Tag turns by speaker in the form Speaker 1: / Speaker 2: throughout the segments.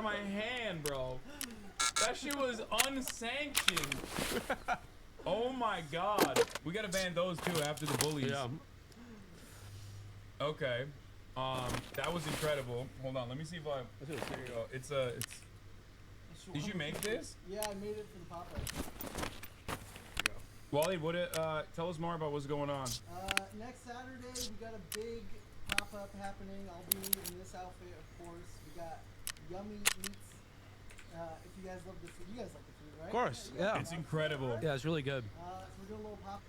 Speaker 1: of my hand, bro. That shit was unsanctioned. Oh my god. We gotta ban those too after the bullies.
Speaker 2: Yeah.
Speaker 1: Okay. That was incredible. Hold on, let me see if I. Here you go. It's. Did you make this?
Speaker 3: Yeah, I made it for the pop-up.
Speaker 1: Wally, what? Tell us more about what's going on.
Speaker 3: Next Saturday we got a big pop-up happening. I'll be in this outfit, of course. We got yummy eats. If you guys love the food, you guys like the food, right?
Speaker 2: Of course, yeah.
Speaker 1: It's incredible.
Speaker 2: Yeah, it's really good.
Speaker 3: So we're doing a little pop.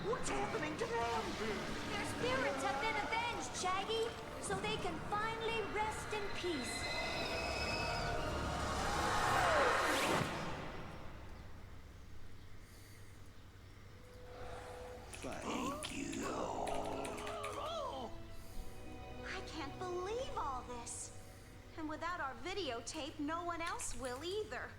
Speaker 4: What's happening to them?
Speaker 5: Their spirits have been avenged, Shaggy, so they can finally rest in peace.
Speaker 4: Thank you.
Speaker 6: I can't believe all this. And without our videotape, no one else will either.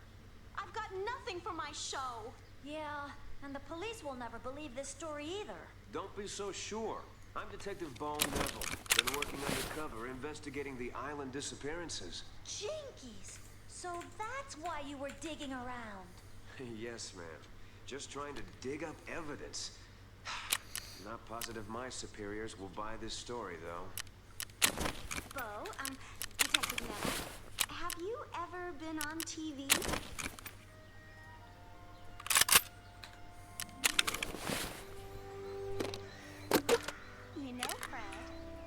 Speaker 6: I've got nothing for my show.
Speaker 5: Yeah, and the police will never believe this story either.
Speaker 7: Don't be so sure. I'm Detective Bone Neville. Been working undercover, investigating the island disappearances.
Speaker 5: Jinkies! So that's why you were digging around.
Speaker 7: Yes, ma'am. Just trying to dig up evidence. Not positive my superiors will buy this story, though.
Speaker 6: Bo, Detective Neville, have you ever been on TV? You know, Fred,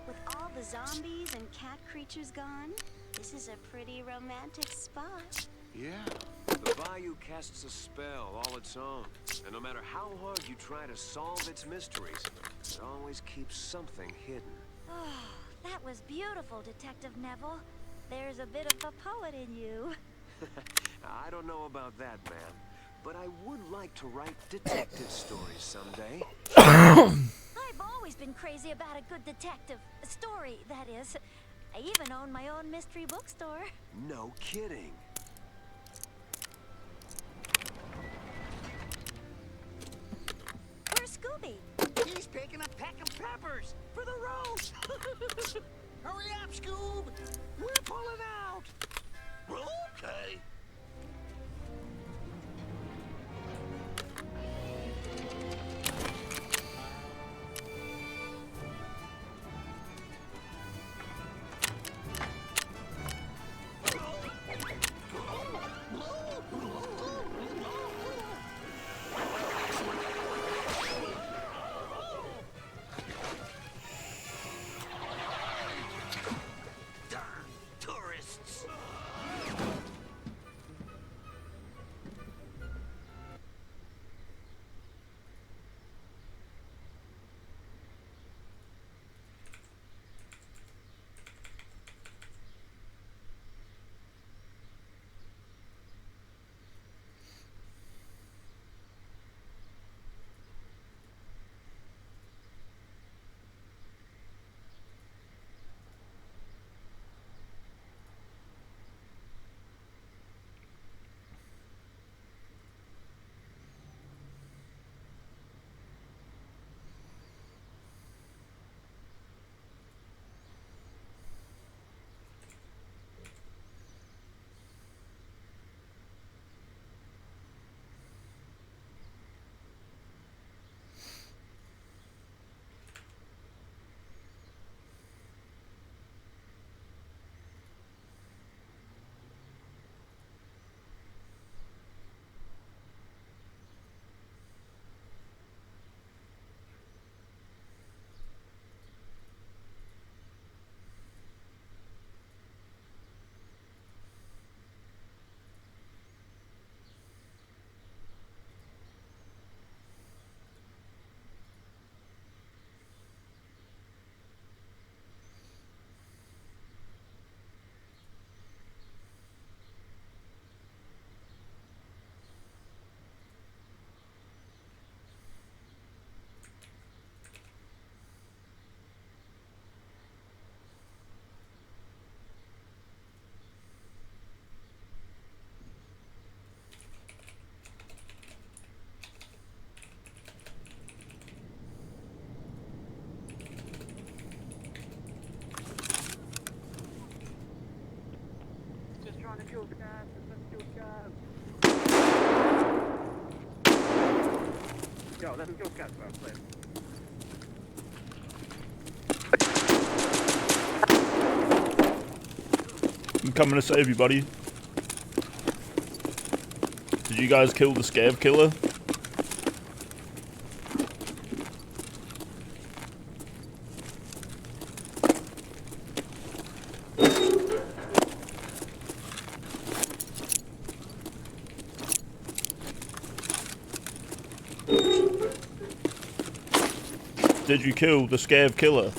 Speaker 6: with all the zombies and cat creatures gone, this is a pretty romantic spot.
Speaker 7: Yeah. The bayou casts a spell all its own. And no matter how hard you try to solve its mysteries, it always keeps something hidden.
Speaker 5: Oh, that was beautiful, Detective Neville. There's a bit of a poet in you.
Speaker 7: I don't know about that, ma'am. But I would like to write detective stories someday.
Speaker 5: I've always been crazy about a good detective story, that is. I even own my own mystery bookstore.
Speaker 7: No kidding.
Speaker 5: Where's Scooby?
Speaker 4: He's picking a peck of peppers for the roast. Hurry up, Scoob. We're pulling out. Okay.
Speaker 2: Yo, let me go catch my player.
Speaker 8: I'm coming to save you, buddy. Did you guys kill the scav killer? Did you kill the scav killer?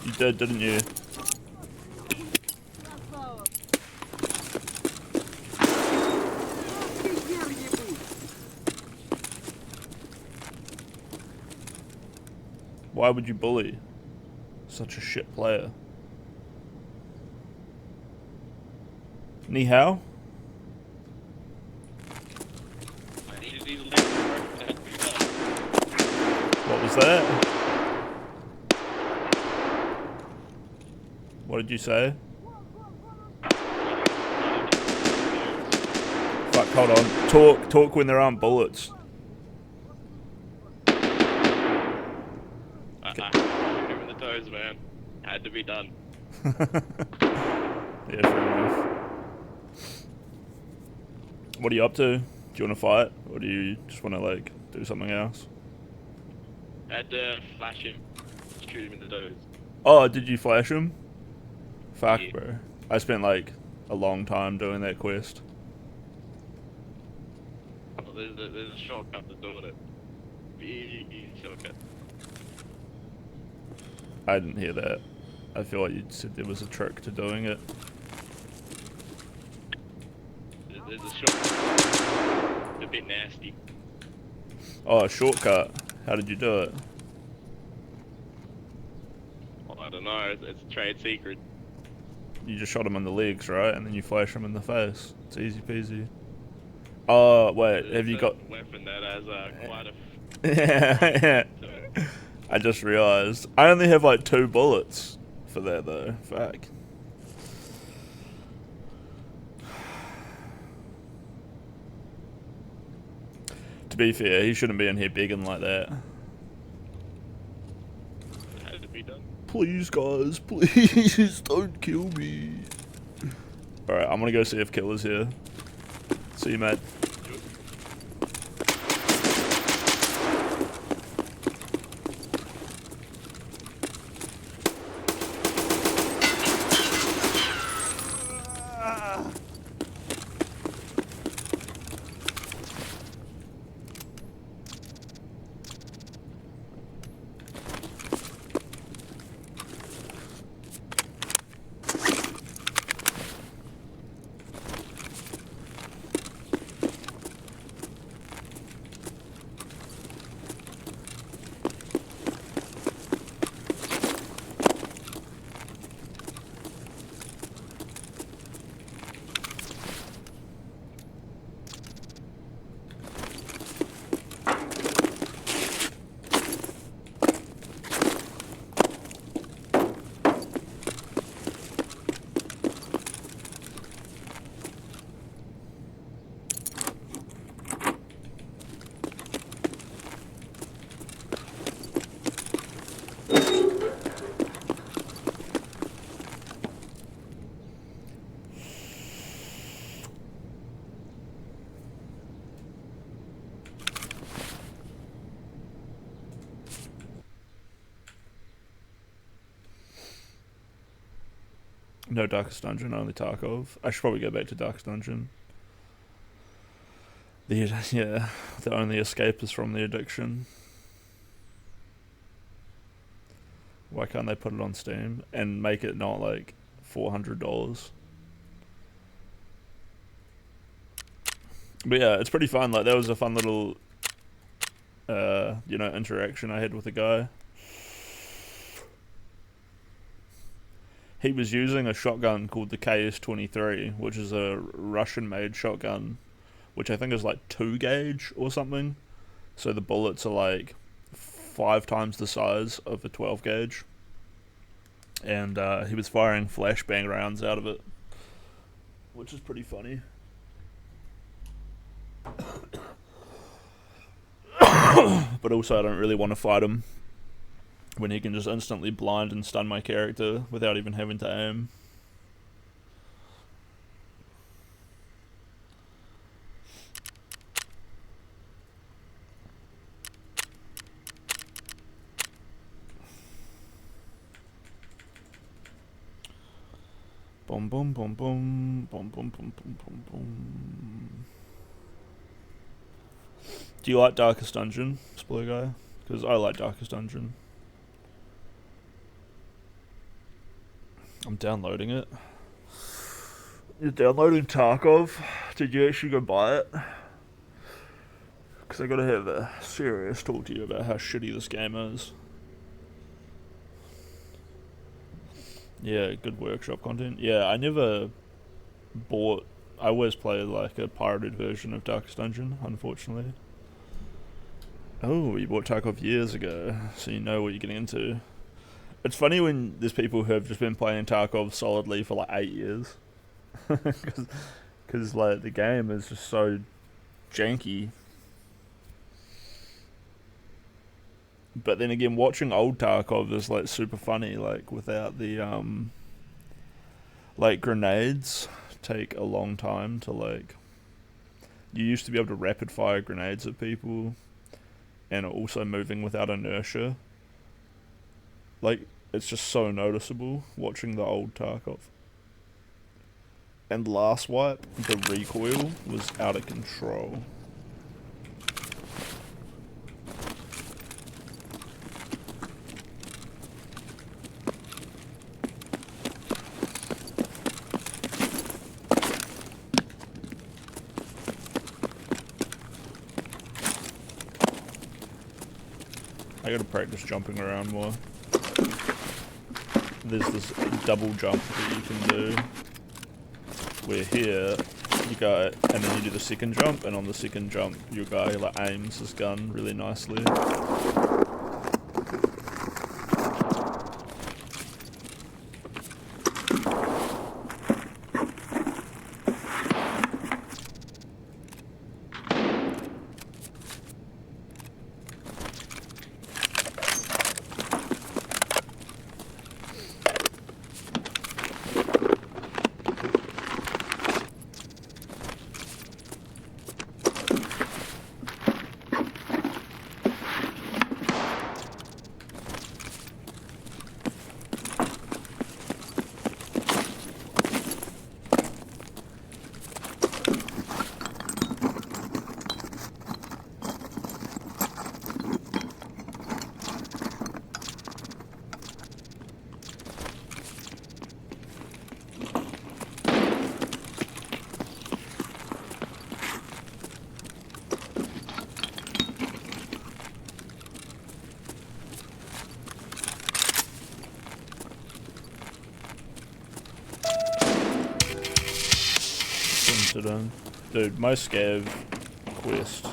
Speaker 8: You did, didn't you? Why would you bully such a shit player? Ni hao? What was that? What did you say? Fuck, hold on. Talk when there aren't bullets.
Speaker 9: Him in the toes, man. Had to be done.
Speaker 8: Yeah, fair enough. What are you up to? Do you want to fight? Or do you just want to, like, do something else?
Speaker 9: Had to flash him. Shoot him in the toes.
Speaker 8: Oh, did you flash him? Fuck,
Speaker 9: Yeah.
Speaker 8: bro. I spent, like, a long time doing that quest.
Speaker 9: Oh, there's a shortcut to doing it. Big shortcut.
Speaker 8: I didn't hear that. I feel like you said there was a trick to doing it.
Speaker 9: There's a shortcut. It's a bit nasty.
Speaker 8: Oh, a shortcut. How did you do it?
Speaker 9: Well, I don't know. It's a trade secret.
Speaker 8: You just shot him in the legs, right? And then you flash him in the face. It's easy peasy. Oh, wait. Have you
Speaker 9: It's
Speaker 8: got...
Speaker 9: a weapon that has quite a...
Speaker 8: Yeah. I just realized. I only have like 2 bullets for that though. Fuck. To be fair, he shouldn't be in here begging like that.
Speaker 9: Had to be done.
Speaker 8: Please, guys, please don't kill me. Alright, I'm gonna go see if Killer's here. See you, mate. No Darkest Dungeon, only Tarkov. I should probably go back to Darkest Dungeon. The only escape is from the addiction. Why can't they put it on Steam and make it not like $400? But yeah, it's pretty fun. Like, that was a fun little, interaction I had with a guy. He was using a shotgun called the KS-23, which is a Russian-made shotgun, which I think is like 2 gauge or something. So the bullets are like 5 times the size of a 12 gauge. And he was firing flashbang rounds out of it, which is pretty funny. but also I don't really want to fight him when he can just instantly blind and stun my character without even having to aim. Boom, boom, boom, boom, boom, boom, boom, boom, boom, boom. Do you like Darkest Dungeon, Spoiler Guy? Because I like Darkest Dungeon. I'm downloading it. You're downloading Tarkov? Did you actually go buy it? Because I gotta have a serious talk to you about how shitty this game is. Yeah, good workshop content. Yeah, I never bought... I always play like a pirated version of Darkest Dungeon, unfortunately. Oh, you bought Tarkov years ago, so you know what you're getting into. It's funny when there's people who have just been playing Tarkov solidly for like 8 years. Because like the game is just so janky. But then again, watching old Tarkov is like super funny, like without the like grenades take a long time to like. You used to be able to rapid fire grenades at people, and also moving without inertia. Like, it's just so noticeable watching the old Tarkov. And last wipe, the recoil was out of control. I gotta practice jumping around more. There's this double jump that you can do, where here, you go, and then you do the second jump, and on the second jump, your guy like aims his gun really nicely. Dude, my scav quest.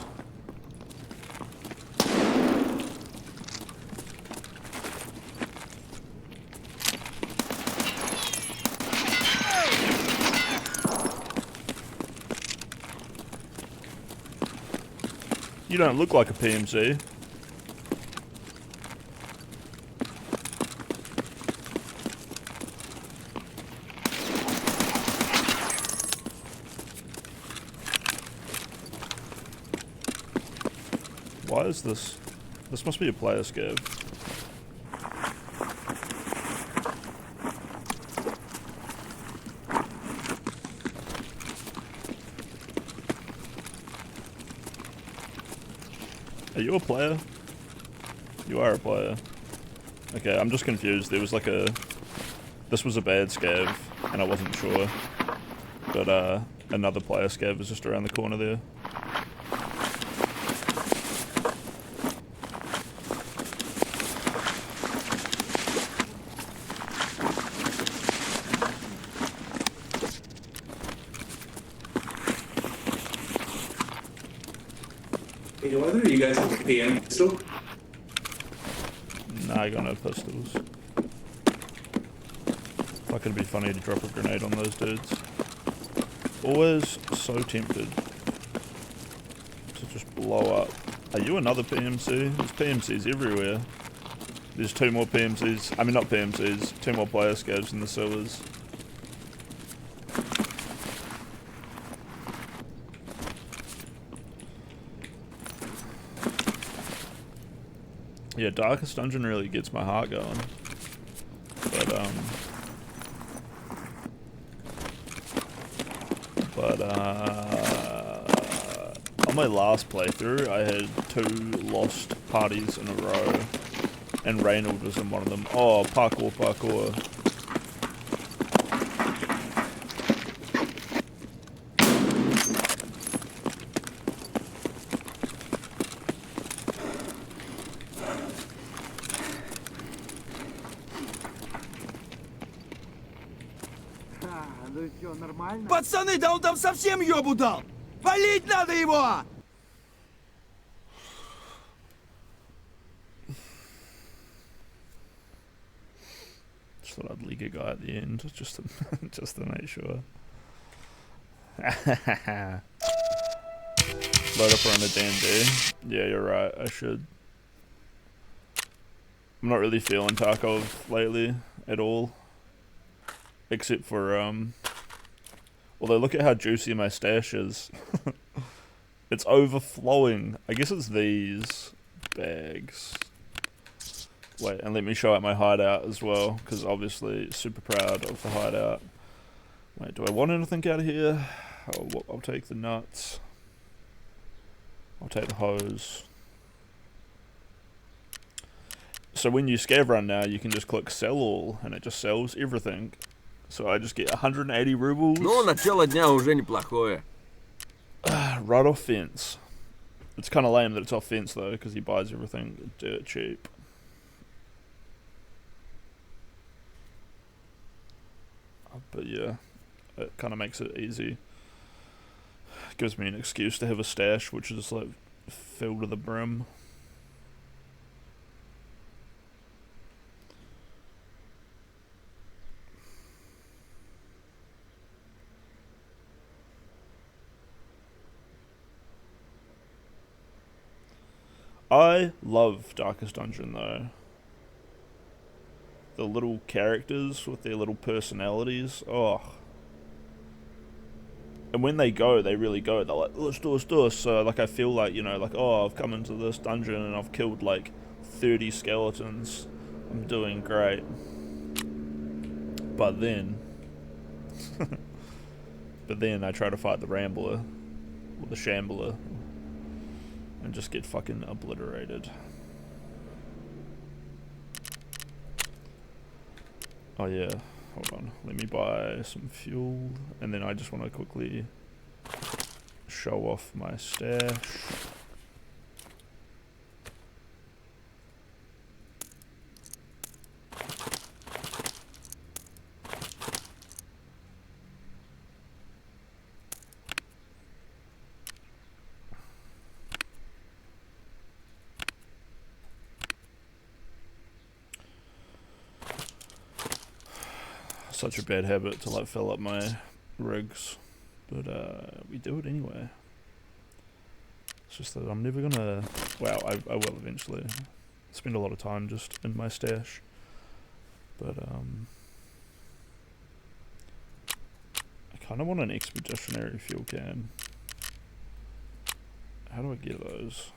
Speaker 8: You don't look like a PMC. Why is this? This must be a player scav. Are you a player? You are a player. Okay, I'm just confused. There was like a... This was a bad scav, and I wasn't sure. But another player scav was just around the corner there.
Speaker 2: Whether you guys have a PM pistol?
Speaker 8: Nah, I got no pistols. Fuck, it'd be funny to drop a grenade on those dudes. Always so tempted to just blow up Are you another PMC? There's PMCs everywhere. There's 2 more PMCs. I mean, not PMCs. 2 more player scavs in the sewers. Yeah, Darkest Dungeon really gets my heart going. But, on my last playthrough, I had 2 lost parties in a row. And Reynolds was in one of them. Oh, parkour.
Speaker 4: Пацаны, да он там совсем ёбу дал! Полить надо его!
Speaker 8: Just thought I'd league a guy at the end, just to make sure. Load up around a D&D. Yeah, you're right, I should. I'm not really feeling Tarkov lately at all. Except for, although look at how juicy my stash is. It's overflowing. I guess it's these bags. Wait, and let me show out my hideout as well, because obviously super proud of the hideout. Wait, do I want anything out of here? I'll take the nuts. I'll take the hose. So when you scav run now, you can just click sell all, and it just sells everything. So I just get 180 rubles.
Speaker 10: Ну, начало дня уже неплохое.
Speaker 8: Right off fence. It's kind of lame that it's off fence though, because he buys everything dirt cheap. But yeah, it kind of makes it easy. Gives me an excuse to have a stash, which is like filled to the brim. I love Darkest Dungeon though. The little characters with their little personalities. Oh. And when they go, they really go. They're like, let's do this. So like I feel like, you know, like, oh, I've come into this dungeon and I've killed like 30 skeletons. I'm doing great. But then I try to fight the Rambler or the Shambler and just get fucking obliterated. Oh yeah, hold on. Let me buy some fuel, and then I just want to quickly show off my stash. Such a bad habit to like fill up my rigs, but we do it anyway. It's just that I'm never gonna, well, I will eventually spend a lot of time just in my stash, but I kind of want an expeditionary fuel can. How do I get those?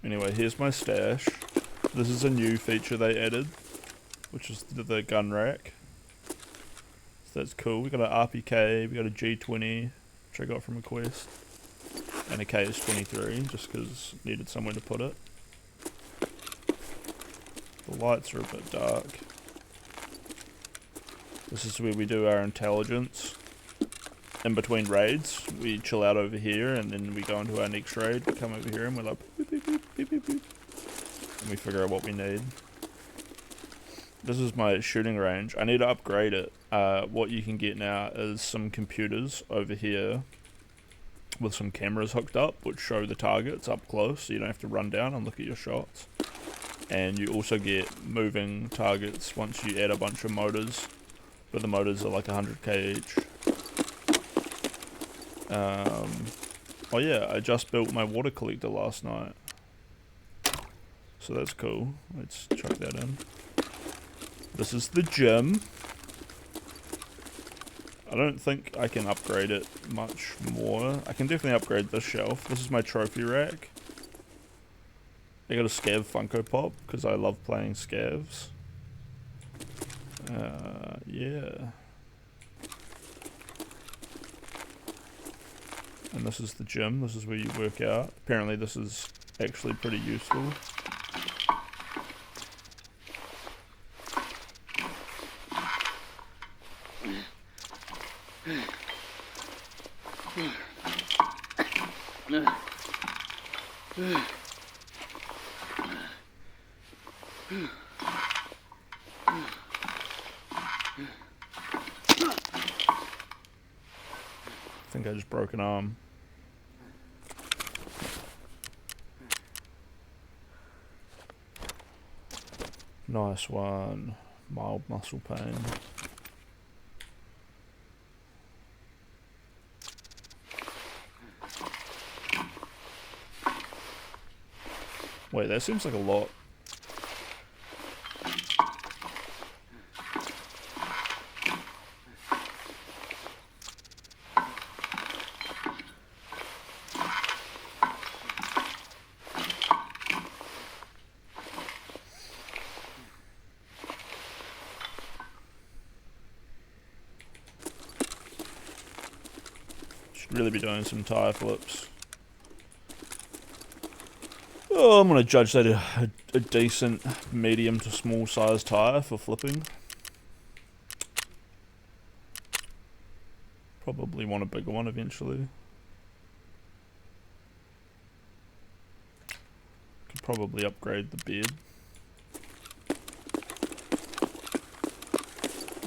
Speaker 8: Anyway, here's my stash. This is a new feature they added, which is the gun rack. So that's cool. We got an RPK, we got a G20, which I got from a quest, and a KS23, just because needed somewhere to put it. The lights are a bit dark. This is where we do our intelligence. In between raids, we chill out over here, and then we go into our next raid. We come over here, and we're like, boop, boop, boop, boop, boop, boop, and we figure out what we need. this is my shooting range. I need to upgrade it. What you can get now is some computers over here with some cameras hooked up, which show the targets up close, so you don't have to run down and look at your shots. And you also get moving targets once you add a bunch of motors, but the motors are like 100k each. Oh yeah, I just built my water collector last night, so that's cool. Let's chuck that in. This is the gym. I don't think I can upgrade it much more. I can definitely upgrade this shelf. This is my trophy rack. I got a Scav Funko Pop because I love playing Scavs. Yeah. And this is the gym. This is where you work out. Apparently this is actually pretty useful. I think I just broke an arm. Nice one. Mild muscle pain. Wait, that seems like a lot. Should really be doing some tire flips. Oh, I'm going to judge that a decent medium to small size tire for flipping. Probably want a bigger one eventually. Could probably upgrade the bed.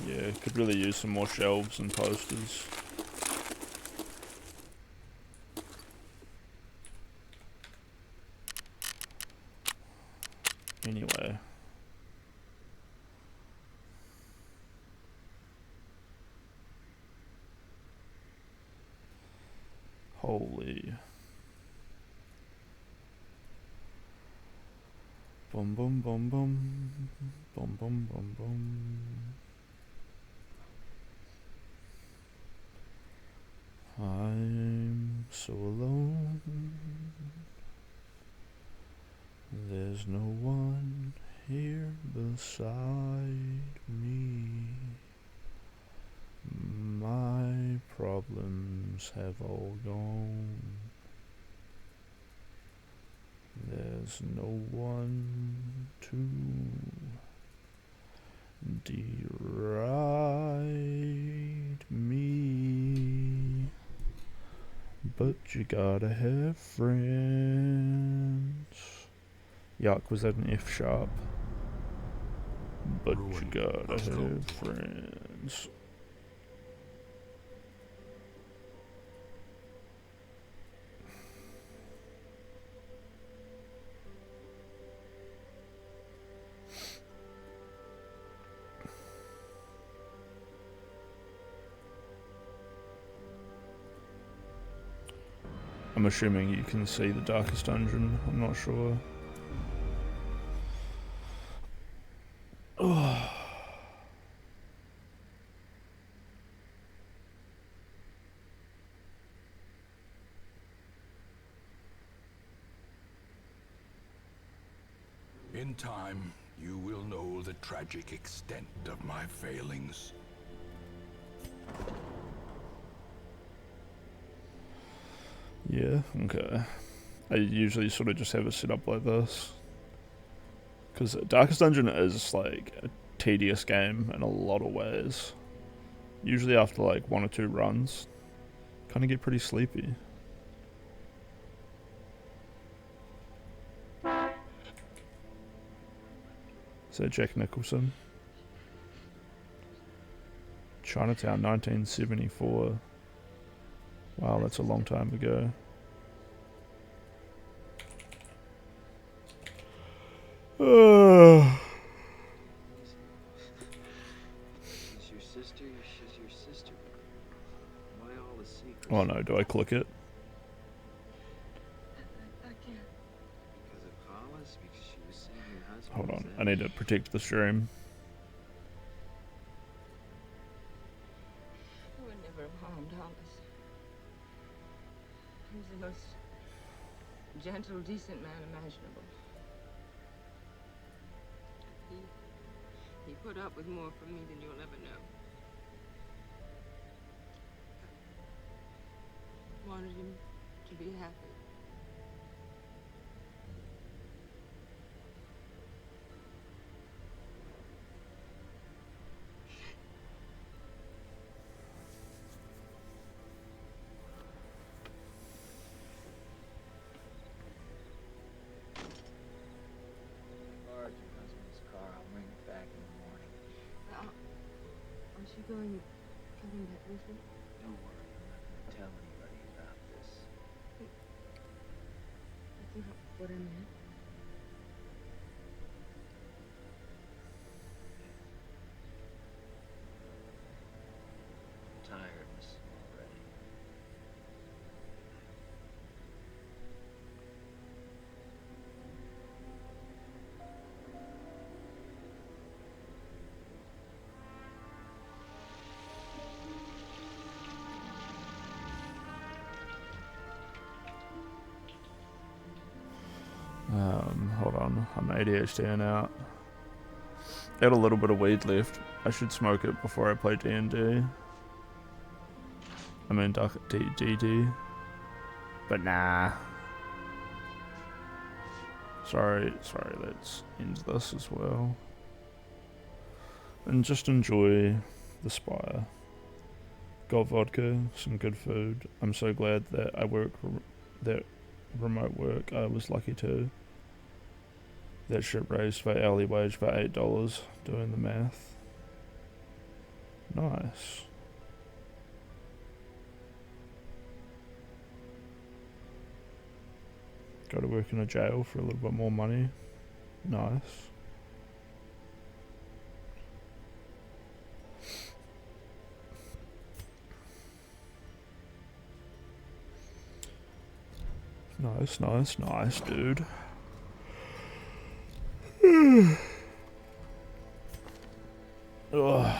Speaker 8: Yeah, could really use some more shelves and posters. Anyway. Holy. Bum bum bum bum. Bum bum bum bum. I'm so alone. There's no one here beside me. My problems have all gone. There's no one to deride me. But you gotta have friends. Yuck, was that an F sharp? But you gotta have friends. I'm assuming you can see the Darkest Dungeon, I'm not sure.
Speaker 11: In time, you will know the tragic extent of my failings.
Speaker 8: Yeah, okay. I usually sort of just have it set up like this. Because Darkest Dungeon is like a tedious game in a lot of ways. Usually after like 1 or 2 runs, kind of get pretty sleepy. Is that Jack Nicholson? Chinatown, 1974. Wow, that's a long time ago.
Speaker 7: Is your sister? She's your sister. Why all the secrets?
Speaker 8: Oh no, do I click it?
Speaker 12: I can't.
Speaker 7: Because of Hollis? Because she was saying your husband.
Speaker 8: Hold
Speaker 7: was
Speaker 8: on,
Speaker 7: that?
Speaker 8: I need to protect the stream.
Speaker 12: I would never have harmed Hollis. He was the most gentle, decent man imaginable. He put up with more from me than you'll ever know. Wanted him to be happy.
Speaker 7: Borrowed your husband's car. I'll bring it back in the morning.
Speaker 12: Is she coming back with me?
Speaker 7: Don't worry. I'm not going to tell anybody about this.
Speaker 12: That's not what I meant.
Speaker 7: I'm tired, Miss already.
Speaker 8: Hold on, I'm ADHD out. I had a little bit of weed left. I should smoke it before I play D&D. I mean DD. But nah. Sorry, let's end this as well. And just enjoy the Spire. Got vodka, some good food. I'm so glad that I work that remote work. I was lucky too. That shit raised my hourly wage by $8, doing the math. Nice. Go to work in a jail for a little bit more money. Nice. Nice, dude. Ugh.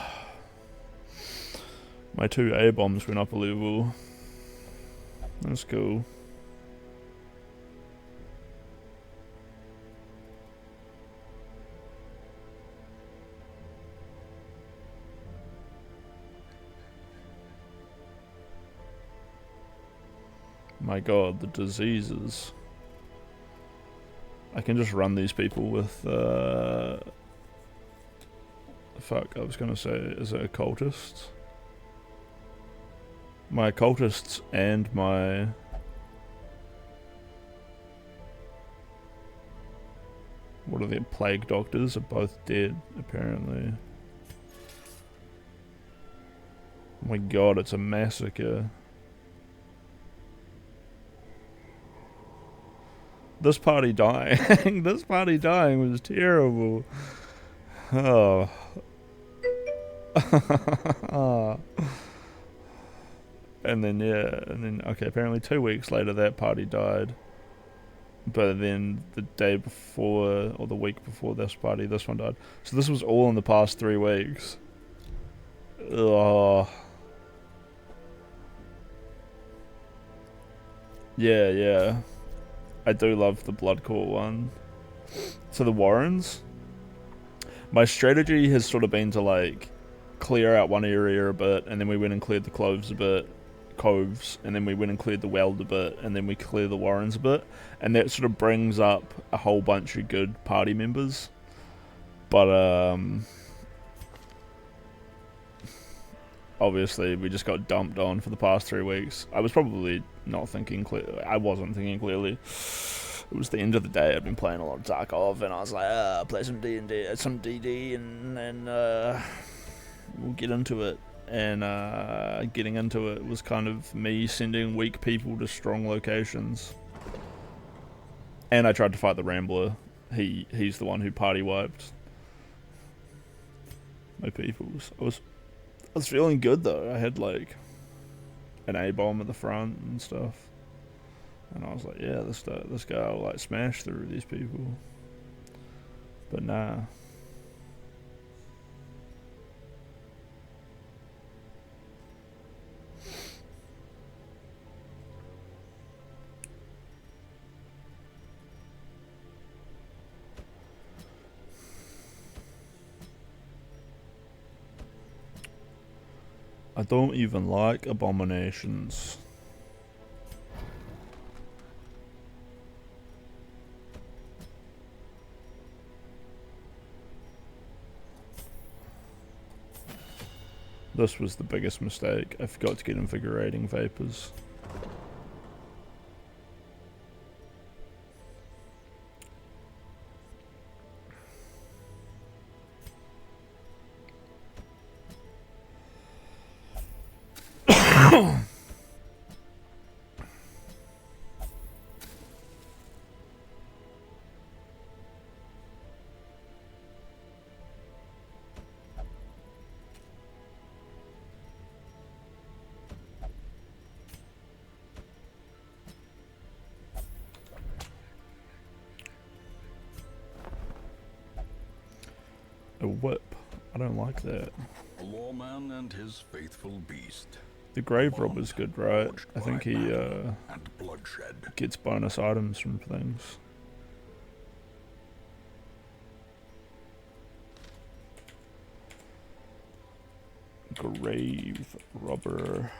Speaker 8: My 2 A-bombs went up a level. That's cool. My god, the diseases. I can just run these people with, fuck, I was gonna say, is it occultists? My occultists and my... What are they, plague doctors are both dead, apparently. Oh my god, it's a massacre. This party dying. This party dying was terrible. Oh. And then, yeah, okay, apparently 2 weeks later that party died. But then the day before, or the week before this party, this one died. So this was all in the past 3 weeks. Oh. Yeah. I do love the Blood Court one. So the Warrens. My strategy has sort of been to like clear out one area a bit, and then we went and cleared the coves, and then we went and cleared the Weld a bit, and then we clear the Warrens a bit, and that sort of brings up a whole bunch of good party members. But obviously we just got dumped on for the past 3 weeks. I was probably not thinking clearly. I wasn't thinking clearly. It was the end of the day. I'd been playing a lot of Tarkov, and I was like, I'll play some D&D, some DD, and we'll get into it. and getting into it was kind of me sending weak people to strong locations. And I tried to fight the Rambler. He's the one who party wiped my peoples. I was feeling good though. I had like an A-bomb at the front and stuff, and I was like, yeah, this guy will like smash through these people. But nah. I don't even like abominations. This was the biggest mistake. I forgot to get invigorating vapors. A whip. I don't like that.
Speaker 11: A lawman and his faithful beast.
Speaker 8: The grave robber's good, right? I think he
Speaker 11: and bloodshed.
Speaker 8: gets bonus items from things. Grave robber.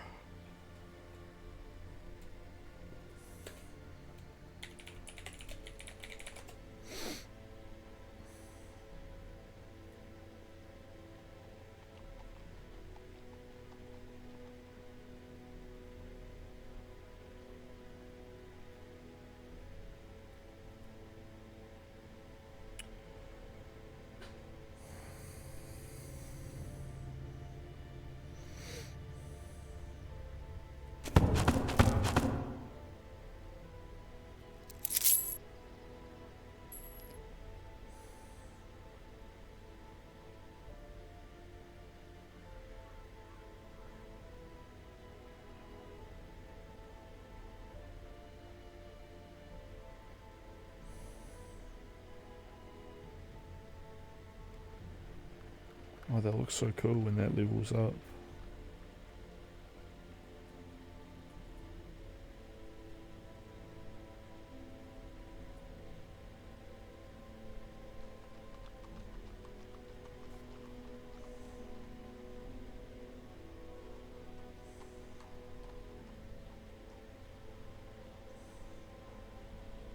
Speaker 8: Oh, that looks so cool when that levels up.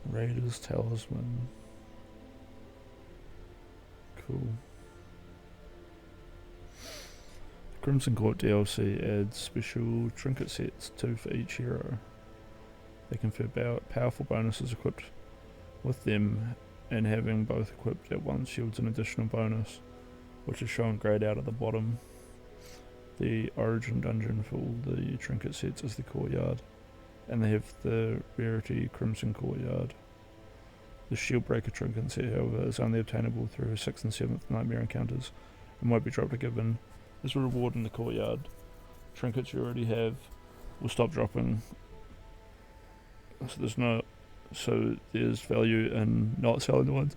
Speaker 8: Raider's Talisman. Cool. Crimson Court DLC adds special trinket sets, 2 for each hero. They confer powerful bonuses equipped with them, and having both equipped at once yields an additional bonus, which is shown grayed out at the bottom. The origin dungeon for all the trinket sets is the Courtyard, and they have the rarity Crimson Courtyard. The Shieldbreaker trinket set, however, is only obtainable through 6th and 7th Nightmare encounters, and won't be dropped or given as a reward in the Courtyard. Trinkets you already have will stop dropping. So there's value in not selling the ones.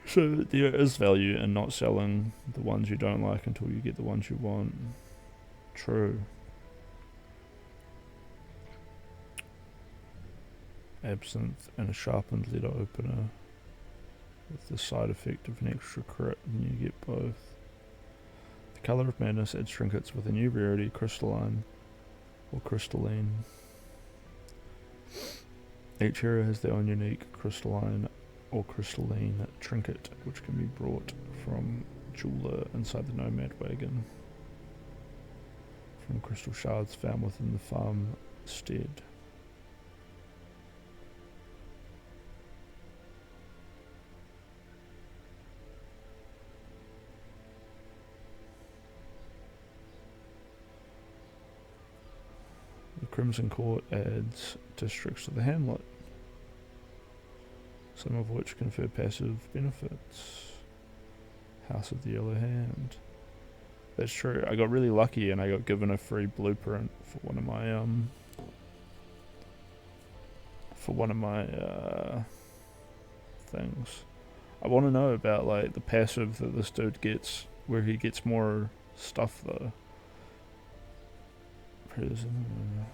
Speaker 8: So there is value in not selling the ones you don't like until you get the ones you want. True. Absinthe and a sharpened letter opener with the side effect of an extra crit, and you get both. The Colour of Madness adds trinkets with a new rarity, crystalline or crystalline. Each hero has their own unique crystalline or crystalline trinket, which can be brought from jeweler inside the Nomad wagon from crystal shards found within the farmstead. Crimson Court adds districts to the hamlet, some of which confer passive benefits. House of the Yellow Hand. That's true. I got really lucky and I got given a free blueprint for one of my things. I want to know about like the passive that this dude gets, where he gets more stuff though. Prison.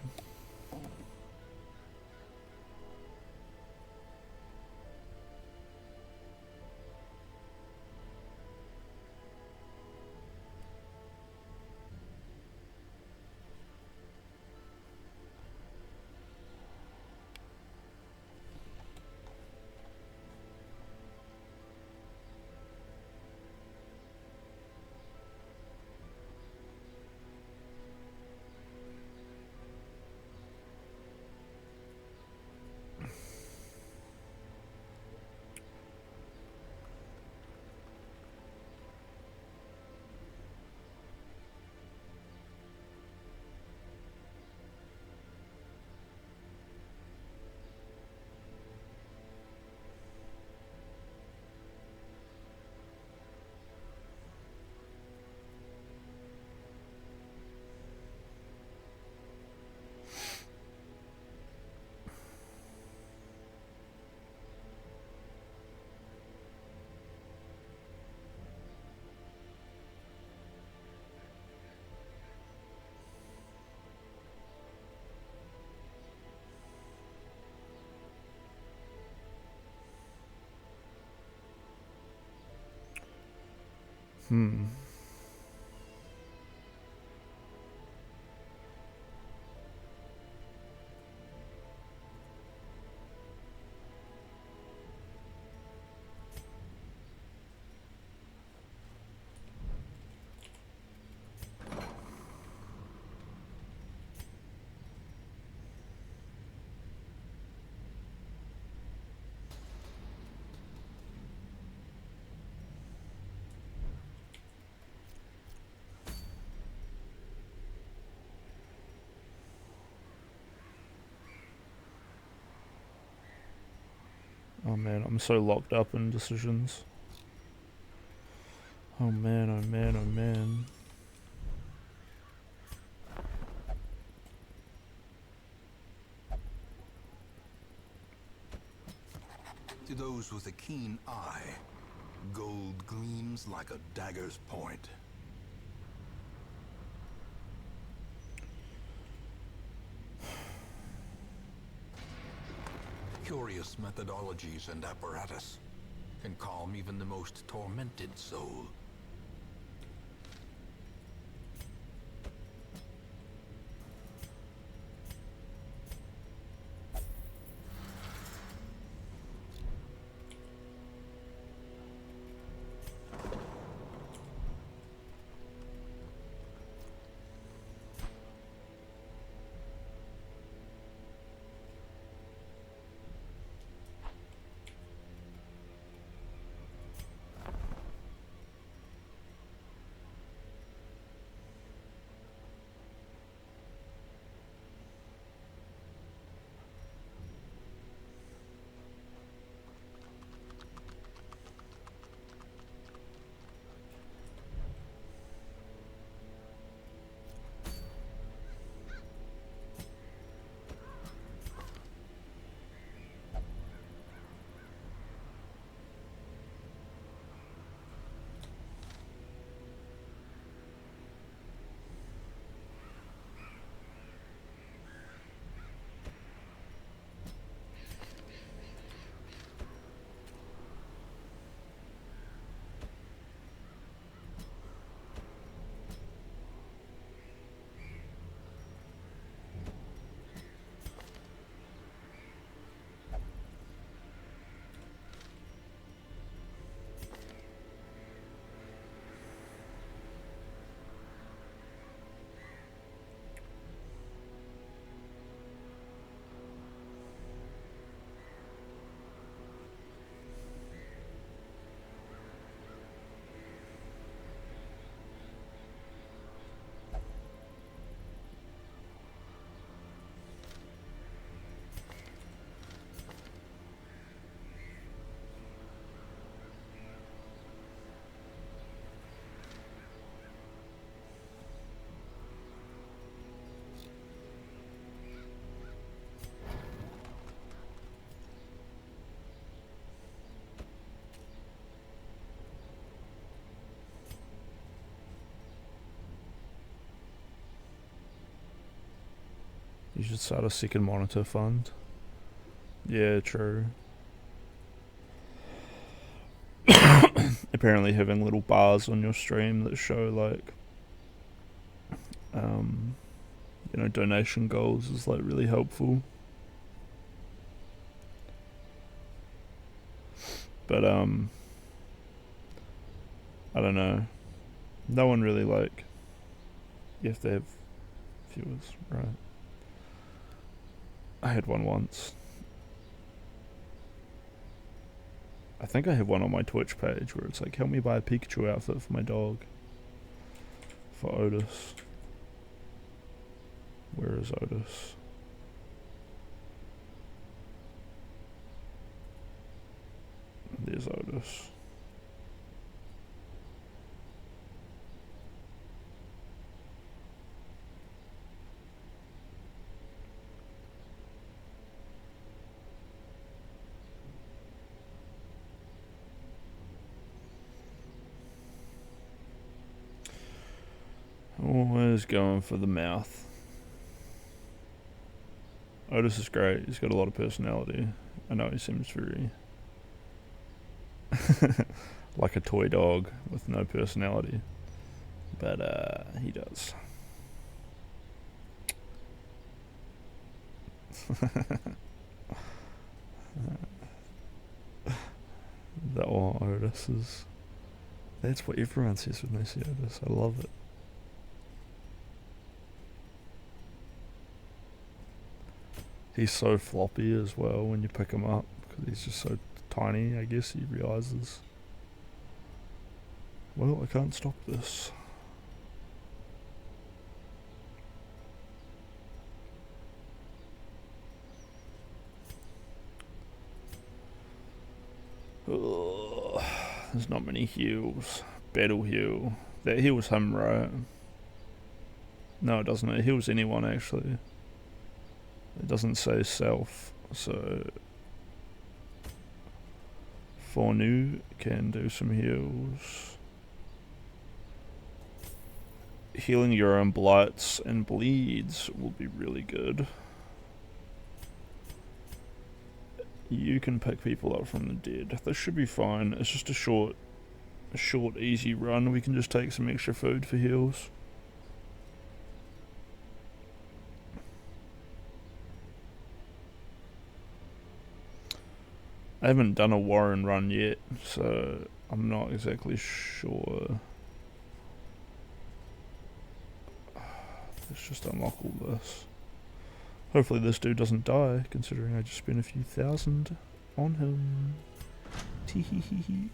Speaker 8: Oh man, I'm so locked up in decisions. Oh man, oh man, oh man.
Speaker 11: To those with a keen eye, gold gleams like a dagger's point. Curious methodologies and apparatus can calm even the most tormented soul.
Speaker 8: You should start a second monitor fund. Yeah, true. Apparently having little bars on your stream that show like you know, donation goals is like really helpful. But I don't know. No one really like, you have to have viewers, right? I had one once. I think I have one on my Twitch page where it's like, help me buy a Pikachu outfit for my dog. For Otis. Where is Otis? There's Otis. Always going for the mouth. Otis is great. He's got a lot of personality. I know he seems very like a toy dog with no personality, but he does. That all Otis is. That's what everyone says when they see Otis. I love it. He's so floppy as well when you pick him up because he's just so tiny. I guess he realizes, well, I can't stop this. Ugh, there's not many heals. Battle heal. That heals him, right? No, it doesn't. It heals anyone actually. It doesn't say self, so Fornu can do some heals. Healing your own blights and bleeds will be really good. You can pick people up from the dead. This should be fine. It's just a short, easy run. We can just take some extra food for heals. I haven't done a Warren run yet, so I'm not exactly sure. Let's just unlock all this. Hopefully this dude doesn't die, considering I just spent a few thousand on him. Tee-hee-hee-hee.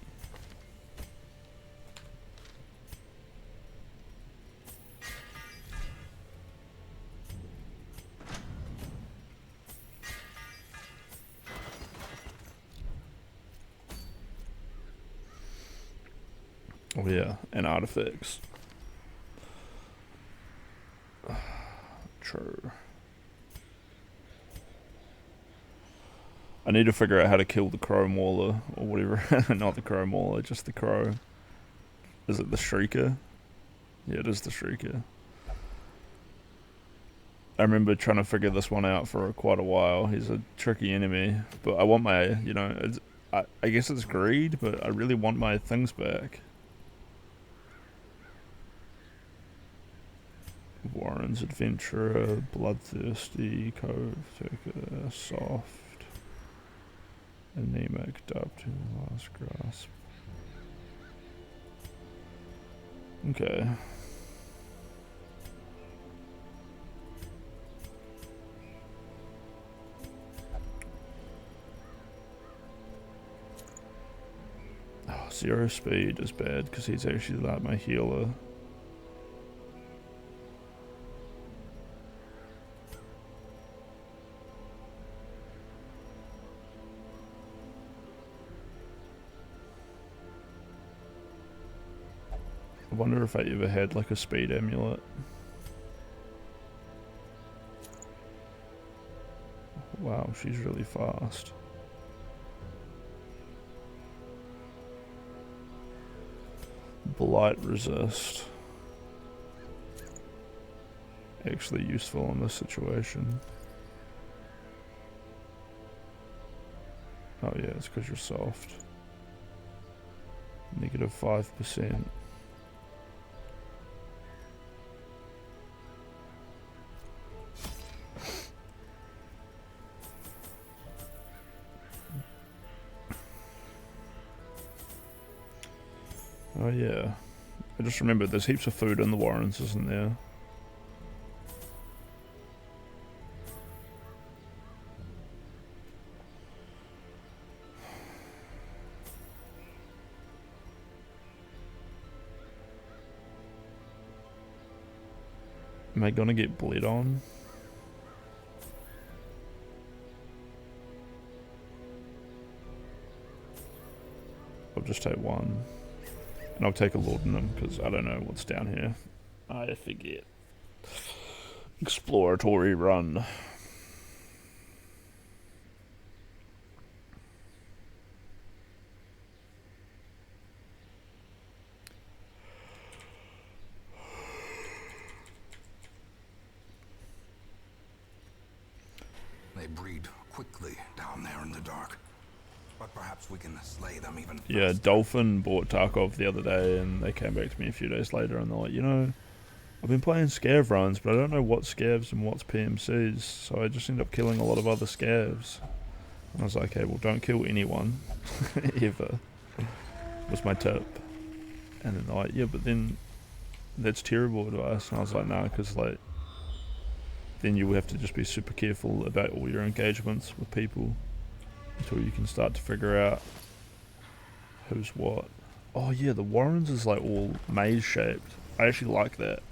Speaker 8: Oh yeah, and artifacts. True. I need to figure out how to kill the crow mauler, or whatever. Not the crow mauler, just the crow. Is it the shrieker? Yeah, it is the shrieker. I remember trying to figure this one out for quite a while. He's a tricky enemy, but I want my, you know, I guess it's greed, but I really want my things back. Warren's Adventurer, Bloodthirsty, Cove Taker, Soft, Anemic, Dubbed, Last Grasp. Okay. Oh, 0 speed is bad because he's actually like my healer. I wonder if I ever had like a speed amulet. Wow, she's really fast. Blight resist. actually useful in this situation. Oh yeah, it's because you're soft. Negative 5%. Oh yeah. I just remembered there's heaps of food in the Warrens, isn't there? Am I gonna get bled on? I'll just take one. And I'll take a laudanum because I don't know what's down here. I forget. Exploratory run.
Speaker 11: They breed quickly down there in the dark. But perhaps we can slay them even faster.
Speaker 8: Yeah, Dolphin bought Tarkov the other day and they came back to me a few days later and they're like, you know, I've been playing scav runs, but I don't know what's scavs and what's PMCs, so I just end up killing a lot of other scavs. And I was like, okay, well don't kill anyone, ever, was my tip. And then they're like, yeah, but then that's terrible advice. And I was like, nah, because like, then you have to just be super careful about all your engagements with people until you can start to figure out who's what. Oh yeah, the Warrens is like all maze shaped. I actually like that.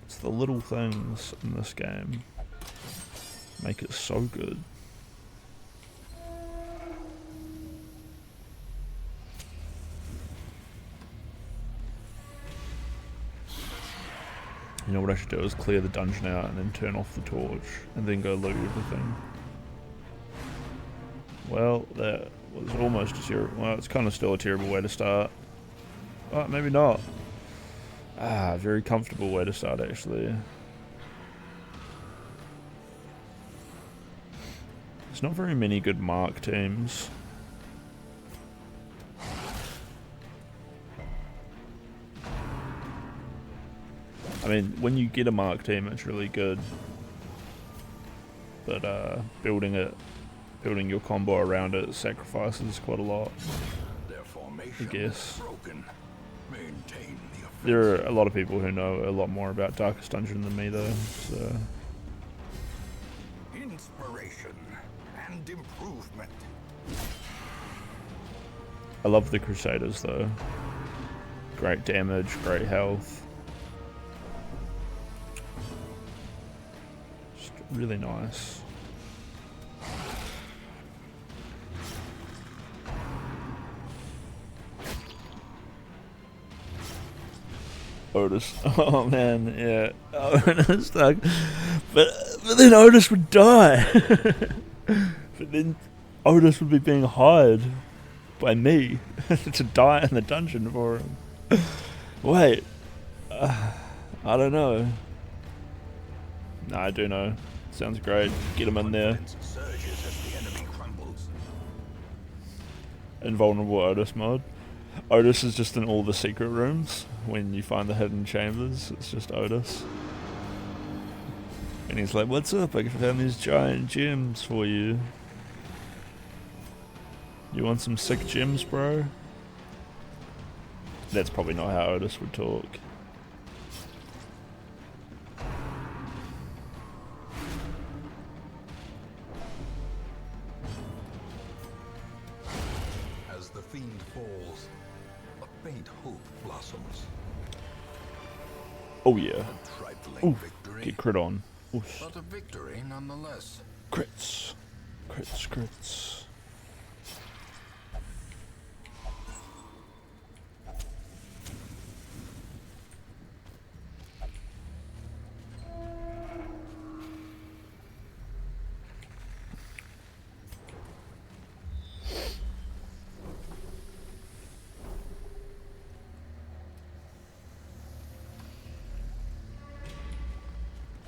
Speaker 8: It's the little things in this game make it so good. You know what I should do is clear the dungeon out and then turn off the torch and then go loot everything. Well, that was almost a terrible, well, it's kind of still a terrible way to start. Oh, maybe not. Ah, very comfortable way to start actually. There's not very many good mark teams. I mean, when you get a mark team, it's really good. But building your combo around it sacrifices quite a lot, I guess. There are a lot of people who know a lot more about Darkest Dungeon than me, though. So.
Speaker 11: Inspiration and improvement.
Speaker 8: I love the Crusaders, though. Great damage, great health. Just really nice. Otis. Oh man, yeah. Otis stuck. But then Otis would die. But then Otis would be being hired by me to die in the dungeon for him. Wait. I don't know. Nah, I do know. Sounds great. Get him in there. Invulnerable Otis mod. Otis is just in all the secret rooms. When you find the hidden chambers, it's just Otis. And he's like, what's up? I found these giant gems for you. You want some sick gems, bro? That's probably not how Otis would talk.
Speaker 11: As the fiend falls, a faint hope blossoms.
Speaker 8: Oh yeah.
Speaker 11: A trifling
Speaker 8: Ooh,
Speaker 11: victory,
Speaker 8: get crit on. Oof.
Speaker 11: but a victory nonetheless.
Speaker 8: Crits. Crits, crits.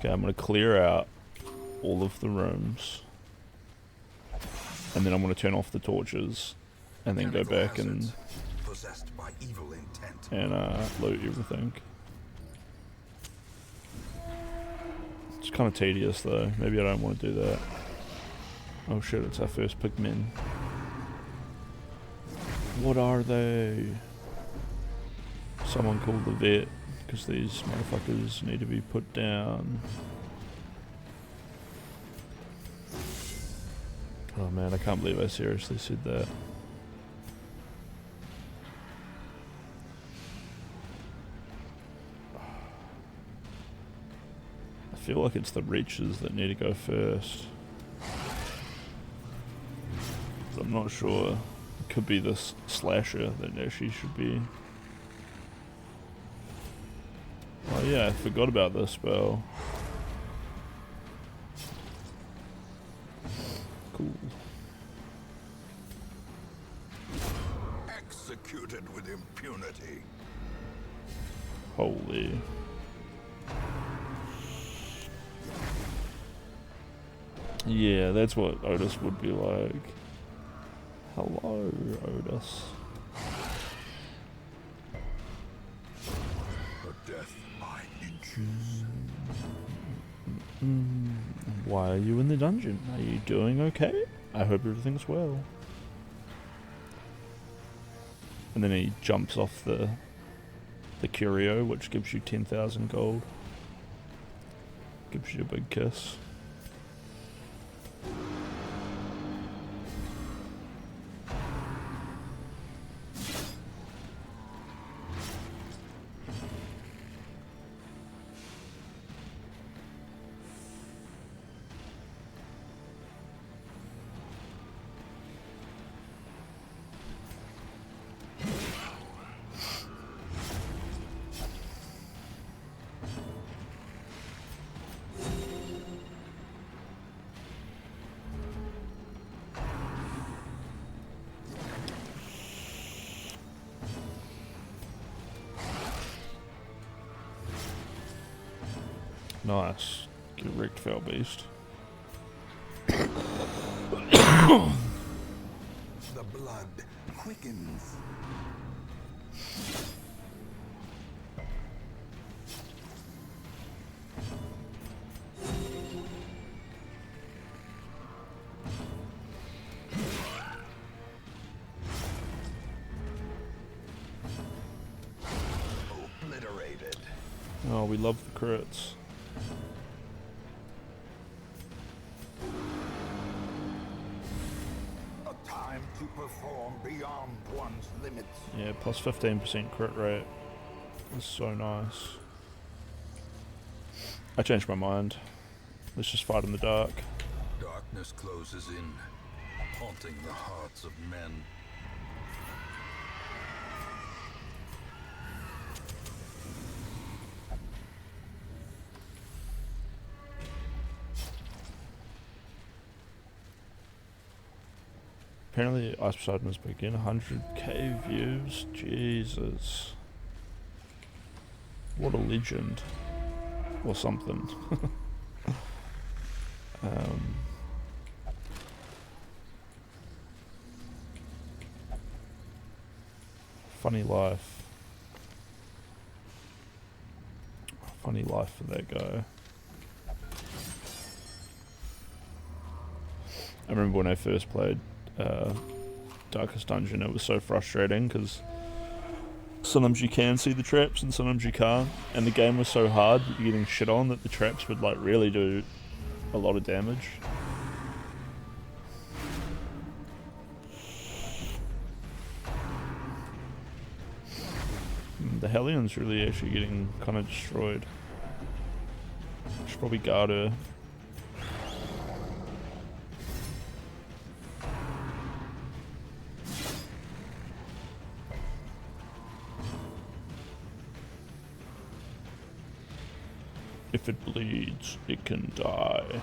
Speaker 8: Okay, I'm gonna clear out all of the rooms. And then I'm gonna turn off the torches. And then go back and
Speaker 11: possessed by evil intent.
Speaker 8: loot everything. It's kind of tedious though. Maybe I don't want to do that. Oh shit, it's our first pigmen. What are they? Someone called the vet, because these motherfuckers need to be put down. Oh man, I can't believe I seriously said that. I feel like it's the Reaches that need to go first. But I'm not sure. It could be this Slasher that actually should be. Oh yeah, I forgot about this spell. Cool.
Speaker 11: Executed with impunity.
Speaker 8: Holy. Yeah, that's what Otis would be like. Hello, Otis.
Speaker 11: A death by inches.
Speaker 8: Why are you in the dungeon? Are you doing okay? I hope everything's well. And then he jumps off the curio, which gives you 10,000 gold. Gives you a big kiss. Nice. Get wrecked, foul beast.
Speaker 11: The blood quickens. Obliterated.
Speaker 8: Oh, we love the crits.
Speaker 11: A time to perform beyond one's limits.
Speaker 8: Yeah, plus 15% crit rate. It's so nice. I changed my mind. Let's just fight in the dark.
Speaker 11: Darkness closes in, haunting the hearts of men.
Speaker 8: Apparently Ice Poseidon is begin 100k views. Jesus. What a legend. Or something. Funny life. Funny life for that guy. I remember when I first played Darkest Dungeon, it was so frustrating because sometimes you can see the traps and sometimes you can't, and the game was so hard that you're getting shit on that the traps would like really do a lot of damage. The Hellion's really actually getting kind of destroyed. Should probably guard her. If it bleeds, it can die.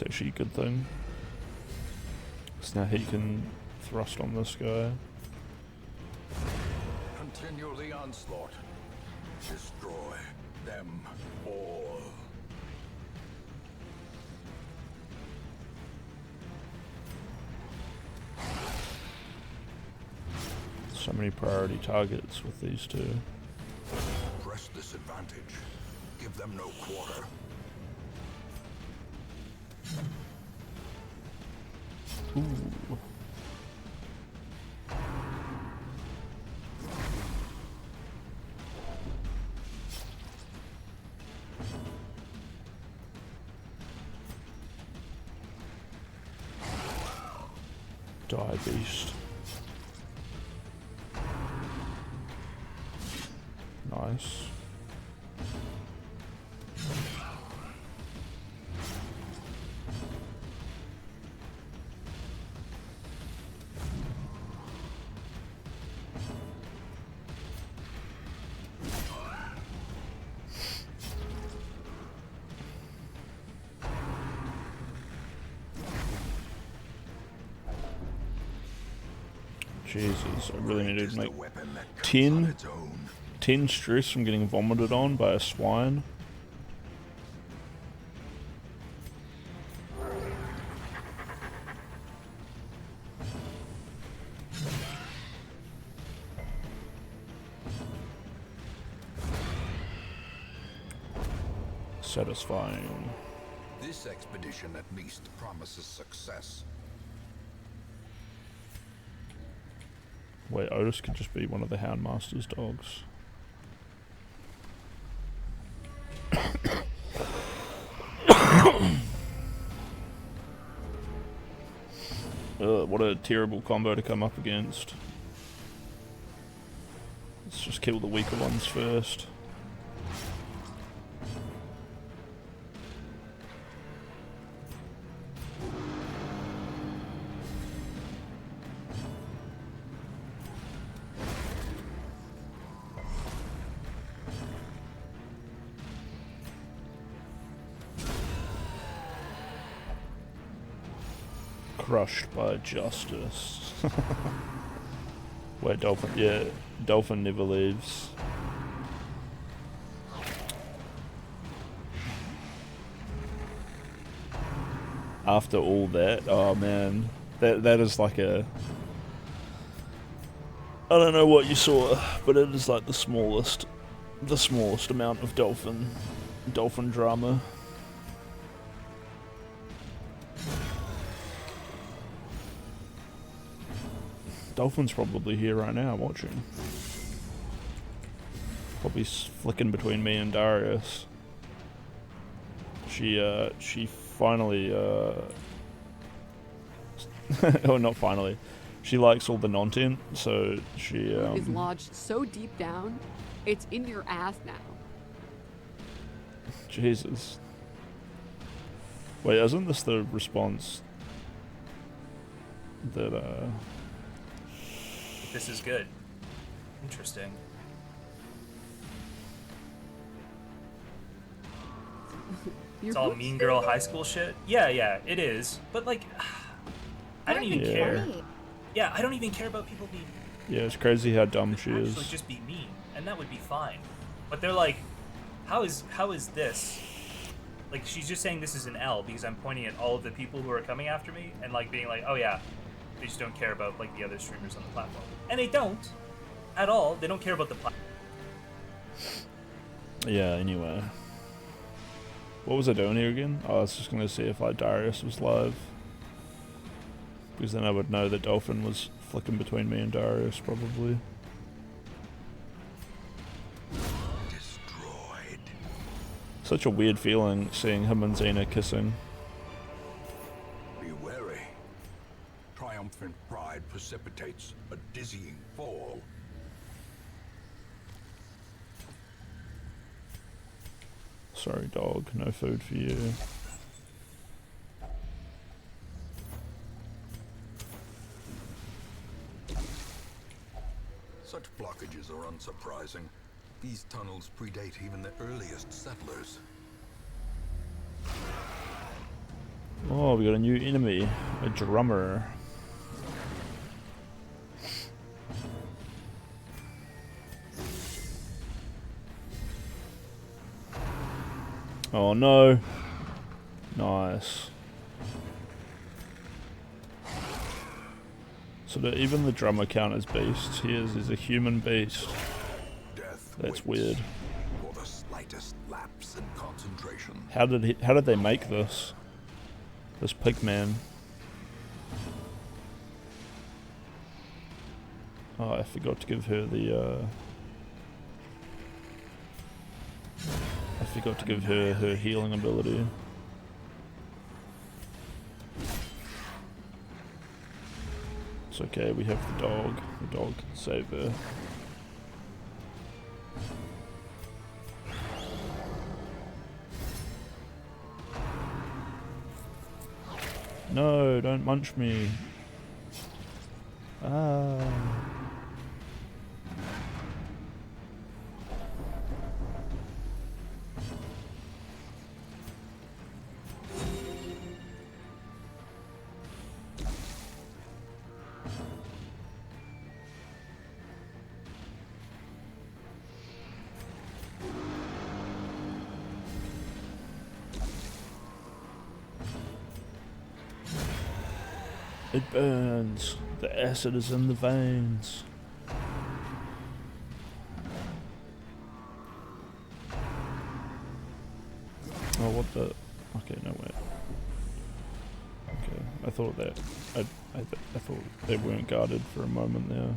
Speaker 8: It's actually a good thing. So now he can thrust on this guy.
Speaker 11: Continue the onslaught. Destroy them all.
Speaker 8: So many priority targets with these two.
Speaker 11: Press this advantage. Give them no quarter.
Speaker 8: Ooh. Die, beast. Nice. Jesus, I really needed to make 10 stress from getting vomited on by a swine. Satisfying.
Speaker 11: This expedition at least promises success.
Speaker 8: Wait, Otis could just be one of the Houndmaster's dogs. What a terrible combo to come up against. Let's just kill the weaker ones first. Crushed by justice. Wait, Dolphin? Yeah, Dolphin never leaves. After all that, oh man, that is like a. I don't know what you saw, but it is like the smallest amount of dolphin drama. Dolphin's probably here right now watching. Probably flicking between me and Darius. She finally, oh, not finally. She likes all the content, so she,
Speaker 13: is lodged so deep down, it's in your ass now.
Speaker 8: Jesus. Wait, isn't this the response that,
Speaker 14: This is good. Interesting. It's all Mean Girl high school shit. Yeah, it is. But like, I don't even care. Yeah, I don't even care about people being.
Speaker 8: Yeah, it's crazy how dumb she is.
Speaker 14: Actually, just be mean, and that would be fine. But they're like, how is this? Like, she's just saying this is an L because I'm pointing at all of the people who are coming after me and like being like, oh yeah, they just don't care about like the other streamers on the platform, and they don't at all. They don't care about the platform.
Speaker 8: Yeah. Anyway, what was I doing here again? Oh, I was just gonna see if like Darius was live, because then I would know that Dolphin was flicking between me and Darius probably.
Speaker 11: Destroyed.
Speaker 8: Such a weird feeling seeing him and Xena kissing.
Speaker 11: Be wary. Triumphant pride precipitates a dizzying fall.
Speaker 8: Sorry, dog. No food for you.
Speaker 11: Such blockages are unsurprising. These tunnels predate even the earliest settlers.
Speaker 8: Oh, we got a new enemy, a drummer. Oh no. Nice. So that even the drummer count as beasts. Here's a human beast. That's weird.
Speaker 11: For the slightest lapse in concentration.
Speaker 8: How did they make this? This pig man. Oh, I forgot to give her the I forgot to give her her healing ability. It's okay, we have the dog. The dog can save her. No, don't munch me. Ah. It burns. The acid is in the veins. Oh, what the? Okay, no wait. Okay, I thought that I thought they weren't guarded for a moment there.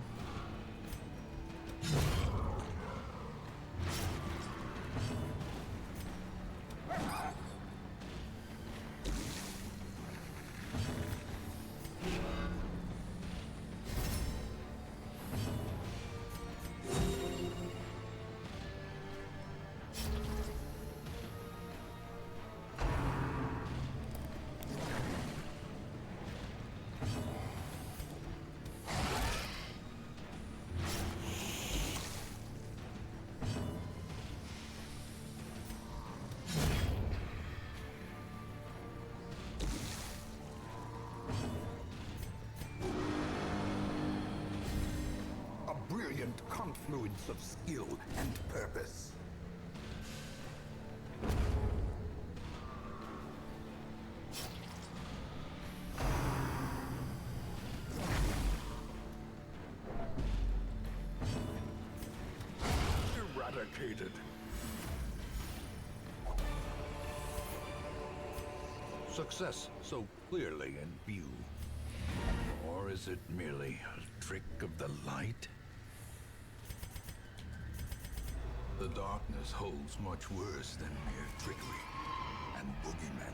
Speaker 11: Brilliant confluence of skill and purpose. Eradicated. Success so clearly in view. Or is it merely a trick of the light? The darkness holds much worse than mere trickery and boogeymen.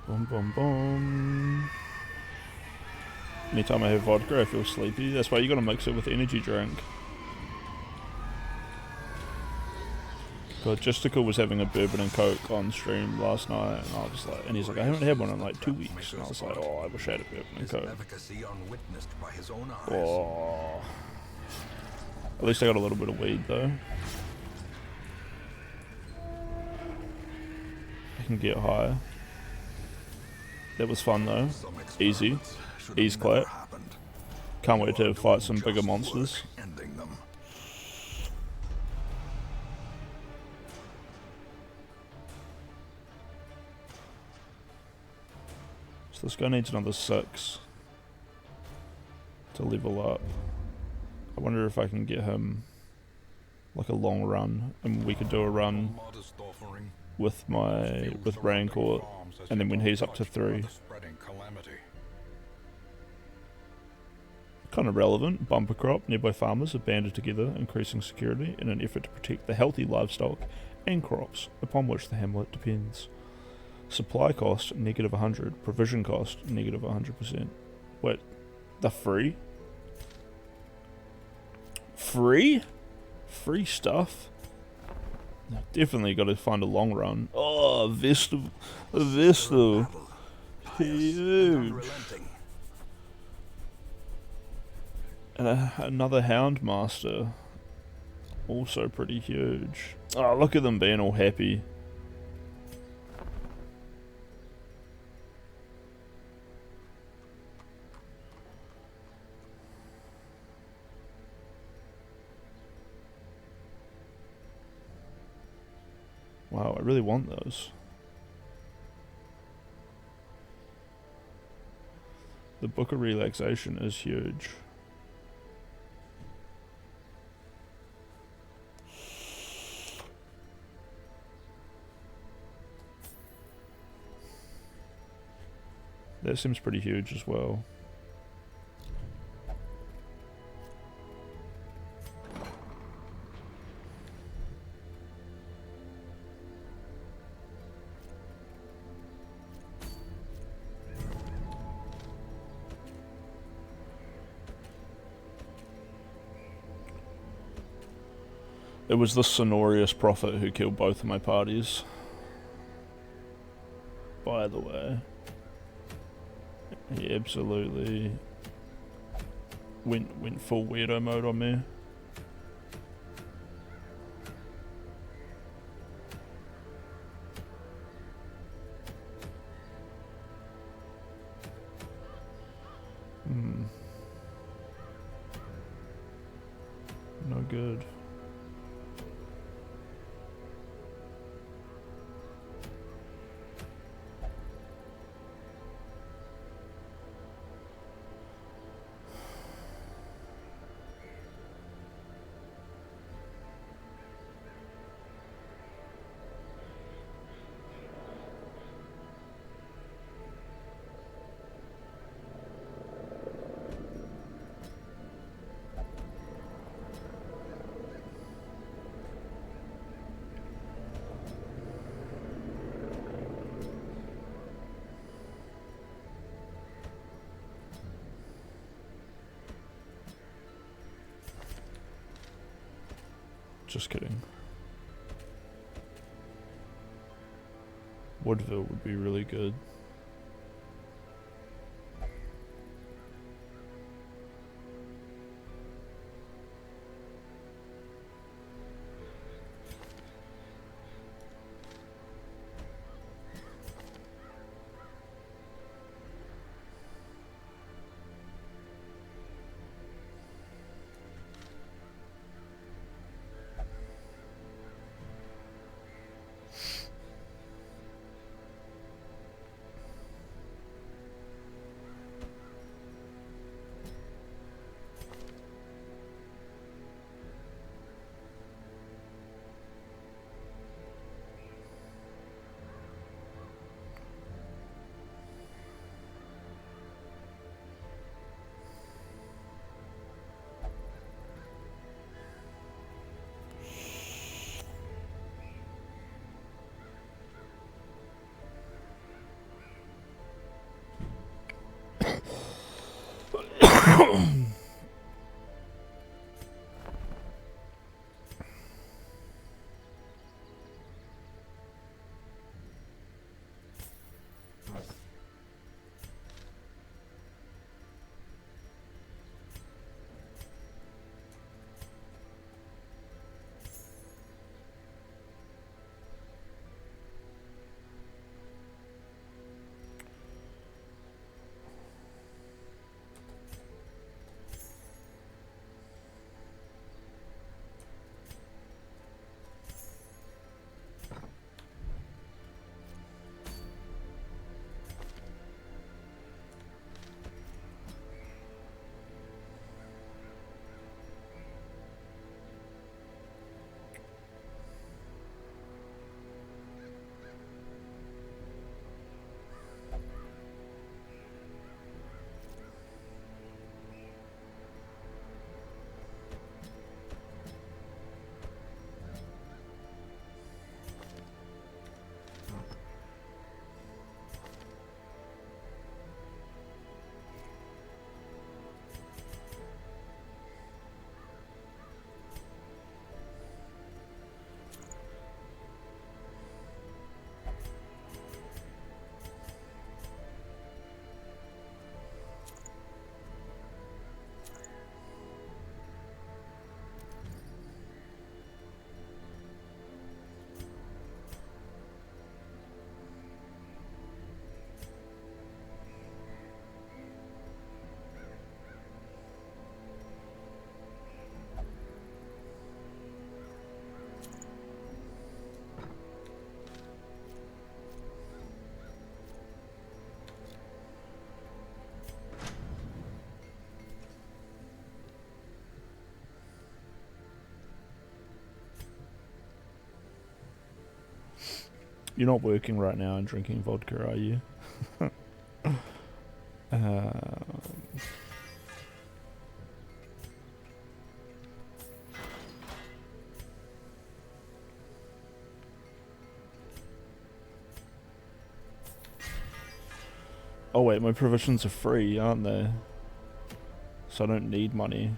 Speaker 8: Boom, boom, boom. Anytime I have vodka, I feel sleepy. That's why you gotta mix it with energy drink. But Justical was having a bourbon and coke on stream last night, and I was like, and he's like, I haven't had one in like 2 weeks, and I was like, oh, I wish I had a bourbon and coke. Oh. At least I got a little bit of weed though. I can get high. That was fun though. Easy. Ease clap. Can't wait to fight some bigger monsters. So this guy needs another 6 to level up. I wonder if I can get him like a long run, and we could do a run with Raincourt, and then when he's up to 3. Kind of relevant. Bumper crop. Nearby farmers have banded together, increasing security in an effort to protect the healthy livestock and crops upon which the hamlet depends. Supply cost -100. Provision cost -100%. Wait, the free? Free? Free stuff? Definitely got to find a long run. Oh, Vista, Vista, huge. And another Houndmaster, also pretty huge. Oh, look at them being all happy. Wow, I really want those. The Book of Relaxation is huge. That seems pretty huge as well. It was the Sonorius Prophet who killed both of my parties. By the way. He absolutely went full weirdo mode on me. No good. Just kidding. Woodville would be really good. You're not working right now and drinking vodka, are you? Oh wait, my provisions are free, aren't they? So I don't need money.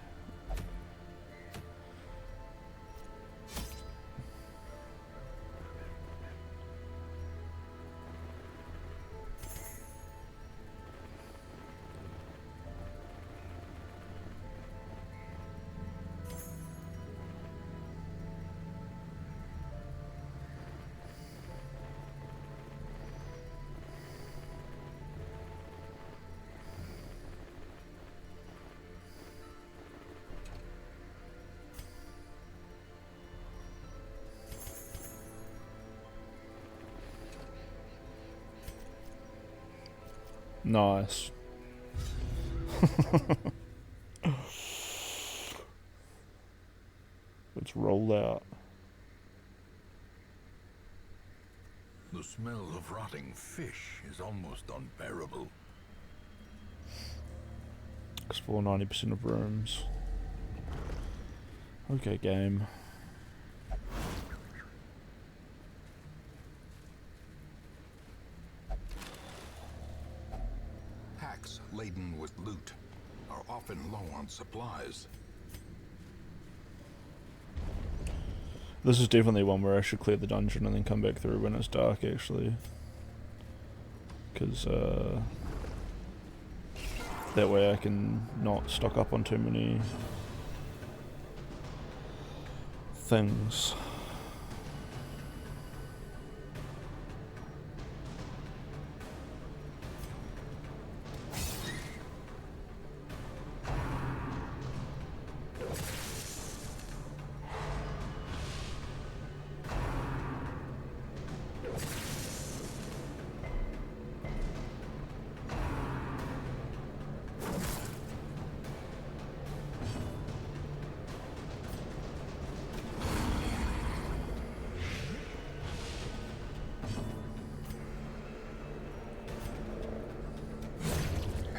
Speaker 8: Nice. Let's roll out.
Speaker 11: The smell of rotting fish is almost unbearable.
Speaker 8: Explore 90% of rooms. Okay, game.
Speaker 11: Packs laden with loot are often low on supplies.
Speaker 8: This is definitely one where I should clear the dungeon and then come back through when it's dark, actually. Because, that way I can not stock up on too many things.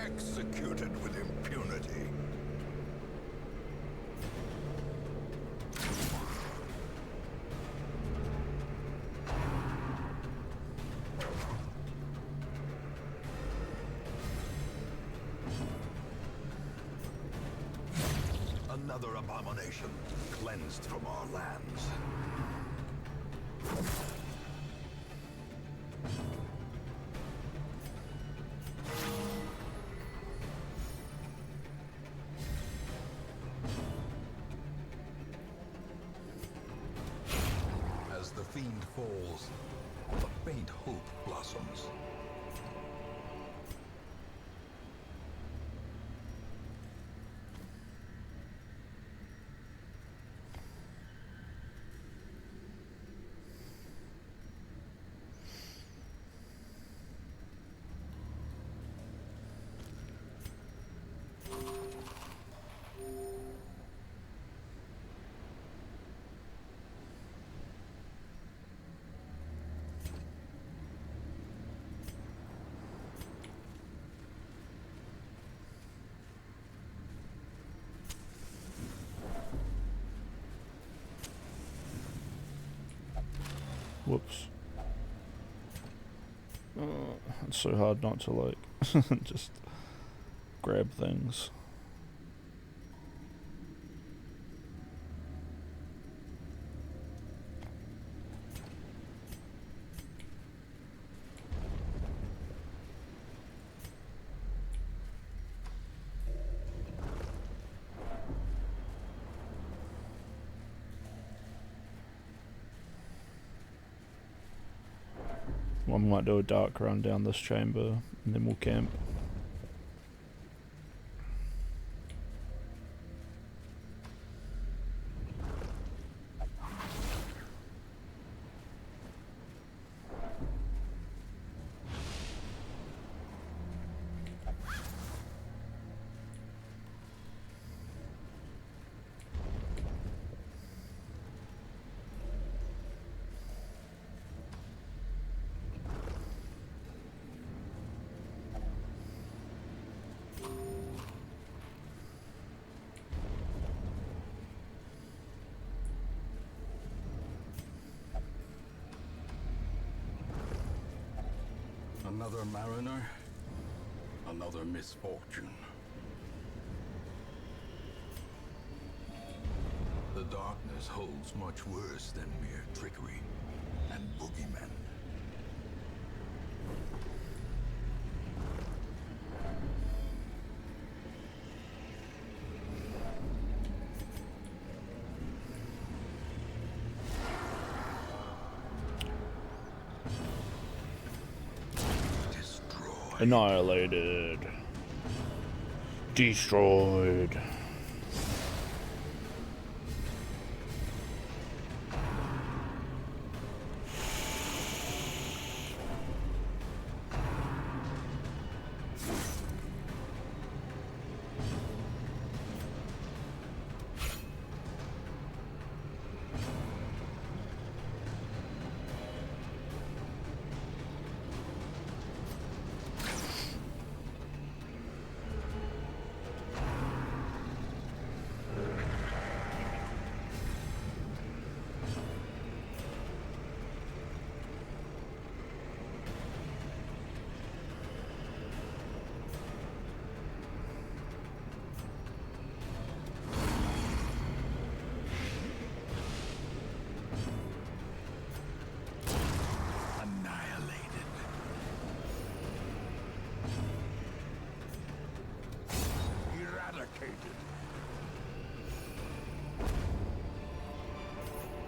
Speaker 11: Executed with impunity. Another abomination cleansed from our lands. As the fiend falls, a faint hope blossoms.
Speaker 8: Whoops. It's so hard not to, like, just grab things. Well, I might do a dark run down this chamber and then we'll camp.
Speaker 11: Another mariner, another misfortune. The darkness holds much worse than mere trickery and boogeymen.
Speaker 8: Annihilated. Destroyed.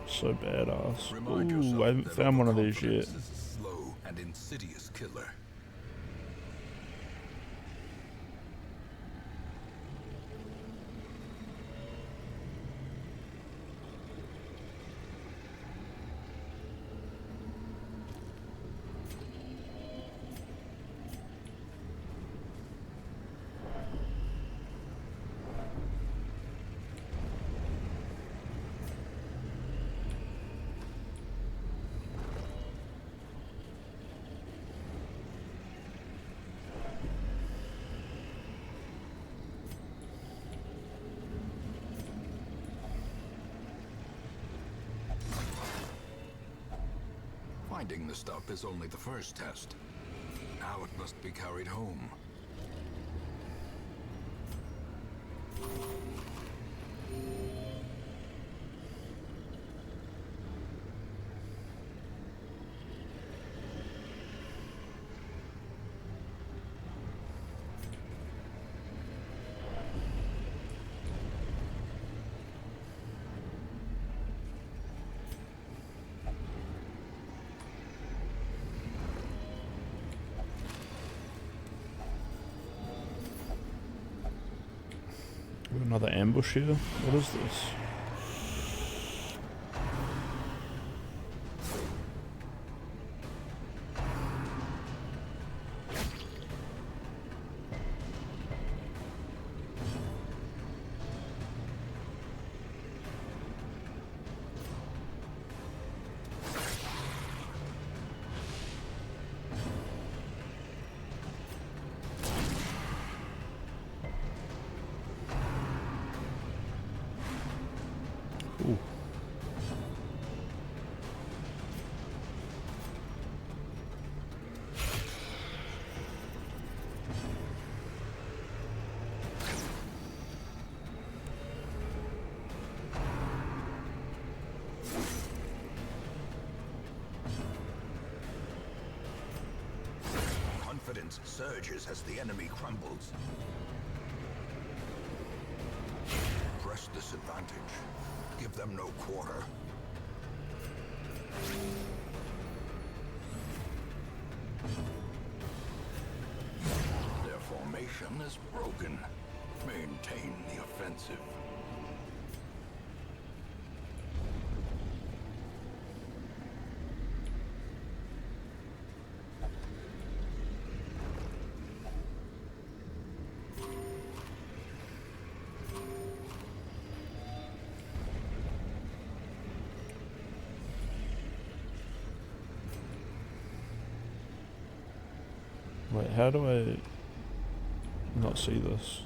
Speaker 8: So badass. Ooh, I haven't found one of these yet.
Speaker 11: Is a slow and insidious killer. Finding the stuff is only the first test. Now it must be carried home.
Speaker 8: Another ambush here? What is this? Ooh.
Speaker 11: Confidence surges as the enemy crumbles. Press this advantage. Give them no quarter. Their formation is broken. Maintain the offensive.
Speaker 8: Wait, how do I not see this?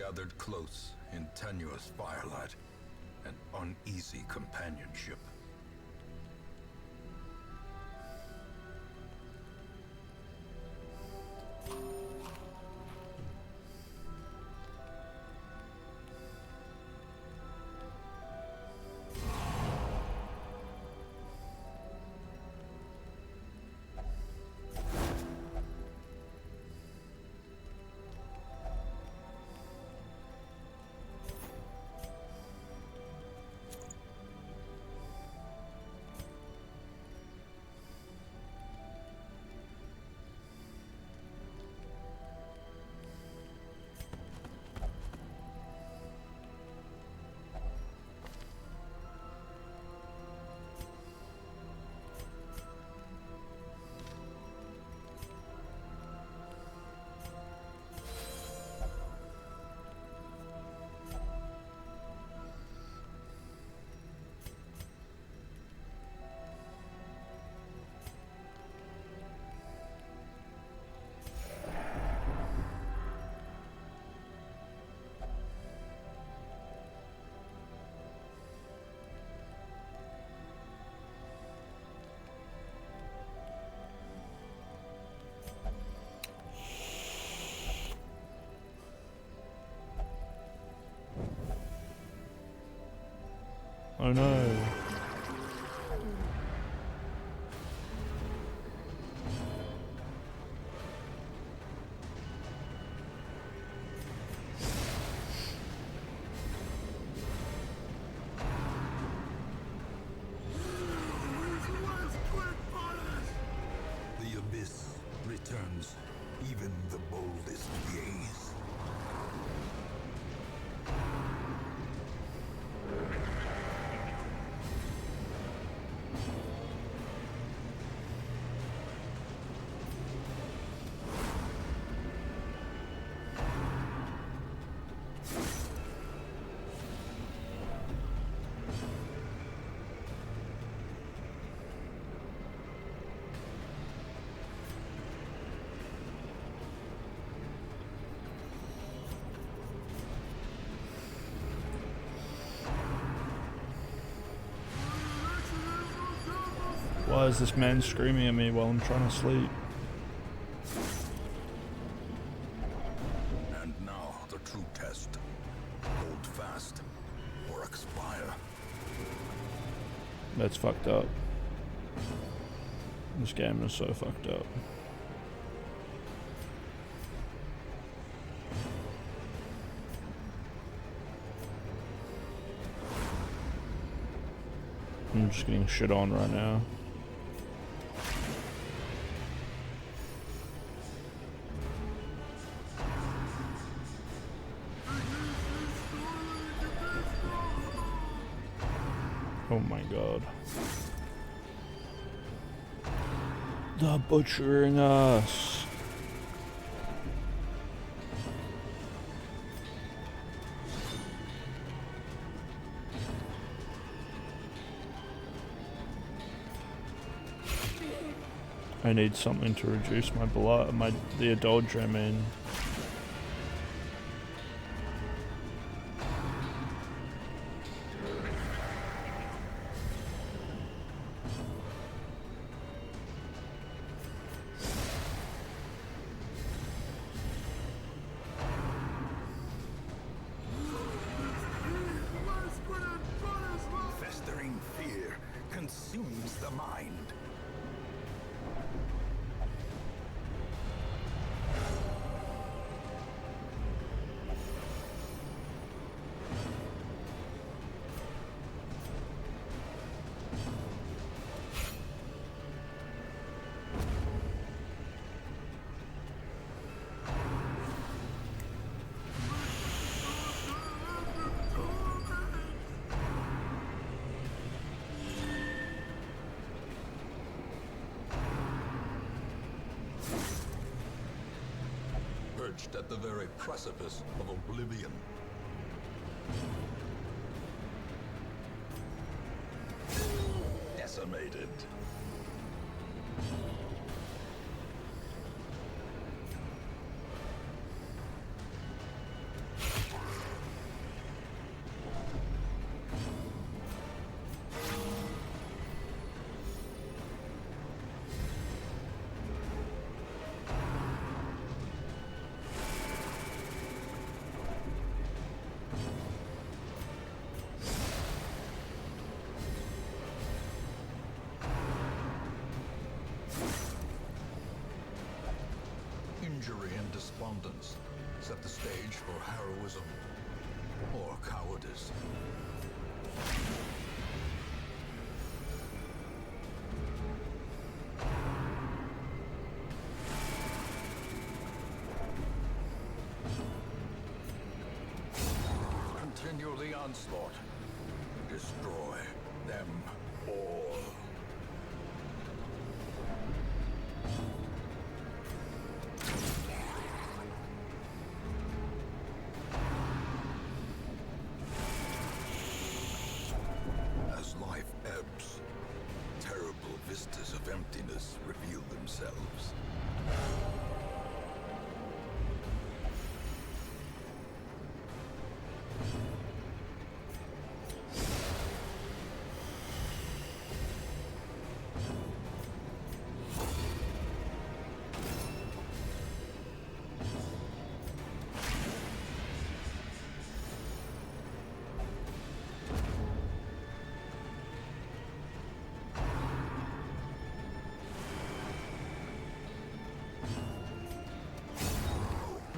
Speaker 11: gathered close in tenuous firelight and uneasy companionship.
Speaker 8: Oh no.
Speaker 11: The abyss returns even the boldest gaze.
Speaker 8: Why is this man screaming at me while I'm trying to sleep?
Speaker 11: And now the true test. Hold fast or expire.
Speaker 8: That's fucked up. This game is so fucked up. I'm just getting shit on right now. Oh my god. They're butchering us. I need something to reduce my blood, the adultery, I mean.
Speaker 11: Festering fear consumes the mind. Perched at the very precipice of oblivion. Decimated. injury and despondence set the stage for heroism or cowardice. Continue the onslaught. Destroy them all. As life ebbs, terrible vistas of emptiness reveal themselves.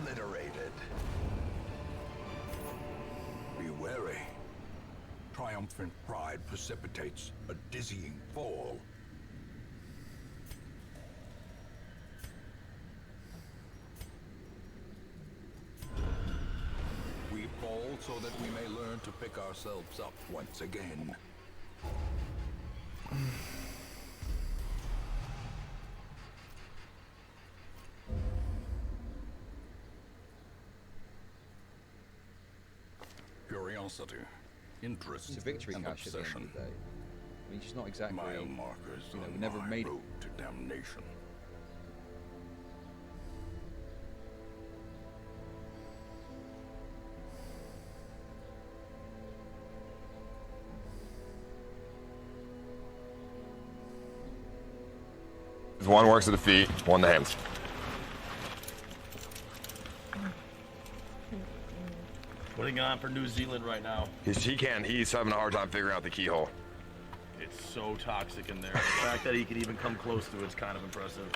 Speaker 11: Obliterated. Be wary. Triumphant pride precipitates a dizzying fall. We fall so that we may learn to pick ourselves up once again. Curiosity, interest,
Speaker 15: It's a victory
Speaker 11: and
Speaker 15: cache at the end
Speaker 11: obsession.
Speaker 15: of the day. I mean, she's not exactly.
Speaker 11: Mile markers
Speaker 15: You know,
Speaker 11: on
Speaker 15: we never
Speaker 11: my
Speaker 15: made it.
Speaker 11: road to damnation.
Speaker 16: One works at the feet, one the hands.
Speaker 17: Putting on for New Zealand right now.
Speaker 16: He's having a hard time figuring out the keyhole.
Speaker 17: It's so toxic in there. The fact that he can even come close to it's kind of impressive.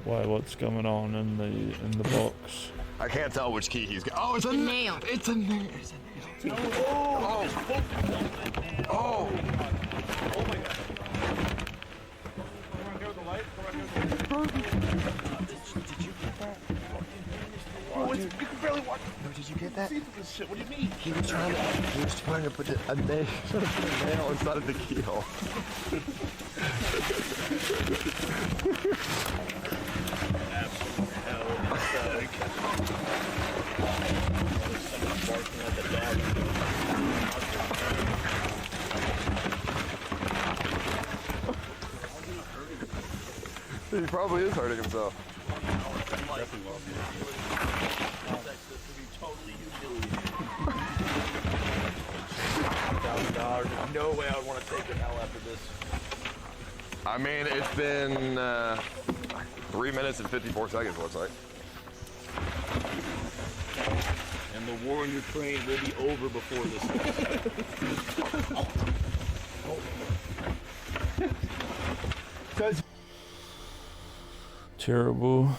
Speaker 8: Why? What's going on in the box?
Speaker 16: I can't tell which key he's got. Oh, it's a
Speaker 13: nail.
Speaker 16: It's a nail. It's a nail. Oh! Oh!
Speaker 17: Oh my god. Did you get that? Oh, you can barely watch.
Speaker 16: No, did you get that?
Speaker 17: See this shit. What do you mean?
Speaker 16: He was trying to put a nail inside of the keyhole.
Speaker 17: Absolute hell. Someone barking like a dog.
Speaker 16: He probably is hurting himself.
Speaker 17: $1,000. There's no way I would want to take an L after this.
Speaker 16: I mean, it's been 3 minutes and 54 seconds, looks like.
Speaker 17: And the war in Ukraine will be over before this.
Speaker 8: Terrible.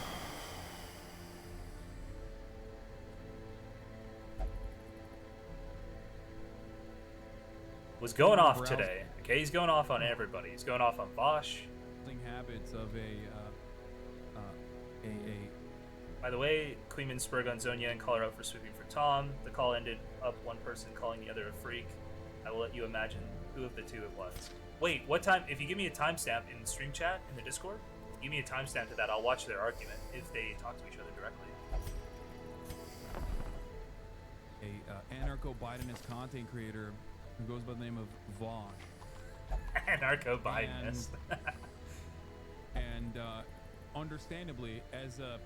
Speaker 14: Was going off today. Okay, he's going off on everybody. He's going off on Vosh.
Speaker 1: Habits of
Speaker 14: By the way, Queenman Spurg on Zonia and call her out for sweeping for Tom. The call ended up one person calling the other a freak. I will let you imagine who of the two it was. Wait, what time? If you give me a timestamp in the stream chat in the Discord, give me a timestamp to that. I'll watch their argument if they talk to each other directly.
Speaker 1: Anarcho-Bidenist content creator who goes by the name of Vosh.
Speaker 14: Anarcho-Bidenist.
Speaker 1: And understandably, as a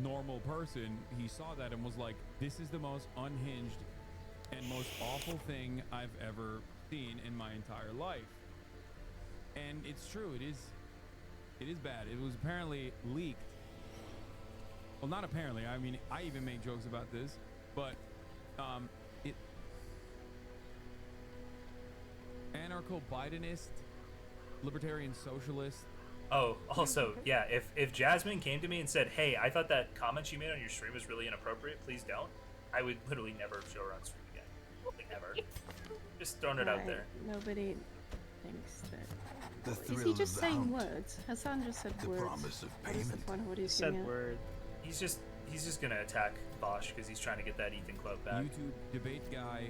Speaker 1: normal person, he saw that and was like, this is the most unhinged and most awful thing I've ever seen in my entire life. And it's true, it is bad. It was apparently leaked. Well, not apparently, I mean, I even make jokes about this, but anarcho-Bidenist, libertarian socialist.
Speaker 14: Oh, also, yeah, if Jasmine came to me and said, hey, I thought that comment you made on your stream was really inappropriate, please don't, I would literally never show her on stream again. Like, ever. Just throwing it out there.
Speaker 18: Nobody thinks that.
Speaker 11: The
Speaker 18: Is
Speaker 11: thrill
Speaker 18: he
Speaker 11: of
Speaker 18: just
Speaker 11: the
Speaker 18: saying
Speaker 11: hunt.
Speaker 18: words? Hassan just said
Speaker 11: The
Speaker 18: words.
Speaker 11: promise of
Speaker 18: What is the
Speaker 11: payment.
Speaker 18: point of what he's
Speaker 14: Said
Speaker 18: getting at?
Speaker 14: word. He's just gonna attack Bosch because he's trying to get that Ethan Club back.
Speaker 1: YouTube debate guy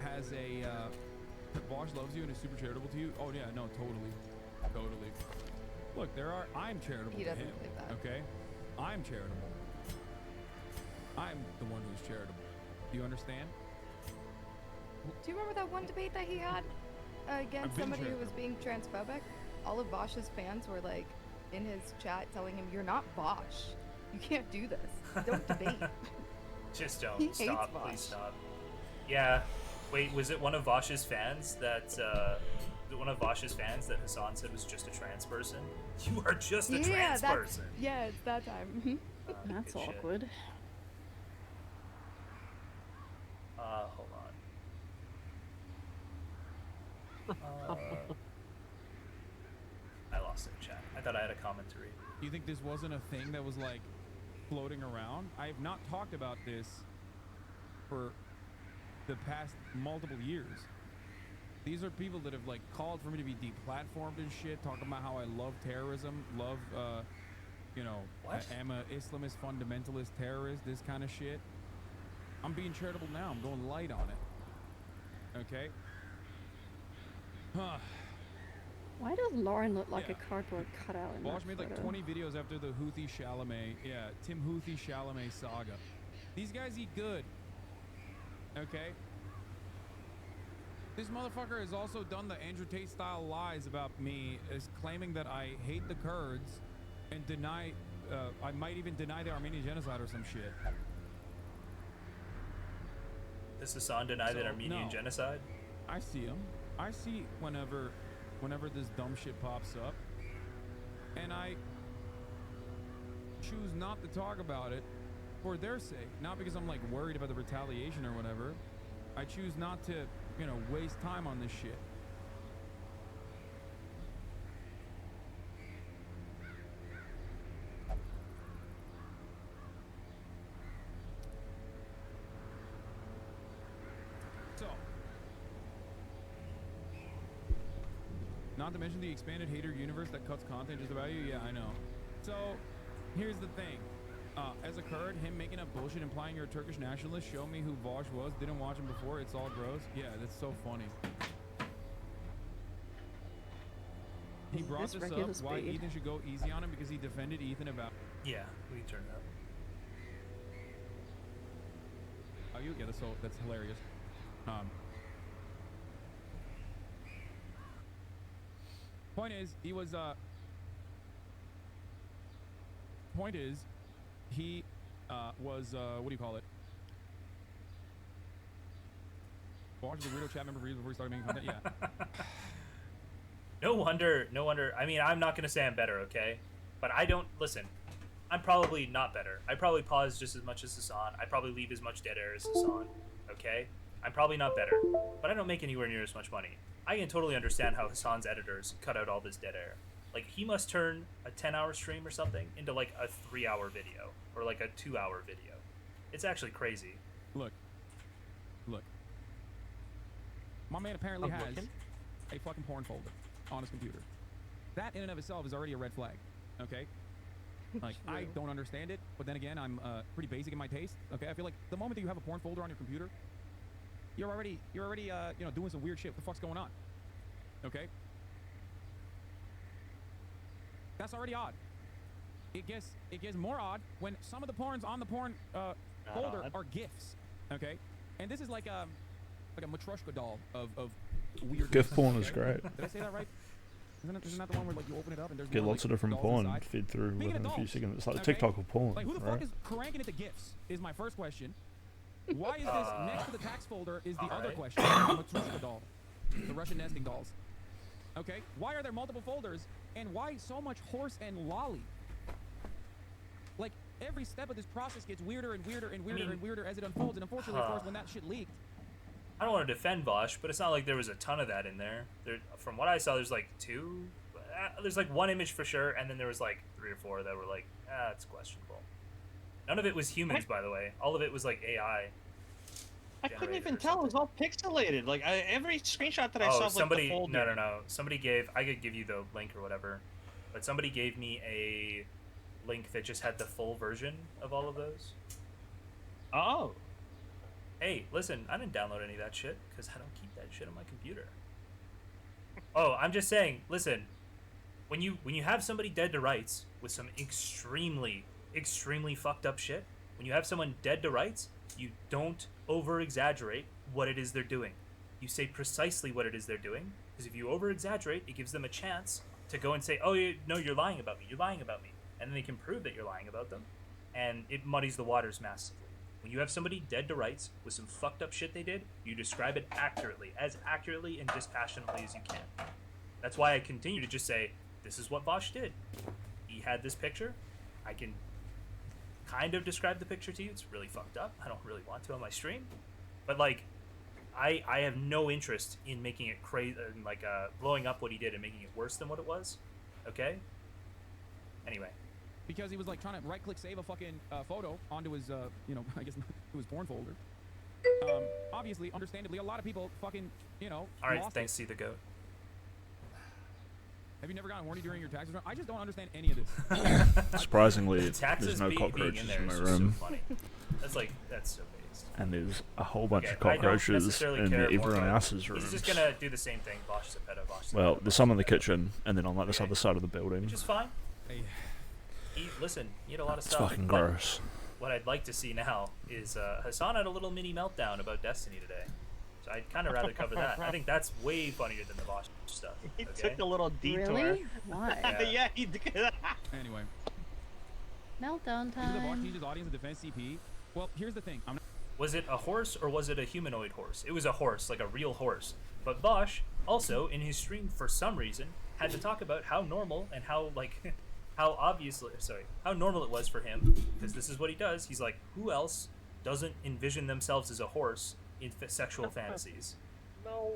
Speaker 1: has a Bosch loves you and is super charitable to you. Oh yeah, no, totally. Look, I'm charitable
Speaker 13: He
Speaker 1: to
Speaker 13: doesn't
Speaker 1: him.
Speaker 13: believe that.
Speaker 1: Okay, I'm charitable. I'm the one who's charitable. Do you understand?
Speaker 13: Do you remember that one debate that he had against
Speaker 1: been
Speaker 13: somebody who
Speaker 1: charitable.
Speaker 13: was being transphobic? All of Bosch's fans were like in his chat telling him, "You're not Bosch. You can't do this. Don't debate."
Speaker 14: Just don't.
Speaker 13: He hates
Speaker 14: Stop.
Speaker 13: Vosh.
Speaker 14: Please stop. Yeah. Wait, was it one of Vosh's fans that Hassan said was just a trans person? You are just a trans person.
Speaker 13: Yeah, it's that time.
Speaker 18: That's
Speaker 14: good shit.
Speaker 18: awkward.
Speaker 14: Hold on. I lost it in chat. I thought I had a comment to read.
Speaker 1: You think this wasn't a thing that was like floating around? I have not talked about this for the past multiple years. These are people that have like called for me to be deplatformed and shit, talking about how I love terrorism, love,
Speaker 14: What?
Speaker 1: I am a Islamist fundamentalist terrorist, this kind of shit. I'm being charitable now. I'm going light on it. Okay? Huh.
Speaker 18: Why does Lauren look like
Speaker 1: Yeah.
Speaker 18: a cardboard cutout in
Speaker 1: Bosch
Speaker 18: that
Speaker 1: made like
Speaker 18: photo?
Speaker 1: 20 videos after the Houthi Chalamet, Tim Houthi Chalamet saga. These guys eat good. Okay? This motherfucker has also done the Andrew Tate style lies about me, is claiming that I hate the Kurds and deny, I might even deny the Armenian genocide or some shit.
Speaker 14: Does Hassan deny that
Speaker 1: So,
Speaker 14: Armenian
Speaker 1: no.
Speaker 14: genocide?
Speaker 1: I see him. I see whenever this dumb shit pops up, and I choose not to talk about it for their sake, not because I'm like worried about the retaliation or whatever. I choose not to, waste time on this shit. So, not to mention the expanded hater universe that cuts content just about you. Yeah, I know. So, here's the thing. As a Kurd, him making up bullshit implying you're a Turkish nationalist, show me who Vosh was, didn't watch him before, it's all gross. Yeah, that's so funny. He brought
Speaker 18: This
Speaker 1: this
Speaker 18: regular
Speaker 1: up, why
Speaker 18: speed.
Speaker 1: Ethan should go easy on him because he defended Ethan about...
Speaker 14: Yeah, we turned it up.
Speaker 1: Oh, you? Yeah, that's hilarious. Point is, he was, what do you call it? Watch the weirdo chat member reads before we start making content. Yeah.
Speaker 14: No wonder. I mean, I'm not gonna say I'm better, okay? But I don't listen. I'm probably not better. I probably pause just as much as Hassan. I probably leave as much dead air as Hassan. Okay? I'm probably not better, but I don't make anywhere near as much money. I can totally understand how Hassan's editors cut out all this dead air. Like, he must turn a 10-hour stream or something into like a 3-hour video or like a 2-hour video. It's actually crazy.
Speaker 1: Look. My man apparently
Speaker 14: I'm
Speaker 1: has
Speaker 14: looking.
Speaker 1: a fucking porn folder on his computer. That in and of itself is already a red flag. Okay? Like, I don't understand it, but then again, I'm pretty basic in my taste. Okay? I feel like the moment that you have a porn folder on your computer, you're already doing some weird shit. What the fuck's going on? Okay? That's already odd. It gets more odd when some of the porns on the porn folder
Speaker 14: odd.
Speaker 1: are GIFs. Okay? And this is like a Matryoshka doll of weird.
Speaker 8: GIF porn is great.
Speaker 1: Did I say that right? Isn't that the one where like you open it up and there's
Speaker 8: Get
Speaker 1: more,
Speaker 8: lots
Speaker 1: like,
Speaker 8: of different
Speaker 1: dolls
Speaker 8: porn
Speaker 1: inside?
Speaker 8: feed through
Speaker 1: Speaking
Speaker 8: within
Speaker 1: of
Speaker 8: a few
Speaker 1: dolls,
Speaker 8: seconds. It's like
Speaker 1: okay?
Speaker 8: TikTok of porn,
Speaker 1: Like, who the
Speaker 8: right?
Speaker 1: fuck is cranking it to GIFs? Is my first question. Why is this next to the tax folder? Is the other
Speaker 14: alright.
Speaker 1: question? The Matryoshka doll, the Russian nesting dolls. Okay, why are there multiple folders, and why so much horse and lolly? Like, every step of this process gets weirder and weirder and weirder and weirder as it unfolds. And unfortunately, of course, when that shit leaked,
Speaker 14: I don't want to defend Vosh, but it's not like there was a ton of that in there. From what I saw, there's like 2. There's like 1 image for sure, and then there was like 3 or 4 that were like, it's questionable. None of it was humans, by the way. All of it was like AI.
Speaker 19: I couldn't even tell. It was all pixelated. Like every screenshot that I saw,
Speaker 14: somebody,
Speaker 19: like the folder.
Speaker 14: no. Somebody gave. I could give you the link or whatever, but somebody gave me a link that just had the full version of all of those.
Speaker 19: Oh.
Speaker 14: Hey, listen, I didn't download any of that shit because I don't keep that shit on my computer. Oh, I'm just saying. Listen, when you have somebody dead to rights with some extremely fucked up shit, when you have someone dead to rights, you don't over-exaggerate what it is they're doing. You say precisely what it is they're doing, because if you over-exaggerate, it gives them a chance to go and say, oh, no, you're lying about me, and then they can prove that you're lying about them, and it muddies the waters massively. When you have somebody dead to rights with some fucked up shit they did, you describe it accurately and dispassionately as you can. That's why I continue to just say, this is what Vosh did. He had this picture. I can kind of describe the picture to you. It's really fucked up. I don't really want to on my stream. But, like, I have no interest in making it crazy, like, blowing up what he did and making it worse than what it was. Okay? Anyway.
Speaker 1: Because he was like trying to right-click save a fucking photo onto his, I guess to his porn folder. Obviously, understandably, a lot of people fucking,
Speaker 14: All right,
Speaker 1: lost
Speaker 14: thanks,
Speaker 1: it.
Speaker 14: See the Goat.
Speaker 1: Have you never gotten horny during your tax return? I just don't understand any of this.
Speaker 8: Surprisingly,
Speaker 14: Taxes
Speaker 8: there's no
Speaker 14: being in
Speaker 8: cockroaches
Speaker 14: there
Speaker 8: in my
Speaker 14: is just
Speaker 8: room.
Speaker 14: so funny. That's so based.
Speaker 8: And there's a whole bunch of
Speaker 14: I don't
Speaker 8: cockroaches
Speaker 14: necessarily
Speaker 8: in
Speaker 14: care more
Speaker 8: everyone
Speaker 14: about-
Speaker 8: else's rooms.
Speaker 14: He's just gonna do the same thing. Vosh is a pedo. Vosh is a
Speaker 8: Well,
Speaker 14: pedo,
Speaker 8: there's some in the kitchen, and then on like this other side of the building.
Speaker 14: which is fine. Listen, he had a lot of
Speaker 8: It's
Speaker 14: stuff.
Speaker 8: fucking
Speaker 14: but
Speaker 8: gross.
Speaker 14: What I'd like to see now is Hassan had a little mini meltdown about Destiny today. So I'd kind of rather cover that. I think that's way funnier than the Vosh stuff.
Speaker 19: He
Speaker 14: okay?
Speaker 19: took a little detour.
Speaker 18: Really? Why?
Speaker 19: Yeah, he did.
Speaker 1: Anyway.
Speaker 18: Meltdown
Speaker 1: Is the Vosh
Speaker 18: time.
Speaker 1: needs his audience to defend CP? Well, here's the thing. I'm not
Speaker 14: Was it a horse or was it a humanoid horse? It was a horse, like a real horse. But Vosh also, in his stream, for some reason, had to talk about how normal and how, like, how normal it was for him, because this is what he does. He's like, who else doesn't envision themselves as a horse in sexual fantasies?
Speaker 19: No.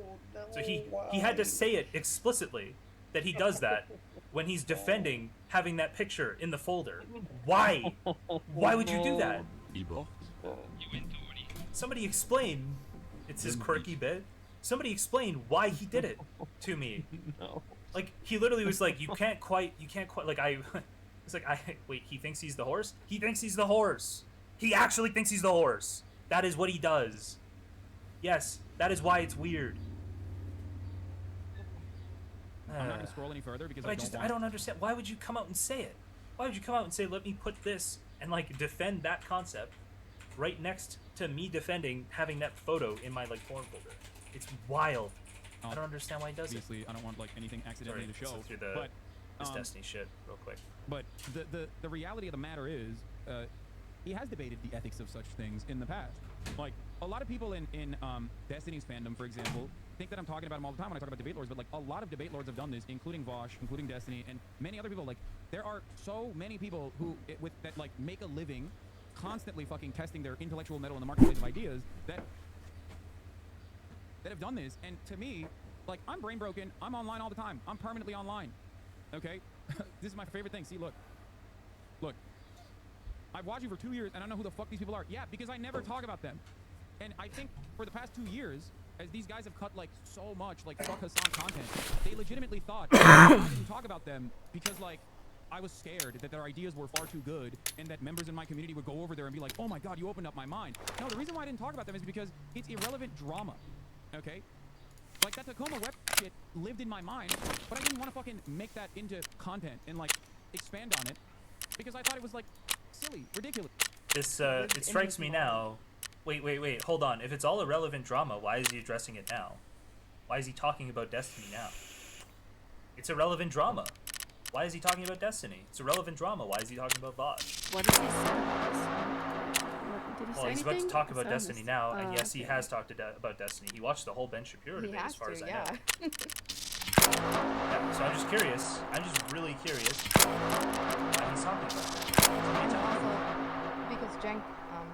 Speaker 14: So he had to say it explicitly that he does that when he's defending having that picture in the folder. Why? Why would you do that? Somebody explain. It's his quirky bit. Somebody explain why he did it to me.
Speaker 19: No.
Speaker 14: Like, he literally was like, you can't quite, like, it's like, wait, he thinks he's the horse? He thinks he's the horse. He actually thinks he's the horse. That is what he does. Yes, that is why it's weird.
Speaker 1: I'm not gonna scroll any further because
Speaker 14: But I don't understand. Why would you come out and say it? Why would you come out and say, let me put this and, like, defend that concept right next to me defending having that photo in my, like, porn folder? It's wild. I don't understand why he does
Speaker 1: obviously, I don't want like anything accidentally to show.
Speaker 14: So through the,
Speaker 1: but
Speaker 14: this Destiny shit real quick.
Speaker 1: But the reality of the matter is, he has debated the ethics of such things in the past. Like, a lot of people in Destiny's fandom, for example, think that I'm talking about them all the time when I talk about debate lords, but like a lot of debate lords have done this, including Vosh, including Destiny, and many other people. Like, there are so many people who that like make a living constantly fucking testing their intellectual metal in the marketplace of ideas that have done this. And to me, like, I'm brain broken. I'm online all the time. I'm permanently online. Okay? This is my favorite thing. See, look. I've watched you for 2 years, and I know who the fuck these people are. Yeah, because I never talk about them. And I think for the past 2 years, as these guys have cut, like, so much, like, fuck Hassan content, they legitimately thought I didn't talk about them because, like, I was scared that their ideas were far too good and that members in my community would go over there and be like, oh my god, you opened up my mind. No, the reason why I didn't talk about them is because it's irrelevant drama. Okay? Like, that Tacoma web shit lived in my mind, but I didn't want to fucking make that into content and, like, expand on it because I thought it was, like, silly, ridiculous.
Speaker 14: This, it strikes me now. Wait, hold on. If it's all irrelevant drama, why is he addressing it now? Why is he talking about Destiny now? It's irrelevant drama. Why is he talking about Destiny? It's irrelevant drama. Why is he talking about Vosh?
Speaker 18: What did he say about this? Did he
Speaker 14: Well,
Speaker 18: say
Speaker 14: he's about to
Speaker 18: anything?
Speaker 14: talk about
Speaker 18: So
Speaker 14: Destiny
Speaker 18: just-
Speaker 14: now, and yes,
Speaker 18: okay.
Speaker 14: he has talked about Destiny. He watched the whole Ben Shapiro
Speaker 13: He
Speaker 14: debate,
Speaker 13: has
Speaker 14: as far
Speaker 13: to,
Speaker 14: as I
Speaker 13: yeah.
Speaker 14: know. Yeah, so I'm just curious. I'm just really curious why he's talking about that.
Speaker 13: And also, because Jenk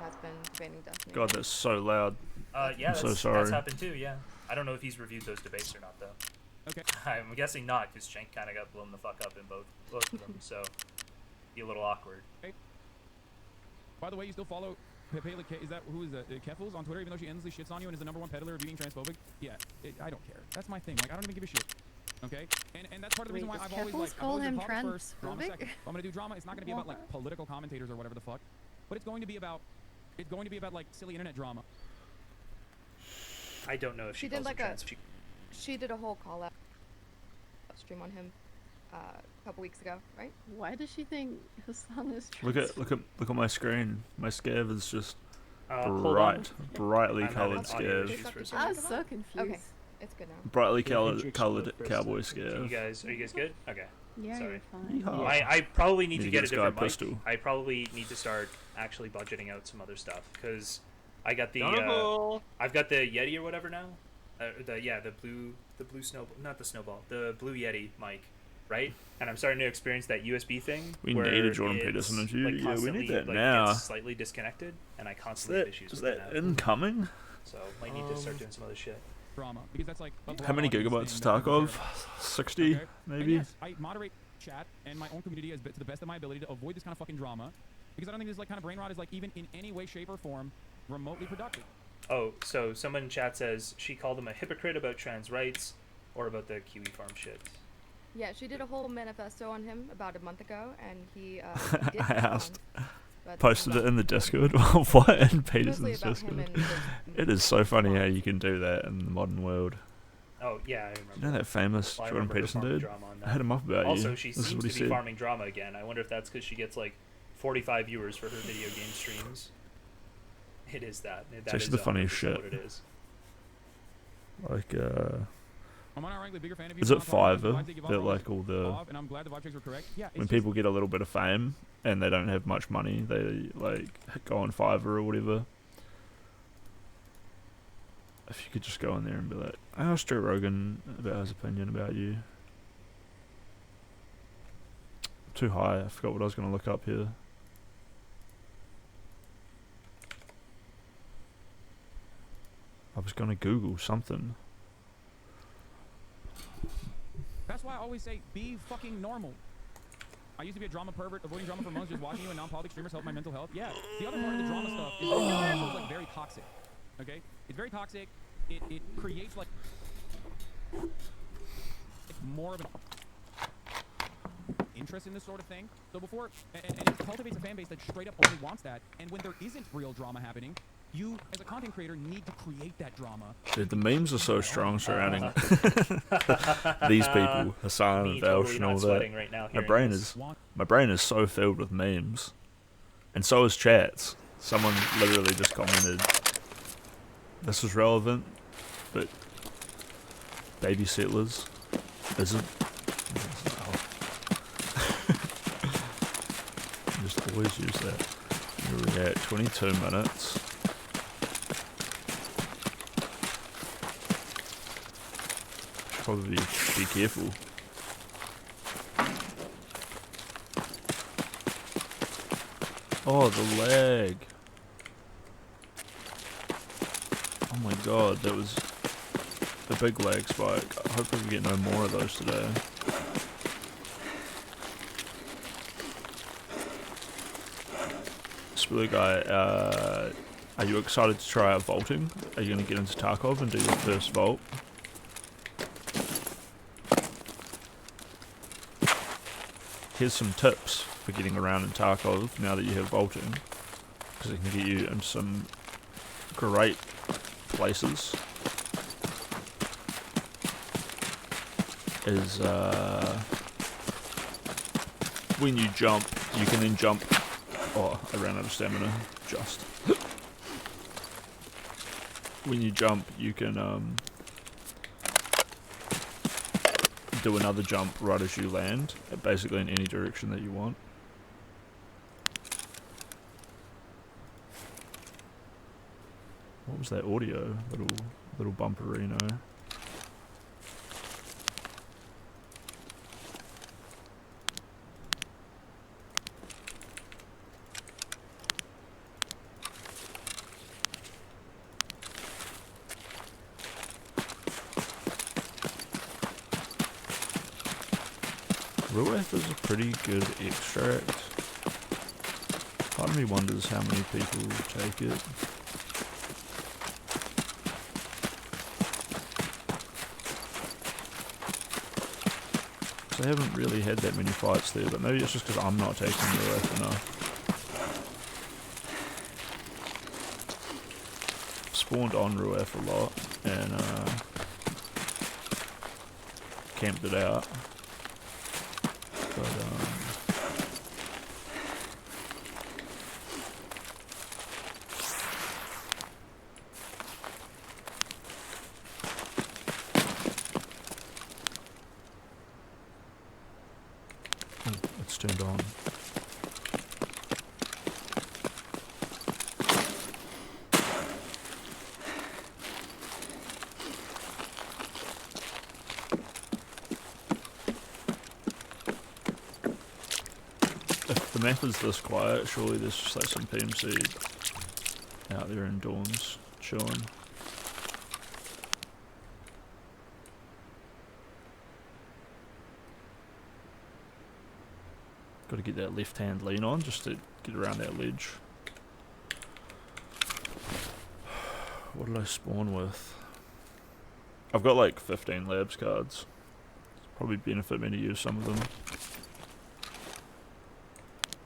Speaker 13: has been debating Destiny.
Speaker 8: God, that's so loud.
Speaker 14: Yeah,
Speaker 8: I'm so
Speaker 14: that's
Speaker 8: sorry.
Speaker 14: happened too. Yeah, I don't know if he's reviewed those debates or not though.
Speaker 1: Okay.
Speaker 14: I'm guessing not, because Shank kind of got blown the fuck up in both of them, so be a little awkward.
Speaker 1: Okay. By the way, you still follow Pepe? Is that who is that? Keffels on Twitter, even though she endlessly shits on you and is the #1 peddler of being transphobic. Yeah, I don't care. That's my thing. Like, I don't even give a shit. Okay, and that's part of the reason why I've always like
Speaker 18: call him
Speaker 1: first, drama
Speaker 18: transphobic?
Speaker 1: second. If I'm gonna do drama, it's not gonna be about like political commentators or whatever the fuck, but it's going to be about like silly internet drama.
Speaker 14: I don't know if she
Speaker 13: did
Speaker 14: calls
Speaker 13: like
Speaker 14: him
Speaker 13: a
Speaker 14: trans.
Speaker 13: she did a whole call out stream on him a couple weeks ago, right?
Speaker 18: Why does she think Hassan is
Speaker 8: Look at my screen. My scav is just
Speaker 14: hold on.
Speaker 8: brightly
Speaker 14: I'm
Speaker 8: coloured
Speaker 14: having audio
Speaker 8: scav.
Speaker 14: issues for a
Speaker 18: I
Speaker 14: second.
Speaker 18: was so confused.
Speaker 13: Okay, it's good now.
Speaker 8: Brightly
Speaker 19: Yeah, I think you
Speaker 8: coloured
Speaker 19: explode
Speaker 8: cowboy
Speaker 19: first.
Speaker 14: Are you
Speaker 8: scav.
Speaker 14: guys good? Okay.
Speaker 18: Yeah,
Speaker 14: Sorry.
Speaker 18: you're fine.
Speaker 14: I probably need
Speaker 8: Need
Speaker 14: to
Speaker 8: to
Speaker 14: get a
Speaker 8: get this guy a
Speaker 14: different mic.
Speaker 8: pistol.
Speaker 14: I probably need to start actually budgeting out some other stuff, because I got the
Speaker 19: Donovan!
Speaker 14: I've got the Yeti or whatever now. The blue snowball, not the snowball, the blue Yeti mic, right? And I'm starting to experience that USB thing.
Speaker 8: We
Speaker 14: where
Speaker 8: need a Jordan
Speaker 14: it's,
Speaker 8: Peterson of you.
Speaker 14: like,
Speaker 8: Yeah, we
Speaker 14: constantly,
Speaker 8: need that
Speaker 14: like,
Speaker 8: now.
Speaker 14: Gets slightly disconnected, and I constantly have issues
Speaker 8: Is
Speaker 14: with
Speaker 8: that
Speaker 14: that.
Speaker 8: incoming?
Speaker 14: So might need to start doing some other shit.
Speaker 1: Drama, because that's like a
Speaker 8: How many
Speaker 1: broad audience
Speaker 8: gigabytes is
Speaker 1: thing that people
Speaker 8: Tarkov?
Speaker 1: care
Speaker 8: 60,
Speaker 1: about. Okay? And
Speaker 8: maybe?
Speaker 1: yes, I moderate chat and my own community to the best of my ability to avoid this kind of fucking drama, because I don't think this like kind of brain rot is like even in any way, shape, or form remotely productive.
Speaker 14: Oh, so someone in chat says she called him a hypocrite about trans rights, or about the Kiwi farm shit.
Speaker 13: Yeah, she did a whole manifesto on him about a month ago, and he did
Speaker 8: I asked.
Speaker 13: but
Speaker 8: Posted it in the Discord. What? In
Speaker 13: mostly
Speaker 8: Peterson's
Speaker 13: about him
Speaker 8: Discord.
Speaker 13: and his
Speaker 8: It is so funny how you can do that in the modern world.
Speaker 14: Oh yeah, I remember.
Speaker 8: You know that famous
Speaker 14: Well, I
Speaker 8: Jordan
Speaker 14: remember her
Speaker 8: Peterson
Speaker 14: farming
Speaker 8: dude?
Speaker 14: drama on
Speaker 8: I had him up about
Speaker 14: also,
Speaker 8: you.
Speaker 14: she
Speaker 8: This is
Speaker 14: seems
Speaker 8: what
Speaker 14: to
Speaker 8: he
Speaker 14: be
Speaker 8: said.
Speaker 14: farming drama again. I wonder if that's because she gets like 45 viewers for her video game streams. It is that.
Speaker 8: It's actually the funniest
Speaker 14: 100%
Speaker 8: shit.
Speaker 14: What it is.
Speaker 8: Like,
Speaker 1: I'm unironically a bigger fan of you.
Speaker 8: is it
Speaker 1: Tom Holland. I'm
Speaker 8: Fiverr
Speaker 1: glad they give
Speaker 8: that
Speaker 1: off
Speaker 8: like all the
Speaker 1: off, and I'm glad the vibe checks were correct. Yeah,
Speaker 8: when
Speaker 1: it's
Speaker 8: people get a little bit of fame and they don't have much money, they like go on Fiverr or whatever. If you could just go in there and be like, I asked Joe Rogan about his opinion about you. Too high. I forgot what I was going to look up here. I was going to Google something.
Speaker 1: That's why I always say, be fucking normal. I used to be a drama pervert, avoiding drama for months, just watching you and non-politic streamers help my mental health. Yeah, the other part of the drama stuff is that it's like very toxic. Okay, it's very toxic. It creates like more of an interest in this sort of thing. So before, and it cultivates a fan base that straight up only wants that. And when there isn't real drama happening, you as a content creator need to create that drama.
Speaker 8: Dude, the memes are so strong surrounding these people, Hassan
Speaker 14: Me
Speaker 8: and
Speaker 14: totally
Speaker 8: Velsh and
Speaker 14: not
Speaker 8: all
Speaker 14: sweating
Speaker 8: that.
Speaker 14: right now
Speaker 8: My
Speaker 14: hearing this.
Speaker 8: brain is so filled with memes, and so is chats. Someone literally just commented, "This is relevant, but baby settlers isn't." Just always use that. We're at 22 minutes. Probably be careful. Oh, the lag. Oh my god, that was a big lag spike. I hope we get no more of those today. Spiller guy, are you excited to try out vaulting? Are you going to get into Tarkov and do your first vault? Here's some tips for getting around in Tarkov now that you have vaulting, because it can get you in some great places. Is when you jump, you can then jump. Oh, I ran out of stamina. Just when you jump, you can do another jump right as you land, basically in any direction that you want. What was that audio? Little bumperino. Rueth is a pretty good extract. Part of me wonders how many people take it. I haven't really had that many fights there, but maybe it's just because I'm not taking Rueth enough. Spawned on Rueth a lot and camped it out. But it's turned on. If the map is this quiet, surely there's just like some PMC out there in Dawns chilling. Got to get that left hand lean on just to get around that ledge. What did I spawn with? I've got like 15 labs cards. Probably benefit me to use some of them.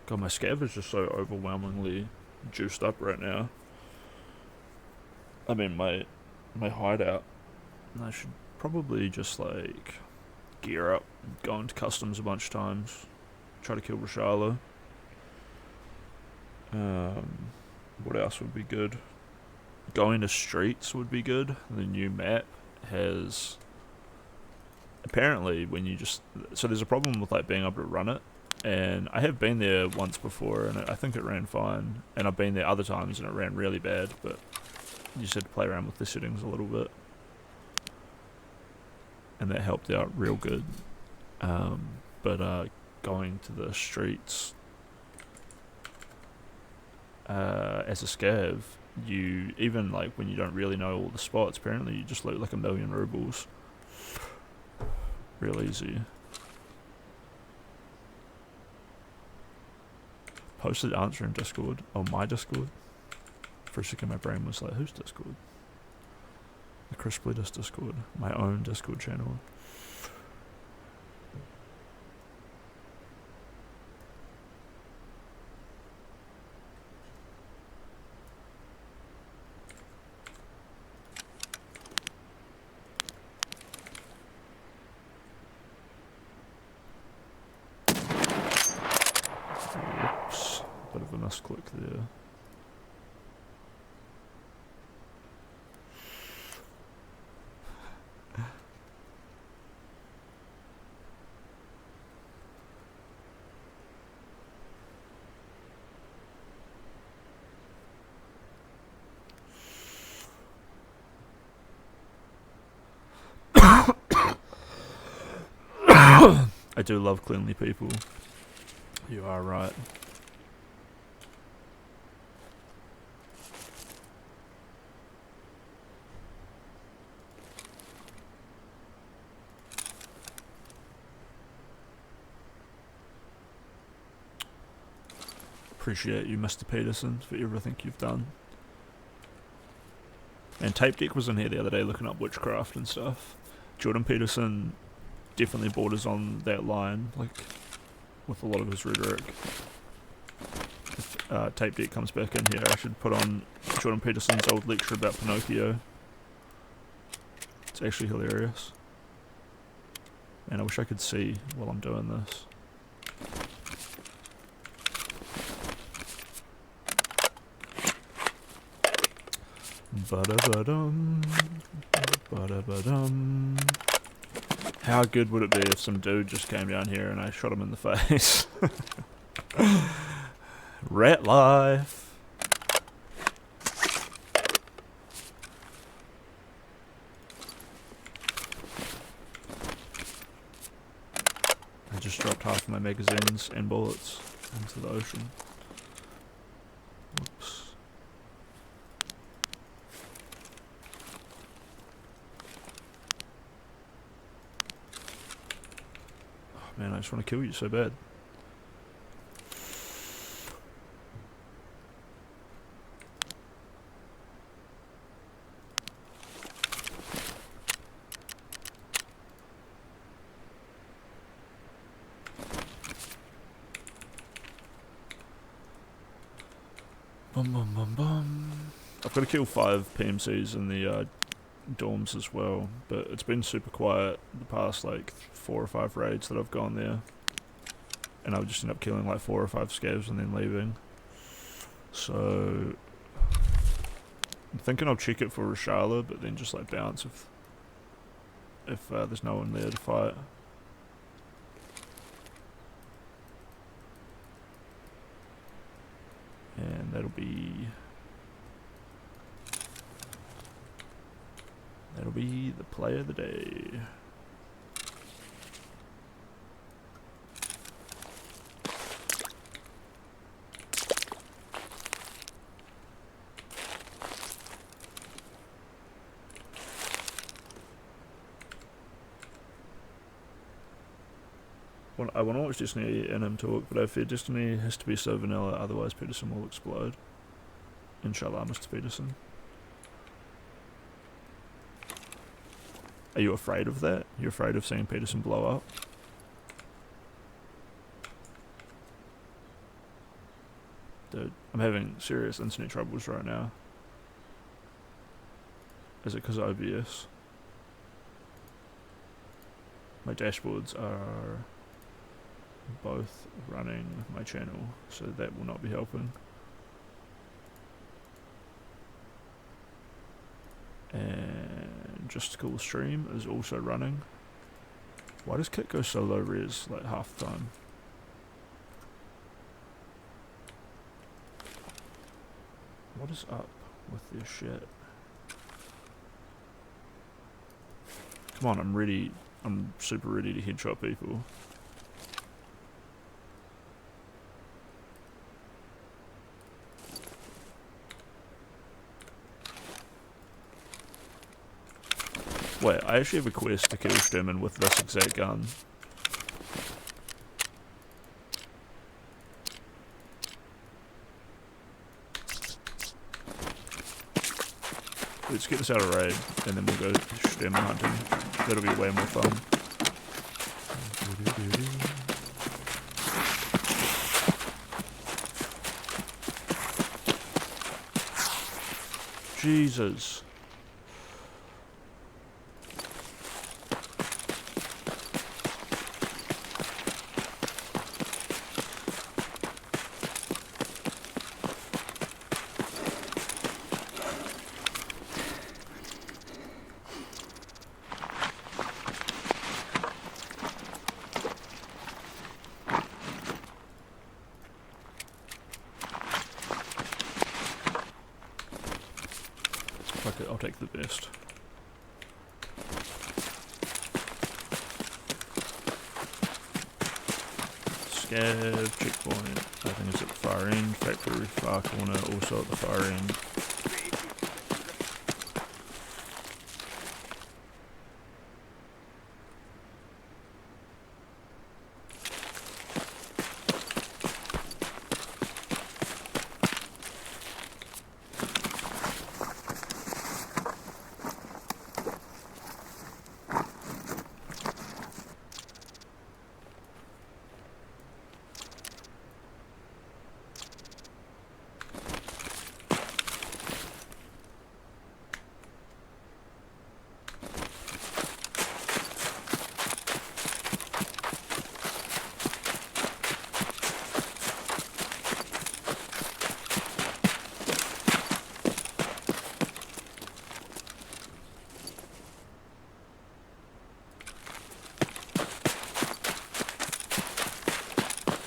Speaker 8: God, my scav is just so overwhelmingly juiced up right now. I mean, my hideout. I should probably just like gear up, go into customs a bunch of times, try to kill Reshala. What else would be good? Going to streets would be good. The new map has apparently when you just so there's a problem with like being able to run it. And I have been there once before, and I think it ran fine. And I've been there other times, and it ran really bad. But you just had to play around with the settings a little bit, and that helped out real good. But going to the streets as a scav, you even like when you don't really know all the spots, apparently you just loot like 1,000,000 rubles, real easy. Posted answer in Discord. Oh, my Discord. For a second my brain was like, whose Discord? The Chris Splitters Discord. My own Discord channel. Whoops. Bit of a misclick there. I do love cleanly people. You are right. Appreciate you, Mr. Peterson, for everything you've done. And Tape Deck was in here the other day looking up witchcraft and stuff. Jordan Peterson definitely borders on that line, like, with a lot of his rhetoric. If Tape Deck comes back in here, I should put on Jordan Peterson's old lecture about Pinocchio. It's actually hilarious. Man, I wish I could see while I'm doing this. Ba-da-ba-dum, ba-da-ba-dum. How good would it be if some dude just came down here and I shot him in the face? Rat life. I just dropped half of my magazines and bullets into the ocean. Whoops. man, I just want to kill you so bad. Bum bum bum bum. I've got to kill 5 PMCs in the dorms as well, but it's been super quiet the past like 4 or 5 raids that I've gone there, and I would just end up killing like 4 or 5 scavs and then leaving. So I'm thinking I'll check it for Reshala, but then just like bounce if there's no one there to fight. And that'll be the play of the day. I want to watch Destiny and him talk, but I fear Destiny has to be so vanilla, otherwise Peterson will explode. Inshallah, Mr. Peterson. Are you afraid of that? You're afraid of seeing Peterson blow up? Dude, I'm having serious internet troubles right now. Is it because of OBS? My dashboards are both running my channel, so that will not be helping. And Just Cool Stream is also running. Why does Kit go so low res like half the time? What is up with this shit? Come on, I'm ready. I'm super ready to headshot people. Wait, I actually have a quest to kill Sturman with this exact gun. Let's get this out of raid, and then we'll go Sturman hunting. That'll be way more fun. Jesus. Fuck it, I'll take the best. Scav, checkpoint, I think it's at the far end, factory, far corner, also at the far end.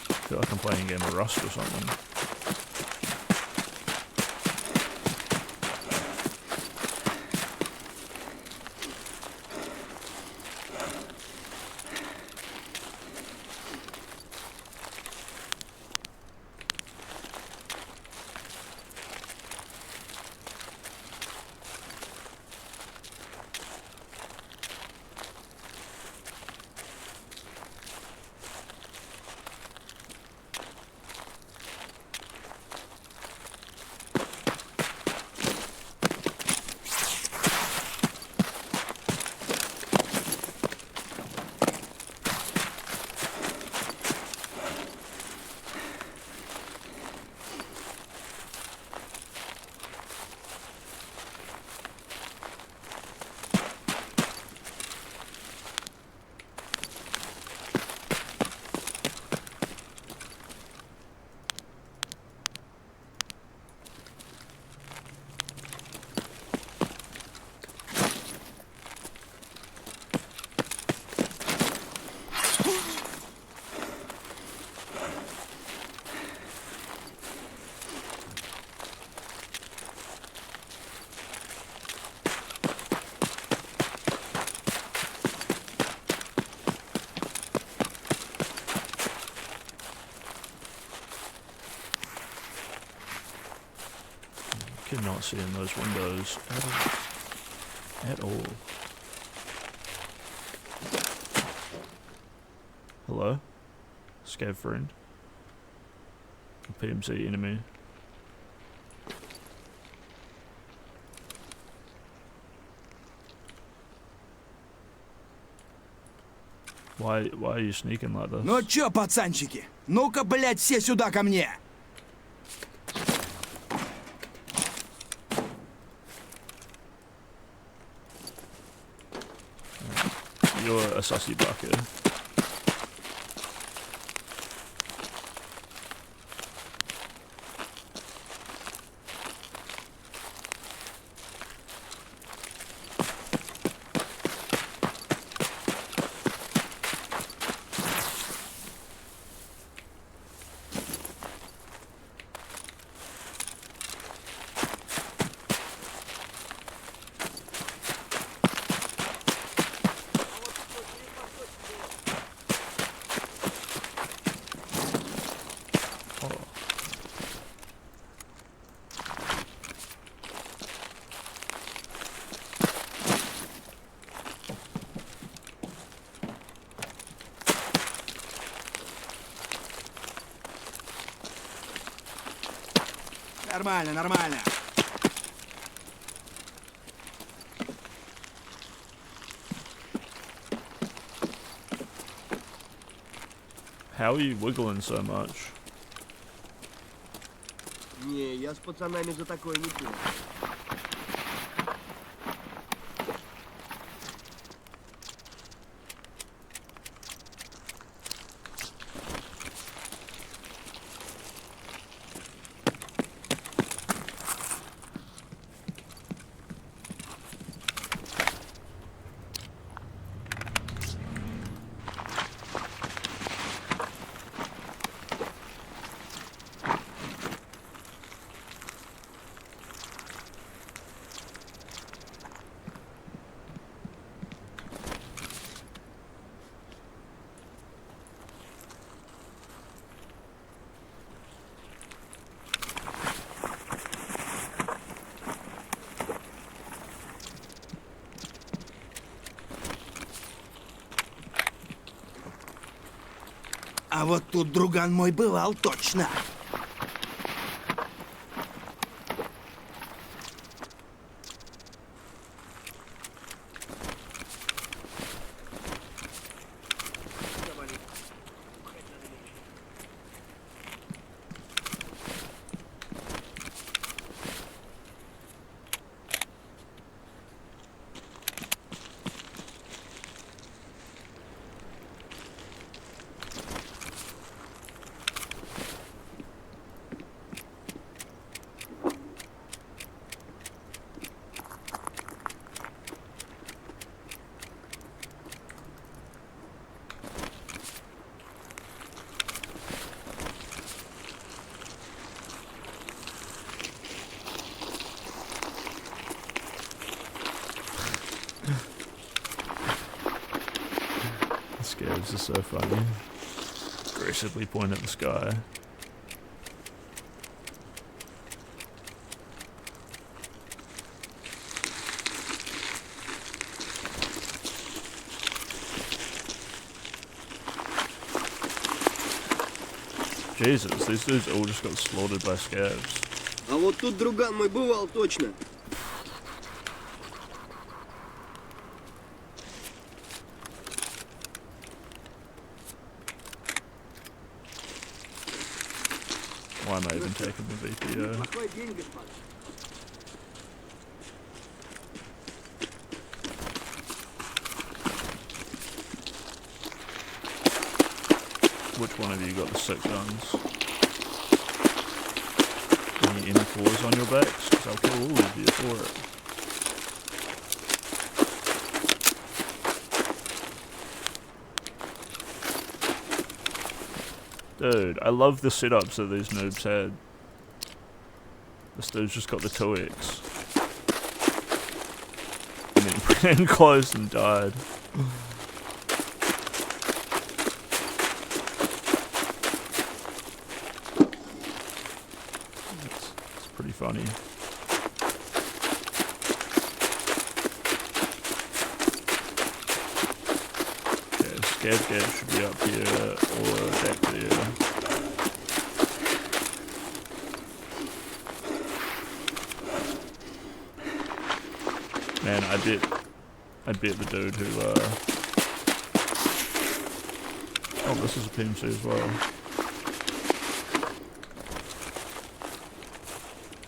Speaker 8: I feel like I'm playing a game of Rust or something. Cannot see in those windows at all. Hello? Scav friend? PMC enemy. Why are you sneaking like this?
Speaker 20: Ну чё, пацанчики? Ну-ка, блядь, все сюда ко мне!
Speaker 8: You're a sussy bucket.
Speaker 20: Нормально, нормально.
Speaker 8: How are you wiggling so much?
Speaker 10: Не, я с пацанами за такое не пью.
Speaker 20: А вот тут друган мой бывал точно.
Speaker 8: Scavs are so funny. Aggressively point at the sky. Jesus, these dudes all just got slaughtered by scavs.
Speaker 10: А вот тут друган мой бывал точно.
Speaker 8: Why am I even taking the VPO?
Speaker 10: Неплохой день, господа.
Speaker 8: Which one of you got the 6 guns? Any M4s on your backs? Because I'll kill all of you for it. Dude, I love the setups that these noobs had. This dude's just got the 2x. And then closed and died. It's pretty funny. Scavgate should be up here or back there. Man, I bet the dude who oh, this is a PMC as well.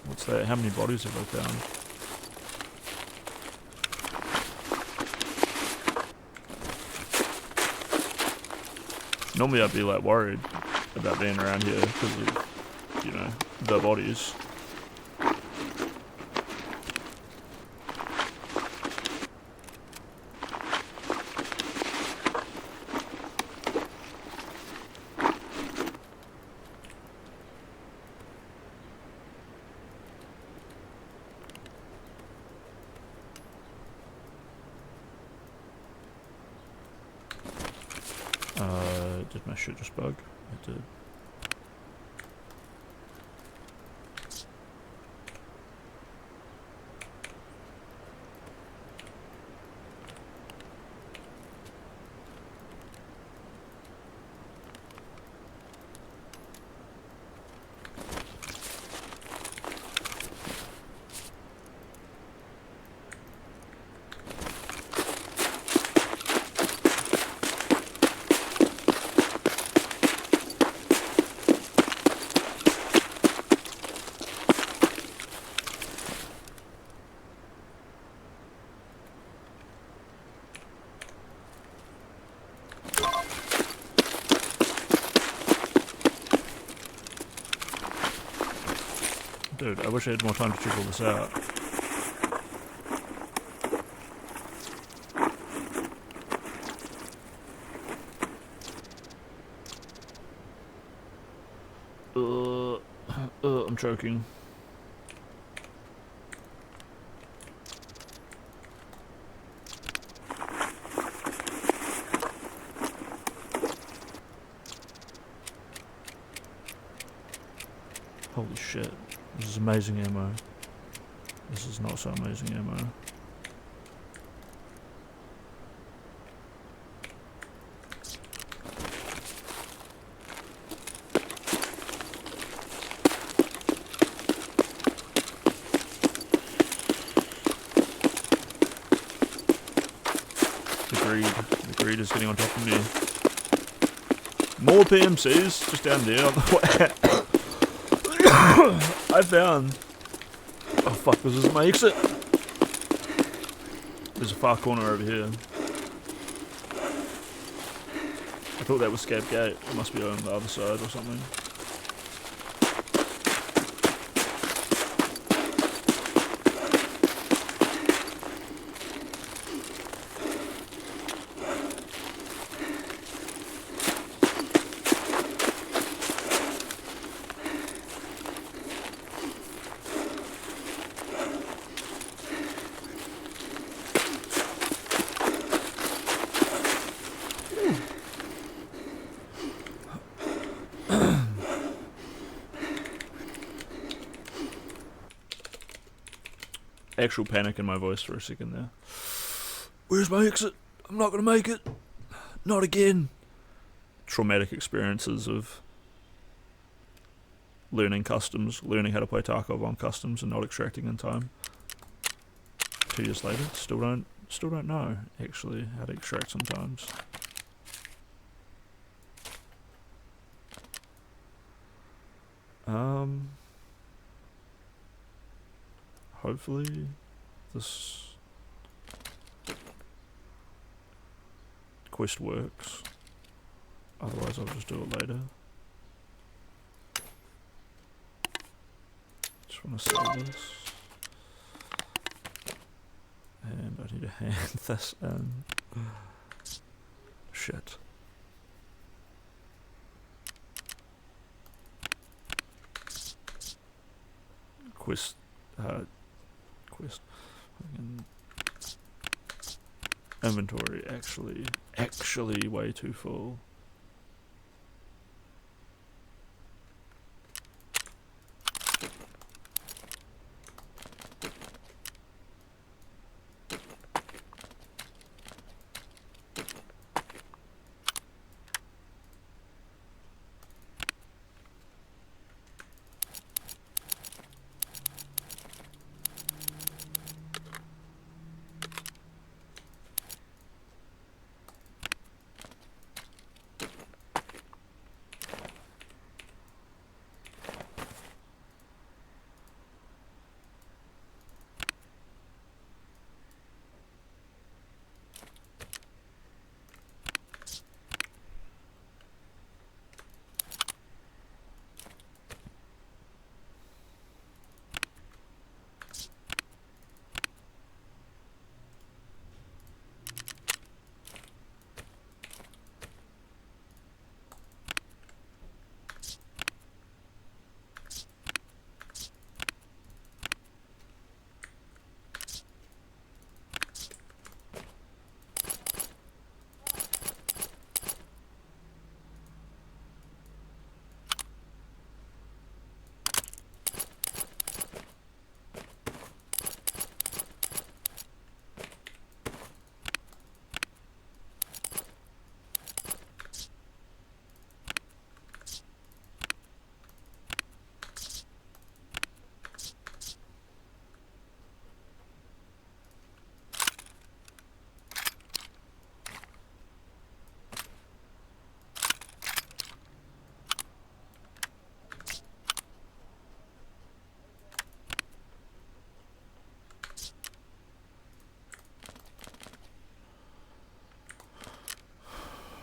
Speaker 8: What's that? How many bodies have I found? Normally I'd be like worried about being around here because of, you know, the bodies. Did my shit just bug? It did. Dude, I wish I had more time to check all this out. I'm choking. Holy shit. This is amazing ammo. This is not so amazing ammo. The greed is getting on top of me. More PMCs just down there on the way. I found... Oh fuck, this is my exit. There's a far corner over here. I thought that was Scab Gate. It must be on the other side or something. Actual panic in my voice for a second there. Where's my exit? I'm not gonna make it. Not again. Traumatic experiences of learning customs, learning how to play Tarkov on customs and not extracting in time. 2 years later, still don't know actually how to extract sometimes. Hopefully this quest works. Otherwise I'll just do it later. Just want to sell this. And I need to hand this in. Shit. Quest. Inventory actually way too full.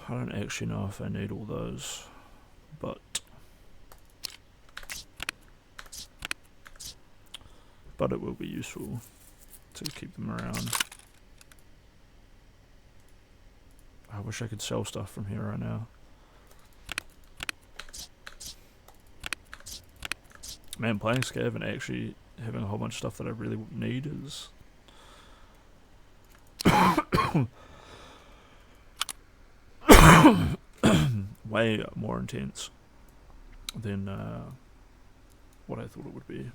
Speaker 8: I don't actually know if I need all those, but it will be useful to keep them around. I wish I could sell stuff from here right now. Man, playing Scav and actually having a whole bunch of stuff that I really need is way more intense than what I thought it would be.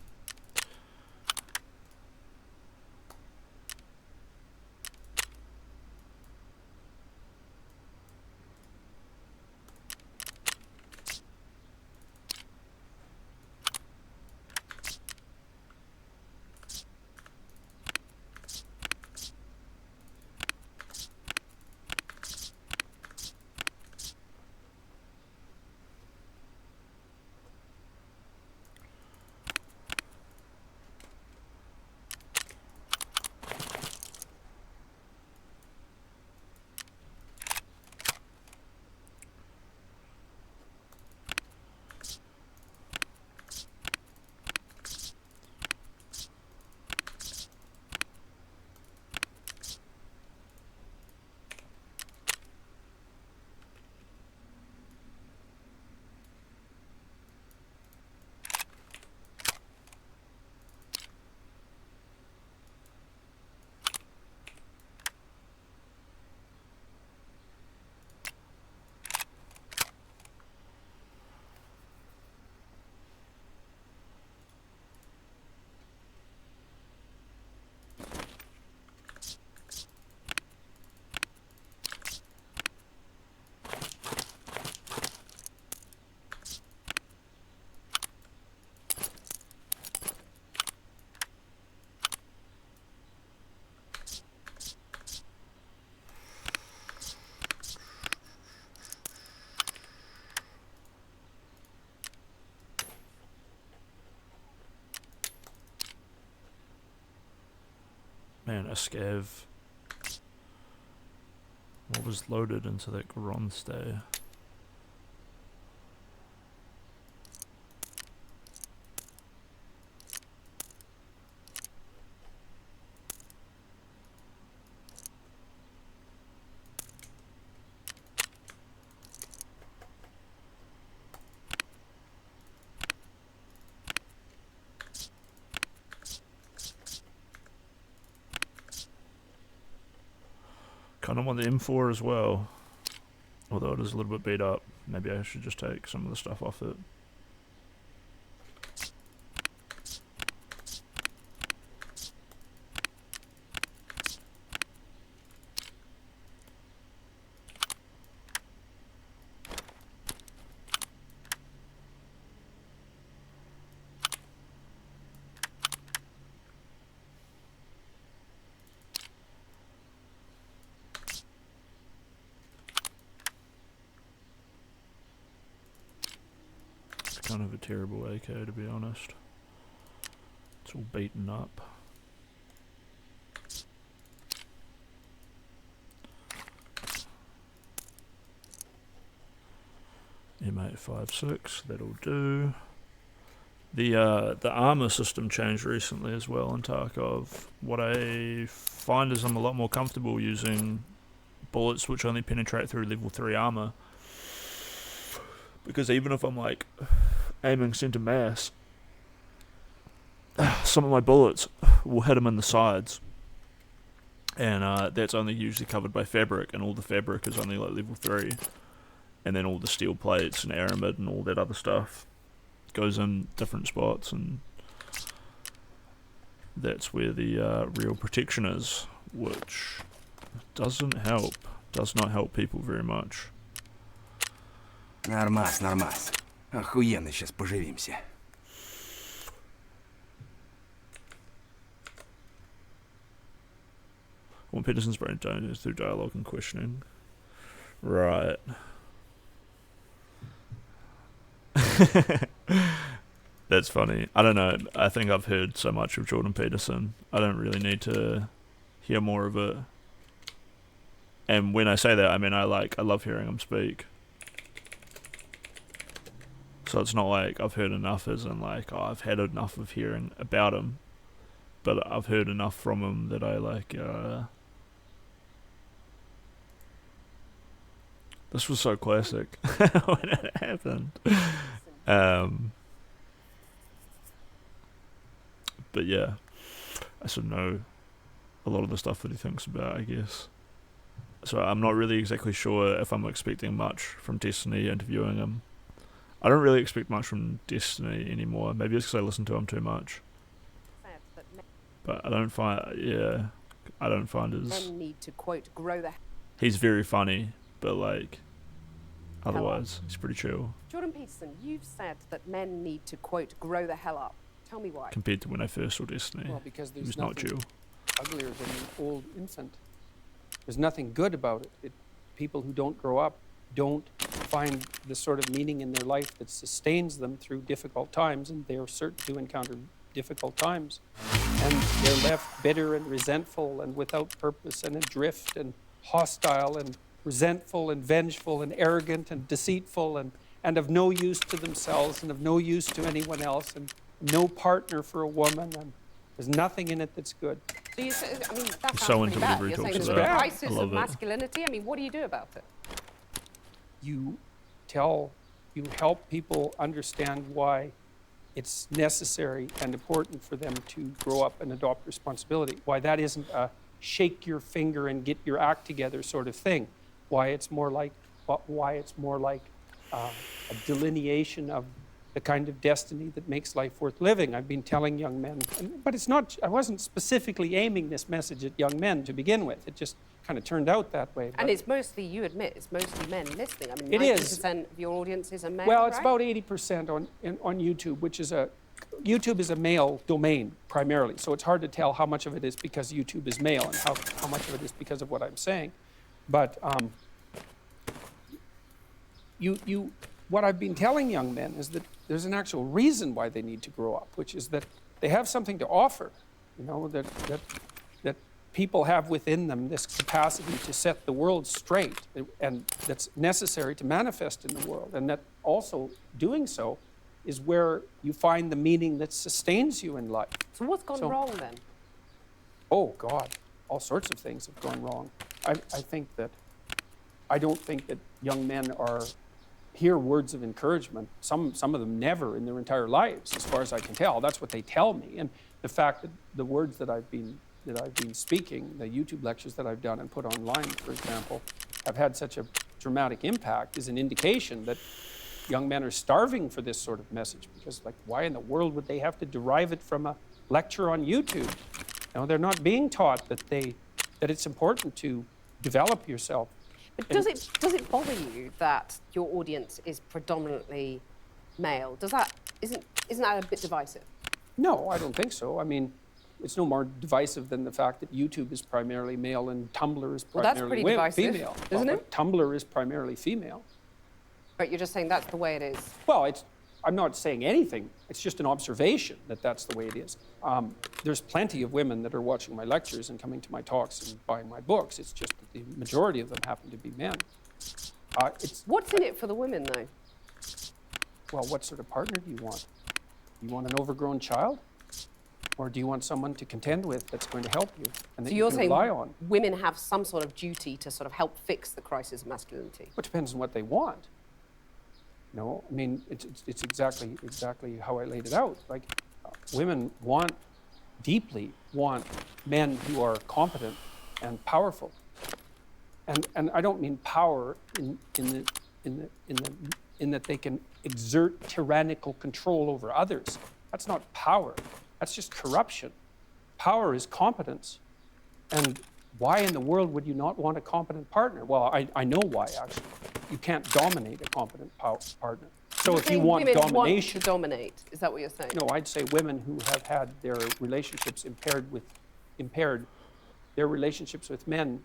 Speaker 8: Man, a Scav. What was loaded into that Gronstay? Kind of want the M4 as well, although it is a little bit beat up. Maybe I should just take some of the stuff off it. Kind of a terrible AK, to be honest. It's all beaten up. M856, that'll do. The armor system changed recently as well in Tarkov. What I find is I'm a lot more comfortable using bullets which only penetrate through level 3 armor. Because even if I'm like aiming center mass, some of my bullets will hit them in the sides, and that's only usually covered by fabric, and all the fabric is only like level 3, and then all the steel plates and aramid and all that other stuff goes in different spots, and that's where the real protection is, which does not help people very much.
Speaker 20: Нормас, нормас. Охуенно сейчас поживимся.
Speaker 8: Well, Peterson's brain is through dialogue and questioning. Right. That's funny. I don't know. I think I've heard so much of Jordan Peterson. I don't really need to hear more of it. And when I say that, I mean I love hearing him speak. So it's not like I've heard enough as in like, oh, I've had enough of hearing about him, but I've heard enough from him that I like. This was so classic when it happened. But yeah, I sort of know a lot of the stuff that he thinks about, I guess. So I'm not really exactly sure if I'm expecting much from Destiny interviewing him. I don't really expect much from Destiny anymore. Maybe it's because I listen to him too much. But I don't find his...
Speaker 21: Men need to, quote, grow the...
Speaker 8: He's very funny, but like, otherwise, he's pretty chill.
Speaker 21: Jordan Peterson, you've said that men need to, quote, grow the hell up. Tell me why.
Speaker 8: Compared to when I first saw Destiny,
Speaker 22: Well, because
Speaker 8: he
Speaker 22: there's
Speaker 8: was not
Speaker 22: nothing
Speaker 8: chill.
Speaker 22: uglier than an old infant. There's nothing good about it. People who don't grow up don't find the sort of meaning in their life that sustains them through difficult times, and they are certain to encounter difficult times. And they're left bitter and resentful and without purpose and adrift and hostile and resentful and vengeful and arrogant and deceitful and of no use to themselves and of no use to anyone else and no partner for a woman, and there's nothing in it that's good.
Speaker 21: So you say, I mean, that sounds
Speaker 8: So
Speaker 21: pretty bad.
Speaker 8: intelligent
Speaker 21: You're saying
Speaker 8: talks
Speaker 21: there's a
Speaker 8: about it.
Speaker 21: crisis
Speaker 8: I
Speaker 21: of
Speaker 8: love it.
Speaker 21: masculinity. I mean, what do you do about it?
Speaker 22: You help people understand why it's necessary and important for them to grow up and adopt responsibility. Why that isn't a shake your finger and get your act together sort of thing. Why it's more like a delineation of the kind of destiny that makes life worth living. I've been telling young men, but it's not. I wasn't specifically aiming this message at young men to begin with. It just kind of turned out that way.
Speaker 21: And it's mostly, you admit, it's mostly men listening. I mean,
Speaker 22: It is.
Speaker 21: 90% of your audience is a male,
Speaker 22: Well, it's
Speaker 21: right?
Speaker 22: about 80% on YouTube, YouTube is a male domain primarily. So it's hard to tell how much of it is because YouTube is male and how much of it is because of what I'm saying. But what I've been telling young men is that there's an actual reason why they need to grow up, which is that they have something to offer, that people have within them this capacity to set the world straight, and that's necessary to manifest in the world, and that also doing so is where you find the meaning that sustains you in life.
Speaker 21: So what's gone wrong then?
Speaker 22: Oh God, all sorts of things have gone wrong. I don't think that young men hear words of encouragement. Some of them never in their entire lives, as far as I can tell. That's what they tell me. And the fact that the words that I've been speaking, the YouTube lectures that I've done and put online, for example, have had such a dramatic impact is an indication that young men are starving for this sort of message, because like, why in the world would they have to derive it from a lecture on YouTube? They're not being taught that it's important to develop yourself.
Speaker 21: But does it bother you that your audience is predominantly male? Isn't that a bit divisive?
Speaker 22: No, I don't think so. I mean, it's no more divisive than the fact that YouTube is primarily male and Tumblr is primarily female.
Speaker 21: Isn't it?
Speaker 22: Tumblr is primarily female.
Speaker 21: But you're just saying that's the way it is.
Speaker 22: Well, I'm not saying anything. It's just an observation that that's the way it is. There's plenty of women that are watching my lectures and coming to my talks and buying my books. It's just that the majority of them happen to be men.
Speaker 21: What's in it for the women, though?
Speaker 22: Well, what sort of partner do you want? You want an overgrown child? Or do you want someone to contend with that's going to help you and that
Speaker 21: So
Speaker 22: you
Speaker 21: you're
Speaker 22: can
Speaker 21: saying
Speaker 22: rely on?
Speaker 21: women have some sort of duty to sort of help fix the crisis of masculinity?
Speaker 22: Well, it depends on what they want. I mean, it's exactly how I laid it out. Like, women deeply want men who are competent and powerful. And I don't mean power in that they can exert tyrannical control over others. That's not power. That's just corruption. Power is competence. And why in the world would you not want a competent partner? Well, I know why, actually. You can't dominate a competent partner. So if you want domination...
Speaker 21: Want to dominate, is that what you're saying?
Speaker 22: No, I'd say women who have had their relationships their relationships with men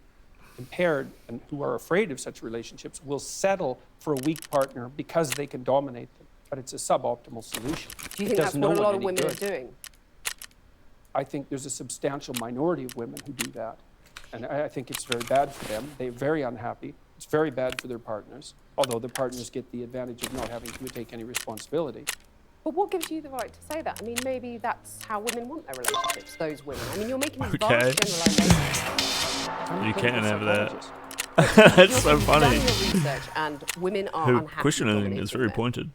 Speaker 22: impaired, and who are afraid of such relationships, will settle for a weak partner because they can dominate them. But it's a suboptimal solution.
Speaker 21: Do you think that's what a lot of women are doing?
Speaker 22: I think there's a substantial minority of women who do that. And I think it's very bad for them. They're very unhappy. It's very bad for their partners, although the partners get the advantage of not having to take any responsibility.
Speaker 21: But what gives you the right to say that? I mean, maybe that's how women want their relationships, those women. I mean, you're making these
Speaker 8: Okay.
Speaker 21: vast generalizations.
Speaker 8: You can't have that.
Speaker 21: You've
Speaker 8: That's so
Speaker 21: done
Speaker 8: funny.
Speaker 21: your research and women are
Speaker 8: Her
Speaker 21: unhappy
Speaker 8: questioning
Speaker 21: dominating
Speaker 8: is very
Speaker 21: men.
Speaker 8: pointed.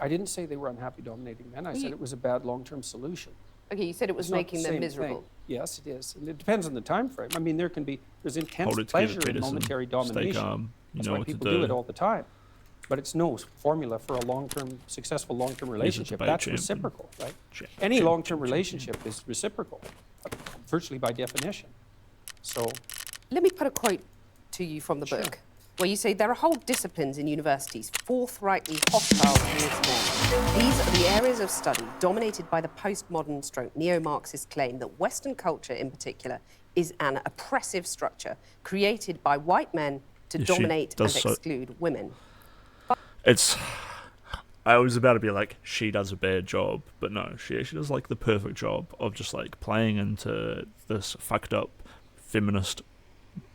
Speaker 22: I didn't say they were unhappy dominating men. I said it was a bad long-term solution.
Speaker 21: Okay, you said it was
Speaker 22: It's not
Speaker 21: making
Speaker 22: the
Speaker 21: them
Speaker 22: same
Speaker 21: miserable.
Speaker 22: thing. Yes, it is. And it depends on the time frame. I mean, there's intense
Speaker 8: Hold it together,
Speaker 22: pleasure in
Speaker 8: Peterson.
Speaker 22: momentary
Speaker 8: Stay
Speaker 22: domination.
Speaker 8: calm. You
Speaker 22: That's
Speaker 8: know
Speaker 22: why
Speaker 8: what to
Speaker 22: people do it
Speaker 8: do.
Speaker 22: all the time. But it's no formula for a successful long-term relationship.
Speaker 8: debate
Speaker 22: That's
Speaker 8: champion.
Speaker 22: reciprocal, right? Any
Speaker 8: champion,
Speaker 22: long-term relationship is reciprocal, virtually by definition. So,
Speaker 21: Let me put a quote to you from the book, where you say there are whole disciplines in universities forthrightly hostile towards men. These are the areas of study dominated by the postmodern stroke neo-Marxist claim that Western culture in particular is an oppressive structure created by white men to
Speaker 8: Yeah, she
Speaker 21: dominate and
Speaker 8: does so-
Speaker 21: exclude women.
Speaker 8: I was about to be like, she does a bad job, but no, she actually does like the perfect job of just like playing into this fucked up feminist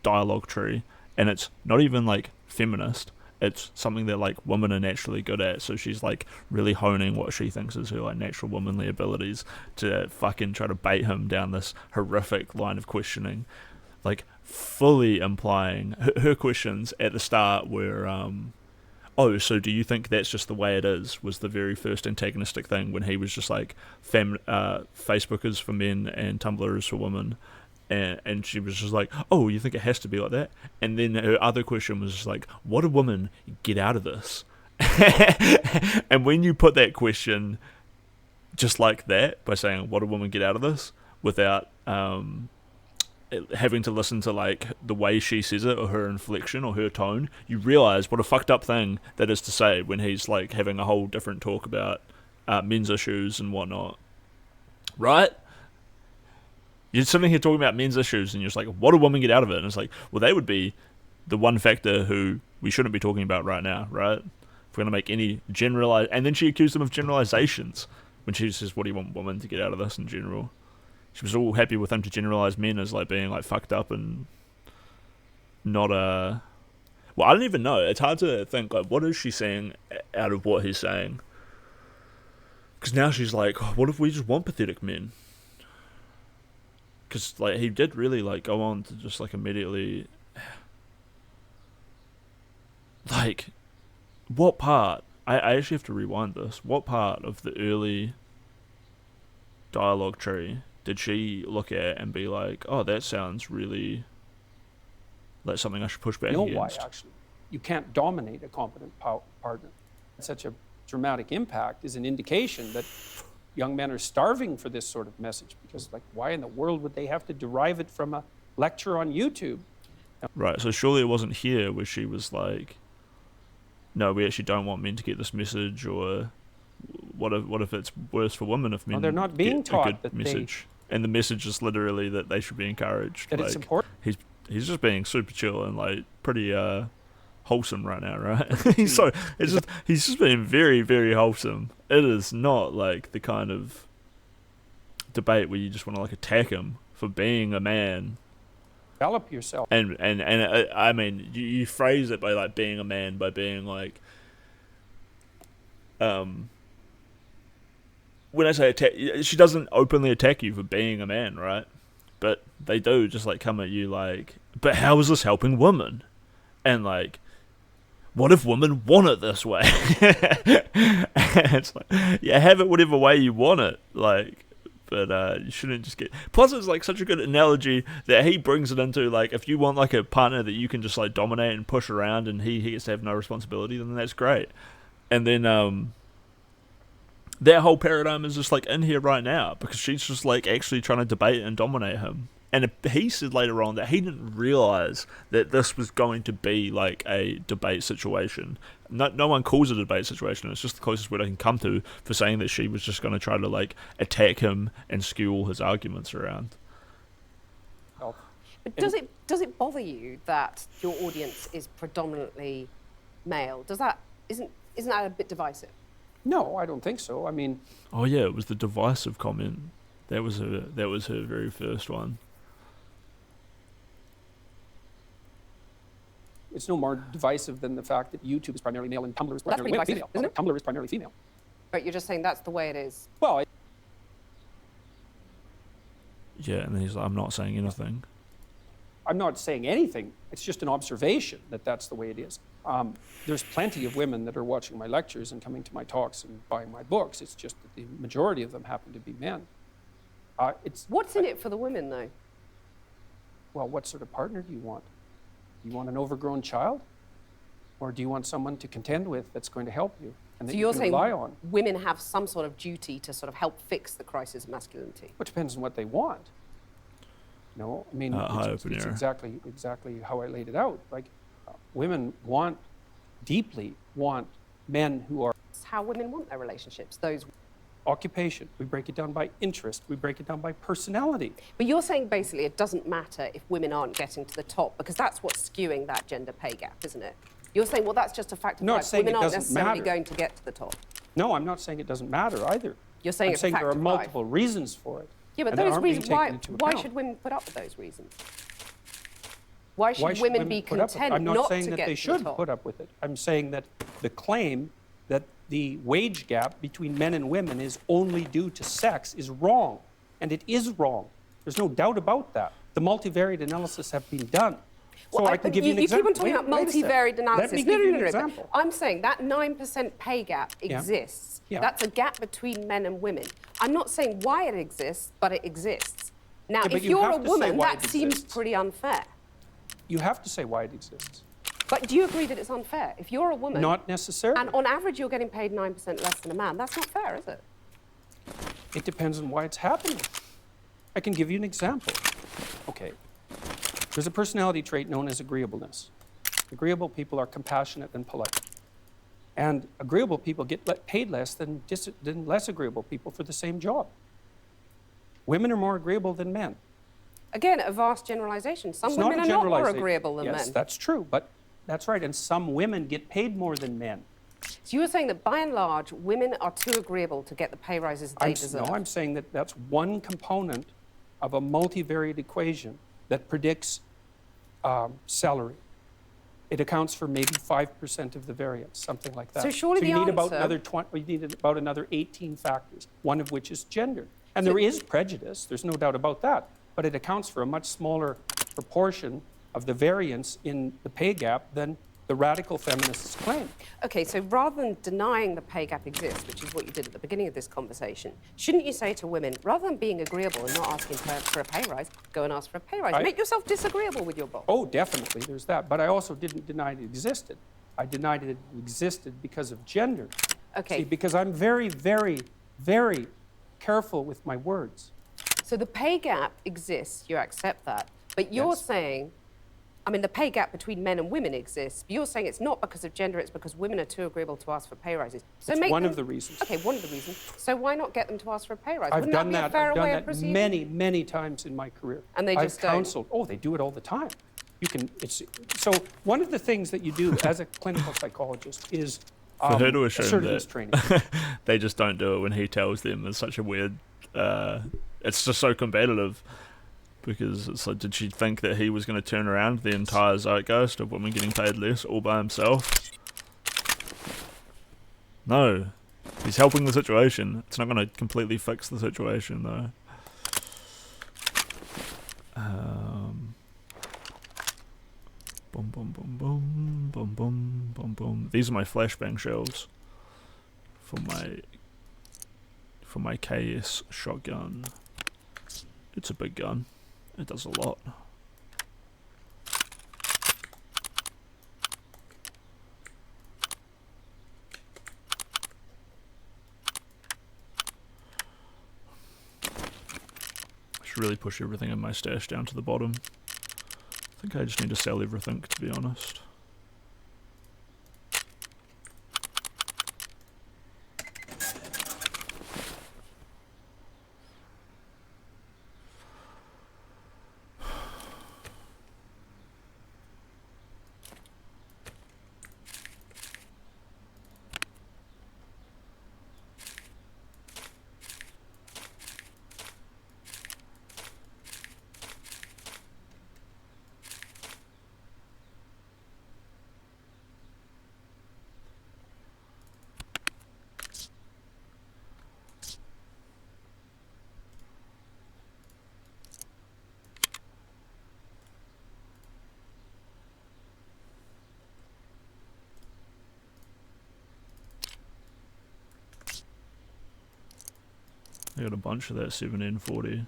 Speaker 8: dialogue tree, and it's not even like feminist, it's something that like women are naturally good at, so she's like really honing what she thinks is her like natural womanly abilities to fucking try to bait him down this horrific line of questioning, like fully implying her questions at the start were oh, so do you think that's just the way it is, was the very first antagonistic thing when he was just like Facebook is for men and Tumblr is for women. And she was just like, oh, you think it has to be like that? And then her other question was just like, what do women get out of this? And when you put that question just like that, by saying, what do women get out of this? Without having to listen to like the way she says it or her inflection or her tone, you realize what a fucked up thing that is to say when he's like having a whole different talk about men's issues and whatnot. Right? You're sitting here talking about men's issues and you're just like, what do women get out of it? And it's like, well, they would be the one factor who we shouldn't be talking about right now, right? If we're going to make any generalize, and then she accused them of generalizations when she says, what do you want women to get out of this in general? She was all happy with him to generalize men as like being like fucked up and not well, I don't even know. It's hard to think like, what is she saying out of what he's saying? Because now she's like, oh, what if we just want pathetic men? Because like he did really like go on to just like immediately like what part I actually have to rewind this. What part of the early dialogue tree did she look at and be like, oh, that sounds really like something I should push back
Speaker 22: you know
Speaker 8: against?
Speaker 22: why, actually. You can't dominate a competent partner. Such a dramatic impact is an indication that young men are starving for this sort of message, because like, why in the world would they have to derive it from a lecture on YouTube?
Speaker 8: Right, so surely it wasn't here where she was like, no, we actually don't want men to get this message, or what if it's worse for women if men
Speaker 22: they're not being
Speaker 8: get
Speaker 22: taught
Speaker 8: a good
Speaker 22: that
Speaker 8: message? And the message is literally that they should be encouraged.
Speaker 22: That
Speaker 8: like,
Speaker 22: it's important.
Speaker 8: He's just being super chill and like pretty wholesome right now, right? he's just being very, very wholesome. It is not like the kind of debate where you just want to like attack him for being a man.
Speaker 22: Develop yourself.
Speaker 8: And I mean, you phrase it by like being a man, by being like, when I say attack, she doesn't openly attack you for being a man, right? But they do just like come at you like, but how is this helping women? And like, what if women want it this way? It's like, yeah, have it whatever way you want it, like, but you shouldn't just get. Plus, it's like such a good analogy that he brings it into, like, if you want like a partner that you can just like dominate and push around, and he gets to have no responsibility, then that's great. And then that whole paradigm is just like in here right now, because she's just like actually trying to debate and dominate him. And he said later on that he didn't realize that this was going to be like a debate situation. No one calls it a debate situation. It's just the closest word I can come to for saying that she was just going to try to like attack him and skew all his arguments around.
Speaker 21: But does it bother you that your audience is predominantly male? Isn't that a bit divisive?
Speaker 22: No, I don't think so. I mean,
Speaker 8: oh yeah, it was the divisive comment. That was her very first one.
Speaker 22: it's no more divisive than the fact that YouTube is primarily male and Tumblr is
Speaker 21: Well, that's
Speaker 22: primarily
Speaker 21: pretty
Speaker 22: female.
Speaker 21: divisive, isn't it?
Speaker 22: Tumblr is primarily female.
Speaker 21: But you're just saying that's the way it is.
Speaker 22: Well,
Speaker 8: Yeah, and then he's like, I'm not saying anything.
Speaker 22: I'm not saying anything. It's just an observation that that's the way it is. There's plenty of women that are watching my lectures and coming to my talks and buying my books. It's just that the majority of them happen to be men.
Speaker 21: What's in it for the women, though?
Speaker 22: Well, what sort of partner do you want? Do you want an overgrown child? Or do you want someone to contend with that's going to help you and that
Speaker 21: So
Speaker 22: you
Speaker 21: you're
Speaker 22: can
Speaker 21: saying
Speaker 22: rely on?
Speaker 21: women have some sort of duty to sort of help fix the crisis of masculinity?
Speaker 22: Well, it depends on what they want. No, I mean, it's exactly how I laid it out. Like, women deeply want men who are
Speaker 21: It's how women want their relationships, those.
Speaker 22: occupation. We break it down by interest. We break it down by personality.
Speaker 21: But you're saying basically it doesn't matter if women aren't getting to the top, because that's what's skewing that gender pay gap, isn't it? You're saying, well, that's just a fact of
Speaker 22: Not
Speaker 21: life.
Speaker 22: saying
Speaker 21: Women
Speaker 22: it
Speaker 21: aren't
Speaker 22: doesn't
Speaker 21: necessarily
Speaker 22: matter.
Speaker 21: going to get to the top.
Speaker 22: No, I'm not saying it doesn't matter either.
Speaker 21: You're saying
Speaker 22: I'm
Speaker 21: it's a
Speaker 22: saying
Speaker 21: fact
Speaker 22: there are
Speaker 21: of life.
Speaker 22: multiple reasons for it.
Speaker 21: Yeah, but
Speaker 22: and that
Speaker 21: those
Speaker 22: aren't being
Speaker 21: reasons,
Speaker 22: taken into
Speaker 21: why
Speaker 22: account.
Speaker 21: should women put up with those reasons? Why should
Speaker 22: Why
Speaker 21: women be
Speaker 22: put up with it?
Speaker 21: content
Speaker 22: I'm not
Speaker 21: not
Speaker 22: saying
Speaker 21: to
Speaker 22: that
Speaker 21: get
Speaker 22: they
Speaker 21: to the
Speaker 22: should
Speaker 21: top?
Speaker 22: put up with it. I'm saying that the claim that the wage gap between men and women is only due to sex is wrong, and it is wrong. There's no doubt about that. The multivariate analysis have been done. So I can give you an
Speaker 21: You
Speaker 22: example.
Speaker 21: keep on talking about
Speaker 22: Wait a second.
Speaker 21: multivariate analysis.
Speaker 22: Let me give you an
Speaker 21: but
Speaker 22: example.
Speaker 21: I'm saying that 9% pay gap
Speaker 22: Yeah.
Speaker 21: exists.
Speaker 22: Yeah.
Speaker 21: That's a gap between men and women. I'm not saying why it exists, but it exists. Now,
Speaker 22: Yeah, but
Speaker 21: if
Speaker 22: you
Speaker 21: you're
Speaker 22: have
Speaker 21: a
Speaker 22: to say
Speaker 21: woman,
Speaker 22: why
Speaker 21: that
Speaker 22: it
Speaker 21: seems
Speaker 22: exists.
Speaker 21: pretty unfair.
Speaker 22: You have to say why it exists.
Speaker 21: But do you agree that it's unfair? If you're a woman,
Speaker 22: Not necessarily.
Speaker 21: and on average you're getting paid 9% less than a man, that's not fair, is it?
Speaker 22: It depends on why it's happening. I can give you an example. Okay. There's a personality trait known as agreeableness. Agreeable people are compassionate and polite. And agreeable people get paid less than less agreeable people for the same job. Women are more agreeable than men.
Speaker 21: Again, a vast generalization. Some
Speaker 22: It's not
Speaker 21: women
Speaker 22: a
Speaker 21: are not more
Speaker 22: generalization.
Speaker 21: agreeable than
Speaker 22: yes,
Speaker 21: men.
Speaker 22: that's true, but that's right. And some women get paid more than men.
Speaker 21: So you were saying that by and large, women are too agreeable to get the pay rises they deserve.
Speaker 22: No, I'm saying that that's one component of a multivariate equation that predicts salary. It accounts for maybe 5% of the variance, something like that.
Speaker 21: So surely
Speaker 22: you
Speaker 21: the
Speaker 22: need about
Speaker 21: answer-
Speaker 22: you need about another 18 factors, one of which is gender. And there is prejudice, there's no doubt about that, but it accounts for a much smaller proportion of the variance in the pay gap than the radical feminists claim.
Speaker 21: Okay, so rather than denying the pay gap exists, which is what you did at the beginning of this conversation, shouldn't you say to women, rather than being agreeable and not asking for a pay rise, go and ask for a pay rise? Make yourself disagreeable with your boss.
Speaker 22: Oh, definitely, there's that. But I also didn't deny it existed. I denied it existed because of gender.
Speaker 21: Okay.
Speaker 22: See, because I'm very, very, very careful with my words.
Speaker 21: So the pay gap exists, you accept that, but you're saying, I mean, the pay gap between men and women exists, but you're saying it's not because of gender, it's because women are too agreeable to ask for pay rises. So
Speaker 22: It's
Speaker 21: make
Speaker 22: one
Speaker 21: them-
Speaker 22: of the reasons.
Speaker 21: Okay, one of the reasons. So why not get them to ask for a pay rise?
Speaker 22: I've
Speaker 21: Wouldn't
Speaker 22: done
Speaker 21: that be
Speaker 22: that.
Speaker 21: a fairer
Speaker 22: I've
Speaker 21: way
Speaker 22: done
Speaker 21: of
Speaker 22: that
Speaker 21: proceeding?
Speaker 22: many, many times in my career.
Speaker 21: And they just
Speaker 22: I've
Speaker 21: don't.
Speaker 22: counseled. Oh, they do it all the time. You can. It's so. One of the things that you do as a clinical psychologist is
Speaker 8: For her to assume
Speaker 22: assertiveness
Speaker 8: that
Speaker 22: training.
Speaker 8: they just don't do it when he tells them is such a weird. It's just so competitive. Because it's like, did she think that he was going to turn around the entire zeitgeist of women getting paid less all by himself? No. He's helping the situation. It's not going to completely fix the situation, though. Boom, boom, boom, boom, boom, boom, boom, boom. These are my flashbang shells for my KS shotgun. It's a big gun. It does a lot. I should really push everything in my stash down to the bottom. I think I just need to sell everything, to be honest. got a bunch of that 1740.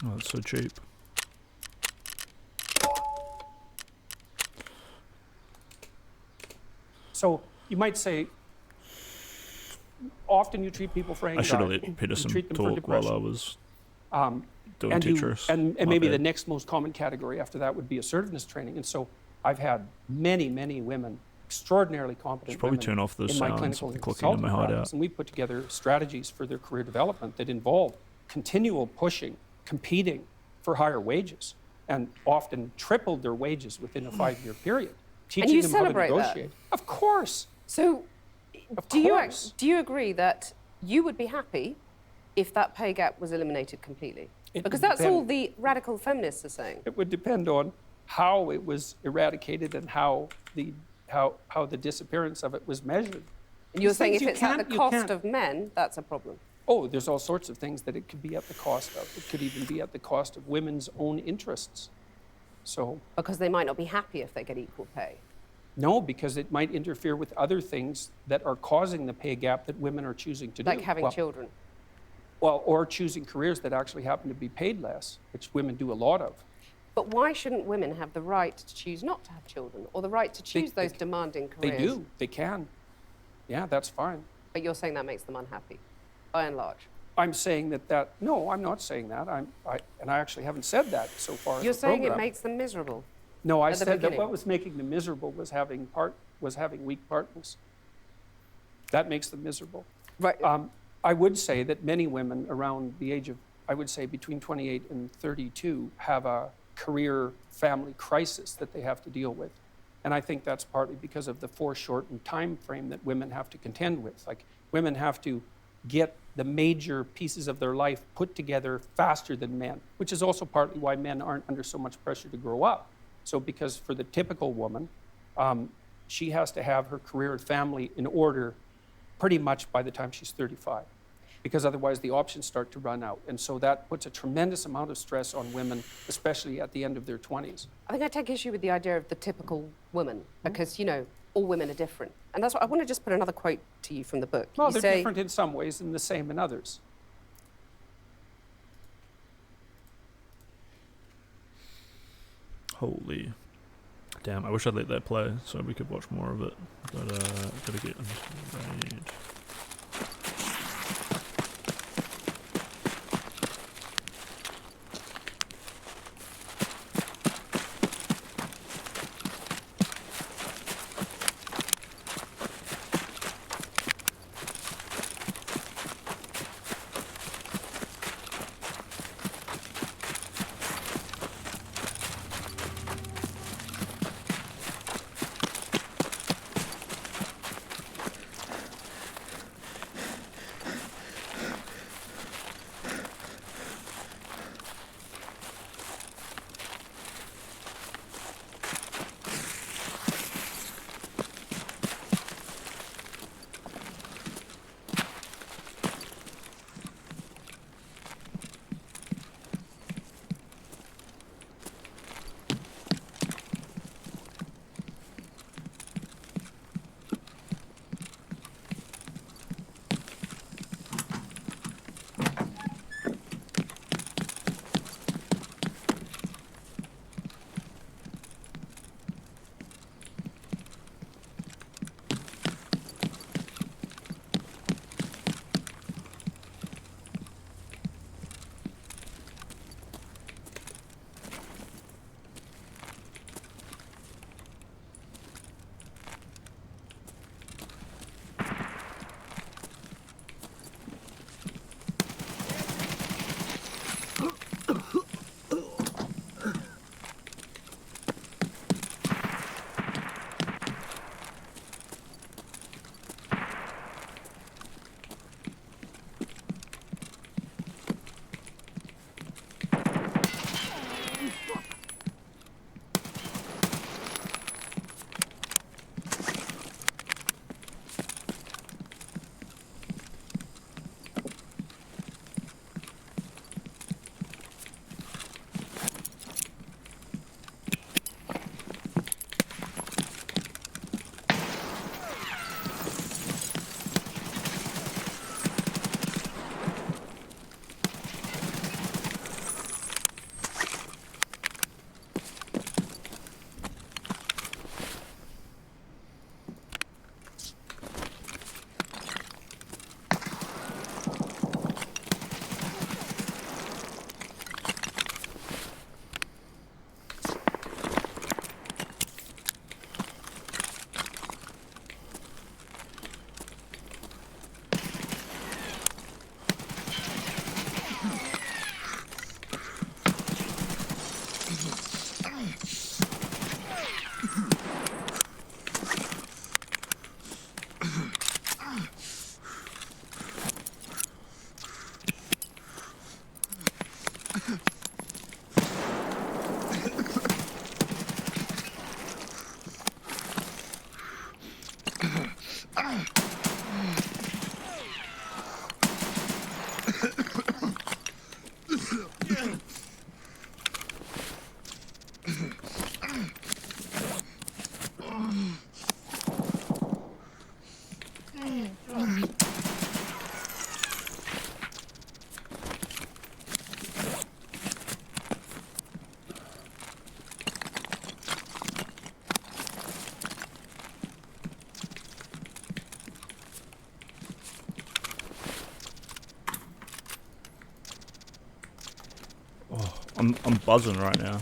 Speaker 8: Oh, it's so cheap.
Speaker 22: So you might say, often you treat people for
Speaker 8: I
Speaker 22: anxiety.
Speaker 8: should have let Peterson talk while I was doing
Speaker 22: and
Speaker 8: Tetris.
Speaker 22: and
Speaker 8: My
Speaker 22: maybe the
Speaker 8: bad.
Speaker 22: next most common category after that would be assertiveness training. And so I've had many, many women, extraordinarily competent
Speaker 8: Should probably
Speaker 22: women
Speaker 8: turn off the
Speaker 22: in my
Speaker 8: sounds
Speaker 22: clinical
Speaker 8: of
Speaker 22: and
Speaker 8: clicking in my
Speaker 22: consulting
Speaker 8: hideout.
Speaker 22: practice, and we put together strategies for their career development that involve continual pushing, competing for higher wages, and often tripled their wages within a 5-year period. Teaching
Speaker 21: you
Speaker 22: them
Speaker 21: celebrate
Speaker 22: how to
Speaker 21: that?
Speaker 22: negotiate. Of course.
Speaker 21: So,
Speaker 22: Of
Speaker 21: do
Speaker 22: course.
Speaker 21: you agree that you would be happy if that pay gap was eliminated completely?
Speaker 22: It
Speaker 21: Because
Speaker 22: would
Speaker 21: that's all
Speaker 22: depend.
Speaker 21: the radical feminists are saying.
Speaker 22: It would depend on how it was eradicated and how the disappearance of it was measured.
Speaker 21: And you're
Speaker 22: These
Speaker 21: saying
Speaker 22: things
Speaker 21: if
Speaker 22: you
Speaker 21: it's at
Speaker 22: can't-
Speaker 21: the
Speaker 22: you
Speaker 21: cost
Speaker 22: can't-
Speaker 21: of men, that's a problem.
Speaker 22: Oh, there's all sorts of things that it could be at the cost of. It could even be at the cost of women's own interests. So
Speaker 21: Because they might not be happy if they get equal pay.
Speaker 22: no, because it might interfere with other things that are causing the pay gap that women are choosing to do.
Speaker 21: Like having
Speaker 22: Well-
Speaker 21: children.
Speaker 22: Well, or choosing careers that actually happen to be paid less, which women do a lot of.
Speaker 21: But why shouldn't women have the right to choose not to have children or the right to choose those demanding
Speaker 22: They
Speaker 21: careers?
Speaker 22: do. They can. Yeah, that's fine.
Speaker 21: But you're saying that makes them unhappy, by and large.
Speaker 22: I'm saying that no, I'm not saying that. I actually haven't said that so far.
Speaker 21: You're
Speaker 22: in the
Speaker 21: saying it
Speaker 22: program.
Speaker 21: makes them miserable.
Speaker 22: No, I
Speaker 21: at the
Speaker 22: said that
Speaker 21: beginning.
Speaker 22: what was making them miserable was having weak partners. That makes them miserable.
Speaker 21: Right.
Speaker 22: I would say that many women around the age of, I would say between 28 and 32, have a career family crisis that they have to deal with. And I think that's partly because of the foreshortened time frame that women have to contend with. Like, women have to get the major pieces of their life put together faster than men, which is also partly why men aren't under so much pressure to grow up. So because for the typical woman, she has to have her career and family in order pretty much by the time she's 35, because otherwise the options start to run out. And so that puts a tremendous amount of stress on women, especially at the end of their 20s.
Speaker 21: I think I take issue with the idea of the typical woman because, you know, all women are different. And that's what I want to just put another quote to you from the book.
Speaker 22: Well,
Speaker 21: you
Speaker 22: they're
Speaker 21: say,
Speaker 22: different in some ways and the same in others.
Speaker 8: Holy. Damn, I wish I'd let that play so we could watch more of it. But, gotta get into the raid. I'm buzzing right now.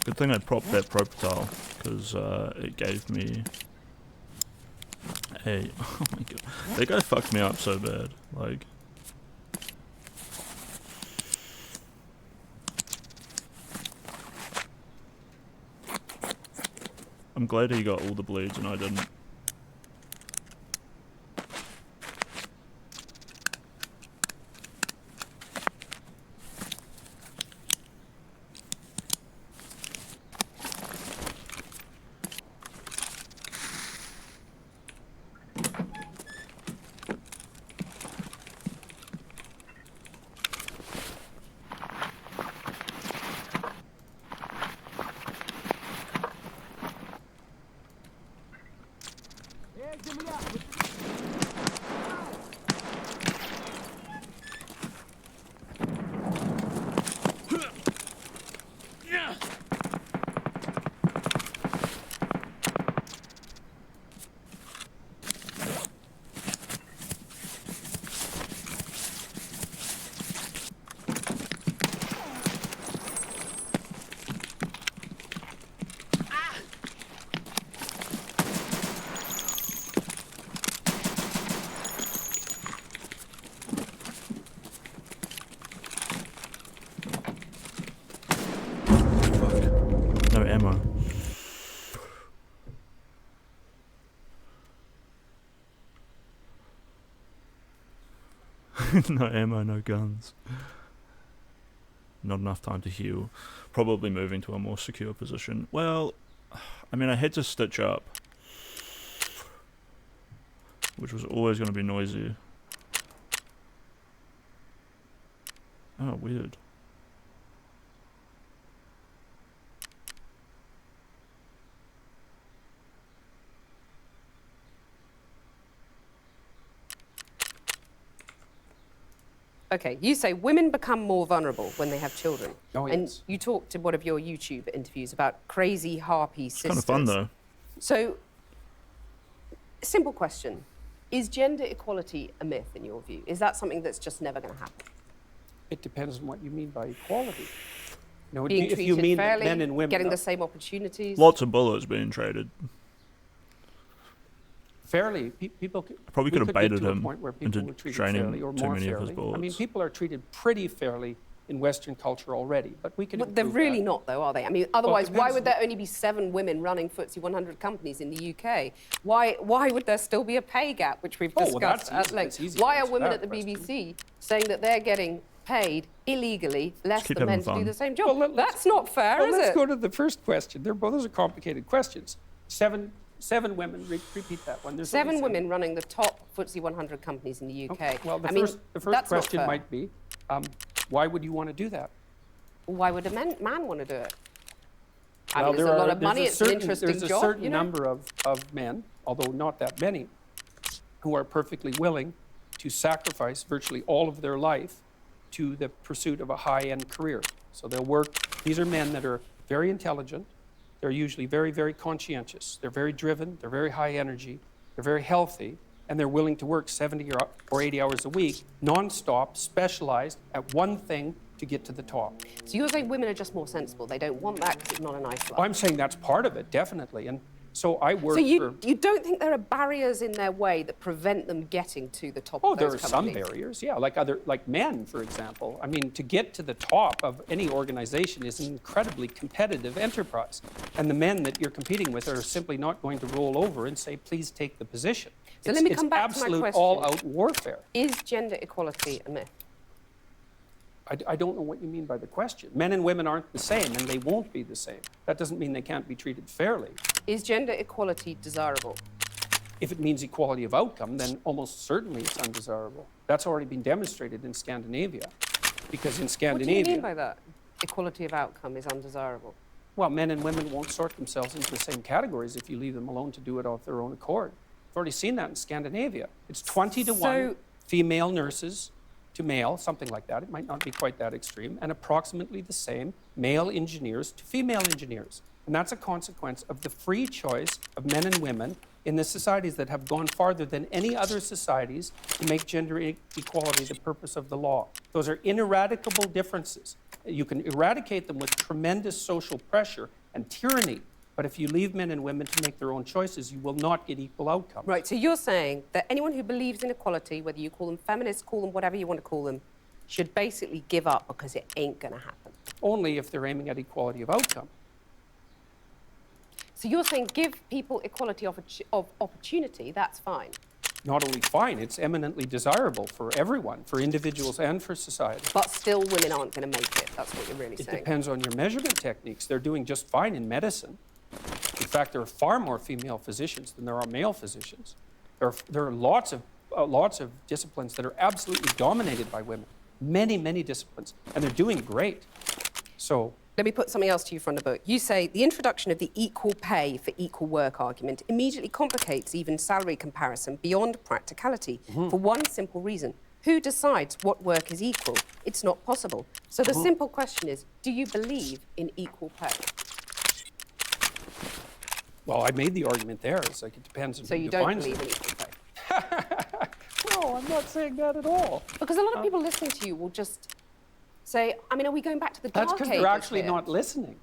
Speaker 8: Good thing I propped that propetal, because it gave me a... Oh my god. That guy fucked me up so bad. Like... I'm glad he got all the bleeds and I didn't. No ammo. No ammo, no guns. Not enough time to heal. Probably moving to a more secure position. Well, I mean, I had to stitch up, which was always going to be noisy. Oh, weird.
Speaker 21: Okay, you say women become more vulnerable when they have children.
Speaker 22: Oh, yes.
Speaker 21: And you talked in one of your YouTube interviews about crazy harpy sisters.
Speaker 8: Kind of fun, though.
Speaker 21: So, simple question. Is gender equality a myth in your view? Is that something that's just never going to happen?
Speaker 22: It depends on what you mean by equality. No,
Speaker 21: Being
Speaker 22: if
Speaker 21: treated
Speaker 22: you mean
Speaker 21: fairly,
Speaker 22: that men and women
Speaker 21: getting the same opportunities?
Speaker 8: Lots of bullets being traded.
Speaker 22: fairly, people
Speaker 8: probably could have baited
Speaker 22: to a
Speaker 8: him
Speaker 22: point where people
Speaker 8: into
Speaker 22: were treated
Speaker 8: training
Speaker 22: fairly or
Speaker 8: too
Speaker 22: more
Speaker 8: many of his
Speaker 22: fairly. I mean,
Speaker 8: bullets.
Speaker 22: people are treated pretty fairly in Western culture already, but we can.
Speaker 21: But they're
Speaker 22: improve
Speaker 21: really
Speaker 22: that.
Speaker 21: not, though, are they? I mean, otherwise, why
Speaker 22: depends.
Speaker 21: would there only be 7 women running FTSE 100 companies in the UK? Why would there still be a pay gap, which we've
Speaker 22: Oh, well,
Speaker 21: discussed
Speaker 22: that's
Speaker 21: at
Speaker 22: easy.
Speaker 21: length?
Speaker 22: It's easy to
Speaker 21: Why are
Speaker 22: answer
Speaker 21: women
Speaker 22: that
Speaker 21: at the BBC saying that they're getting paid illegally less
Speaker 22: keep
Speaker 21: than men
Speaker 22: having
Speaker 21: to do
Speaker 22: fun.
Speaker 21: the same job? That's not fair,
Speaker 22: Well,
Speaker 21: is
Speaker 22: let's
Speaker 21: it?
Speaker 22: go to the first question. Those are complicated questions. Seven women. Repeat that one. There's
Speaker 21: 7
Speaker 22: only
Speaker 21: women running the top FTSE 100 companies in the UK.
Speaker 22: Okay. Well, the
Speaker 21: I mean,
Speaker 22: first
Speaker 21: that's not
Speaker 22: question
Speaker 21: fair.
Speaker 22: might be, why would you want to do that?
Speaker 21: Why would a man want to do it? I
Speaker 22: Well,
Speaker 21: mean, there's a lot of
Speaker 22: there's
Speaker 21: money. It's an interesting
Speaker 22: there's
Speaker 21: job.
Speaker 22: a certain
Speaker 21: you know?
Speaker 22: number of men, although not that many, who are perfectly willing to sacrifice virtually all of their life to the pursuit of a high-end career. So they'll work. These are men that are very intelligent. They're usually very, very conscientious. They're very driven. They're very high energy. They're very healthy. And they're willing to work 70 or 80 hours a week, non-stop, specialized at one thing to get to the top.
Speaker 21: So you're saying women are just more sensible. They don't want that because it's not a nice life.
Speaker 22: I'm saying that's part of it, definitely. And so I work
Speaker 21: So
Speaker 22: for...
Speaker 21: you don't think there are barriers in their way that prevent them getting to the top
Speaker 22: Oh,
Speaker 21: of
Speaker 22: there
Speaker 21: those
Speaker 22: are some
Speaker 21: companies?
Speaker 22: barriers, yeah, like men, for example. I mean, to get to the top of any organization is an incredibly competitive enterprise. And the men that you're competing with are simply not going to roll over and say, please take the position.
Speaker 21: So let me come
Speaker 22: it's
Speaker 21: back to my
Speaker 22: absolute
Speaker 21: question.
Speaker 22: all-out warfare.
Speaker 21: Is gender equality a myth?
Speaker 22: I don't know what you mean by the question. Men and women aren't the same, and they won't be the same. That doesn't mean they can't be treated fairly.
Speaker 21: Is gender equality desirable?
Speaker 22: If it means equality of outcome, then almost certainly it's undesirable. That's already been demonstrated in Scandinavia. Because in
Speaker 21: What do
Speaker 22: Scandinavia...
Speaker 21: you mean by that? Equality of outcome is undesirable.
Speaker 22: Well, men and women won't sort themselves into the same categories if you leave them alone to do it of their own accord. We've already seen that in Scandinavia. It's 20 to 1 female nurses to male, something like that. It might not be quite that extreme, and approximately the same male engineers to female engineers. And that's a consequence of the free choice of men and women in the societies that have gone farther than any other societies to make gender equality the purpose of the law. Those are ineradicable differences. You can eradicate them with tremendous social pressure and tyranny, but if you leave men and women to make their own choices, you will not get equal outcomes.
Speaker 21: Right, so you're saying that anyone who believes in equality, whether you call them feminists, call them whatever you want to call them, should basically give up because it ain't going to happen.
Speaker 22: Only if they're aiming at equality of outcome.
Speaker 21: So you're saying give people equality of opportunity, that's fine.
Speaker 22: Not only fine, it's eminently desirable for everyone, for individuals and for society.
Speaker 21: But still women aren't going to make it, that's what you're really saying.
Speaker 22: It depends on your measurement techniques. They're doing just fine in medicine. In fact, there are far more female physicians than there are male physicians. There are lots of disciplines that are absolutely dominated by women. Many disciplines, and they're doing great. So
Speaker 21: let me put something else to you from the book. You say the introduction of the equal pay for equal work argument immediately complicates even salary comparison beyond practicality for one simple reason. Who decides what work is equal? It's not possible. So the simple question is, do you believe in equal pay?
Speaker 22: Well, I made the argument there. It's like it depends on
Speaker 21: so
Speaker 22: who
Speaker 21: you don't
Speaker 22: defines
Speaker 21: believe
Speaker 22: it.
Speaker 21: in equal pay?
Speaker 22: No, I'm not saying that at all.
Speaker 21: Because a lot of people listening to you will just say, I mean, are we going back to the dark
Speaker 22: That's
Speaker 21: ages
Speaker 22: because they're actually
Speaker 21: here?
Speaker 22: not listening.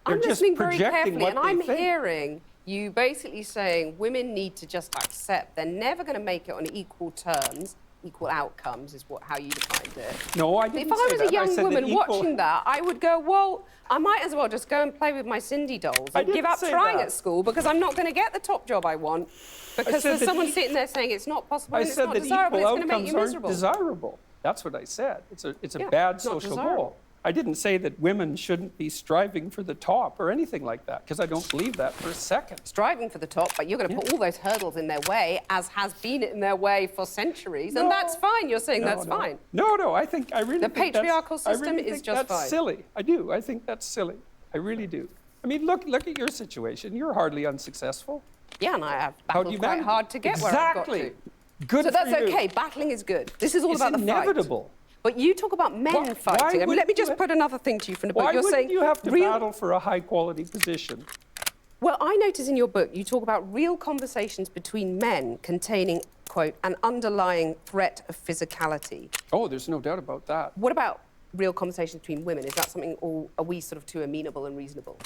Speaker 22: They're
Speaker 21: I'm
Speaker 22: just
Speaker 21: listening very
Speaker 22: projecting
Speaker 21: carefully,
Speaker 22: what
Speaker 21: and
Speaker 22: they
Speaker 21: I'm
Speaker 22: think.
Speaker 21: hearing you basically saying women need to just accept they're never going to make it on equal terms. Equal outcomes is how you defined it.
Speaker 22: No, I didn't
Speaker 21: If I
Speaker 22: say
Speaker 21: was
Speaker 22: that.
Speaker 21: a young
Speaker 22: I said
Speaker 21: woman
Speaker 22: that equal...
Speaker 21: watching that, I would go, well, I might as well just go and play with my Cindy dolls
Speaker 22: I
Speaker 21: and give
Speaker 22: didn't
Speaker 21: up
Speaker 22: say
Speaker 21: trying
Speaker 22: that.
Speaker 21: at school because I'm not going to get the top job I want because
Speaker 22: said
Speaker 21: there's
Speaker 22: that
Speaker 21: someone sitting there saying it's not possible
Speaker 22: I
Speaker 21: and it's
Speaker 22: said
Speaker 21: not
Speaker 22: that
Speaker 21: desirable,
Speaker 22: equal
Speaker 21: it's going to make
Speaker 22: outcomes
Speaker 21: you
Speaker 22: aren't
Speaker 21: miserable.
Speaker 22: desirable. That's what I said. It's a
Speaker 21: Yeah,
Speaker 22: bad
Speaker 21: it's not
Speaker 22: social
Speaker 21: desirable.
Speaker 22: goal. I didn't say that women shouldn't be striving for the top or anything like that, because I don't believe that for a second.
Speaker 21: Striving for the top, but you're going to put all those hurdles in their way, as has been in their way for centuries, and that's fine. You're saying that's fine.
Speaker 22: No, I really
Speaker 21: The
Speaker 22: think
Speaker 21: patriarchal
Speaker 22: I
Speaker 21: system
Speaker 22: really
Speaker 21: is
Speaker 22: think
Speaker 21: just
Speaker 22: that's
Speaker 21: fine.
Speaker 22: silly. I do. I think that's silly. I really do. I mean, look at your situation. You're hardly unsuccessful.
Speaker 21: Yeah, and I have
Speaker 22: How do
Speaker 21: battled
Speaker 22: you
Speaker 21: quite
Speaker 22: manage
Speaker 21: hard to get
Speaker 22: exactly.
Speaker 21: where I've got to.
Speaker 22: Good
Speaker 21: so
Speaker 22: for
Speaker 21: that's
Speaker 22: you.
Speaker 21: okay. Battling is good. This is all
Speaker 22: It's
Speaker 21: about the
Speaker 22: inevitable.
Speaker 21: fight. But you talk about men fighting. I mean, let me just put another thing to you from the book.
Speaker 22: Why
Speaker 21: You're
Speaker 22: wouldn't
Speaker 21: saying
Speaker 22: you have to
Speaker 21: real...
Speaker 22: battle for a high-quality position?
Speaker 21: Well, I notice in your book you talk about real conversations between men containing, quote, an underlying threat of physicality.
Speaker 22: Oh, there's no doubt about that.
Speaker 21: What about real conversations between women? Is that something, or are we sort of too amenable and reasonable?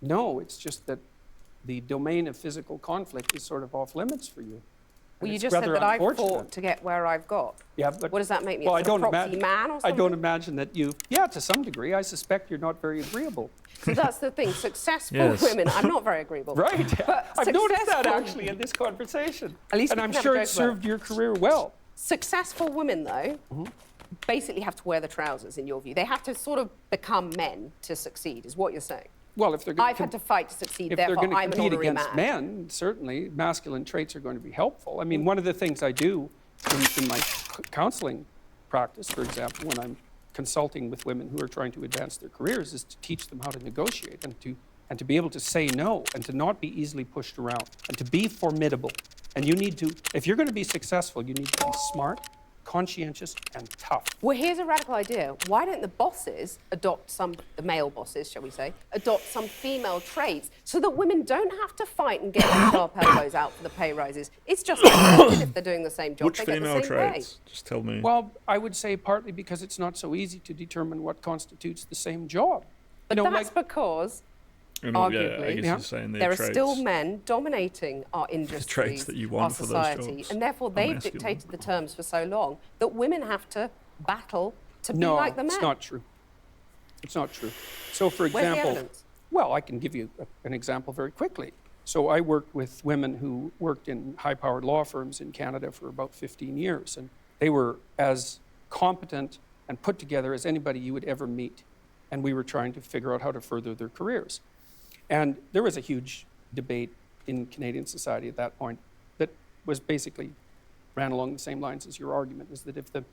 Speaker 22: No, it's just that the domain of physical conflict is sort of off limits for you.
Speaker 21: Well,
Speaker 22: And
Speaker 21: you
Speaker 22: it's
Speaker 21: just said
Speaker 22: rather
Speaker 21: that I've
Speaker 22: unfortunate.
Speaker 21: fought to get where I've got.
Speaker 22: Yeah, but
Speaker 21: what does that make me?
Speaker 22: Well,
Speaker 21: a
Speaker 22: I
Speaker 21: sort
Speaker 22: don't
Speaker 21: of proxy
Speaker 22: imagine.
Speaker 21: man or something?
Speaker 22: I don't imagine that you. Yeah, to some degree, I suspect you're not very agreeable.
Speaker 21: So that's the thing. Successful
Speaker 22: Yes.
Speaker 21: women. I'm not very agreeable.
Speaker 22: Right.
Speaker 21: But
Speaker 22: I've noticed that
Speaker 21: successful-
Speaker 22: actually in this conversation.
Speaker 21: At least
Speaker 22: and
Speaker 21: we
Speaker 22: I'm
Speaker 21: can have
Speaker 22: sure
Speaker 21: a
Speaker 22: it
Speaker 21: joke about
Speaker 22: served your career well.
Speaker 21: Successful women, though, basically have to wear the trousers, in your view. They have to sort of become men to succeed, is what you're saying.
Speaker 22: Well, if they're
Speaker 21: I've had to fight to succeed,
Speaker 22: if they're
Speaker 21: therefore
Speaker 22: going to
Speaker 21: I'm an
Speaker 22: compete
Speaker 21: honorary
Speaker 22: against
Speaker 21: man.
Speaker 22: men, certainly masculine traits are going to be helpful. I mean, one of the things I do in my counseling practice, for example, when I'm consulting with women who are trying to advance their careers, is to teach them how to negotiate and to be able to say no and to not be easily pushed around and to be formidable. And you need to, if you're going to be successful, you need to be smart, conscientious, and tough.
Speaker 21: Well, here's a radical idea. Why don't the bosses adopt the male bosses, shall we say, adopt some female traits so that women don't have to fight and get their sharp elbows out for the pay rises? It's just expected if they're doing the same job.
Speaker 8: Which
Speaker 21: they get
Speaker 8: female
Speaker 21: the same
Speaker 8: traits? Just tell me.
Speaker 22: Well, I would say partly because it's not so easy to determine what constitutes the same job.
Speaker 21: But
Speaker 22: You know,
Speaker 21: that's because,
Speaker 8: I know, yeah, I
Speaker 21: arguably,
Speaker 8: guess you're saying
Speaker 21: there
Speaker 8: they're
Speaker 21: are
Speaker 8: traits.
Speaker 21: still men dominating our industries,
Speaker 8: that you
Speaker 21: our
Speaker 8: want for those
Speaker 21: society,
Speaker 8: jobs
Speaker 21: and therefore
Speaker 8: are
Speaker 21: they've
Speaker 8: masculine.
Speaker 21: dictated the terms for so long that women have to battle to be
Speaker 22: No,
Speaker 21: like the men.
Speaker 22: it's not true. It's not true. So, for
Speaker 21: Where's the
Speaker 22: example,
Speaker 21: evidence?
Speaker 22: well, I can give you an example very quickly. So, I worked with women who worked in high-powered law firms in Canada for about 15 years, and they were as competent and put together as anybody you would ever meet. And we were trying to figure out how to further their careers. And there was a huge debate in Canadian society at that point that was basically ran along the same lines as your argument, is that if the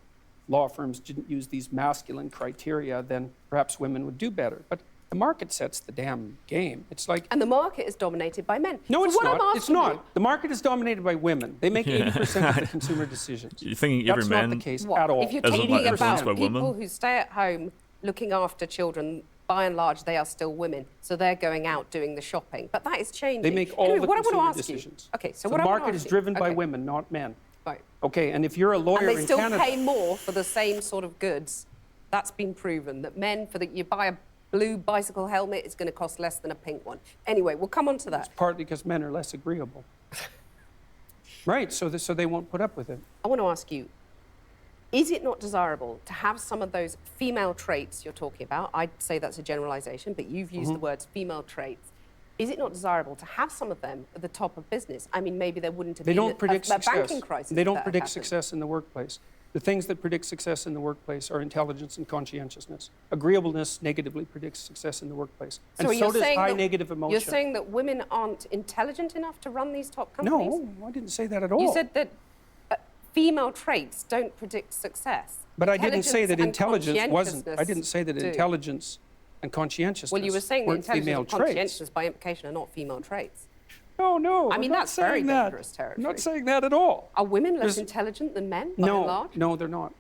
Speaker 22: law firms didn't use these masculine criteria, then perhaps women would do better. But the market sets the damn game. It's like...
Speaker 21: And the market is dominated by men.
Speaker 22: No,
Speaker 21: So
Speaker 22: it's
Speaker 21: what
Speaker 22: not.
Speaker 21: I'm
Speaker 22: It's
Speaker 21: asking
Speaker 22: not.
Speaker 21: you-
Speaker 22: The market is dominated by women. They make
Speaker 8: Yeah.
Speaker 22: 80% of the consumer decisions.
Speaker 8: You're thinking every
Speaker 22: That's
Speaker 8: man
Speaker 22: not the case
Speaker 21: What?
Speaker 22: at all.
Speaker 21: If you're
Speaker 8: Isn't
Speaker 21: talking
Speaker 8: like influenced
Speaker 21: about
Speaker 8: by women?
Speaker 21: people who stay at home looking after children by and large, they are still women, so they're going out doing the shopping. But that is changing.
Speaker 22: They make all the
Speaker 21: what I want
Speaker 22: consumer
Speaker 21: to ask
Speaker 22: decisions.
Speaker 21: You, okay, so
Speaker 22: the
Speaker 21: what I want to
Speaker 22: market
Speaker 21: ask
Speaker 22: is driven
Speaker 21: you,
Speaker 22: by
Speaker 21: okay.
Speaker 22: women, not men.
Speaker 21: Right.
Speaker 22: Okay, and if you're a lawyer
Speaker 21: And they
Speaker 22: in
Speaker 21: still
Speaker 22: Canada,
Speaker 21: pay more for the same sort of goods. That's been proven, that men, you buy a blue bicycle helmet, it's going to cost less than a pink one. Anyway, we'll come on to that.
Speaker 22: it's partly because men are less agreeable. Right, so they won't put up with it.
Speaker 21: I want to ask you, is it not desirable to have some of those female traits you're talking about? I'd say that's a generalization, but you've used the words female traits. Is it not desirable to have some of them at the top of business? I mean, maybe there wouldn't have
Speaker 22: They
Speaker 21: been
Speaker 22: don't predict
Speaker 21: a
Speaker 22: success.
Speaker 21: banking crisis.
Speaker 22: They
Speaker 21: if
Speaker 22: don't
Speaker 21: that
Speaker 22: predict
Speaker 21: happened.
Speaker 22: success in the workplace. The things that predict success in the workplace are intelligence and conscientiousness. Agreeableness negatively predicts success in the workplace. And
Speaker 21: So
Speaker 22: so
Speaker 21: you're
Speaker 22: does
Speaker 21: saying
Speaker 22: high
Speaker 21: that-
Speaker 22: negative emotion.
Speaker 21: You're saying that women aren't intelligent enough to run these top companies?
Speaker 22: No, I didn't say that at all.
Speaker 21: You said that female traits don't predict success.
Speaker 22: But I didn't say that
Speaker 21: Intelligence and
Speaker 22: intelligence wasn't. I didn't
Speaker 21: conscientiousness
Speaker 22: say that
Speaker 21: do.
Speaker 22: intelligence and conscientiousness
Speaker 21: Well, you were saying that
Speaker 22: weren't
Speaker 21: intelligence
Speaker 22: female
Speaker 21: and
Speaker 22: traits.
Speaker 21: conscientiousness by implication are not female traits.
Speaker 22: No,
Speaker 21: I mean,
Speaker 22: I'm not
Speaker 21: that's very
Speaker 22: saying that.
Speaker 21: dangerous territory.
Speaker 22: I'm not saying that at all.
Speaker 21: Are women less
Speaker 22: There's-
Speaker 21: intelligent than men, by and
Speaker 22: No,
Speaker 21: large?
Speaker 22: no, they're not.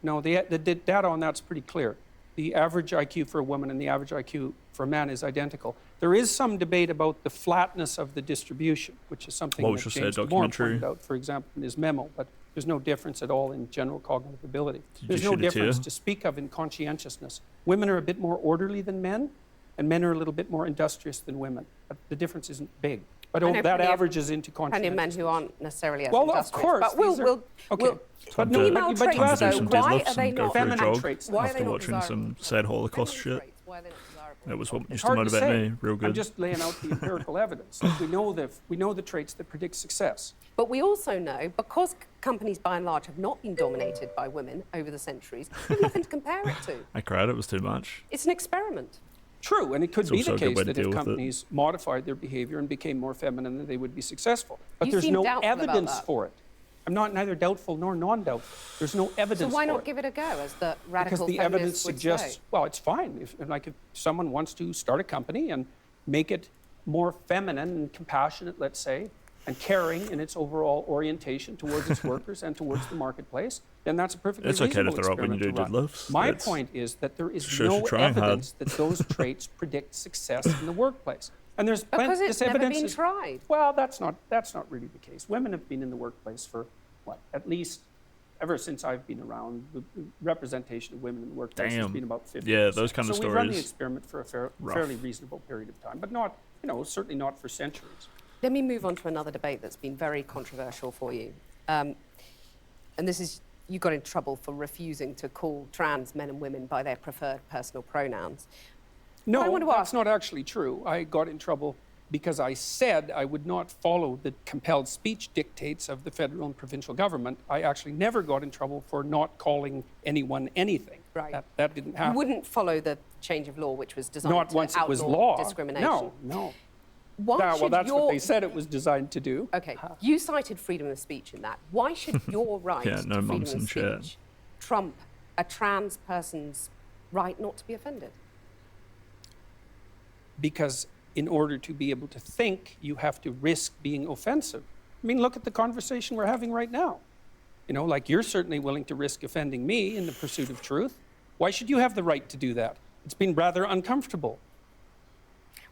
Speaker 22: No, the data on that's pretty clear. The average IQ for a woman and the average IQ for a man is identical. There is some debate about the flatness of the distribution, which is something
Speaker 8: What
Speaker 22: that
Speaker 8: was just
Speaker 22: James
Speaker 8: a
Speaker 22: Damore
Speaker 8: documentary?
Speaker 22: pointed out, for example, in his memo, but there's no difference at all in general cognitive ability.
Speaker 8: Did
Speaker 22: There's
Speaker 8: you
Speaker 22: no
Speaker 8: shoot a tear?
Speaker 22: difference to speak of in conscientiousness. Women are a bit more orderly than men, and men are a little bit more industrious than women. But the difference isn't big. But
Speaker 21: I know
Speaker 22: that
Speaker 21: plenty of-
Speaker 22: averages into
Speaker 21: Plenty of men
Speaker 22: conscientiousness.
Speaker 21: who aren't necessarily as
Speaker 22: Well, of
Speaker 21: industrious.
Speaker 22: course,
Speaker 21: But we'll,
Speaker 22: these are-
Speaker 21: we'll,
Speaker 22: okay.
Speaker 21: we'll
Speaker 22: But no,
Speaker 21: female
Speaker 22: but
Speaker 21: traits,
Speaker 22: you asked
Speaker 21: though,
Speaker 8: do some
Speaker 21: why
Speaker 8: deadlifts
Speaker 21: are they
Speaker 8: and go
Speaker 21: not?
Speaker 8: for a
Speaker 22: Feminine
Speaker 8: jog
Speaker 22: traits.
Speaker 21: Why are they
Speaker 8: after
Speaker 21: not
Speaker 8: watching
Speaker 21: desirable?
Speaker 8: some sad Holocaust
Speaker 21: Feminine
Speaker 8: shit.
Speaker 21: traits, why are they not desirable?
Speaker 8: That was what
Speaker 22: It's
Speaker 8: used to
Speaker 22: hard to
Speaker 8: motivate
Speaker 22: say.
Speaker 8: me real
Speaker 22: I'm
Speaker 8: good.
Speaker 22: just laying out the empirical evidence. Like we know the traits that predict success.
Speaker 21: But we also know, because companies by and large have not been dominated by women over the centuries, we have nothing to compare it to.
Speaker 8: I cried, it was too much.
Speaker 21: It's an experiment.
Speaker 22: True, and it could
Speaker 8: It's
Speaker 22: be
Speaker 8: also
Speaker 22: the
Speaker 8: a good
Speaker 22: case
Speaker 8: way to
Speaker 22: that if
Speaker 8: deal with it.
Speaker 22: companies modified their behavior and became more feminine, that they would be successful. But
Speaker 21: You
Speaker 22: there's
Speaker 21: seem
Speaker 22: no
Speaker 21: doubtful about
Speaker 22: evidence
Speaker 21: that.
Speaker 22: for it. I'm not neither doubtful nor non-doubtful. There's no evidence
Speaker 21: So why
Speaker 22: for
Speaker 21: not
Speaker 22: it.
Speaker 21: give it a go, as the radical
Speaker 22: Because the
Speaker 21: feminists
Speaker 22: evidence
Speaker 21: would
Speaker 22: suggests,
Speaker 21: say?
Speaker 22: well, it's fine. If someone wants to start a company and make it more feminine and compassionate, let's say, and caring in its overall orientation towards its workers and towards the marketplace, then that's a perfectly
Speaker 8: It's okay to
Speaker 22: reasonable
Speaker 8: throw up when you
Speaker 22: experiment
Speaker 8: do
Speaker 22: to run.
Speaker 8: deadlifts.
Speaker 22: My
Speaker 8: It's-
Speaker 22: point is that there is
Speaker 8: shows
Speaker 22: no
Speaker 8: you're trying hard.
Speaker 22: evidence that those traits predict success in the workplace. And there's plenty.
Speaker 21: Because it's
Speaker 22: this
Speaker 21: never
Speaker 22: evidence
Speaker 21: been
Speaker 22: is,
Speaker 21: tried.
Speaker 22: Well, that's not really the case. Women have been in the workplace for what? At least ever since I've been around. The representation of women in the workplace has
Speaker 8: Damn.
Speaker 22: been about 50%.
Speaker 8: Yeah, those kind of
Speaker 22: so we've run the
Speaker 8: stories.
Speaker 22: experiment for a
Speaker 8: Rough.
Speaker 22: fairly reasonable period of time, but not, certainly not for centuries.
Speaker 21: Let me move on to another debate that's been very controversial for you. And this is, you got in trouble for refusing to call trans men and women by their preferred personal pronouns.
Speaker 22: No,
Speaker 21: I want to
Speaker 22: that's
Speaker 21: ask-
Speaker 22: not actually true. I got in trouble because I said I would not follow the compelled speech dictates of the federal and provincial government. I actually never got in trouble for not calling anyone anything.
Speaker 21: Right.
Speaker 22: That didn't
Speaker 21: You
Speaker 22: happen.
Speaker 21: wouldn't follow the change of law, which was designed
Speaker 22: Not
Speaker 21: to
Speaker 22: once it was
Speaker 21: outlaw
Speaker 22: law.
Speaker 21: discrimination.
Speaker 22: No.
Speaker 21: Why
Speaker 22: well,
Speaker 21: should
Speaker 22: that's
Speaker 21: your...
Speaker 22: what they said it was designed to do.
Speaker 21: Okay, you cited freedom of speech in that. Why should your right
Speaker 8: Yeah, no
Speaker 21: to
Speaker 8: mums
Speaker 21: freedom
Speaker 8: and
Speaker 21: of
Speaker 8: shit.
Speaker 21: speech trump a trans person's right not to be offended?
Speaker 22: Because in order to be able to think, you have to risk being offensive. I mean, look at the conversation we're having right now. Like you're certainly willing to risk offending me in the pursuit of truth. Why should you have the right to do that? It's been rather uncomfortable.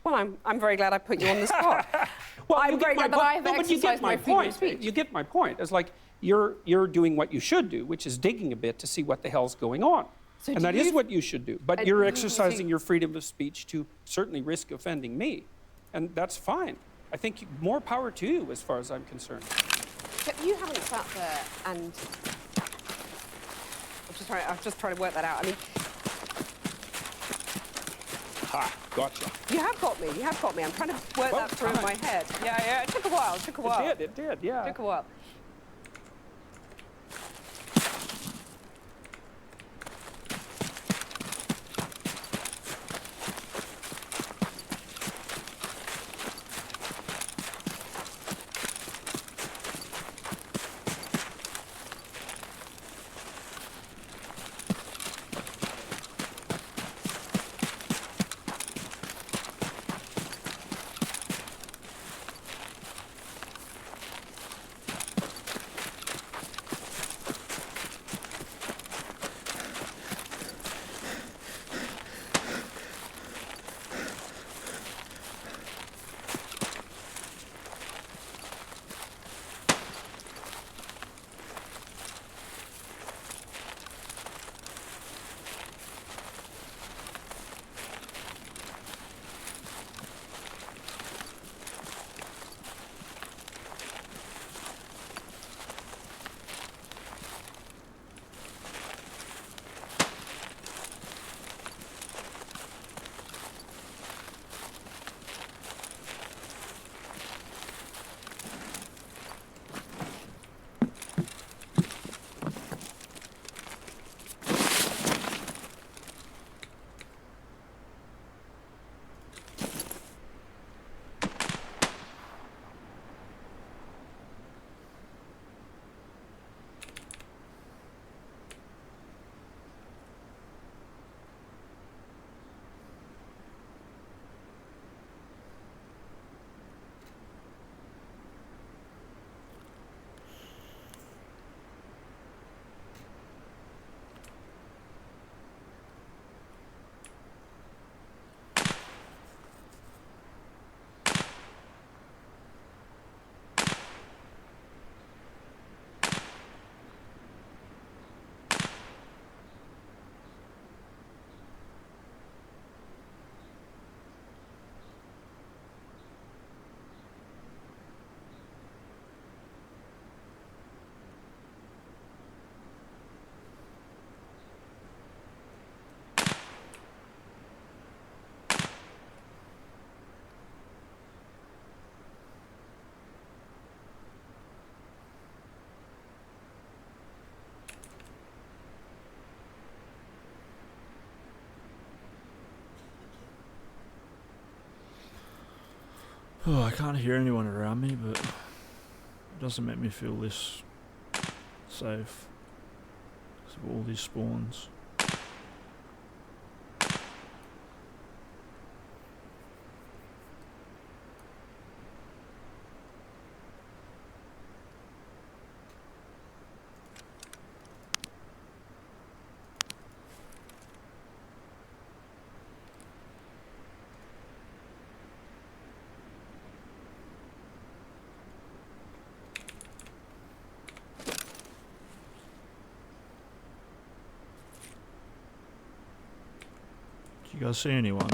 Speaker 21: Well, I'm very glad I put you on the spot. I'm very glad that I've
Speaker 22: but you get
Speaker 21: exercised
Speaker 22: my
Speaker 21: my freedom of
Speaker 22: point.
Speaker 21: speech.
Speaker 22: You get my point. It's like you're doing what you should do, which is digging a bit to see what the hell's going on.
Speaker 21: So
Speaker 22: And
Speaker 21: do
Speaker 22: that is
Speaker 21: you-
Speaker 22: what you should do. But
Speaker 21: And
Speaker 22: you're
Speaker 21: do you
Speaker 22: exercising
Speaker 21: think-
Speaker 22: your freedom of speech to certainly risk offending me. And that's fine. I think more power to you as far as I'm concerned.
Speaker 21: But you haven't sat there and... I'm just trying to work that out. I mean,
Speaker 22: Ha, gotcha.
Speaker 21: you have got me. I'm trying to work
Speaker 22: Well,
Speaker 21: that through in
Speaker 22: fine.
Speaker 21: my head. Yeah, it took a while.
Speaker 22: It did, yeah.
Speaker 21: It took a while.
Speaker 8: Oh, I can't hear anyone around me, but it doesn't make me feel less safe because of all these spawns. Do you guys see anyone?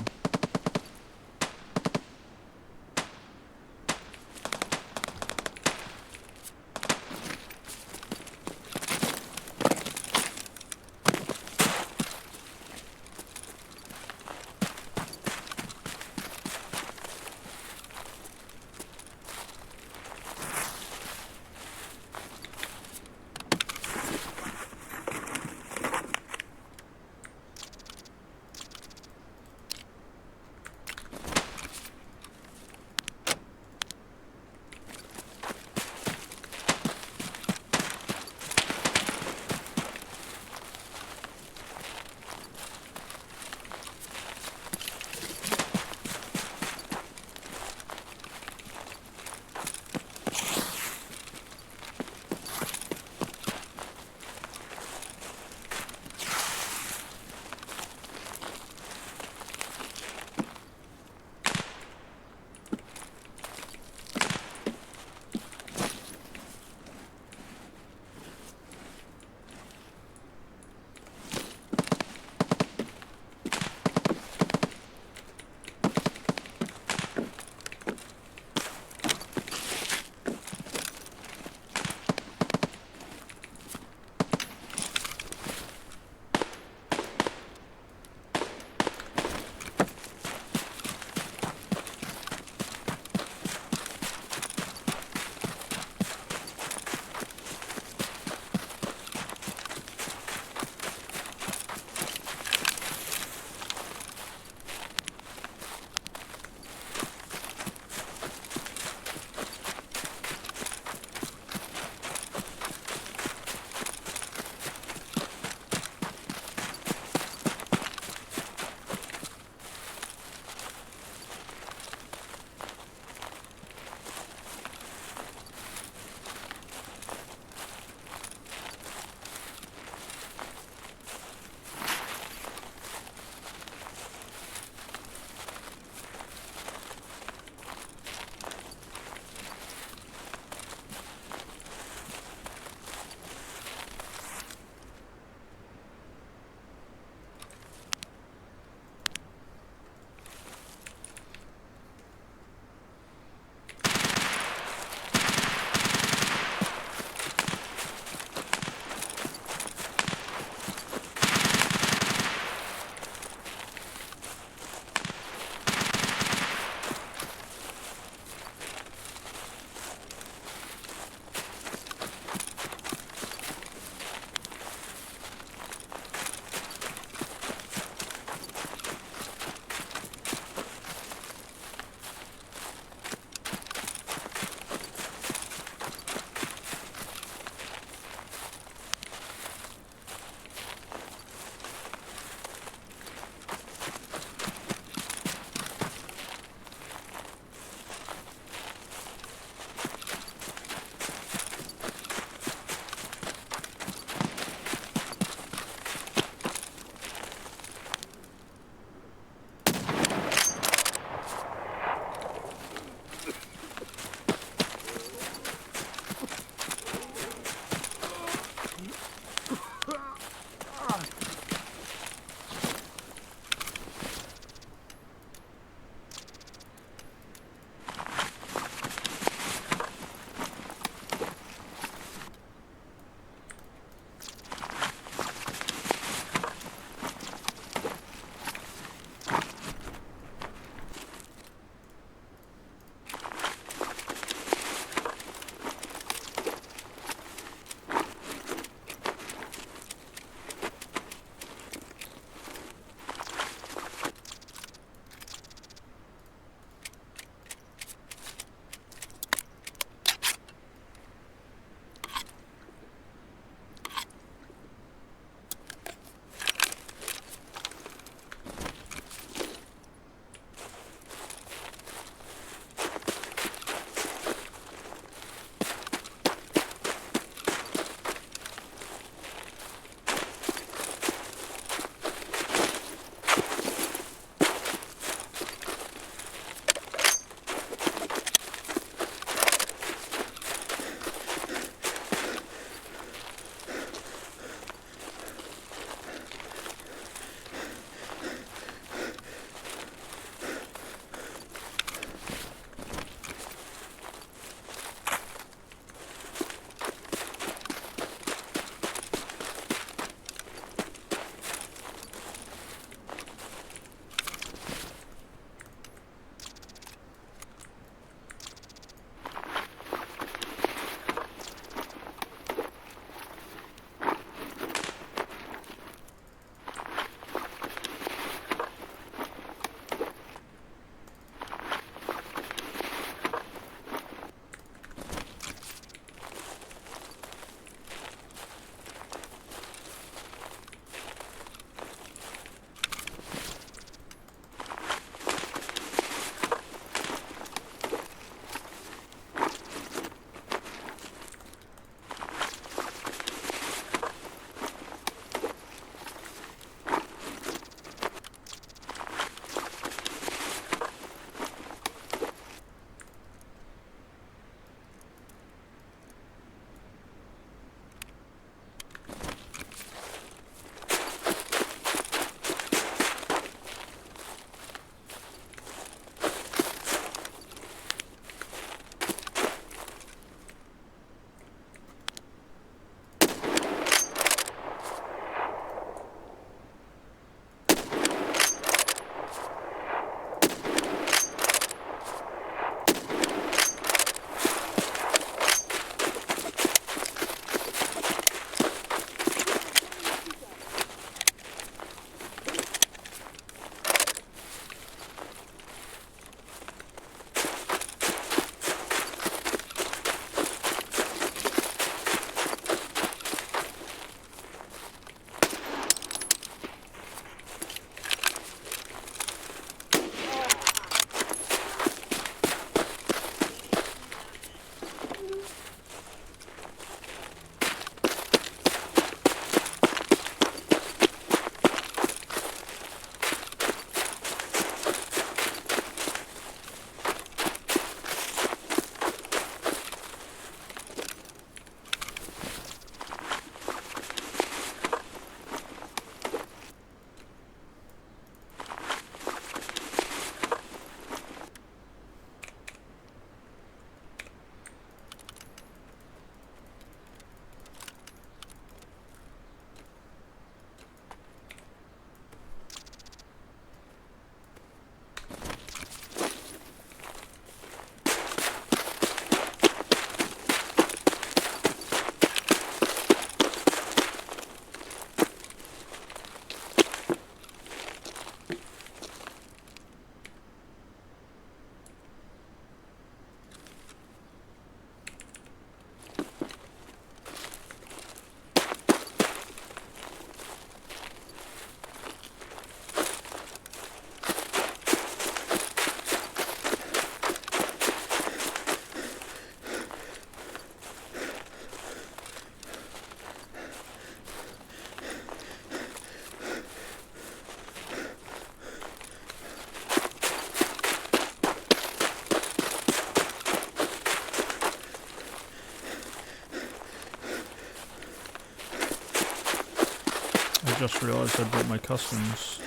Speaker 8: I just realised I bought my customs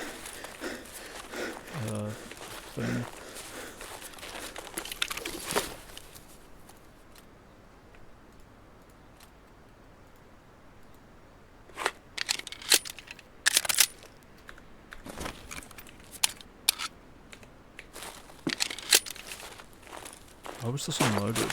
Speaker 8: thing. Why was this unloaded?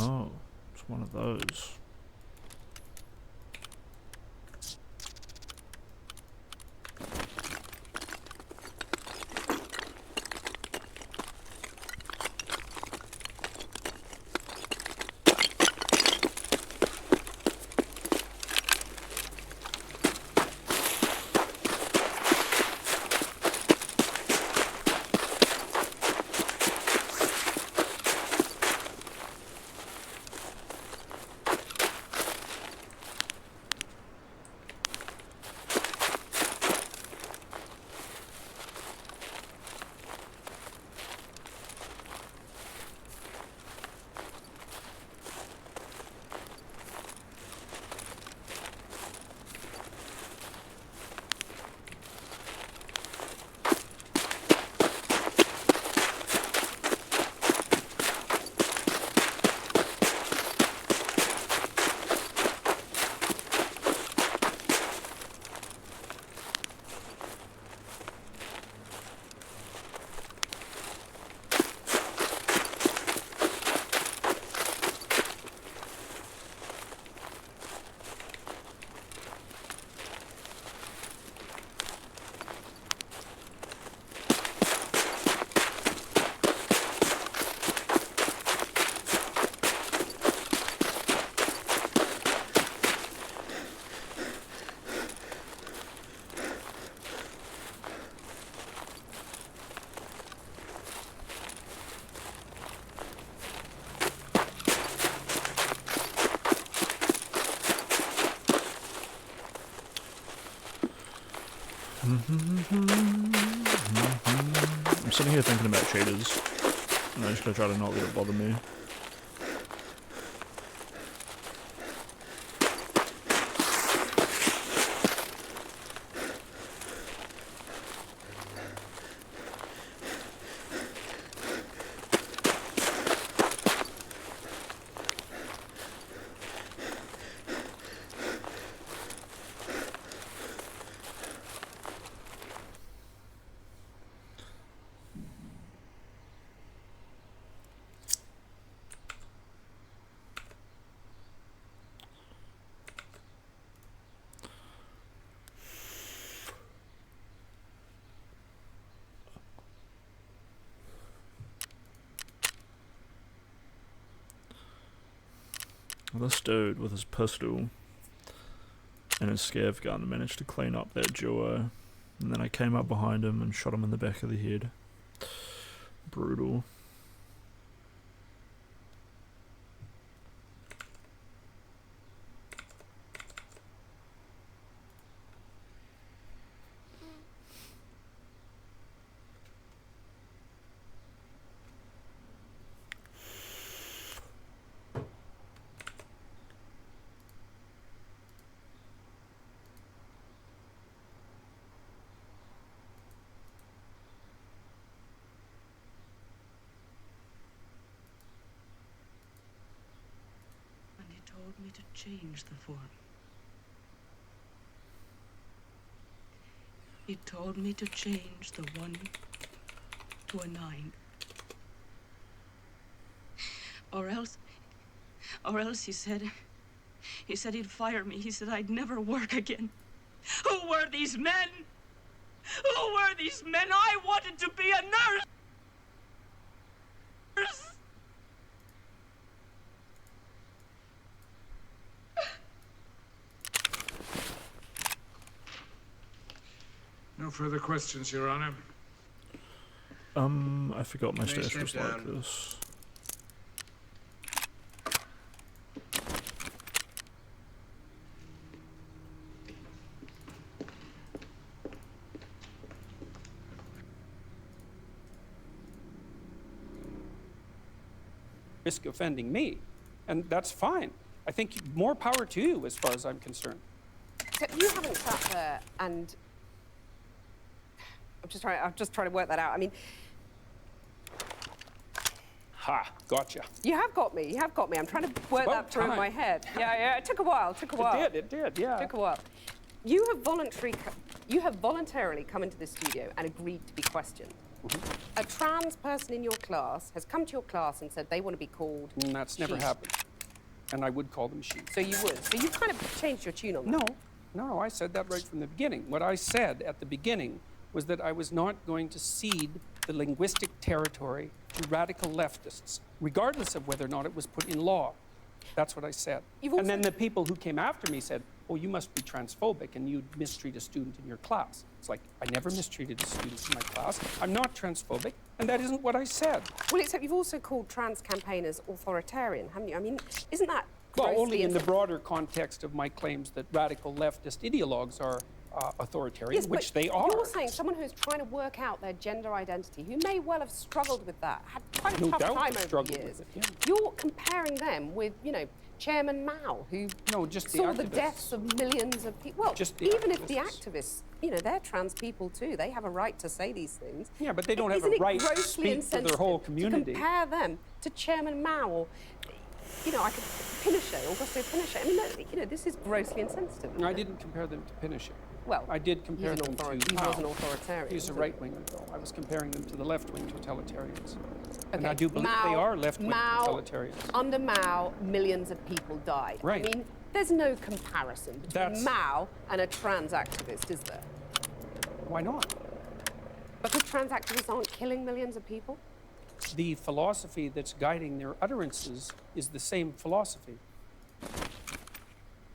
Speaker 8: Oh, it's one of those. I'm sitting here thinking about cheaters, and I'm just gonna try to not let it bother me. This dude with his pistol and his scav gun managed to clean up that duo, and then I came up behind him and shot him in the back of the head. Brutal.
Speaker 3: Told me to change the form. He told me to change the 1 to a 9. Or else he said he'd fire me. He said I'd never work again. Who were these men? Who were these men? I wanted to be a nurse!
Speaker 5: No further questions, Your Honor.
Speaker 8: I forgot my
Speaker 5: May
Speaker 8: stash
Speaker 5: step
Speaker 8: was like
Speaker 5: down.
Speaker 8: this.
Speaker 22: Risk offending me, and that's fine. I think more power to you as far as I'm concerned.
Speaker 21: Except you haven't sat there and I'm just trying to work that out. I mean,
Speaker 22: Ha, gotcha.
Speaker 21: you have got me. You have got me. I'm trying to work
Speaker 22: About
Speaker 21: that through in
Speaker 22: time.
Speaker 21: my head. Yeah. It took a while.
Speaker 22: It did, yeah.
Speaker 21: Took a while. You have voluntarily come into this studio and agreed to be questioned. A trans person in your class has come to your class and said they want to be called.
Speaker 22: And that's never
Speaker 21: she.
Speaker 22: happened. And I would call them she.
Speaker 21: So you would. So you kind of changed your tune on that.
Speaker 22: No, I said that right from the beginning. What I said at the beginning was that I was not going to cede the linguistic territory to radical leftists, regardless of whether or not it was put in law. That's what I said. And then the people who came after me said, oh, you must be transphobic and you'd mistreat a student in your class. It's like, I never mistreated a student in my class. I'm not transphobic, and that isn't what I said.
Speaker 21: Well, except you've also called trans campaigners authoritarian, haven't you? I mean, isn't that
Speaker 22: Well,
Speaker 21: grossly
Speaker 22: only in the
Speaker 21: insensitive?
Speaker 22: broader context of my claims that radical leftist ideologues are authoritarian,
Speaker 21: Yes,
Speaker 22: which
Speaker 21: but
Speaker 22: they are.
Speaker 21: You're saying someone who's trying to work out their gender identity, who may well have struggled with that, had quite a
Speaker 22: No
Speaker 21: tough
Speaker 22: doubt
Speaker 21: time
Speaker 22: they've
Speaker 21: over
Speaker 22: struggled
Speaker 21: the years.
Speaker 22: with it,
Speaker 21: You're comparing them with, Chairman Mao, who
Speaker 22: just the
Speaker 21: saw the
Speaker 22: activists.
Speaker 21: deaths of millions of people. Well,
Speaker 22: Just the
Speaker 21: even if the
Speaker 22: activists.
Speaker 21: activists, they're trans people too. They have a right to say these things.
Speaker 22: Yeah, but they don't have
Speaker 21: Isn't
Speaker 22: a
Speaker 21: it
Speaker 22: right to
Speaker 21: grossly
Speaker 22: speak for their
Speaker 21: insensitive
Speaker 22: whole community.
Speaker 21: To compare them to Chairman Mao or, I could Pinochet, Augusto Pinochet. I mean, this is grossly insensitive.
Speaker 22: I didn't compare them to Pinochet.
Speaker 21: Well,
Speaker 22: I did compare them to
Speaker 21: he was
Speaker 22: Mao.
Speaker 21: an authoritarian.
Speaker 22: He's a
Speaker 21: wasn't he?
Speaker 22: right-winger, though. I was comparing them to the left-wing totalitarians. And
Speaker 21: Okay,
Speaker 22: I do believe they are left-wing
Speaker 21: Mao,
Speaker 22: totalitarians.
Speaker 21: Under Mao, millions of people died.
Speaker 22: Right.
Speaker 21: I mean, there's no comparison between
Speaker 22: That's-
Speaker 21: Mao and a trans activist, is there?
Speaker 22: Why not?
Speaker 21: Because trans activists aren't killing millions of people?
Speaker 22: The philosophy that's guiding their utterances is the same philosophy.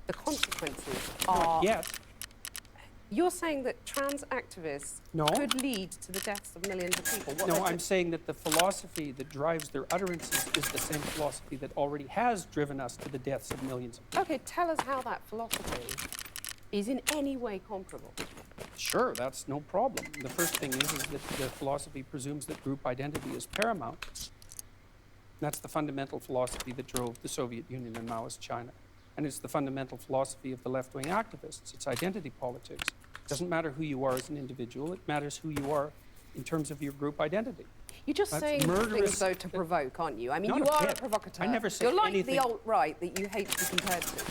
Speaker 21: The consequences
Speaker 22: Not
Speaker 21: are...
Speaker 22: yet.
Speaker 21: You're saying that trans activists
Speaker 22: No.
Speaker 21: could lead to the deaths of millions of people? What
Speaker 22: No,
Speaker 21: they're
Speaker 22: I'm saying that the philosophy that drives their utterances is the same philosophy that already has driven us to the deaths of millions of people.
Speaker 21: Okay, tell us how that philosophy is in any way comparable.
Speaker 22: Sure, that's no problem. The first thing is that the philosophy presumes that group identity is paramount. That's the fundamental philosophy that drove the Soviet Union and Maoist China. And it's the fundamental philosophy of the left-wing activists. It's identity politics. It doesn't matter who you are as an individual, it matters who you are in terms of your group identity.
Speaker 21: You're just
Speaker 22: That's
Speaker 21: saying
Speaker 22: murderous.
Speaker 21: things, though, to provoke, aren't you? I mean,
Speaker 22: Not
Speaker 21: you
Speaker 22: a
Speaker 21: are a
Speaker 22: bit.
Speaker 21: provocateur.
Speaker 22: I never said
Speaker 21: You're like
Speaker 22: anything.
Speaker 21: the alt-right that you hate to be compared to.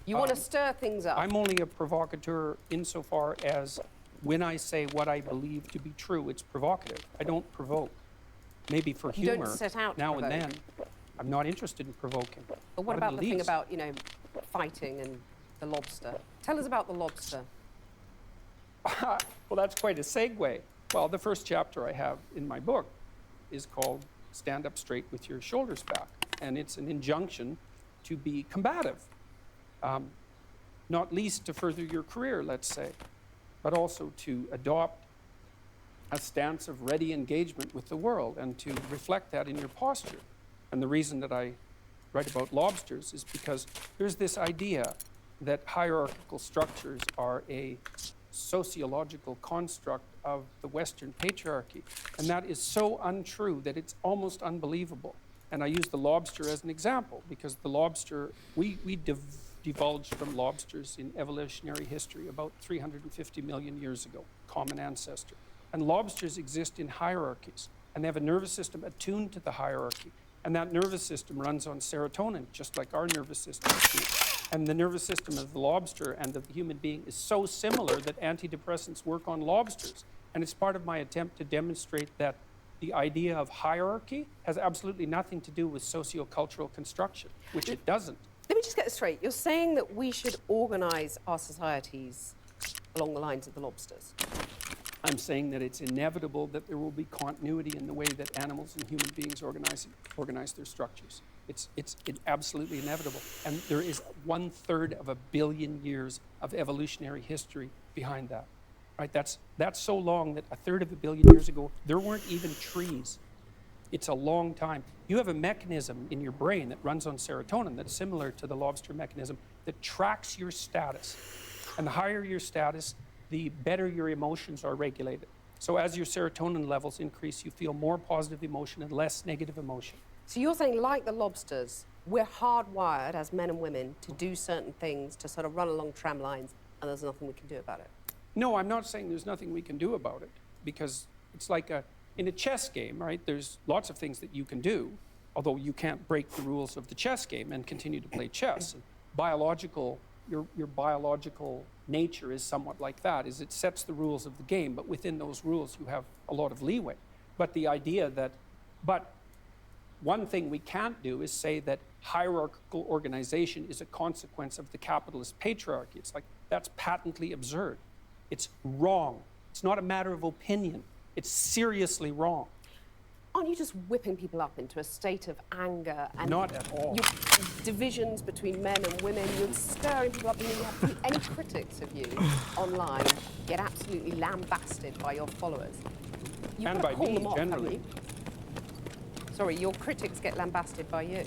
Speaker 21: You want to stir things up.
Speaker 22: I'm only a provocateur insofar as when I say what I believe to be true, it's provocative. I don't provoke. Maybe for
Speaker 21: You don't
Speaker 22: humor
Speaker 21: set out to
Speaker 22: now and
Speaker 21: provoke.
Speaker 22: then. I'm not interested in provoking.
Speaker 21: But what
Speaker 22: Not in
Speaker 21: about the thing
Speaker 22: least.
Speaker 21: about, fighting and the lobster? Tell us about the lobster.
Speaker 22: Well, that's quite a segue. Well, the first chapter I have in my book is called Stand Up Straight with Your Shoulders Back. And it's an injunction to be combative, not least to further your career, let's say, but also to adopt a stance of ready engagement with the world and to reflect that in your posture. And the reason that I write about lobsters is because there's this idea that hierarchical structures are a sociological construct of the Western patriarchy. And that is so untrue that it's almost unbelievable. And I use the lobster as an example because the lobster, we divulged from lobsters in evolutionary history about 350 million years ago, common ancestor. And lobsters exist in hierarchies, and they have a nervous system attuned to the hierarchy. And that nervous system runs on serotonin, just like our nervous system do. And the nervous system of the lobster and of the human being is so similar that antidepressants work on lobsters. And it's part of my attempt to demonstrate that the idea of hierarchy has absolutely nothing to do with sociocultural construction, which it doesn't.
Speaker 21: Let me just get this straight. You're saying that we should organize our societies along the lines of the lobsters.
Speaker 22: I'm saying that it's inevitable that there will be continuity in the way that animals and human beings organize their structures. It's absolutely inevitable. And there is 1/3 of a billion years of evolutionary history behind that. Right? That's so long that 1/3 of a billion years ago, there weren't even trees. It's a long time. You have a mechanism in your brain that runs on serotonin that's similar to the lobster mechanism that tracks your status. And the higher your status, the better your emotions are regulated. So as your serotonin levels increase, you feel more positive emotion and less negative emotion.
Speaker 21: So you're saying, like the lobsters, we're hardwired as men and women to do certain things, to sort of run along tram lines, and there's nothing we can do about it?
Speaker 22: No, I'm not saying there's nothing we can do about it, because it's like in a chess game, right? There's lots of things that you can do, although you can't break the rules of the chess game and continue to play chess. Your biological nature is somewhat like that, is it sets the rules of the game, but within those rules you have a lot of leeway. But the idea that, one thing we can't do is say that hierarchical organization is a consequence of the capitalist patriarchy. It's like, that's patently absurd. It's wrong. It's not a matter of opinion. It's seriously wrong.
Speaker 21: Aren't you just whipping people up into a state of anger and
Speaker 22: Not at all.
Speaker 21: divisions between men and women? You're stirring people up, and you have any critics of you online get absolutely lambasted by your followers. You've
Speaker 22: And
Speaker 21: got to
Speaker 22: by
Speaker 21: call
Speaker 22: me,
Speaker 21: them off, haven't
Speaker 22: generally.
Speaker 21: you? Sorry, your critics get lambasted by you.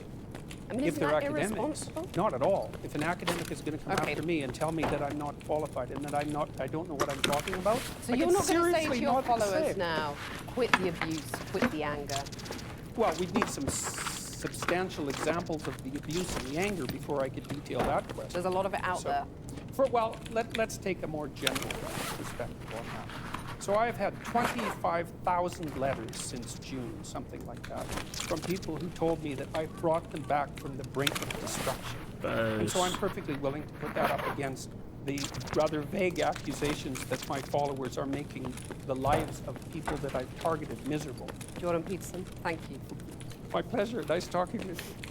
Speaker 21: I mean,
Speaker 22: If
Speaker 21: isn't
Speaker 22: they're
Speaker 21: that
Speaker 22: academics.
Speaker 21: irresponsible?
Speaker 22: Not at all. If an academic is going to come after me and tell me that I'm not qualified and that I don't know what I'm talking about,
Speaker 21: So
Speaker 22: I
Speaker 21: you're
Speaker 22: can
Speaker 21: not going to say to
Speaker 22: seriously
Speaker 21: your
Speaker 22: not say
Speaker 21: followers
Speaker 22: it.
Speaker 21: now, quit the abuse, quit the anger.
Speaker 22: Well, we'd need some substantial examples of the abuse and the anger before I could detail that question.
Speaker 21: There's a lot of it out there.
Speaker 22: Let's take a more general perspective on that. So I've had 25,000 letters since June, something like that, from people who told me that I brought them back from the brink of destruction. And so I'm perfectly willing to put that up against the rather vague accusations that my followers are making the lives of people that I've targeted miserable.
Speaker 21: Jordan Peterson, thank you.
Speaker 22: My pleasure. Nice talking with you.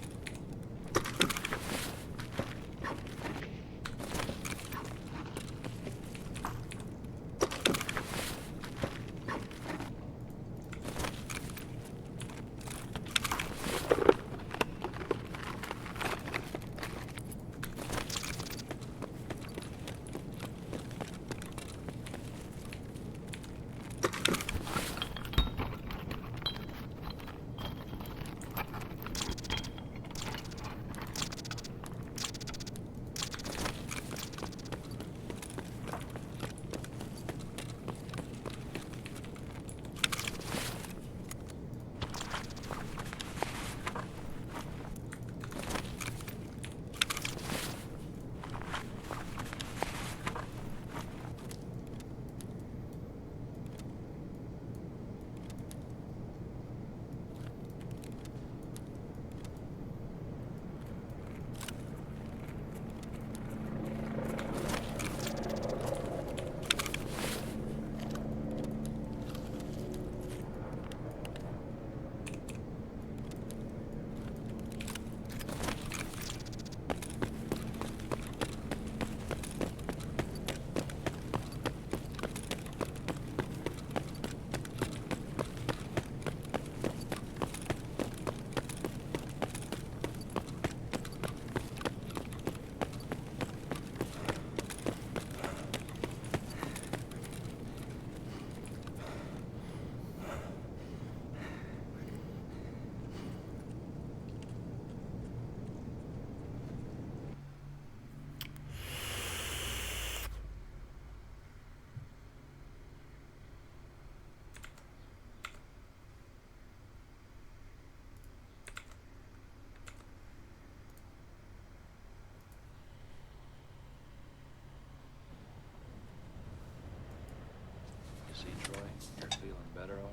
Speaker 15: See, Troy, you're feeling better already?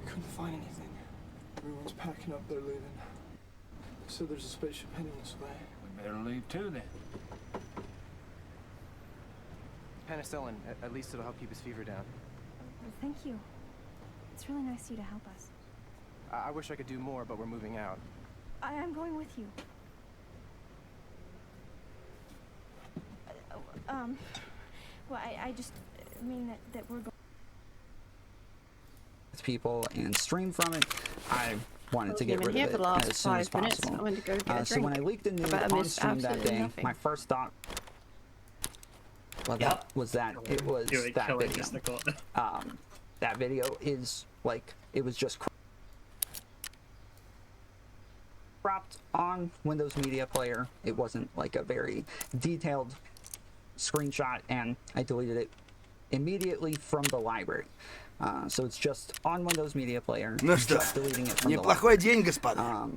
Speaker 6: Couldn't find anything. Everyone's packing up, they're leaving. They said there's a spaceship heading this way.
Speaker 11: We better leave too then.
Speaker 9: Penicillin. At least it'll help keep his fever down.
Speaker 23: Well, thank you. It's really nice of you to help us.
Speaker 9: I wish I could do more, but we're moving out.
Speaker 23: I'm going with you. Well, I just mean that we're going
Speaker 2: people and stream from it. I wanted to get
Speaker 18: Came in
Speaker 2: rid
Speaker 18: here
Speaker 2: of
Speaker 18: for
Speaker 2: it
Speaker 18: the last
Speaker 2: as soon as
Speaker 18: 5 minutes.
Speaker 2: possible.
Speaker 18: I went to go get a
Speaker 2: So when I
Speaker 18: drink.
Speaker 2: leaked the nude
Speaker 18: I bet I
Speaker 2: on
Speaker 18: missed
Speaker 2: stream that
Speaker 18: absolutely
Speaker 2: day,
Speaker 18: nothing.
Speaker 2: my first thought
Speaker 14: Yeah.
Speaker 2: was that it was
Speaker 14: You're
Speaker 2: that
Speaker 14: killing
Speaker 2: video.
Speaker 14: this, Nicole.
Speaker 2: That video is like, it was just cropped on Windows Media Player. It wasn't like a very detailed screenshot, and I deleted it immediately from the library. So it's just on Windows Media Player.
Speaker 20: Ну что,
Speaker 2: just deleting it from the
Speaker 20: неплохой
Speaker 2: library.
Speaker 20: день, господа.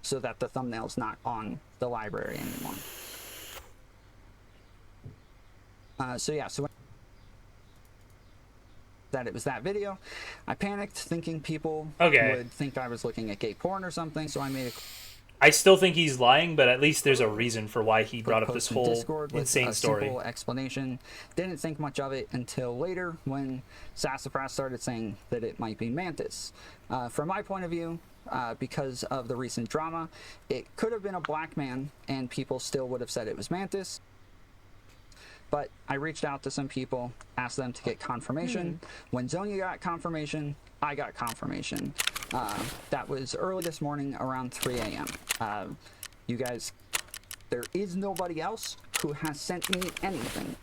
Speaker 2: So that the thumbnail's not on the library anymore. So yeah, so when that it was that video, I panicked thinking people
Speaker 14: Okay.
Speaker 2: would think I was looking at gay porn or something, so I made a
Speaker 14: I still think he's lying, but at least there's a reason for why he brought up this
Speaker 2: post in
Speaker 14: whole
Speaker 2: Discord with
Speaker 14: insane
Speaker 2: a
Speaker 14: story.
Speaker 2: simple explanation. Didn't think much of it until later when Sassafras started saying that it might be Mantis. From my point of view, because of the recent drama, it could have been a black man and people still would have said it was Mantis. But I reached out to some people, asked them to get confirmation. When Zonia got confirmation, I got confirmation. That was early this morning around 3 a.m. You guys, there is nobody else who has sent me anything.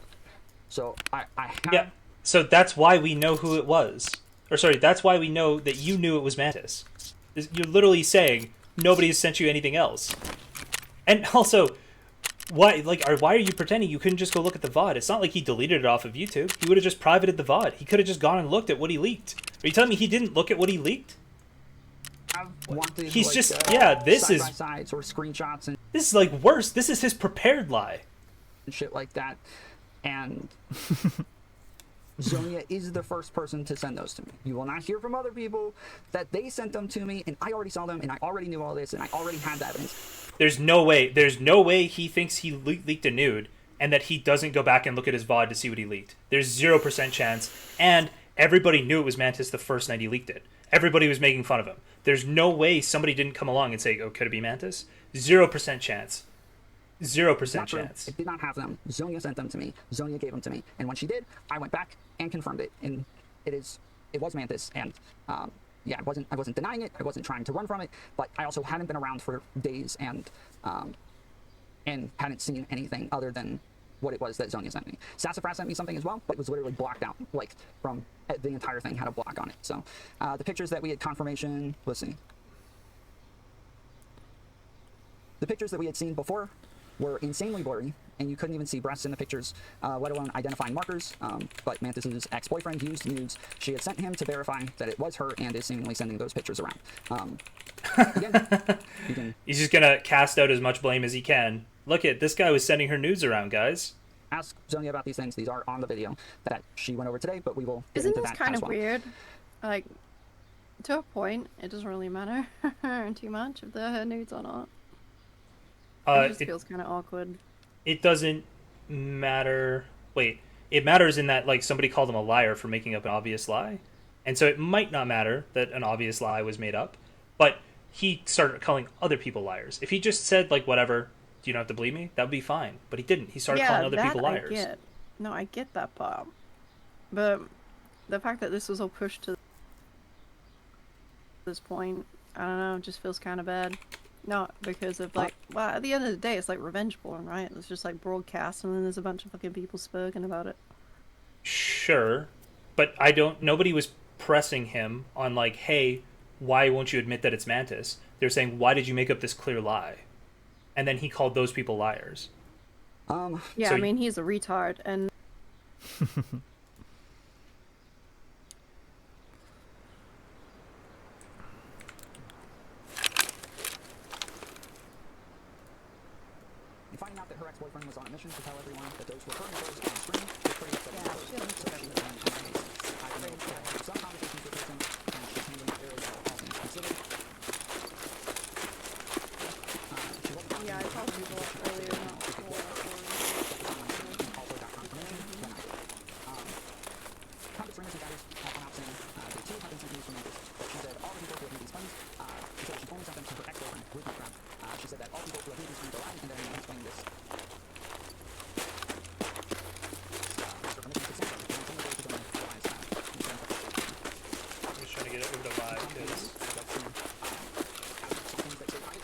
Speaker 2: So I have...
Speaker 14: Yeah, so that's why we know who it was. Or sorry, that's why we know that you knew it was Mantis. You're literally saying nobody has sent you anything else. And also, why are you pretending you couldn't just go look at the VOD? It's not like he deleted it off of YouTube. He would have just privated the VOD. He could have just gone and looked at what he leaked. Are you telling me he didn't look at what he leaked? He's just this is
Speaker 2: side-by-sides or screenshots and
Speaker 14: this is like worse. This is his prepared lie.
Speaker 2: shit like that, and Zonia is the first person to send those to me. You will not hear from other people that they sent them to me, and I already saw them, and I already knew all this, and I already had the evidence.
Speaker 14: There's no way he thinks he leaked a nude and that he doesn't go back and look at his VOD to see what he leaked. There's 0% chance, and everybody knew it was Mantis the first night he leaked it. Everybody was making fun of him. There's no way somebody didn't come along and say, oh, could it be Mantis? 0% chance. 0% chance.
Speaker 2: It did not have them. Zonia sent them to me. Zonia gave them to me, and when she did, I went back and confirmed it, and it was Mantis, and yeah, I wasn't denying it. I wasn't trying to run from it, but I also hadn't been around for days and hadn't seen anything other than what it was that Zonia sent me. Sassafras sent me something as well, but it was literally blocked out, like from the entire thing had a block on it. So the pictures that we had confirmation, let's see. The pictures that we had seen before were insanely blurry, and you couldn't even see breasts in the pictures, let alone identifying markers. But Mantis's ex-boyfriend used nudes she had sent him to verify that it was her, and is seemingly sending those pictures around. Again,
Speaker 14: He's just gonna cast out as much blame as he can. Look at this guy was sending her nudes around, guys.
Speaker 2: Ask Zonia about these things. These are on the video that she went over today, but we will get
Speaker 18: Isn't
Speaker 2: into
Speaker 18: this
Speaker 2: that
Speaker 18: kind
Speaker 2: as
Speaker 18: of
Speaker 2: well.
Speaker 18: weird? Like, to a point, it doesn't really matter too much if they're her nudes or not. It just feels kind of awkward.
Speaker 14: It doesn't matter. Wait, it matters in that like somebody called him a liar for making up an obvious lie, and so it might not matter that an obvious lie was made up, but he started calling other people liars. If he just said like whatever, you don't have to believe me, that would be fine. But he didn't. He started calling other people liars.
Speaker 18: I get. No, I get that part, but the fact that this was all pushed to this point, I don't know, just feels kind of bad. Not because of like, well, at the end of the day, it's like revenge porn, right? It's just like broadcast, and then there's a bunch of fucking people spoken about it.
Speaker 14: Sure, but nobody was pressing him on like, hey, why won't you admit that it's Mantis? They're saying, why did you make up this clear lie? And then he called those people liars.
Speaker 18: Yeah,
Speaker 14: so
Speaker 18: I mean, he's a retard, and
Speaker 2: Finding out that her ex-boyfriend was on a mission to tell everyone that those were her numbers on screen was pretty upsetting. Especially when in my case, I know that some conversations with her, and she's handling it very well, all things considered.
Speaker 18: yeah, I talked to people earlier, not before.
Speaker 2: Also got confirmation when I did. Contact streamers and guiders have come out saying they too have been sent news from Mantis. She said all the people who have made these funds, she said she only sent them to her ex-boyfriend, Ruth McCrum. She said that all people who have made these funds are lying, and then explained this.
Speaker 14: Because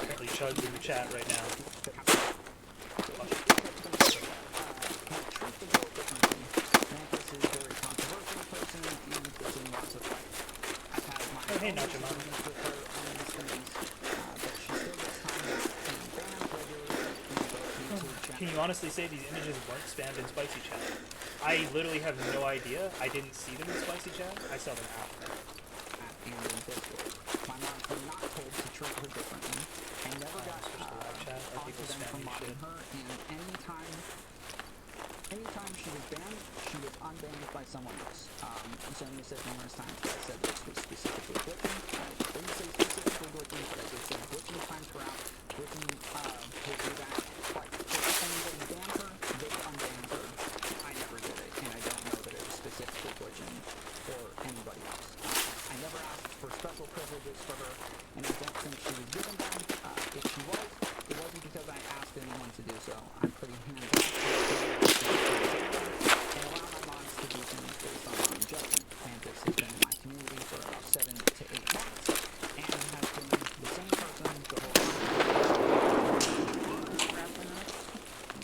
Speaker 14: apparently Chud's in the chat right now. Oh, hey, Nacho Mom. Can you honestly say these images weren't spammed in Spicy Chat? I literally have no idea. I didn't see them in Spicy Chat. I saw them after.
Speaker 2: My mom was not told to treat her differently. I never got
Speaker 14: chat or people
Speaker 2: them from
Speaker 14: spamming shit.
Speaker 2: mobbing her, and anytime she was banned, she was unbanned by someone else. Sonia said numerous times that I said this was specifically glitching. I didn't say specifically glitching, but I did say glitching times per hour. Glitching would do that. But if anybody banned her, they unbanned her. I never did it, and I don't know that it was specifically glitching for anybody else. I never asked for special privileges for her, and I don't think she was given them. If she was, it wasn't because I asked anyone to do so. I'm pretty hands-off. And allow my mods to do things based on my own judgment. Mantis has been in my community for about 7 to 8 months, and has been the same person the whole time.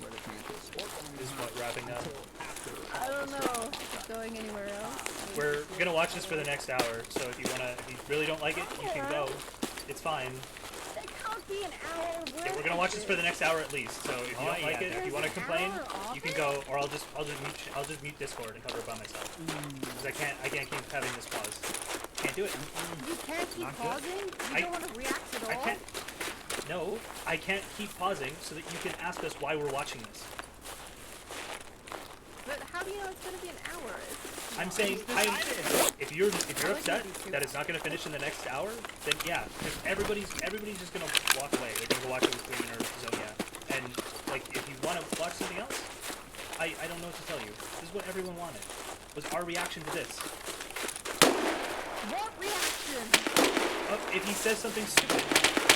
Speaker 2: Whether Mantis or
Speaker 14: Is what wrapping up?
Speaker 18: I don't know. Going anywhere else?
Speaker 14: We're gonna watch this for the next hour, so if you really don't like it, you can go. It's fine.
Speaker 18: That can't be an hour.
Speaker 14: Yeah, we're gonna watch this for the next hour at least. So if you don't like it, if you want to complain, you can go, or I'll just mute Discord and cover it by myself. Because I can't keep having this pause. Can't do it.
Speaker 18: You can't keep pausing? You don't want to react at all?
Speaker 14: No, I can't keep pausing so that you can ask us why we're watching this.
Speaker 18: But how do you know it's going to be an hour?
Speaker 14: I'm saying, if you're upset that it's not going to finish in the next hour, then yeah, because everybody's just going to walk away. They're going to go watch it with Queen or Zonia. And like, if you want to watch something else, I don't know what to tell you. This is what everyone wanted. Was our reaction to this.
Speaker 18: What reaction?
Speaker 14: If he says something stupid,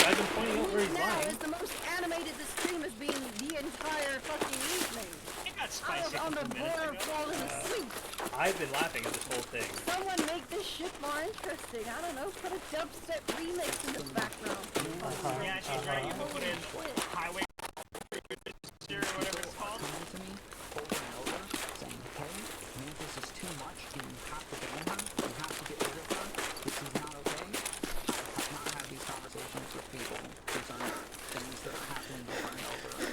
Speaker 14: I've been pointing out where he's
Speaker 18: now
Speaker 14: lying.
Speaker 18: is the most animated the stream has been the entire fucking evening. I was on the border of falling asleep.
Speaker 14: I've been laughing at this whole thing.
Speaker 18: Someone make this shit more interesting. I don't know, put a dubstep remix in the background.
Speaker 19: Yeah, she's right. You can put in Highway or whatever it's called.
Speaker 2: Coming to me over and over saying, hey, Mantis is too much and you have to ban her, you have to get rid of her, this is not okay. I have not had these conversations with people. These are not things that are happening over and over.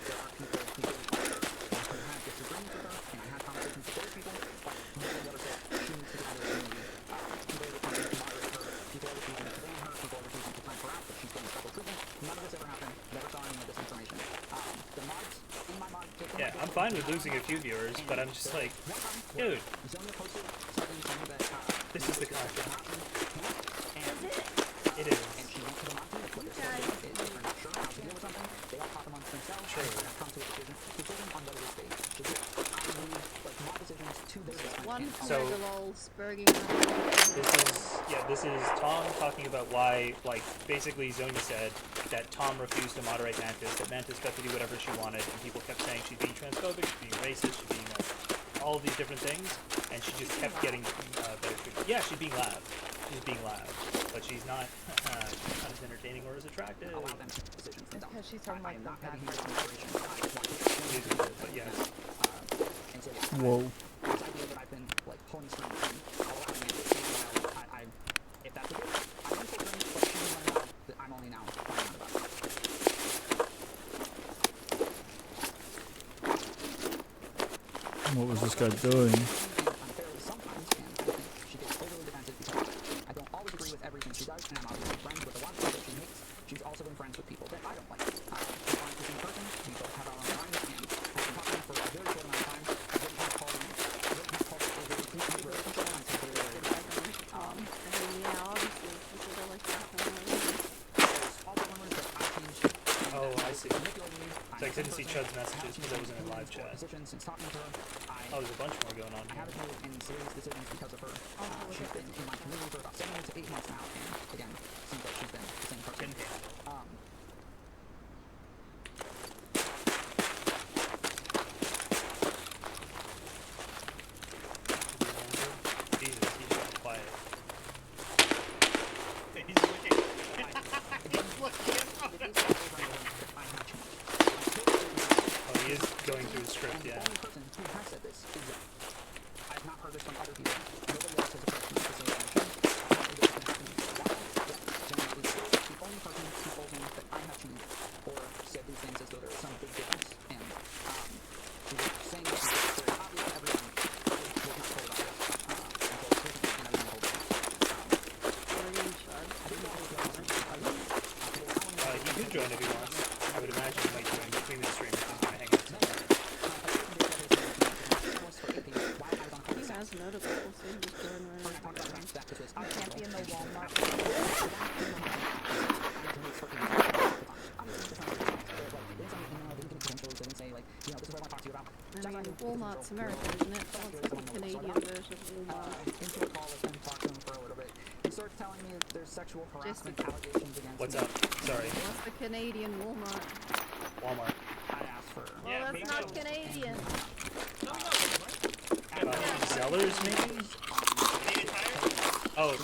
Speaker 2: There are people who do have disagreements with her, and I had conversations with those people, but nobody ever said she needs to get out of the community. People are refusing to moderate her, people are refusing to ban her, people are refusing to time her out, but she's getting special treatment. None of this ever happened. Never saw any of this information. The mods in my mod.
Speaker 14: Yeah, I'm fine with losing a few viewers, but I'm just like, dude, this is the content. It is.
Speaker 2: And she went to the mod team to flip it. If they're not sure how to deal with something, they all talk amongst themselves and come to a decision on whether to stay. I leave like mod decisions to their decision.
Speaker 14: So this is Tom talking about why, like, basically Zonia said that Tom refused to moderate Mantis, that Mantis got to do whatever she wanted, and people kept saying she's being transphobic, she's being racist, she's being all of these different things, and she just kept getting better treatment. Yeah, she's being loud. She's being loud, but she's not as entertaining or as attractive.
Speaker 13: Because she's talking about that.
Speaker 14: But yeah.
Speaker 8: Whoa.
Speaker 2: This idea that I've been like pulling strings and allowing it to if that's the case, I don't pull strings, but she's running out that I'm only now finding out about.
Speaker 8: What was this guy doing?
Speaker 2: Unfairly sometimes, and I think she gets overly defensive because I don't always agree with everything she does, and I'm obviously friends with a lot of people she makes. She's also been friends with people that I don't like. We aren't the same person, we both have our own minds, and we've been talking for a very short amount of time. I wouldn't have called it a very intimate relationship until they were
Speaker 18: Yeah, obviously, because I like that one.
Speaker 14: Oh, I see. So I didn't see Chud's messages because I was in a live chat. Oh, there's a bunch more going on
Speaker 2: I
Speaker 14: here.
Speaker 2: haven't made any serious decisions because of her. She's been in my community for about 7 to 8 months now, and again, seems like she's been the same person.
Speaker 14: Jesus, he's quiet. through the script,
Speaker 2: and
Speaker 14: yeah.
Speaker 2: the only person who has said this is Zach. I've not heard this from other people. Nobody else has approached me to say that I should. Apparently this has been happening for a while. Yeah, Jenna is still the only person who told me that I have changed or said these things as though there is some big difference. And she was saying that it's very obvious to everyone. I was not told about this until recently, and I didn't hold it.
Speaker 14: He could join if he wants. I would imagine he might join between the streams. He's gonna hang out somewhere.
Speaker 18: He has notable, so he just join right now.
Speaker 13: You can't be in the Walmart.
Speaker 2: I
Speaker 18: mean, Walmart's America, isn't it? That's like the Canadian version of Walmart.
Speaker 2: Into a call with him, talked to him for a little bit. He starts telling me that there's sexual harassment allegations against
Speaker 14: What's
Speaker 2: me.
Speaker 14: up? Sorry.
Speaker 18: What's the Canadian Walmart?
Speaker 14: Walmart.
Speaker 2: I asked for.
Speaker 18: Well, that's not Canadian.
Speaker 14: Zellers, maybe? Oh, no.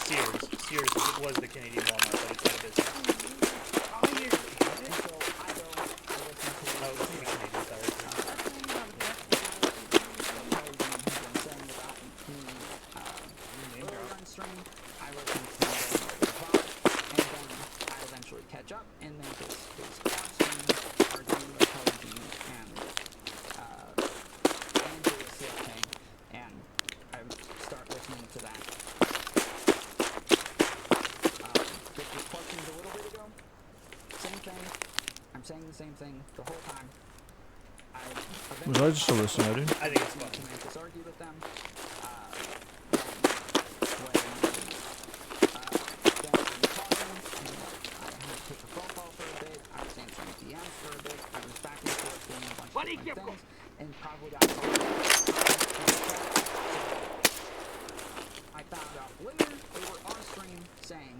Speaker 14: Sears. Sears was the Canadian Walmart, but it's out of business. Oh, it's the Canadian Tires.
Speaker 2: Earlier on stream, I wrote him to and then I eventually catch up, and then his on stream arguing with Kelly Jean and Andrea CLK, and I start listening to that. With your questions a little bit ago, same thing. I'm saying the same thing the whole time.
Speaker 8: Was I just a listener, dude?
Speaker 14: I think it's fun.
Speaker 2: Just argue with them. And probably got I found out later they were on stream saying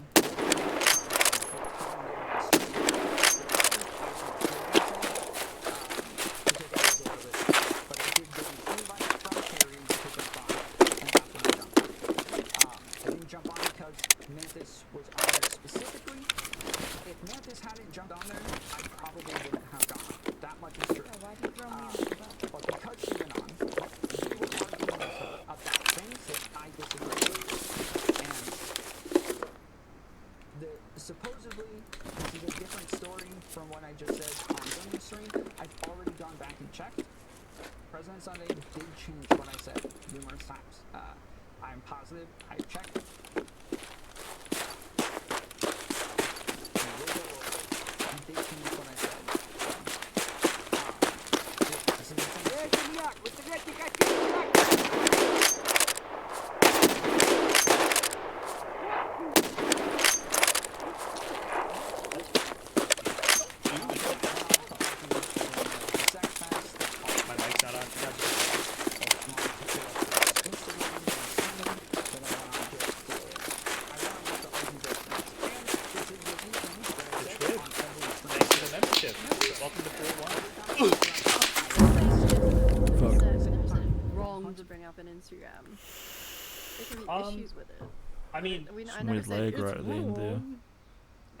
Speaker 2: I didn't jump on because Mantis was on there specifically. If Mantis hadn't jumped on there, I probably wouldn't have gone. That much is true. But because she went on, they were arguing about things that I disagree with. And supposedly, this is a different story from what I just said on the stream. I've already gone back and checked. President Sunday did change what I said numerous times. I'm positive. I checked.
Speaker 14: My mic's not on. Thanks for the membership. Welcome to 4-1.
Speaker 18: Wrong to bring up an Instagram. There can be issues with it.
Speaker 14: I mean,
Speaker 18: I never
Speaker 8: Weird
Speaker 18: said
Speaker 8: leg
Speaker 18: it's
Speaker 8: right at the end there.
Speaker 18: wrong.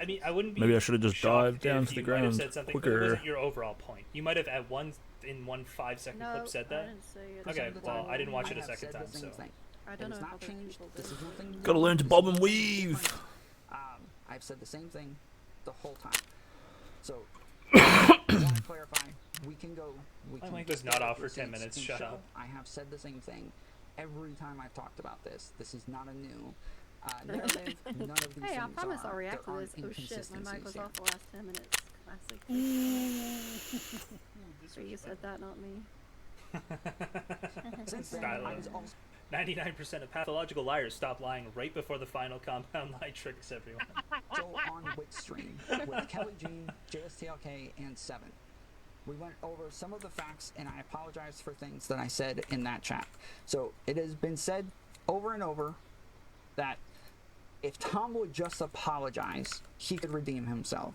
Speaker 14: I mean, I wouldn't be.
Speaker 8: Maybe I should have just
Speaker 14: shocked
Speaker 8: dived down
Speaker 14: if
Speaker 8: to the
Speaker 14: you might have
Speaker 8: ground
Speaker 14: said something, but it
Speaker 8: quicker.
Speaker 14: wasn't your overall point. You might have at one 5-second
Speaker 18: No,
Speaker 14: clip said
Speaker 18: I
Speaker 14: that.
Speaker 18: didn't say it.
Speaker 14: Okay, well, I didn't watch it a
Speaker 2: have
Speaker 14: second
Speaker 2: said
Speaker 14: time,
Speaker 2: the same
Speaker 14: so.
Speaker 2: thing.
Speaker 18: I don't
Speaker 2: It
Speaker 18: know
Speaker 2: has
Speaker 18: if
Speaker 2: not
Speaker 18: other
Speaker 2: changed.
Speaker 18: people
Speaker 2: This
Speaker 18: do.
Speaker 2: is nothing.
Speaker 8: Gotta learn to
Speaker 2: This
Speaker 8: bob
Speaker 2: is
Speaker 8: and
Speaker 2: nothing
Speaker 8: weave.
Speaker 2: different. I've said the same thing the whole time. So, I want to clarify. We can go.
Speaker 14: My mic was not off for 10
Speaker 2: receipts
Speaker 14: minutes.
Speaker 2: and
Speaker 14: Shut
Speaker 2: show.
Speaker 14: up.
Speaker 2: I have said the same thing every time I've talked about this. This is not a new narrative. None of these
Speaker 18: Hey, I
Speaker 2: things
Speaker 18: promise
Speaker 2: are.
Speaker 18: I'll react to
Speaker 2: There
Speaker 18: this.
Speaker 2: aren't
Speaker 18: Oh shit, my mic was
Speaker 2: inconsistencies
Speaker 18: off the last 10 minutes. Classic. So you said that, not me.
Speaker 2: Since then, I was also
Speaker 14: 99% of pathological liars stop lying right before the final compound lie tricks everyone.
Speaker 2: so on Witstream with Kelly Jean, JSTLK, and Seven. We went over some of the facts, and I apologize for things that I said in that chat. So it has been said over and over that if Tom would just apologize, he could redeem himself.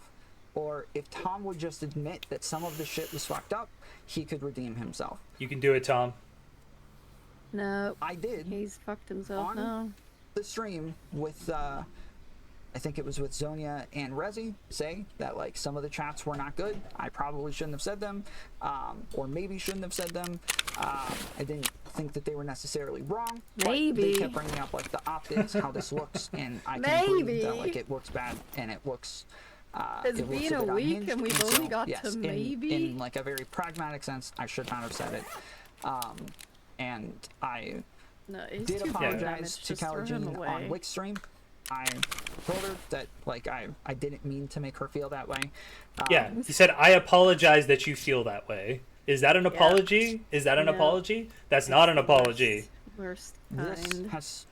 Speaker 2: Or if Tom would just admit that some of the shit was fucked up, he could redeem himself.
Speaker 14: You can do it, Tom.
Speaker 18: No.
Speaker 2: I did.
Speaker 18: He's fucked himself
Speaker 2: on
Speaker 18: now.
Speaker 2: the stream with I think it was with Zonia and Rezi, say that like some of the chats were not good. I probably shouldn't have said them, or maybe shouldn't have said them. I didn't think that they were necessarily wrong.
Speaker 18: Maybe.
Speaker 2: But they kept bringing up like the optics, how this looks, and I can agree that like it looks bad and it looks.
Speaker 18: It's
Speaker 2: it looks
Speaker 18: been a
Speaker 2: bit
Speaker 18: week
Speaker 2: unhinged,
Speaker 18: and we've
Speaker 2: and
Speaker 18: only
Speaker 2: so,
Speaker 18: got
Speaker 2: yes,
Speaker 18: to
Speaker 2: in-
Speaker 18: maybe?
Speaker 2: in like a very pragmatic sense, I should not have said it. And I
Speaker 18: No, he's
Speaker 2: did
Speaker 18: too
Speaker 2: apologize
Speaker 18: damaged.
Speaker 2: to
Speaker 18: Just throw
Speaker 2: Callie
Speaker 18: him
Speaker 2: Jean
Speaker 18: away.
Speaker 2: on Wick stream. I told her that like I didn't mean to make her feel that way.
Speaker 14: Yeah, he said, I apologize that you feel that way. Is that an apology? Is that an
Speaker 18: Yeah.
Speaker 14: apology? That's not an apology.
Speaker 18: Worst
Speaker 2: This
Speaker 18: kind.
Speaker 2: has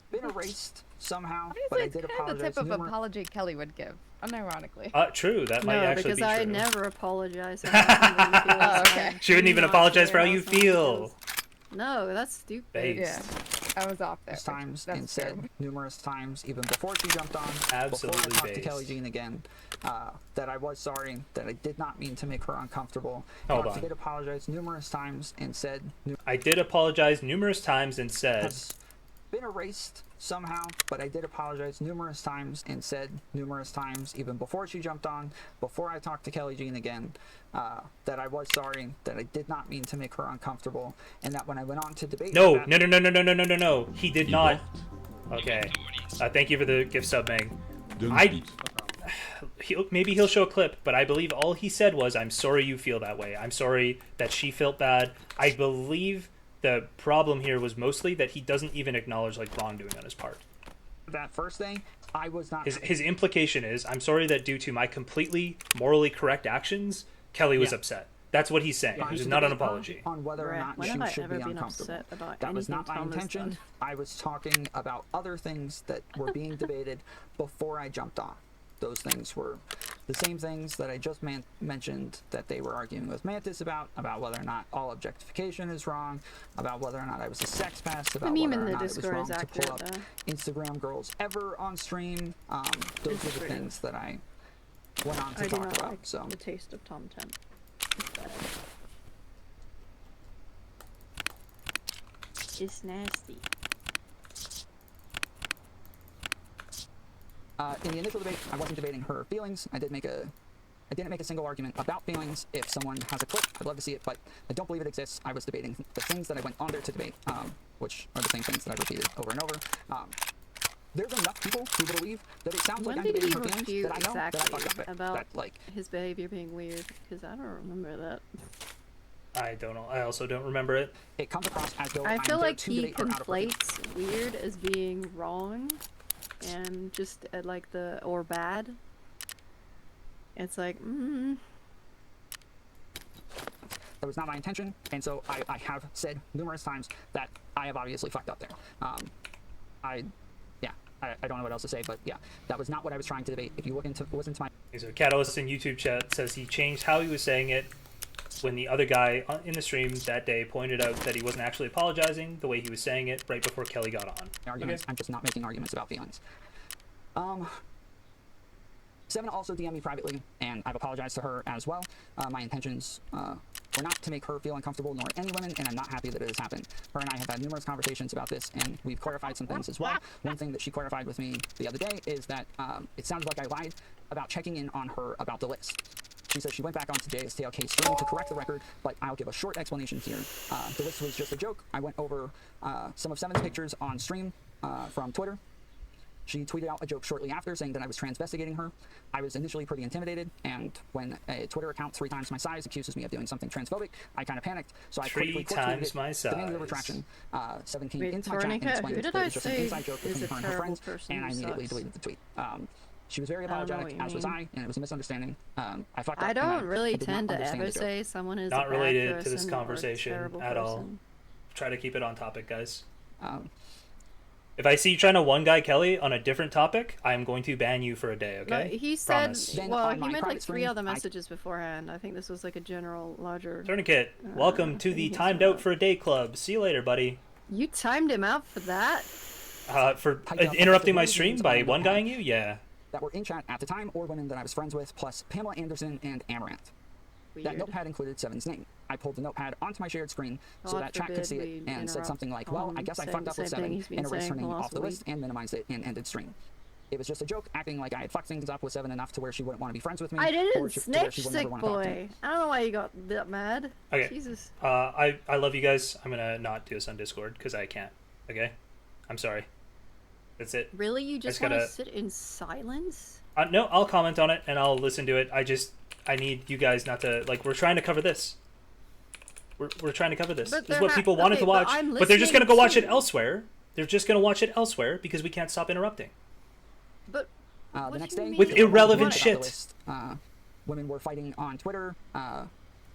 Speaker 2: been erased somehow,
Speaker 13: Honestly,
Speaker 2: but I
Speaker 13: it's
Speaker 2: did
Speaker 13: kind of the
Speaker 2: apologize
Speaker 13: type of
Speaker 2: numerous.
Speaker 13: apology Kelly would give, unironically.
Speaker 14: True, that might
Speaker 18: No,
Speaker 14: actually
Speaker 18: because
Speaker 14: be
Speaker 18: I
Speaker 14: true.
Speaker 18: never apologize. For how someone feels.
Speaker 13: Oh, okay.
Speaker 18: I
Speaker 14: She wouldn't
Speaker 18: do
Speaker 14: even
Speaker 18: not
Speaker 14: apologize for
Speaker 18: care
Speaker 14: how you
Speaker 18: someone
Speaker 14: feel.
Speaker 18: feels. No, that's stupid.
Speaker 14: Babes.
Speaker 13: Yeah, I was off there.
Speaker 2: Times
Speaker 13: That's
Speaker 2: and said
Speaker 13: true.
Speaker 2: numerous times, even before she jumped on,
Speaker 14: Absolutely
Speaker 2: before I talked to
Speaker 14: based.
Speaker 2: Kelly Jean again, that I was sorry, that I did not mean to make her uncomfortable.
Speaker 14: Hold
Speaker 2: and
Speaker 14: on.
Speaker 2: I did apologize numerous times and said
Speaker 14: I did apologize numerous times and said,
Speaker 2: has been erased somehow, but I did apologize numerous times and said numerous times, even before she jumped on, before I talked to Kelly Jean again, that I was sorry, that I did not mean to make her uncomfortable, and that when I went on to debate
Speaker 14: no,
Speaker 2: that,
Speaker 14: no. He did not. Okay. Thank you for the gift sub, Meg. Maybe he'll show a clip, but I believe all he said was, I'm sorry you feel that way. I'm sorry that she felt bad. I believe the problem here was mostly that he doesn't even acknowledge like wrongdoing on his part.
Speaker 2: that first thing, I was not.
Speaker 14: His implication is, I'm sorry that due to my completely morally correct actions, Kelly was upset. That's what he's saying. It was not an apology.
Speaker 2: On whether or
Speaker 18: Right.
Speaker 2: not
Speaker 18: When
Speaker 2: she
Speaker 18: have I
Speaker 2: should
Speaker 18: ever
Speaker 2: be
Speaker 18: been
Speaker 2: uncomfortable.
Speaker 18: upset about
Speaker 2: That was
Speaker 18: anything
Speaker 2: not my
Speaker 18: Tom has
Speaker 2: intention.
Speaker 18: done?
Speaker 2: I was talking about other things that were being debated before I jumped on. Those things were the same things that I just mentioned that they were arguing with Mantis about whether or not all objectification is wrong, about whether or not I was a sex pest, about
Speaker 18: meme
Speaker 2: whether
Speaker 18: in
Speaker 2: or
Speaker 18: the
Speaker 2: not it was
Speaker 18: Discord
Speaker 2: wrong
Speaker 18: is
Speaker 2: to
Speaker 18: accurate,
Speaker 2: pull up
Speaker 18: though.
Speaker 2: Instagram girls ever on stream. Those
Speaker 18: It's
Speaker 2: are the
Speaker 18: true.
Speaker 2: things that I went on to
Speaker 18: I do
Speaker 2: talk
Speaker 18: not
Speaker 2: about.
Speaker 18: like
Speaker 2: So
Speaker 18: the taste of Tom Temp. It's bad. It's nasty.
Speaker 2: in the initial debate, I wasn't debating her feelings. I didn't make a single argument about feelings. If someone has a clip, I'd love to see it, but I don't believe it exists. I was debating the things that I went on there to debate, which are the same things that I repeated over and over. There's enough people who believe that it sounds
Speaker 18: When
Speaker 2: like I'm
Speaker 18: did he
Speaker 2: debating her feelings
Speaker 18: refute
Speaker 2: that I know that I fucked
Speaker 18: exactly
Speaker 2: up.
Speaker 18: about
Speaker 2: That, like,
Speaker 18: his behavior being weird? Because I don't remember that.
Speaker 14: I don't know. I also don't remember it.
Speaker 2: It comes across as though
Speaker 18: I
Speaker 2: I'm
Speaker 18: feel
Speaker 2: there
Speaker 18: like
Speaker 2: to
Speaker 18: he
Speaker 2: debate her out of her feelings.
Speaker 18: conflates weird as being wrong and just like or bad. It's like,
Speaker 2: That was not my intention, and so I have said numerous times that I have obviously fucked up there. I don't know what else to say, but yeah, that was not what I was trying to debate. If you listen to my
Speaker 14: So Catalyst in YouTube chat says he changed how he was saying it when the other guy in the stream that day pointed out that he wasn't actually apologizing the way he was saying it right before Kelly got on.
Speaker 2: arguments, I'm just not making arguments about feelings. Seven also DM'd me privately, and I've apologized to her as well. My intentions were not to make her feel uncomfortable, nor any women, and I'm not happy that it has happened. Her and I have had numerous conversations about this, and we've clarified some things as well. One thing that she clarified with me the other day is that it sounded like I lied about checking in on her about the list. She said she went back onto JSTLK's stream to correct the record, but I'll give a short explanation here. The list was just a joke. I went over some of Seven's pictures on stream from Twitter. She tweeted out a joke shortly after saying that I was transvestigating her. I was initially pretty intimidated, and when a Twitter account 3 times my size accuses me of doing something transphobic, I kind of panicked. So I quickly
Speaker 14: times
Speaker 2: it,
Speaker 14: my
Speaker 2: demanded a
Speaker 14: size.
Speaker 2: retraction. Seven came
Speaker 18: Wait,
Speaker 2: into my chat and
Speaker 18: Veronica,
Speaker 2: explained
Speaker 18: who
Speaker 2: that
Speaker 18: did
Speaker 2: it
Speaker 18: I
Speaker 2: was just an
Speaker 18: say
Speaker 2: inside joke
Speaker 18: is
Speaker 2: between
Speaker 18: a
Speaker 2: her and her
Speaker 18: terrible
Speaker 2: friends,
Speaker 18: person
Speaker 2: and I
Speaker 18: who
Speaker 2: immediately
Speaker 18: sucks?
Speaker 2: deleted the tweet. She was very
Speaker 18: I don't know
Speaker 2: apologetic,
Speaker 18: what you
Speaker 2: as was
Speaker 18: mean.
Speaker 2: I, and it was a misunderstanding. I fucked up.
Speaker 18: I
Speaker 2: and
Speaker 18: don't really
Speaker 2: did not
Speaker 18: tend to
Speaker 2: understand
Speaker 18: ever
Speaker 2: the joke.
Speaker 18: say someone is
Speaker 14: Not
Speaker 18: a bad
Speaker 14: related to this
Speaker 18: person or a
Speaker 14: conversation
Speaker 18: terrible
Speaker 14: at all.
Speaker 18: person.
Speaker 14: Try to keep it on topic, guys.
Speaker 2: If
Speaker 14: I see you trying to one guy Kelly on a different topic, I am going to ban you for a day,
Speaker 18: No,
Speaker 14: okay?
Speaker 18: he said,
Speaker 14: Promise.
Speaker 18: well, he meant like 3 other messages beforehand. I think this was like a general, larger...
Speaker 14: Tourniquet, welcome to the Timed Out for a Day Club. See you later, buddy.
Speaker 18: You timed him out for that?
Speaker 14: For interrupting my stream by one guying you? Yeah.
Speaker 2: That were in chat at the time, or women that I was friends with, plus Pamela Anderson and Amaranth. That
Speaker 18: Weird.
Speaker 2: notepad included Seven's name. I pulled the notepad onto my shared screen so
Speaker 18: God
Speaker 2: that chat could
Speaker 18: forbid
Speaker 2: see
Speaker 18: we
Speaker 2: it and said
Speaker 18: interrupt
Speaker 2: something like, well, I guess I
Speaker 18: saying
Speaker 2: fucked
Speaker 18: the
Speaker 2: up with
Speaker 18: same thing
Speaker 2: Seven
Speaker 18: he's been
Speaker 2: and erased her
Speaker 18: saying
Speaker 2: name
Speaker 18: the
Speaker 2: off
Speaker 18: last
Speaker 2: the
Speaker 18: week.
Speaker 2: list and minimized it and ended stream. it was just a joke, acting like I had fucked things up with Seven enough to where she wouldn't want to be friends with me.
Speaker 18: I didn't
Speaker 2: to where
Speaker 18: snitch,
Speaker 2: she wouldn't
Speaker 18: sick
Speaker 2: ever wanna talk to me.
Speaker 18: boy. I don't know why you got that mad.
Speaker 14: Okay.
Speaker 18: Jesus.
Speaker 14: I love you guys. I'm gonna not do this on Discord because I can't. Okay. I'm sorry. That's it.
Speaker 18: Really? You just
Speaker 14: gotta-
Speaker 18: want to sit in silence?
Speaker 14: No, I'll comment on it and I'll listen to it. I need you guys not to, like, we're trying to cover this. We're trying to cover this.
Speaker 18: But
Speaker 14: This is
Speaker 18: they're
Speaker 14: what people wanted
Speaker 18: okay,
Speaker 14: to
Speaker 18: but
Speaker 14: watch,
Speaker 18: I'm
Speaker 14: but they're just gonna go
Speaker 18: listening
Speaker 14: watch it
Speaker 18: too.
Speaker 14: elsewhere. They're just gonna watch it elsewhere because we can't stop interrupting.
Speaker 18: But
Speaker 2: The next day,
Speaker 14: With irrelevant
Speaker 2: about the
Speaker 14: shit.
Speaker 2: list, women were fighting on Twitter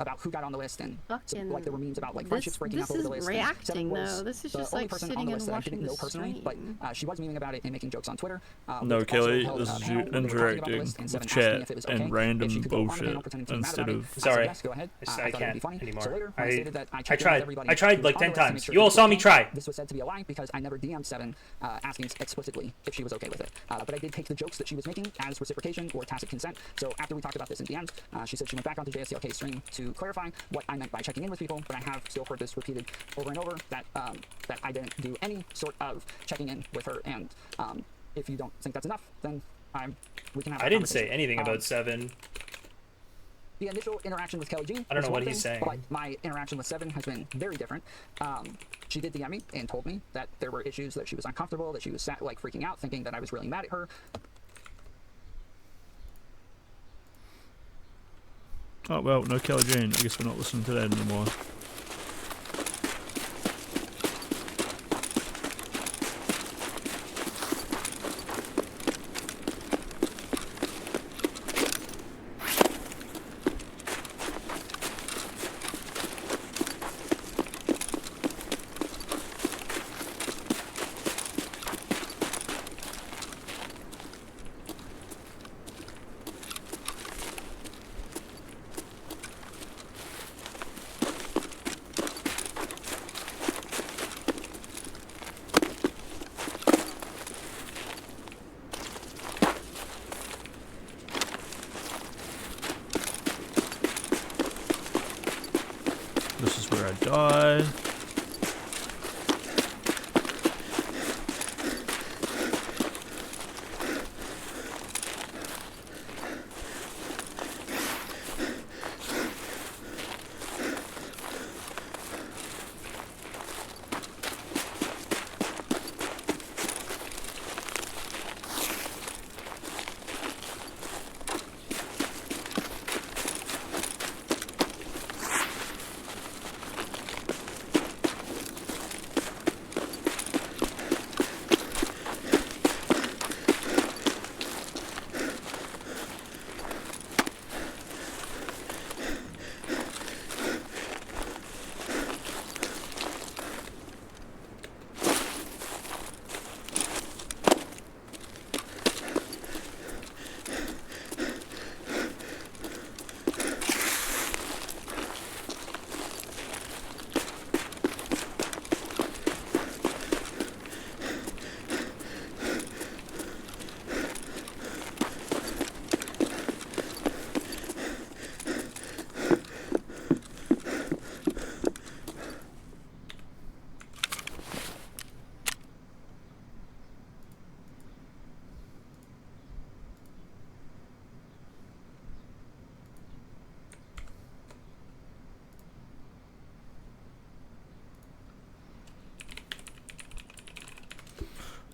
Speaker 2: about who got on the list, and like there were memes about like friendships breaking up over the list.
Speaker 18: This
Speaker 2: and
Speaker 18: isn't reacting,
Speaker 2: Seven was
Speaker 18: though. This is
Speaker 2: the
Speaker 18: just,
Speaker 2: only
Speaker 18: like,
Speaker 2: person on
Speaker 18: sitting
Speaker 2: the
Speaker 18: and
Speaker 2: list that I
Speaker 18: watching
Speaker 2: didn't
Speaker 18: the
Speaker 2: know personally,
Speaker 18: stream.
Speaker 2: but she was memeing about it and making jokes on Twitter.
Speaker 8: No,
Speaker 2: we
Speaker 8: Kelly,
Speaker 2: also held
Speaker 8: this
Speaker 2: a
Speaker 8: is
Speaker 2: panel
Speaker 8: you
Speaker 2: where they were talking about the list
Speaker 8: interacting
Speaker 2: and
Speaker 8: with
Speaker 2: Seven asking
Speaker 8: chat
Speaker 2: if it was
Speaker 8: and
Speaker 2: okay
Speaker 8: random
Speaker 2: if she could go on the
Speaker 8: bullshit
Speaker 2: panel pretending to be mad
Speaker 8: instead
Speaker 2: about it.
Speaker 8: of.
Speaker 2: I said,
Speaker 14: Sorry.
Speaker 2: yes, go ahead.
Speaker 14: I
Speaker 2: thought that would
Speaker 14: can't
Speaker 2: be funny.
Speaker 14: anymore.
Speaker 2: So later, when I stated that I
Speaker 14: I
Speaker 2: checked in with
Speaker 14: tried.
Speaker 2: everybody
Speaker 14: I tried
Speaker 2: who
Speaker 14: like
Speaker 2: was on
Speaker 14: 10
Speaker 2: the list to
Speaker 14: times.
Speaker 2: make sure
Speaker 14: You all
Speaker 2: people
Speaker 14: saw me
Speaker 2: came.
Speaker 14: try.
Speaker 2: This was said to be a lie because I never DM'd Seven asking explicitly if she was okay with it. But I did take the jokes that she was making as reciprocation or tacit consent. So after we talked about this in DMs, she said she went back onto JSCLK stream to clarify what I meant by checking in with people, but I have still heard this repeated over and over that that I didn't do any sort of checking in with her, and if you don't think that's enough, then we can have a
Speaker 14: I didn't say
Speaker 2: conversation.
Speaker 14: anything about Seven.
Speaker 2: The initial interaction with Kelly G.
Speaker 14: I don't
Speaker 2: was
Speaker 14: know
Speaker 2: one
Speaker 14: what he's
Speaker 2: thing,
Speaker 14: saying.
Speaker 2: But my interaction with Seven has been very different. She did DM me and told me that there were issues, that she was uncomfortable, that she was like freaking out, thinking that I was really mad at her.
Speaker 8: Oh well, no Kelly Jane. I guess we're not listening to that anymore. This is where I die.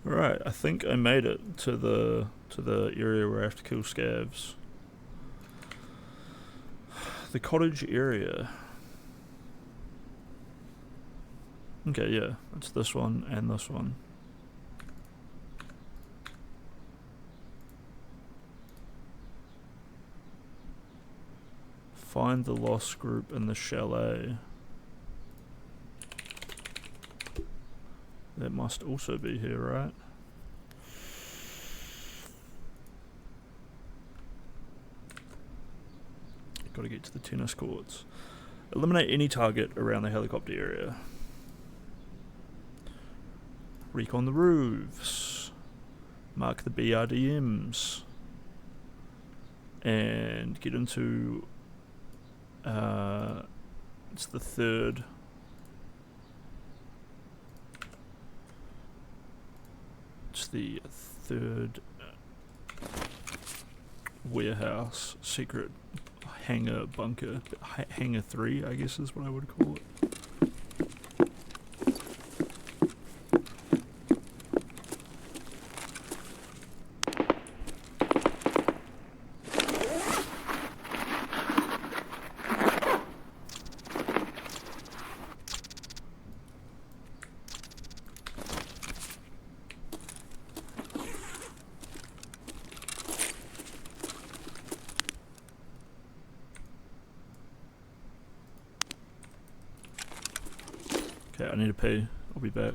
Speaker 8: Right, I think I made it to the area where I have to kill scavs. The cottage area. Okay, yeah, it's this one and this one. Find the lost group in the chalet. That must also be here, right? Gotta get to the tennis courts. Eliminate any target around the helicopter area. Recon the roofs. Mark the BRDMs. And get into... it's the third... It's the third warehouse, secret hangar bunker. Hangar 3, I guess is what I would call it. Okay, I need to pee. I'll be back.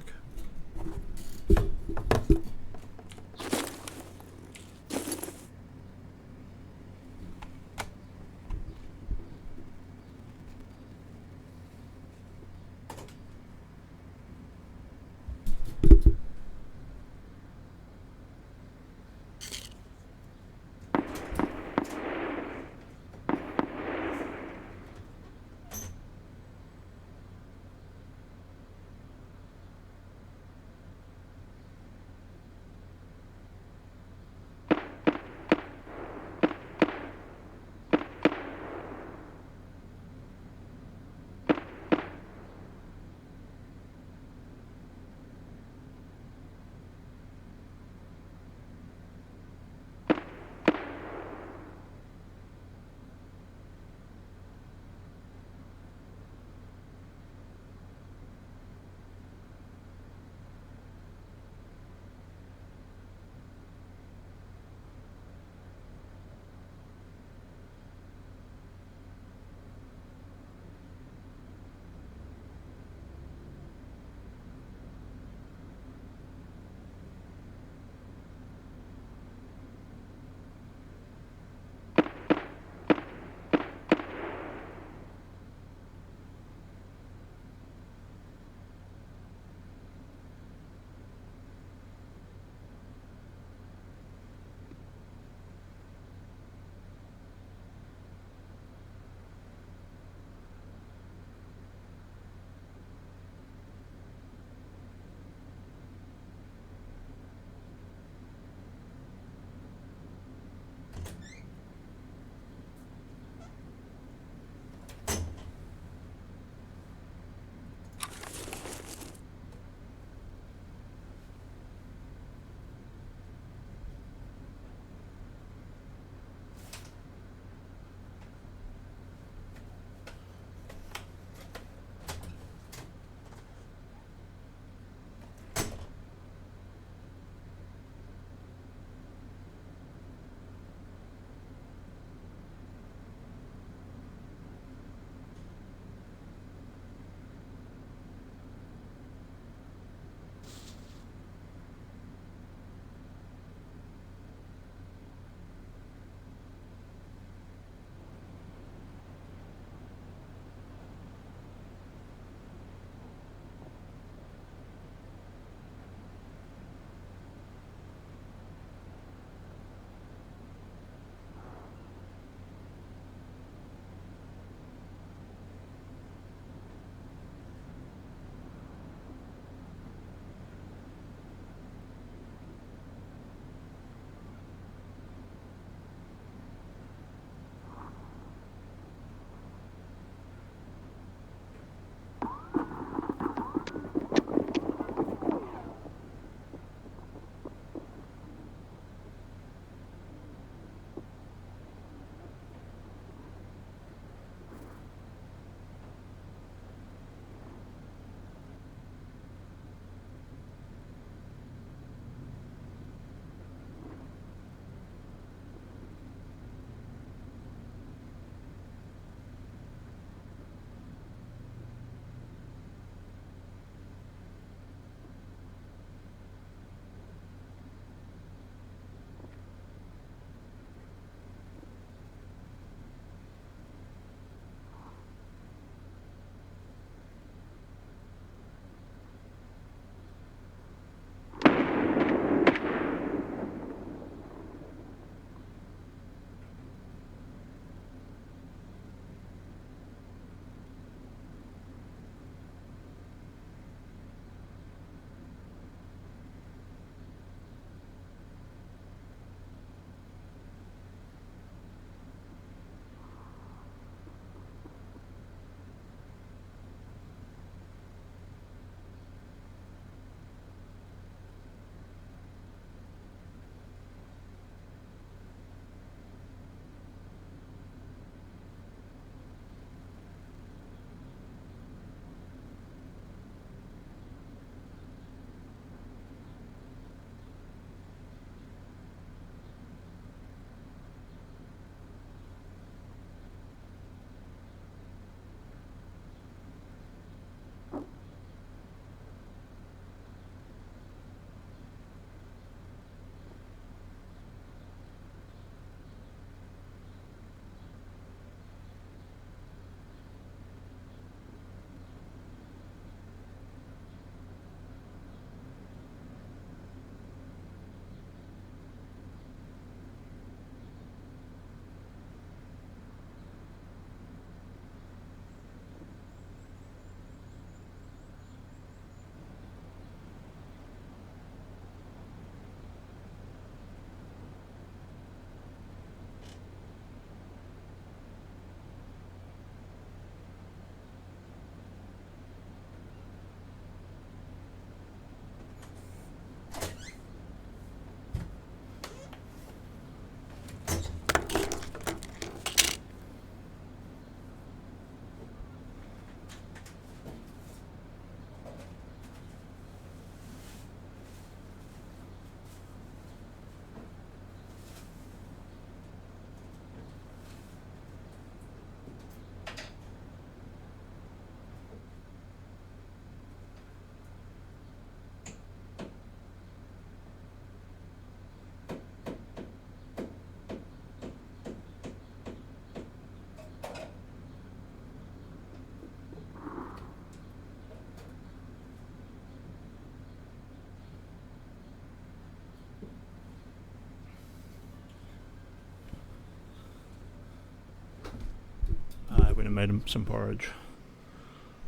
Speaker 8: made him some porridge.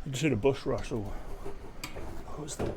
Speaker 8: I just heard a bush rustle. What was that?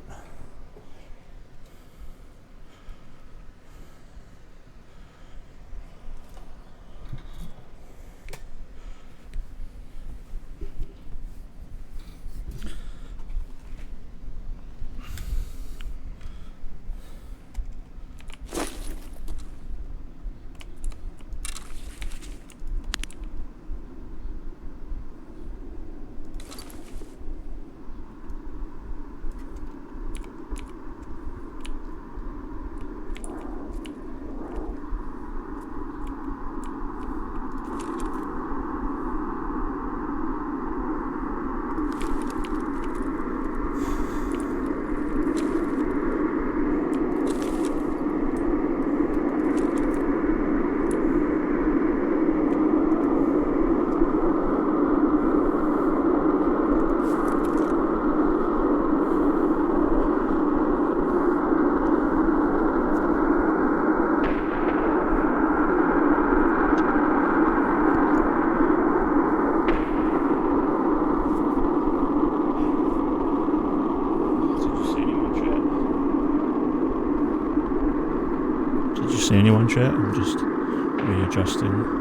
Speaker 8: See anyone, chat? I'm just readjusting.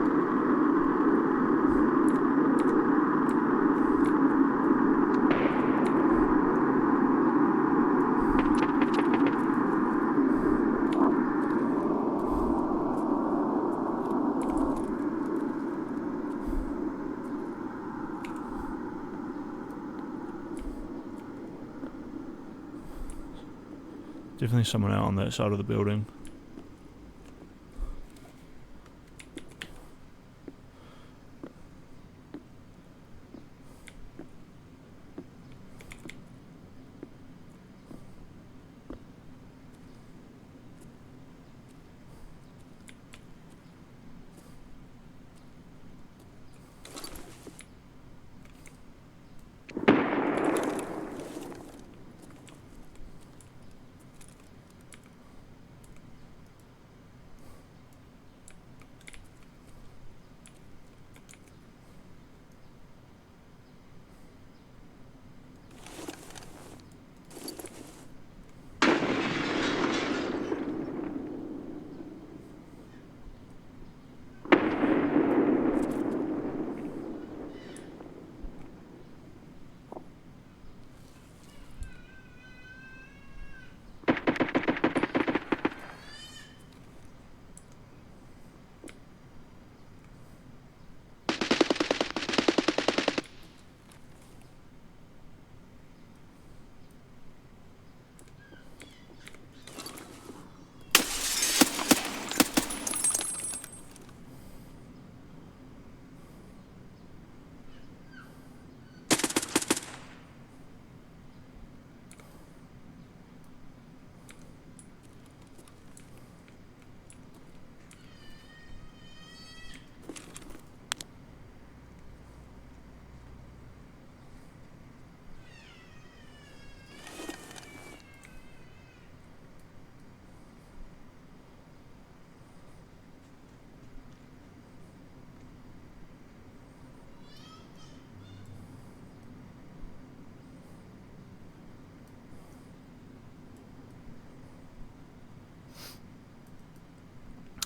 Speaker 8: Definitely someone out on that side of the building.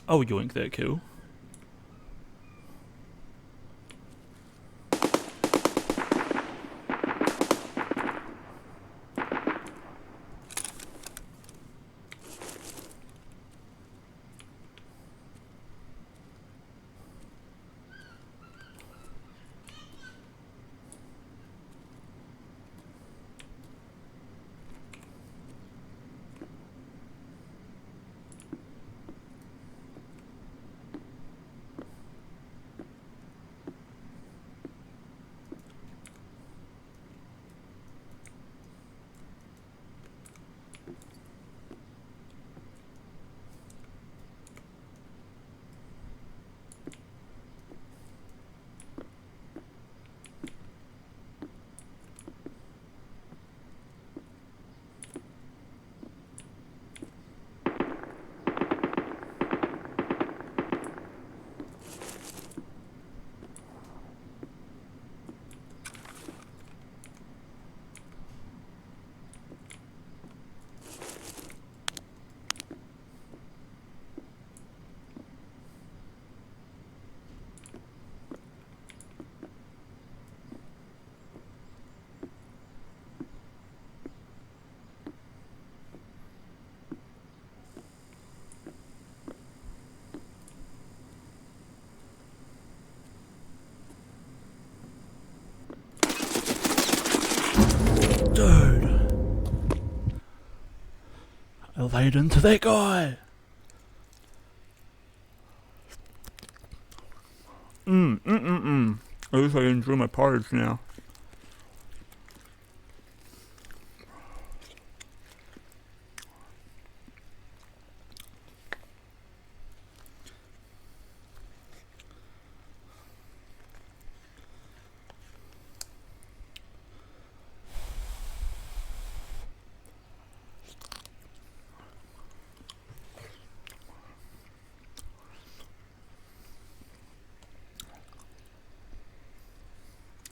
Speaker 8: Oh, yoink that kill. laid into that guy. I wish I enjoy my porridge now.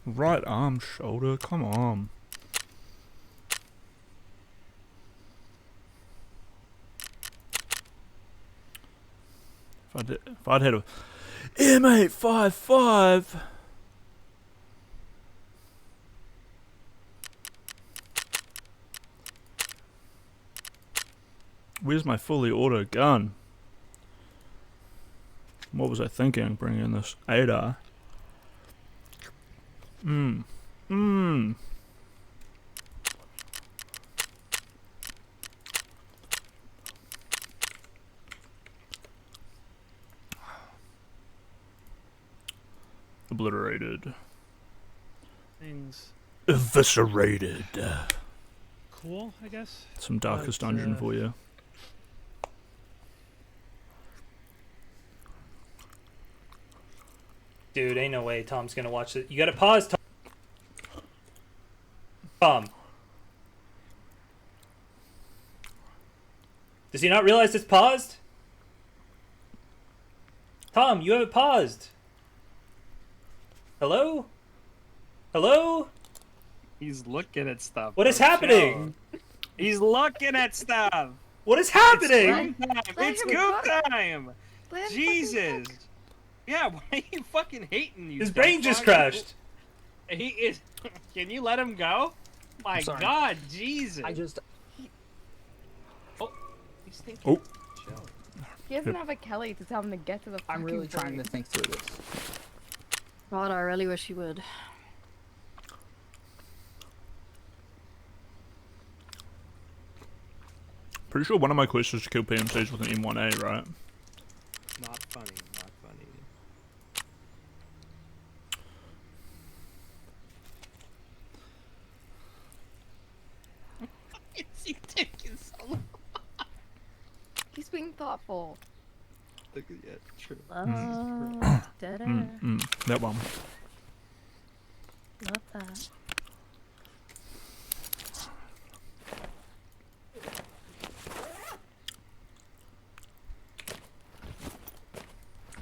Speaker 8: Right arm, shoulder, come on. If I'd had a M855. Where's my fully auto gun? What was I thinking bringing in this ADAR? Obliterated.
Speaker 4: Things.
Speaker 8: Eviscerated.
Speaker 4: Cool, I guess.
Speaker 8: Some Darkest Dungeon for you.
Speaker 14: Dude, ain't no way Tom's gonna watch it. You gotta pause, Tom. Tom. Does he not realize it's paused? Tom, you have it paused. Hello? Hello?
Speaker 19: He's looking at stuff.
Speaker 14: What is happening?
Speaker 19: He's looking at stuff.
Speaker 14: What is happening?
Speaker 19: It's goop time. Jesus. Yeah, why are you fucking hating you?
Speaker 14: His brain just crashed.
Speaker 19: He is. Can you let him go? My
Speaker 2: sorry.
Speaker 19: God, Jesus.
Speaker 2: I just.
Speaker 19: He's thinking.
Speaker 8: Oh.
Speaker 13: He doesn't have a Kelly to tell him to get to the fucking
Speaker 2: I'm really trying
Speaker 13: brain.
Speaker 2: to think through this.
Speaker 18: God, I really wish you would.
Speaker 8: Pretty sure one of my quests is to kill PMCs with an M1A, right?
Speaker 19: Not funny, not funny.
Speaker 13: It's you taking so long. He's being thoughtful.
Speaker 19: Look at that. True.
Speaker 8: That one.
Speaker 18: Love that.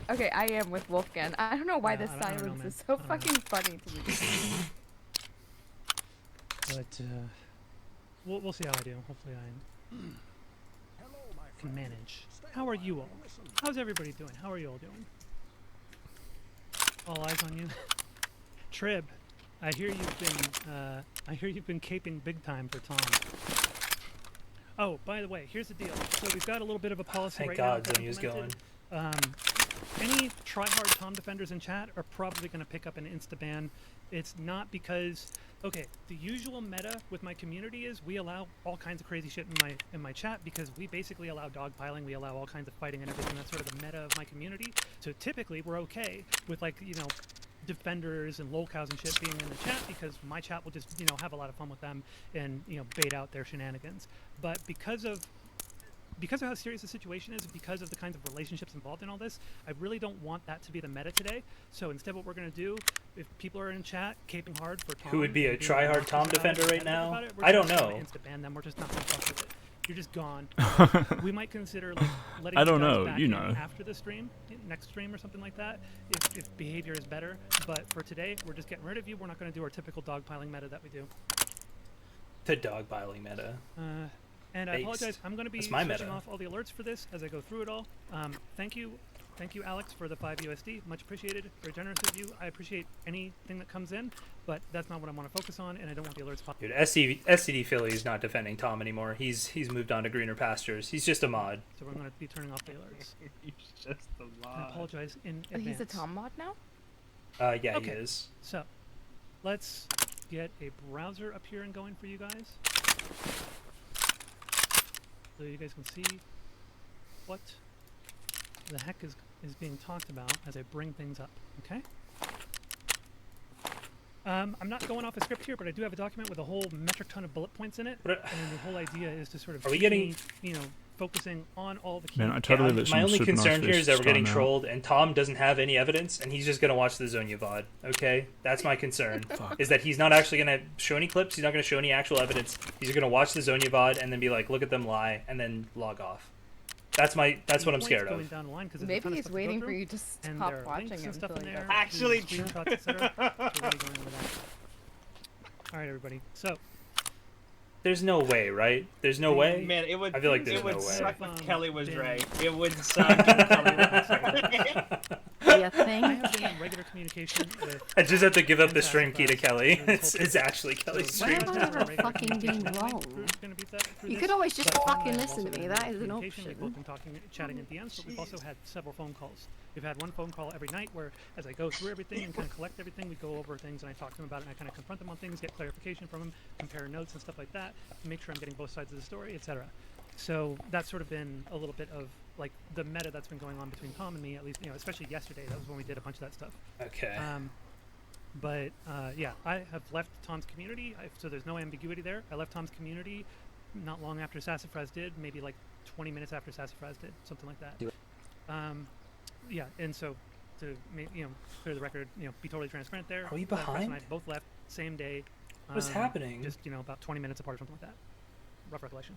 Speaker 13: Okay, I am with Wolfgang. I don't know why this
Speaker 4: I don't know,
Speaker 13: silence
Speaker 4: man.
Speaker 13: is so fucking funny to me.
Speaker 4: But we'll see how I do. Hopefully I can manage. How are you all? How's everybody doing? How are you all doing? All eyes on you. Trib, I hear you've been caping big time for Tom. Oh, by the way, here's the deal. So we've got a little bit of a policy
Speaker 14: Thank
Speaker 4: right
Speaker 14: God
Speaker 4: now.
Speaker 14: Zonia's going.
Speaker 4: Any tryhard Tom defenders in chat are probably going to pick up an insta-ban. It's not because, okay, the usual meta with my community is we allow all kinds of crazy shit in my chat because we basically allow dogpiling, we allow all kinds of fighting and everything. That's sort of the meta of my community. So typically we're okay with, like, you know, defenders and lolcows and shit being in the chat because my chat will just, you know, have a lot of fun with them and, you know, bait out their shenanigans. But because of how serious the situation is, because of the kinds of relationships involved in all this, I really don't want that to be the meta today. So instead what we're going to do, if people are in chat caping hard for Tom...
Speaker 14: Who would be a tryhard Tom defender right now?
Speaker 4: I
Speaker 14: don't know.
Speaker 4: Insta-ban them. We're just not going to fuck with it. You're just gone. We might consider, like, letting
Speaker 8: I don't
Speaker 4: you guys
Speaker 8: know,
Speaker 4: back
Speaker 8: you
Speaker 4: in
Speaker 8: know.
Speaker 4: after the stream, next stream or something like that, if behavior is better. But for today, we're just getting rid of you. We're not going to do our typical dogpiling meta that we do.
Speaker 14: The dogpiling meta.
Speaker 4: And I apologize, I'm going to be
Speaker 14: That's my
Speaker 4: switching
Speaker 14: meta.
Speaker 4: off all the alerts for this as I go through it all. Thank you, Alex, for the 5 USD. Much appreciated. Very generous of you. I appreciate anything that comes in, but that's not what I want to focus on, and I don't want the alerts popping.
Speaker 14: Dude, SCD Philly is not defending Tom anymore. He's moved on to greener pastures. He's just a mod.
Speaker 4: So we're going to be turning off the alerts.
Speaker 19: He's just a
Speaker 4: I apologize in
Speaker 13: Oh,
Speaker 4: advance.
Speaker 13: he's a Tom mod now?
Speaker 14: Yeah,
Speaker 4: Okay.
Speaker 14: he is.
Speaker 4: So, let's get a browser up here and going for you guys. so you guys can see what the heck is being talked about as I bring things up. Okay. I'm not going off a script here, but I do have a document with a whole metric ton of bullet points in it, and the whole idea is to sort of
Speaker 14: Are we
Speaker 4: keep
Speaker 14: getting-
Speaker 4: me, you know, focusing on all the key.
Speaker 8: Man, I totally lit
Speaker 14: My
Speaker 8: some
Speaker 14: only
Speaker 8: super nice
Speaker 14: concern here is that we're
Speaker 8: faces
Speaker 14: getting
Speaker 8: time out.
Speaker 14: trolled, and Tom doesn't have any evidence, and he's just gonna watch the Zonia VOD. Okay, that's my concern. Is that he's not actually gonna show any clips. He's not gonna show any actual evidence. He's gonna watch the Zonia VOD and then be like, "Look at them lie," and then log off. That's what I'm scared
Speaker 4: Going
Speaker 14: of.
Speaker 4: down the line 'cause there's a
Speaker 13: Maybe
Speaker 4: ton of
Speaker 13: he's
Speaker 4: stuff to go
Speaker 13: waiting
Speaker 4: through,
Speaker 13: for you to
Speaker 4: and
Speaker 13: stop
Speaker 4: there are
Speaker 13: watching
Speaker 4: links
Speaker 13: him
Speaker 4: and stuff in
Speaker 13: until he
Speaker 4: there.
Speaker 13: does.
Speaker 19: Actually,
Speaker 4: screenshots, etc. So we're really going over that. All right, everybody. So
Speaker 14: There's no way, right? There's no way.
Speaker 19: Man, it would.
Speaker 14: I feel like there's
Speaker 19: it would
Speaker 14: no way.
Speaker 19: suck if Kelly was
Speaker 4: been-
Speaker 19: right. It would suck if Kelly was right.
Speaker 18: You
Speaker 4: I
Speaker 18: think?
Speaker 4: have been in regular communication with.
Speaker 14: I just have to give up the
Speaker 4: Fantastic
Speaker 14: stream key to
Speaker 4: Labs
Speaker 14: Kelly.
Speaker 4: through this whole
Speaker 14: It's actually Kelly's
Speaker 4: So,
Speaker 18: Why
Speaker 14: stream.
Speaker 18: am I ever fucking being wrong? You could always just fucking listen to me. That is an
Speaker 4: We've both
Speaker 18: option.
Speaker 4: been talking, chatting in DMs, but we've also had several phone calls. We've had one phone call every night where, as I go through everything and kind of collect everything, we go over things and I talk to them about it and I kind of confront them on things, get clarification from them, compare notes and stuff like that, make sure I'm getting both sides of the story, etc. So that's sort of been a little bit of like the meta that's been going on between Tom and me, at least, you know, especially yesterday. That was when we did a bunch of that stuff.
Speaker 14: Okay.
Speaker 4: But yeah, I have left Tom's community, so there's no ambiguity there. I left Tom's community not long after Sassafras did, maybe like 20 minutes after Sassafras did, something like that. Yeah, and so to you know, clear the record, you know, be totally transparent there.
Speaker 14: Are we
Speaker 4: Sassafras
Speaker 14: behind?
Speaker 4: and I both left same day.
Speaker 14: What's happening?
Speaker 4: Just, you know, about 20 minutes apart or something like that. Rough recollection.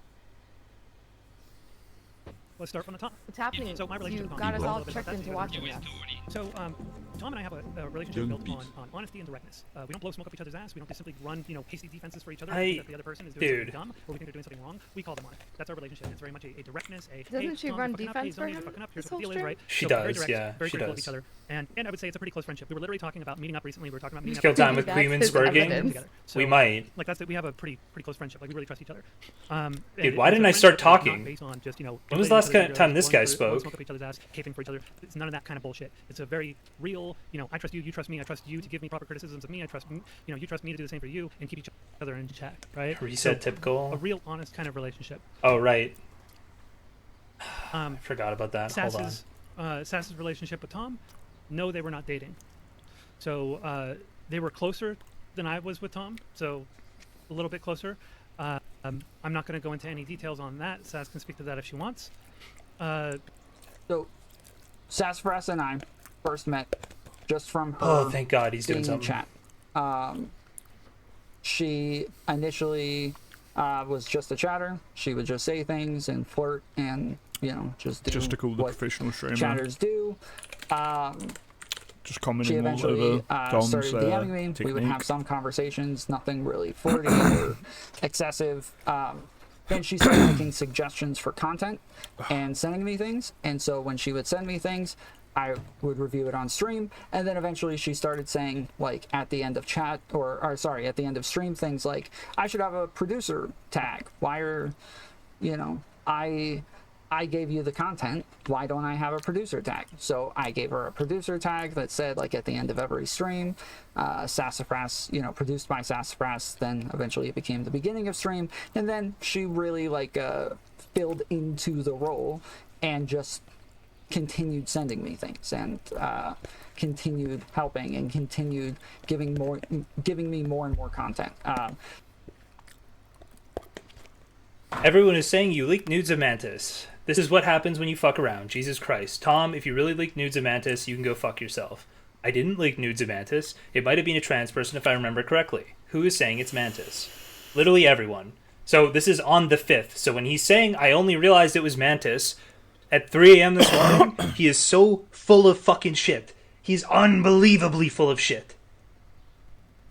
Speaker 4: Let's start from the top.
Speaker 13: What's happening?
Speaker 4: So my relationship
Speaker 13: You
Speaker 4: with
Speaker 13: got
Speaker 4: Tom,
Speaker 13: us
Speaker 4: a
Speaker 13: all
Speaker 4: little bit about
Speaker 13: tricked
Speaker 4: that,
Speaker 13: into
Speaker 4: so you guys
Speaker 13: watching
Speaker 4: know.
Speaker 13: this.
Speaker 4: So, Tom and I have a relationship built on honesty and directness. We don't blow smoke up each other's ass. We don't just simply run, you know, hasty defenses for each other.
Speaker 14: I-
Speaker 4: That the other person is doing
Speaker 14: dude.
Speaker 4: something dumb, or we think they're doing something wrong. We call them on it. That's our relationship. It's very much a directness.
Speaker 13: Doesn't
Speaker 4: hey,
Speaker 13: she
Speaker 4: Tom,
Speaker 13: run
Speaker 4: you're fucking up. Hey,
Speaker 13: defense for
Speaker 4: Zonia, you're
Speaker 13: him
Speaker 4: fucking up. Here's
Speaker 13: this
Speaker 4: what the
Speaker 13: whole
Speaker 4: deal is, right?
Speaker 14: She
Speaker 4: So very
Speaker 14: does,
Speaker 4: direct,
Speaker 14: yeah,
Speaker 4: very
Speaker 14: she
Speaker 4: critical of
Speaker 14: does.
Speaker 4: each other. And I would say it's a pretty close friendship. We were literally talking about meeting up recently. We were talking about meeting
Speaker 14: Skill
Speaker 4: up
Speaker 14: time with
Speaker 13: That's
Speaker 14: Queen
Speaker 13: his
Speaker 14: Spurging.
Speaker 13: evidence.
Speaker 4: together.
Speaker 14: We might.
Speaker 4: Like we have a pretty close friendship. Like we really trust each other.
Speaker 14: Dude, why didn't I start talking?
Speaker 4: Based on just, you know,
Speaker 14: When was
Speaker 4: blowing
Speaker 14: the last
Speaker 4: each other's
Speaker 14: time
Speaker 4: ears,
Speaker 14: this guy
Speaker 4: blowing
Speaker 14: spoke?
Speaker 4: smoke up each other's ass, caping for each other. It's none of that kind of bullshit. It's a very real, you know, I trust you, you trust me, I trust you to give me proper criticisms of me, I trust, you know, you trust me to do the same for you, and keep each other in check, right?
Speaker 14: Reset
Speaker 4: So,
Speaker 14: typical.
Speaker 4: a real honest kind of relationship.
Speaker 14: Oh, right. Forgot about that. Hold on.
Speaker 4: Sass's relationship with Tom, no, they were not dating. So they were closer than I was with Tom, so a little bit closer. I'm not going to go into any details on that. Sass can speak to that if she wants.
Speaker 2: So, Sassafras and I first met just from her.
Speaker 14: Oh, thank God, he's doing
Speaker 2: being in
Speaker 14: something.
Speaker 2: Chat. She initially was just a chatter. She would just say things and flirt and, you know, just do
Speaker 8: Just a cool
Speaker 2: what
Speaker 8: professional streamer.
Speaker 2: chatters do.
Speaker 8: Just
Speaker 2: She
Speaker 8: commenting all
Speaker 2: eventually
Speaker 8: over Dom's
Speaker 2: started DMing me.
Speaker 8: technique.
Speaker 2: We would have some conversations, nothing really flirty or excessive. Then she started making suggestions for content and sending me things. And so when she would send me things, I would review it on stream. And then eventually she started saying, like, at the end of chat, or sorry, at the end of stream, things like, I should have a producer tag. Why are, you know, I gave you the content, why don't I have a producer tag? So I gave her a producer tag that said, like, at the end of every stream, Sassafras, you know, produced by Sassafras, then eventually it became the beginning of stream, and then she really, like, filled into the role and just continued sending me things and continued helping and continued giving me more and more content.
Speaker 14: Everyone is saying you leaked nudes of Mantis. This is what happens when you fuck around. Jesus Christ. Tom, if you really leaked nudes of Mantis, you can go fuck yourself. I didn't leak nudes of Mantis. It might have been a trans person if I remember correctly. Who is saying it's Mantis? Literally everyone. So this is on the 5th. So when he's saying I only realized it was Mantis at 3 a.m. this morning, he is so full of fucking shit. He's unbelievably full of shit.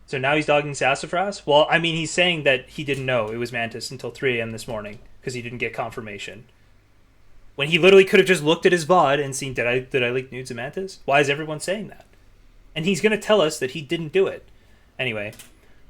Speaker 14: So now he's dogging Sassafras? Well, I mean, he's saying that he didn't know it was Mantis until 3 a.m. this morning because he didn't get confirmation. When he literally could have just looked at his VOD and seen, did I leak nudes of Mantis? Why is everyone saying that? And he's going to tell us that he didn't do it. Anyway,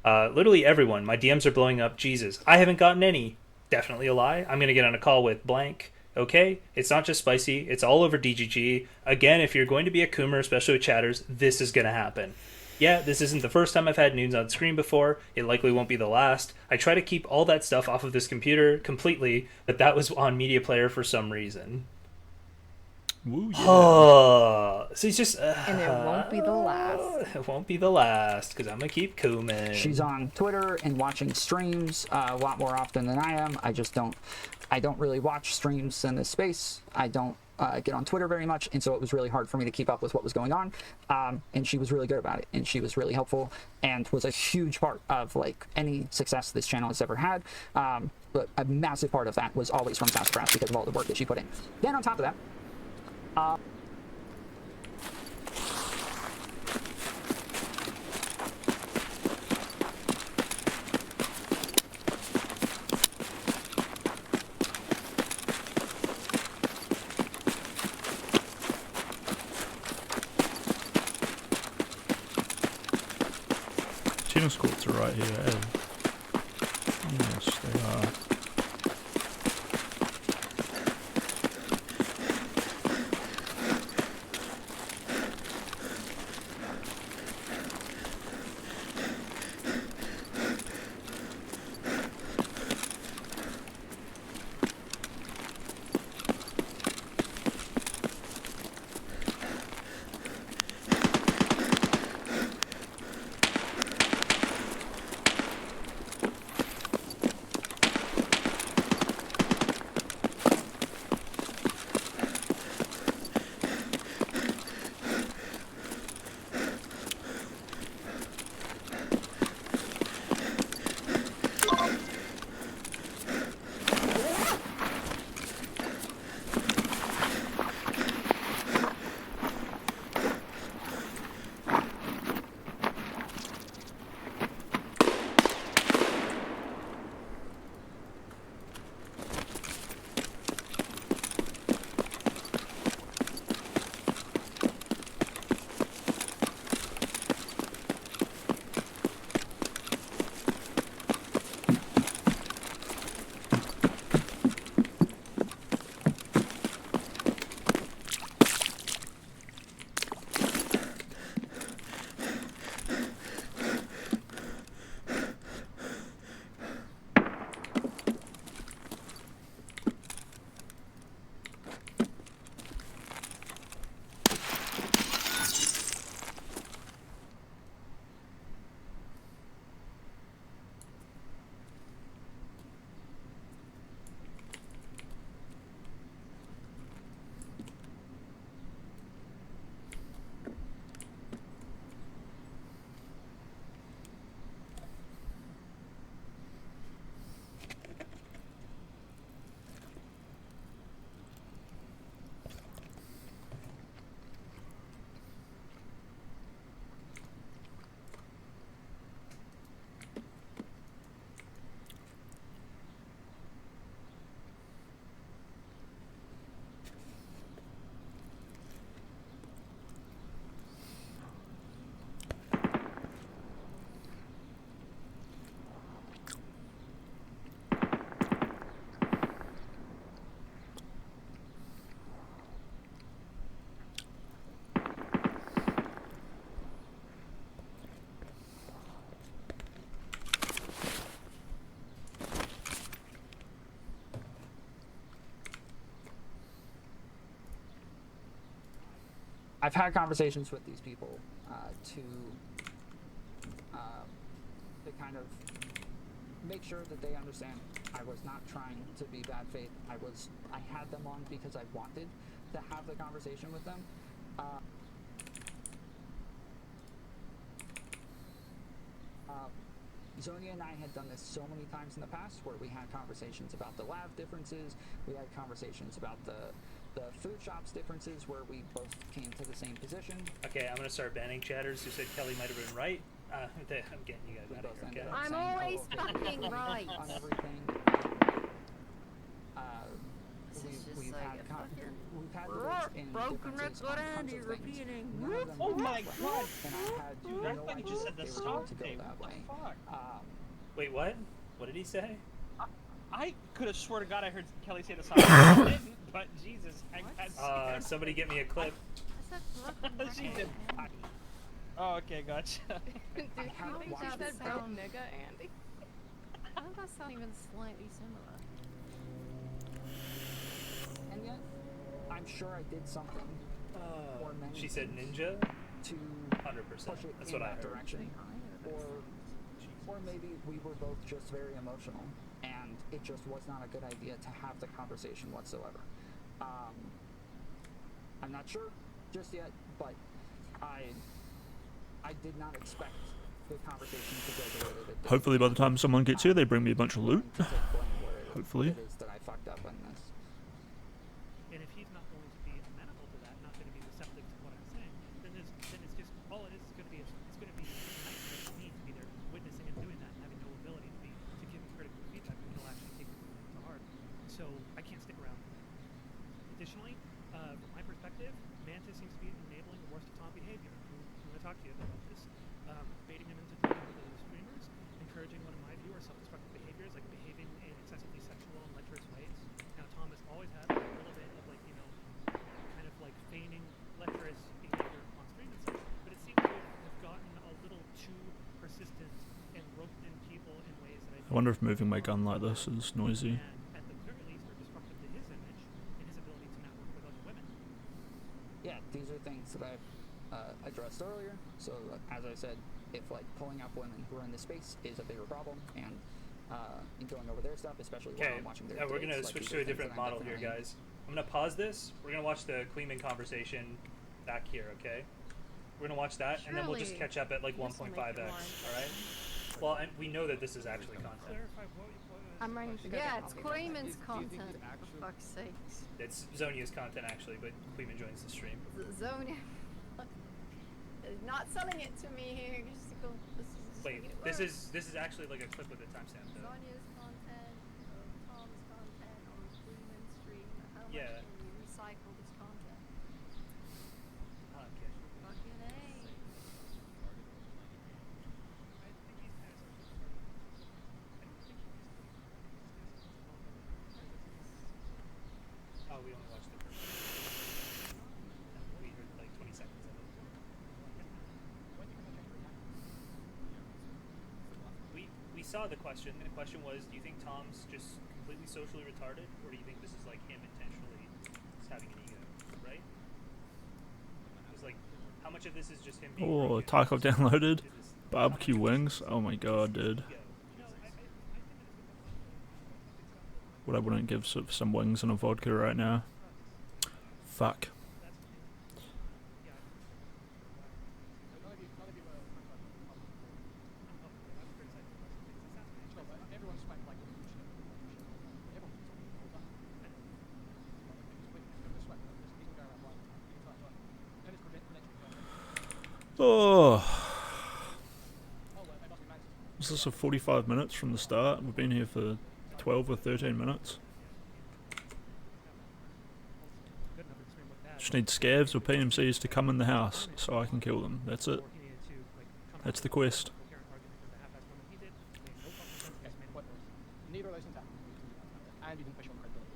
Speaker 14: literally everyone. My DMs are blowing up. Jesus. I haven't gotten any. Definitely a lie. I'm going to get on a call with blank. Okay? It's not just spicy. It's all over DGG. Again, if you're going to be a Coomer, especially with chatters, this is going to happen. yeah, this isn't the first time I've had nudes on screen before. It likely won't be the last. I try to keep all that stuff off of this computer completely, but that was on Media Player for some reason.
Speaker 8: Woo, yeah.
Speaker 14: Oh, so it's just...
Speaker 13: And it won't be the last.
Speaker 14: It won't be the last, because I'm going to keep cooming.
Speaker 2: She's on Twitter and watching streams a lot more often than I am. I don't really watch streams in this space. I don't get on Twitter very much, and so it was really hard for me to keep up with what was going on. And she was really good about it, and she was really helpful, and was a huge part of like any success this channel has ever had. But a massive part of that was always from Sassafras because of all the work that she put in. Then on top of that,
Speaker 8: Tennis courts are right here, eh? Yes, they are.
Speaker 2: I've had conversations with these people to kind of make sure that they understand I was not trying to be bad faith. I had them on because I wanted to have the conversation with them. Zonia and I had done this so many times in the past where we had conversations about the lab differences, we had conversations about the food shops differences where we both came to the same position.
Speaker 14: Okay, I'm gonna start banning chatters who said Kelly might have been right. I'm getting you guys out of here, okay?
Speaker 13: I'm always fucking right.
Speaker 2: On everything. We've had debates in
Speaker 3: broken
Speaker 2: differences
Speaker 3: record
Speaker 2: on tons
Speaker 3: Andy
Speaker 2: of things.
Speaker 3: repeating.
Speaker 2: None of them
Speaker 3: Oh
Speaker 2: were
Speaker 3: my
Speaker 2: right.
Speaker 3: god!
Speaker 2: And I had
Speaker 19: Dude,
Speaker 2: no
Speaker 19: I thought you just said the
Speaker 2: idea they were
Speaker 19: stop
Speaker 2: going to go
Speaker 19: thing.
Speaker 2: that
Speaker 19: What
Speaker 2: way.
Speaker 19: the fuck?
Speaker 14: Wait, what? What did he say?
Speaker 19: I could have swore to God I heard Kelly say the stop thing. I didn't, but Jesus, I got
Speaker 14: Somebody get me a clip.
Speaker 19: She did. Oh, okay, gotcha.
Speaker 13: Dude, you
Speaker 2: haven't
Speaker 13: think
Speaker 2: watched
Speaker 13: that
Speaker 2: it.
Speaker 13: sound nigga, Andy? How does that sound even slightly similar?
Speaker 2: And yet, I'm sure I did something. Or many
Speaker 14: She said
Speaker 2: things
Speaker 14: ninja?
Speaker 2: to
Speaker 14: 100%.
Speaker 2: push it
Speaker 14: That's
Speaker 2: in
Speaker 14: what I
Speaker 2: that
Speaker 14: heard.
Speaker 2: direction. Or maybe we were both just very emotional, and it just was not a good idea to have the conversation whatsoever. I'm not sure just yet, but I did not expect the conversation to go the way that it did.
Speaker 8: Hopefully by the time someone gets here, they bring me a bunch of loot. Hopefully.
Speaker 2: It is that I fucked up on this.
Speaker 4: And if he's not going to be amenable to that, not going to be receptive to what I'm saying, then it's just all it is going to be. It's going to be a nightmare for me to be there witnessing him doing that and having no ability to give him critical feedback and he'll actually take it to heart. So I can't stick around. Additionally, from my perspective, Mantis seems to be enabling the worst of Tom behavior. I'm going to talk to you about this. Baiting him into talking to the streamers, encouraging one of my viewers self-destructive behaviors, like behaving in excessively sexual and lecherous ways. Now, Tom has always had a little bit of, like, you know, kind of like feigning lecherous behavior on stream and such, but it seems to have gotten a little too persistent and roped in people in ways that
Speaker 8: I wonder if moving my gun like this is noisy.
Speaker 4: at the very least are disruptive to his image and his ability to network with other women.
Speaker 2: Yeah, these are things that I've addressed earlier. So, as I said, if like pulling up women who are in the space is a bigger problem, and going over their stuff, especially while
Speaker 14: Okay,
Speaker 2: I'm watching their
Speaker 14: we're
Speaker 2: dates,
Speaker 14: gonna
Speaker 2: like,
Speaker 14: switch
Speaker 2: these
Speaker 14: to
Speaker 2: are
Speaker 14: a
Speaker 2: things
Speaker 14: different
Speaker 2: that I'm
Speaker 14: model here,
Speaker 2: definitely-
Speaker 14: guys. I'm gonna pause this. We're gonna watch the Kleeman conversation back here, okay? We're gonna watch that, and then we'll just
Speaker 13: Surely
Speaker 14: catch up at like
Speaker 13: this will make it
Speaker 14: 1.5x,
Speaker 13: more
Speaker 14: alright? Well, and we know that this is actually content.
Speaker 13: I'm writing to yeah, it's Clayman's content, for fuck's sakes.
Speaker 14: It's Zonia's content, actually, but Kleeman joins the stream.
Speaker 13: Zonia is not selling it to me here. Just go,
Speaker 14: Wait, this is actually like a clip with a timestamp, though.
Speaker 13: Zonia's content, Tom's content on Clayman's stream. How much
Speaker 14: Yeah.
Speaker 13: can we recycle this content?
Speaker 14: Okay.
Speaker 13: Fucking A.
Speaker 14: Oh, we only watched the first. We heard like 20 seconds of it. We saw the question. The question was, do you think Tom's just completely socially retarded, or do you think this is like him intentionally just having an ego, right? It was like, how much of this is just him being
Speaker 8: Oh, Tarkov downloaded. Barbecue wings. Oh my god, dude. What I wouldn't give some wings and a vodka right now. Fuck. Oh. Is this a 45 minutes from the start? We've been here for 12 or 13 minutes. Just need scavs or PMCs to come in the house so I can kill them. That's it. That's the quest.
Speaker 22: Neither of those things happened. And you didn't push on credibility.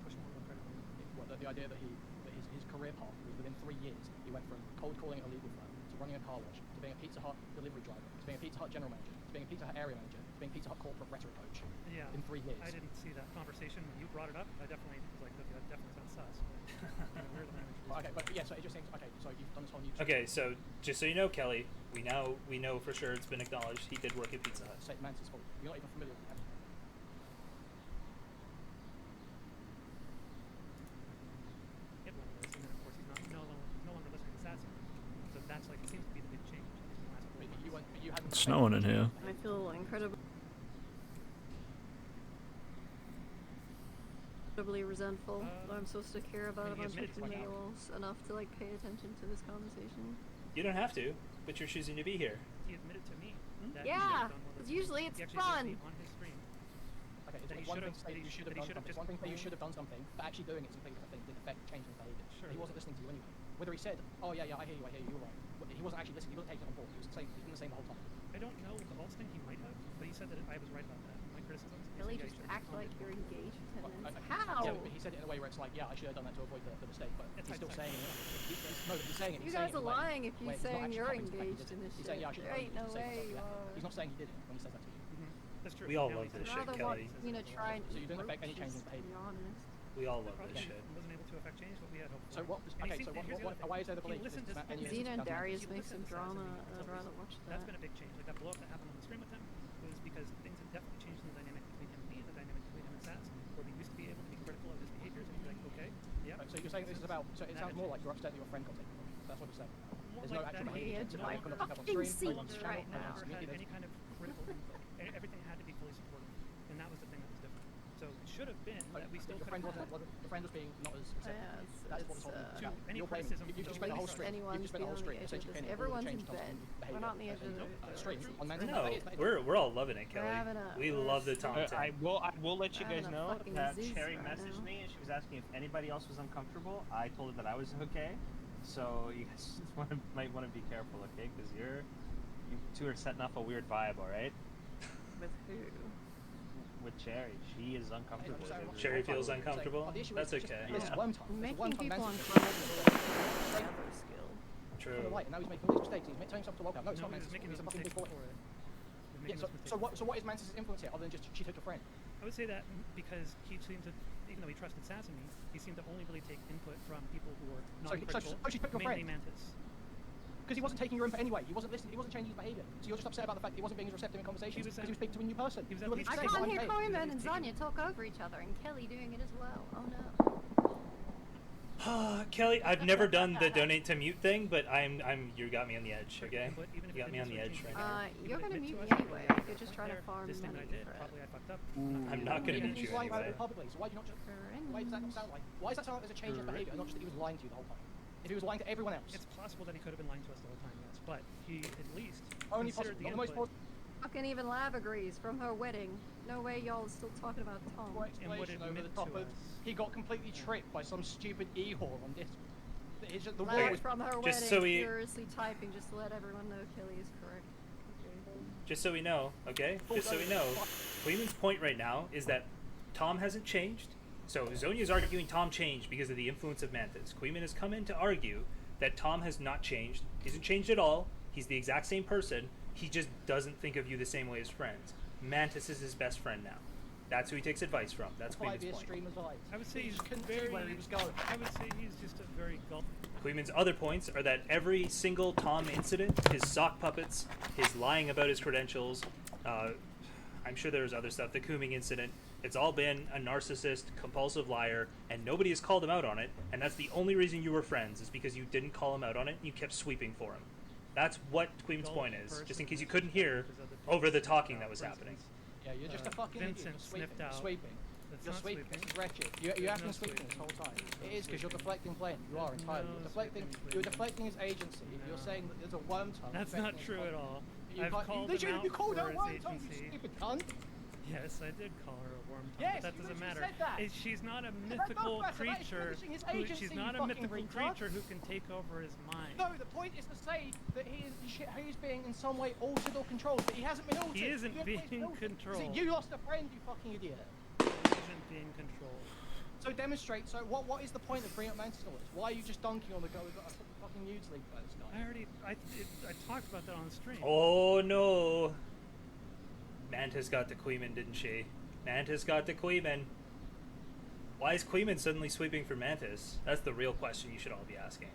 Speaker 22: Push on credibility. The idea that his career path was within 3 years, he went from cold calling a legal firm to running a car wash to being a Pizza Hut delivery driver to being a Pizza Hut general manager to being a Pizza Hut area manager to being a Pizza Hut corporate rhetoric coach.
Speaker 4: Yeah.
Speaker 22: In 3 years.
Speaker 4: I didn't see that conversation when you brought it up. I definitely was like, okay, that definitely sounds sus.
Speaker 22: Okay, but yeah, so it just seems okay. So you've done this whole new.
Speaker 14: Okay, so just so you know, Kelly, we know for sure it's been acknowledged he did work at Pizza Hut.
Speaker 22: Say Mantis fault. You're not even familiar with him.
Speaker 4: Hit one of those, and then of course he's no longer listed as assassin. So that's like seems to be the big change in the last couple of months.
Speaker 8: It's snowing in here.
Speaker 18: I feel incredibly resentful that I'm supposed to care about a bunch of females enough to like pay attention to this conversation.
Speaker 14: You don't have to, but you're choosing to be here.
Speaker 4: He admitted to me that
Speaker 13: Yeah, because usually it's fun.
Speaker 4: on his stream.
Speaker 22: Okay,
Speaker 4: That he
Speaker 22: it's one
Speaker 4: should've-
Speaker 22: thing to say
Speaker 4: that he
Speaker 22: you should
Speaker 4: should-
Speaker 22: have
Speaker 4: that he
Speaker 22: done
Speaker 4: should've
Speaker 22: something. It's one thing to say you
Speaker 4: just
Speaker 22: should have done something, but actually doing it's a completely different thing. Did affect change his behaviour.
Speaker 4: Sure.
Speaker 22: He wasn't listening to you anyway. Whether he said, "Oh yeah, I hear you, you're right," he wasn't actually listening. He wasn't taking it on board. He was saying, he didn't say the whole time.
Speaker 4: I don't know the Hulse thing, he might have, but he said that I was right about that. My criticisms. He
Speaker 13: Really,
Speaker 4: said,
Speaker 13: just
Speaker 4: yeah, you
Speaker 13: act
Speaker 4: should've
Speaker 13: like
Speaker 4: done
Speaker 13: you're
Speaker 4: it.
Speaker 13: engaged with him.
Speaker 7: Yeah,
Speaker 13: How?
Speaker 7: but he said it in a way where it's like, yeah, I should have done that to avoid the mistake, but he's still saying it. No, but he's saying it.
Speaker 13: You
Speaker 7: he's saying
Speaker 13: guys
Speaker 7: it in
Speaker 13: are
Speaker 7: a way
Speaker 13: lying if
Speaker 7: where
Speaker 13: you're
Speaker 7: he's not
Speaker 13: saying
Speaker 7: actually
Speaker 13: you're
Speaker 7: commenting that he
Speaker 13: engaged
Speaker 7: did
Speaker 13: in
Speaker 7: it.
Speaker 13: this
Speaker 7: He's
Speaker 13: shit.
Speaker 7: saying, yeah, I should
Speaker 13: There
Speaker 7: have
Speaker 13: ain't
Speaker 7: done
Speaker 13: no
Speaker 7: it to save
Speaker 13: way
Speaker 7: myself,
Speaker 13: you
Speaker 7: yeah.
Speaker 13: are.
Speaker 7: He's not saying he did it when he says that to you.
Speaker 4: That's true.
Speaker 14: We all
Speaker 4: Now
Speaker 14: love
Speaker 4: he
Speaker 14: this
Speaker 4: says-
Speaker 14: shit,
Speaker 13: Rather want,
Speaker 14: Kelly.
Speaker 13: you know, try and
Speaker 7: So you
Speaker 13: eat
Speaker 7: don't affect any
Speaker 13: roaches,
Speaker 7: change in
Speaker 13: to
Speaker 7: behavior.
Speaker 13: be honest.
Speaker 14: We all love
Speaker 4: Probably
Speaker 14: this shit.
Speaker 4: wasn't able to affect change, but we had hope.
Speaker 7: So what?
Speaker 4: And he
Speaker 7: Okay,
Speaker 4: seemed-
Speaker 7: so
Speaker 4: here's the other thing.
Speaker 7: why is there the
Speaker 4: He
Speaker 7: belief
Speaker 4: listened
Speaker 7: that
Speaker 4: to
Speaker 7: this any
Speaker 13: Xena and Darius
Speaker 4: he
Speaker 13: make
Speaker 4: listened
Speaker 13: some
Speaker 4: to Assassin
Speaker 13: drama.
Speaker 4: Eve
Speaker 13: I'd
Speaker 4: until
Speaker 13: rather
Speaker 4: this.
Speaker 13: watch
Speaker 4: That's
Speaker 13: that.
Speaker 4: been a big change. Like that blow up that happened on the stream with him was because things had definitely changed in the dynamic between him and me, and the dynamic between him and Sats, where we used to be able to be critical of his behaviors and be like, okay, yeah.
Speaker 7: So you're saying this is about? So it sounds more like you're upset that your friend got taken. That's what you're saying. There's no
Speaker 4: like
Speaker 7: actual
Speaker 4: that
Speaker 7: behavior.
Speaker 4: he
Speaker 7: It's
Speaker 4: had
Speaker 7: about
Speaker 4: no
Speaker 7: not picking up on
Speaker 13: fucking
Speaker 7: stream, no one's
Speaker 13: seats
Speaker 7: channel,
Speaker 13: right
Speaker 7: no
Speaker 13: now.
Speaker 7: one's
Speaker 4: Never had
Speaker 7: media.
Speaker 4: any kind of critical input. Everything had to be fully supportive, and that was the thing that was different. So it should have been that we still
Speaker 7: Your
Speaker 4: could
Speaker 7: friend
Speaker 4: have
Speaker 7: wasn't. Your friend was being not as accepting.
Speaker 13: Yeah, it's-
Speaker 7: That's what
Speaker 13: it's,
Speaker 7: it's all about.
Speaker 4: any
Speaker 7: You're blaming.
Speaker 4: criticism
Speaker 7: You just
Speaker 4: from
Speaker 7: spent the whole
Speaker 4: the
Speaker 7: stream. You
Speaker 13: Anyone's
Speaker 7: just spent the whole
Speaker 13: been on
Speaker 7: stream
Speaker 13: the edge of
Speaker 7: essentially
Speaker 13: this.
Speaker 7: pinning all the
Speaker 13: Everyone's
Speaker 7: change
Speaker 13: in
Speaker 7: Tom's
Speaker 13: bed.
Speaker 7: behavior.
Speaker 13: We're not in the edge of
Speaker 7: the stream on
Speaker 14: No,
Speaker 7: Mantis.
Speaker 14: we're all loving it, Kelly.
Speaker 13: having a-
Speaker 14: We love the Tom.
Speaker 19: I will let you
Speaker 13: Having
Speaker 19: guys
Speaker 13: a
Speaker 19: know
Speaker 13: fucking
Speaker 19: that
Speaker 13: Zeus
Speaker 19: Cherry
Speaker 13: right
Speaker 19: messaged
Speaker 13: now.
Speaker 19: me and she was asking if anybody else was uncomfortable. I told her that I was okay. So you guys might want to be careful, okay? Because you two are setting off a weird vibe, all right?
Speaker 13: With who?
Speaker 19: With Cherry, she is uncomfortable.
Speaker 14: Cherry feels uncomfortable? That's okay.
Speaker 7: It's one time.
Speaker 13: Making people
Speaker 7: Mantis.
Speaker 13: uncomfortable. Never skill.
Speaker 14: True.
Speaker 7: And now he's making all these mistakes. He's turning himself to welcome. No, it's not
Speaker 4: he was
Speaker 7: Mantis.
Speaker 4: making
Speaker 7: He's a
Speaker 4: those
Speaker 7: fucking big
Speaker 4: mistakes
Speaker 7: boy.
Speaker 4: before it. He was
Speaker 7: Yeah,
Speaker 4: making
Speaker 7: so
Speaker 4: those mistakes.
Speaker 7: what is Mantis' influence here, other than just she took a friend?
Speaker 4: I would say that because he seemed to, even though he trusted Sass and me, he seemed to only really take input from people who were non-critical,
Speaker 7: she took your
Speaker 4: mainly
Speaker 7: friend?
Speaker 4: Mantis.
Speaker 7: Because he wasn't taking your input anyway. He wasn't listening. He wasn't changing his behavior. So you're just upset about the fact that he wasn't being as receptive in conversations because he was speaking to a new person.
Speaker 4: He was
Speaker 7: You were
Speaker 13: I
Speaker 7: saying,
Speaker 13: can't
Speaker 7: "I'm
Speaker 13: hear
Speaker 7: gay."
Speaker 13: Koiman and Zanya talk over each other, and Kelly doing it as well. Oh no.
Speaker 14: Kelly, I've never done the donate to mute thing, but you got me on the edge, okay? You got me on the edge right now.
Speaker 13: You're gonna mute me anyway. You're just trying to farm
Speaker 4: This thing
Speaker 13: money
Speaker 4: I did,
Speaker 13: for it.
Speaker 4: probably I fucked up.
Speaker 14: I'm not gonna mute
Speaker 7: He's
Speaker 14: you
Speaker 7: lying about
Speaker 14: anyway.
Speaker 7: it publicly. So why do you not just? Why does that not sound like? Why does that sound like there's a change in behavior, and not just that he was lying to you the whole time? If he was lying to everyone else,
Speaker 4: It's possible that he could have been lying to us the whole time, yes, but he at least
Speaker 7: only
Speaker 4: considered
Speaker 7: possible.
Speaker 4: the
Speaker 7: Not the most
Speaker 4: input.
Speaker 13: Fucking even Lav agrees from her wedding. No way y'all are still talking about Tom.
Speaker 7: explanation over the top of he got completely tricked by some stupid e-whore on this. It's just the war
Speaker 13: Lav
Speaker 7: was
Speaker 13: from her
Speaker 14: Just
Speaker 13: wedding,
Speaker 14: so we-
Speaker 13: furiously typing just to let everyone know Kelly is correct.
Speaker 14: Just so we know, okay? Just so we know, Cleveland's point right now is that Tom hasn't changed. So Zonia's arguing Tom changed because of the influence of Mantis. Queeman has come in to argue that Tom has not changed. He hasn't changed at all. He's the exact same person. He just doesn't think of you the same way as friends. Mantis is his best friend now. That's who he takes advice from. That's Queeman's point.
Speaker 4: I would say he's
Speaker 7: couldn't
Speaker 4: very.
Speaker 7: see where he was going.
Speaker 4: I would say he's just a very gulp.
Speaker 14: Queeman's other points are that every single Tom incident, his sock puppets, his lying about his credentials, I'm sure there's other stuff, the Kooming incident, it's all been a narcissist, compulsive liar, and nobody has called him out on it, and that's the only reason you were friends, is because you didn't call him out on it, and you kept sweeping for him. That's what Queeman's point is, just in case you couldn't hear over the talking that was happening.
Speaker 7: Yeah, you're just a fucking idiot.
Speaker 4: Vincent
Speaker 7: You're sweeping.
Speaker 4: sniffed
Speaker 7: You're
Speaker 4: out.
Speaker 7: sweeping.
Speaker 4: That's
Speaker 7: You're
Speaker 4: not
Speaker 7: sweeping.
Speaker 4: sweeping.
Speaker 7: This is wretched. You
Speaker 4: There's
Speaker 7: have
Speaker 4: no
Speaker 7: been sweeping
Speaker 4: sweeping.
Speaker 7: this whole time.
Speaker 4: There's
Speaker 7: It is because you're deflecting blame. You are entirely.
Speaker 4: no
Speaker 7: You're deflecting.
Speaker 4: sweeping
Speaker 7: You're
Speaker 4: blame.
Speaker 7: deflecting his agency. You're saying that there's a worm tongue.
Speaker 4: That's
Speaker 7: affecting
Speaker 4: not
Speaker 7: his
Speaker 4: true
Speaker 7: body.
Speaker 4: at all.
Speaker 7: You
Speaker 4: I've
Speaker 7: can't-
Speaker 4: called
Speaker 7: Did
Speaker 4: him
Speaker 7: you?
Speaker 4: out
Speaker 7: You called
Speaker 4: for
Speaker 7: her
Speaker 4: his
Speaker 7: worm tongue, you
Speaker 4: agency.
Speaker 7: stupid cunt.
Speaker 4: Yes, I did call her a worm tongue,
Speaker 7: Yes,
Speaker 4: but that
Speaker 7: you
Speaker 4: doesn't
Speaker 7: literally
Speaker 4: matter.
Speaker 7: said that.
Speaker 4: She's not a
Speaker 7: That's
Speaker 4: mythical
Speaker 7: not better. That is
Speaker 4: creature.
Speaker 7: finishing his
Speaker 4: She's
Speaker 7: agency,
Speaker 4: not
Speaker 7: you
Speaker 4: a
Speaker 7: fucking
Speaker 4: mythical
Speaker 7: retard.
Speaker 4: creature who can take over his mind.
Speaker 7: No, the point is to say that he's being in some way altered or controlled, but he hasn't been altered.
Speaker 4: He isn't
Speaker 7: You haven't
Speaker 4: being
Speaker 7: altered.
Speaker 4: controlled.
Speaker 7: See, you lost a friend, you fucking idiot.
Speaker 4: He isn't being controlled.
Speaker 7: So demonstrate. So what is the point of bringing up Mantis Stories? Why are you just dunking on the guy who got a fucking nudes leak by this guy?
Speaker 4: I talked about that on the stream.
Speaker 14: Oh no! Mantis got to Queeman, didn't she? Mantis got to Queeman. Why is Queeman suddenly sweeping for Mantis? That's the real question you should all be asking.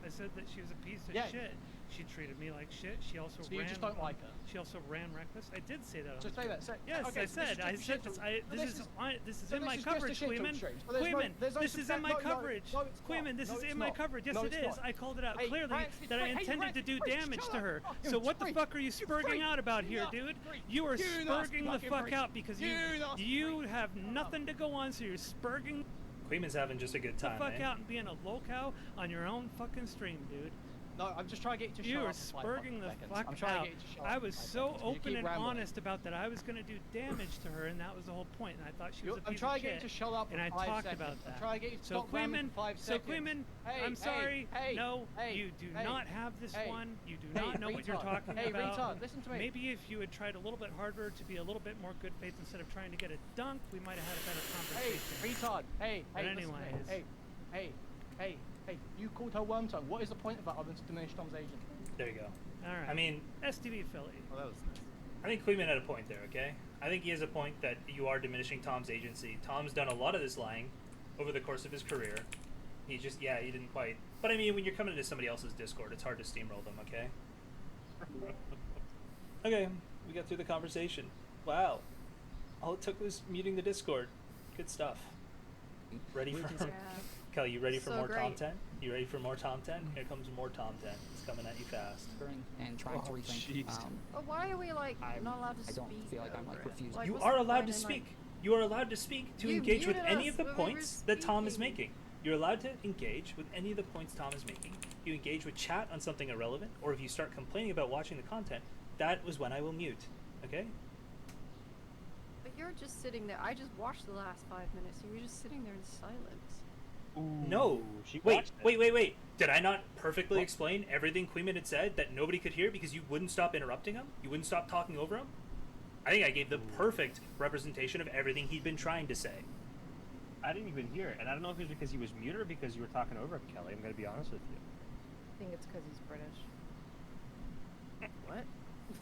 Speaker 4: I said that she was a piece of
Speaker 7: Yeah.
Speaker 4: shit. She treated me like shit. She also
Speaker 7: So
Speaker 4: ran.
Speaker 7: you just don't like her?
Speaker 4: She also ran reckless. I did say that. On
Speaker 7: So
Speaker 4: the
Speaker 7: say
Speaker 4: stream.
Speaker 7: that. Say,
Speaker 4: Yes,
Speaker 7: okay,
Speaker 4: I
Speaker 7: so
Speaker 4: said. I
Speaker 7: this is
Speaker 4: said
Speaker 7: just
Speaker 4: this.
Speaker 7: a shit talk.
Speaker 4: This is
Speaker 7: so
Speaker 4: in
Speaker 7: this
Speaker 4: my
Speaker 7: is just a
Speaker 4: coverage,
Speaker 7: shit talk
Speaker 4: Queeman.
Speaker 7: stream. So there's no-
Speaker 4: Queeman,
Speaker 7: there's no
Speaker 4: this is in
Speaker 7: substan-
Speaker 4: my
Speaker 7: no, no,
Speaker 4: coverage.
Speaker 7: no, it's
Speaker 4: Queeman,
Speaker 7: not.
Speaker 4: this
Speaker 7: No,
Speaker 4: is
Speaker 7: it's
Speaker 4: in my
Speaker 7: not.
Speaker 4: coverage. Yes,
Speaker 7: No,
Speaker 4: it
Speaker 7: it's
Speaker 4: is.
Speaker 7: not.
Speaker 4: I called it out
Speaker 7: Hey,
Speaker 4: clearly
Speaker 7: Francis,
Speaker 4: that I
Speaker 7: hey,
Speaker 4: intended to do
Speaker 7: Francis,
Speaker 4: damage
Speaker 7: shut
Speaker 4: to
Speaker 7: up.
Speaker 4: her.
Speaker 7: Oh,
Speaker 4: So
Speaker 7: you
Speaker 4: what the
Speaker 7: freak.
Speaker 4: fuck are you
Speaker 7: You
Speaker 4: spurging
Speaker 7: freak.
Speaker 4: out about
Speaker 7: You
Speaker 4: here,
Speaker 7: nasty
Speaker 4: dude?
Speaker 7: freak.
Speaker 4: You are
Speaker 7: You nasty
Speaker 4: spurging the
Speaker 7: fucking
Speaker 4: fuck
Speaker 7: freak.
Speaker 4: out because
Speaker 7: You nasty
Speaker 4: you have nothing to go on, so you're spurging
Speaker 14: Queeman's having just a good
Speaker 4: the
Speaker 14: time,
Speaker 4: fuck
Speaker 14: eh?
Speaker 4: out and being a low cow on your own fucking stream, dude.
Speaker 7: No, I'm just trying to get you to
Speaker 4: You
Speaker 7: shut
Speaker 4: are
Speaker 7: up for 5
Speaker 4: spurging the
Speaker 7: seconds.
Speaker 4: fuck
Speaker 7: I'm trying
Speaker 4: out.
Speaker 7: to get you to shut
Speaker 4: I
Speaker 7: up for
Speaker 4: was
Speaker 7: 5
Speaker 4: so
Speaker 7: seconds. You
Speaker 4: open
Speaker 7: keep
Speaker 4: and
Speaker 7: rambling.
Speaker 4: honest about that I was going to do damage to her, and that was the whole point. And I thought she was a
Speaker 7: I'm
Speaker 4: piece
Speaker 7: trying
Speaker 4: of
Speaker 7: to get you
Speaker 4: shit.
Speaker 7: to shut up for
Speaker 4: And I
Speaker 7: 5
Speaker 4: talked
Speaker 7: seconds.
Speaker 4: about
Speaker 7: I'm
Speaker 4: that.
Speaker 7: trying to get you to
Speaker 4: So
Speaker 7: stop rambling
Speaker 4: Queeman,
Speaker 7: for 5
Speaker 4: so
Speaker 7: seconds.
Speaker 4: Queeman,
Speaker 7: Hey,
Speaker 4: I'm sorry.
Speaker 7: Hey,
Speaker 4: no,
Speaker 7: hey,
Speaker 4: you do
Speaker 7: hey,
Speaker 4: not have this
Speaker 7: hey,
Speaker 4: one. You do
Speaker 7: hey,
Speaker 4: not know what you're
Speaker 7: retard.
Speaker 4: talking
Speaker 7: Hey,
Speaker 4: about.
Speaker 7: retard, listen to me.
Speaker 4: Maybe if you had tried a little bit harder to be a little bit more good faith instead of trying to get a dunk, we might have had a better
Speaker 7: Hey,
Speaker 4: conversation.
Speaker 7: retard. Hey,
Speaker 4: But
Speaker 7: hey, listen to me.
Speaker 4: anyways.
Speaker 7: Hey, you called her worm tongue. What is the point of that other than to diminish Tom's agent?
Speaker 14: There you go.
Speaker 4: All right.
Speaker 14: I mean,
Speaker 4: STV Philly.
Speaker 19: Well, that was nice.
Speaker 14: I think Queeman had a point there, okay? I think he has a point that you are diminishing Tom's agency. Tom's done a lot of this lying over the course of his career. He just, he didn't quite. But I mean, when you're coming into somebody else's Discord, it's hard to steamroll them, okay? Okay, we got through the conversation. Wow. All it took was muting the Discord. Good stuff. Ready for... Kelly, you ready for
Speaker 13: So
Speaker 14: more Tom
Speaker 13: great.
Speaker 14: 10? You ready for more Tom 10? Here comes more Tom 10. It's coming at you fast.
Speaker 2: And trying to rethink.
Speaker 13: But why are we like not allowed to
Speaker 2: I don't
Speaker 13: speak?
Speaker 2: feel like I'm like
Speaker 13: over it?
Speaker 2: refusing.
Speaker 13: Like,
Speaker 14: You
Speaker 13: what's
Speaker 14: are
Speaker 13: the
Speaker 14: allowed
Speaker 13: point
Speaker 14: to
Speaker 13: in,
Speaker 14: speak.
Speaker 13: like-
Speaker 14: You are allowed to speak to
Speaker 13: You
Speaker 14: engage with
Speaker 13: muted
Speaker 14: any
Speaker 13: us
Speaker 14: of the
Speaker 13: when we were
Speaker 14: points that Tom is
Speaker 13: speaking.
Speaker 14: making. You're allowed to engage with any of the points Tom is making. You engage with chat on something irrelevant, or if you start complaining about watching the content, that was when I will mute. Okay?
Speaker 13: But you're just sitting there. I just watched the last 5 minutes. You were just sitting there in silence.
Speaker 14: No.
Speaker 19: she
Speaker 14: Wait,
Speaker 19: watched it.
Speaker 14: wait. Did I not perfectly explain everything Queeman had said that nobody could hear because you wouldn't stop interrupting him? You wouldn't stop talking over him? I think I gave the perfect representation of everything he'd been trying to say.
Speaker 19: I didn't even hear it, and I don't know if it was because he was muted or because you were talking over him, Kelly. I'm gonna be honest with you.
Speaker 13: I think it's because he's British. What?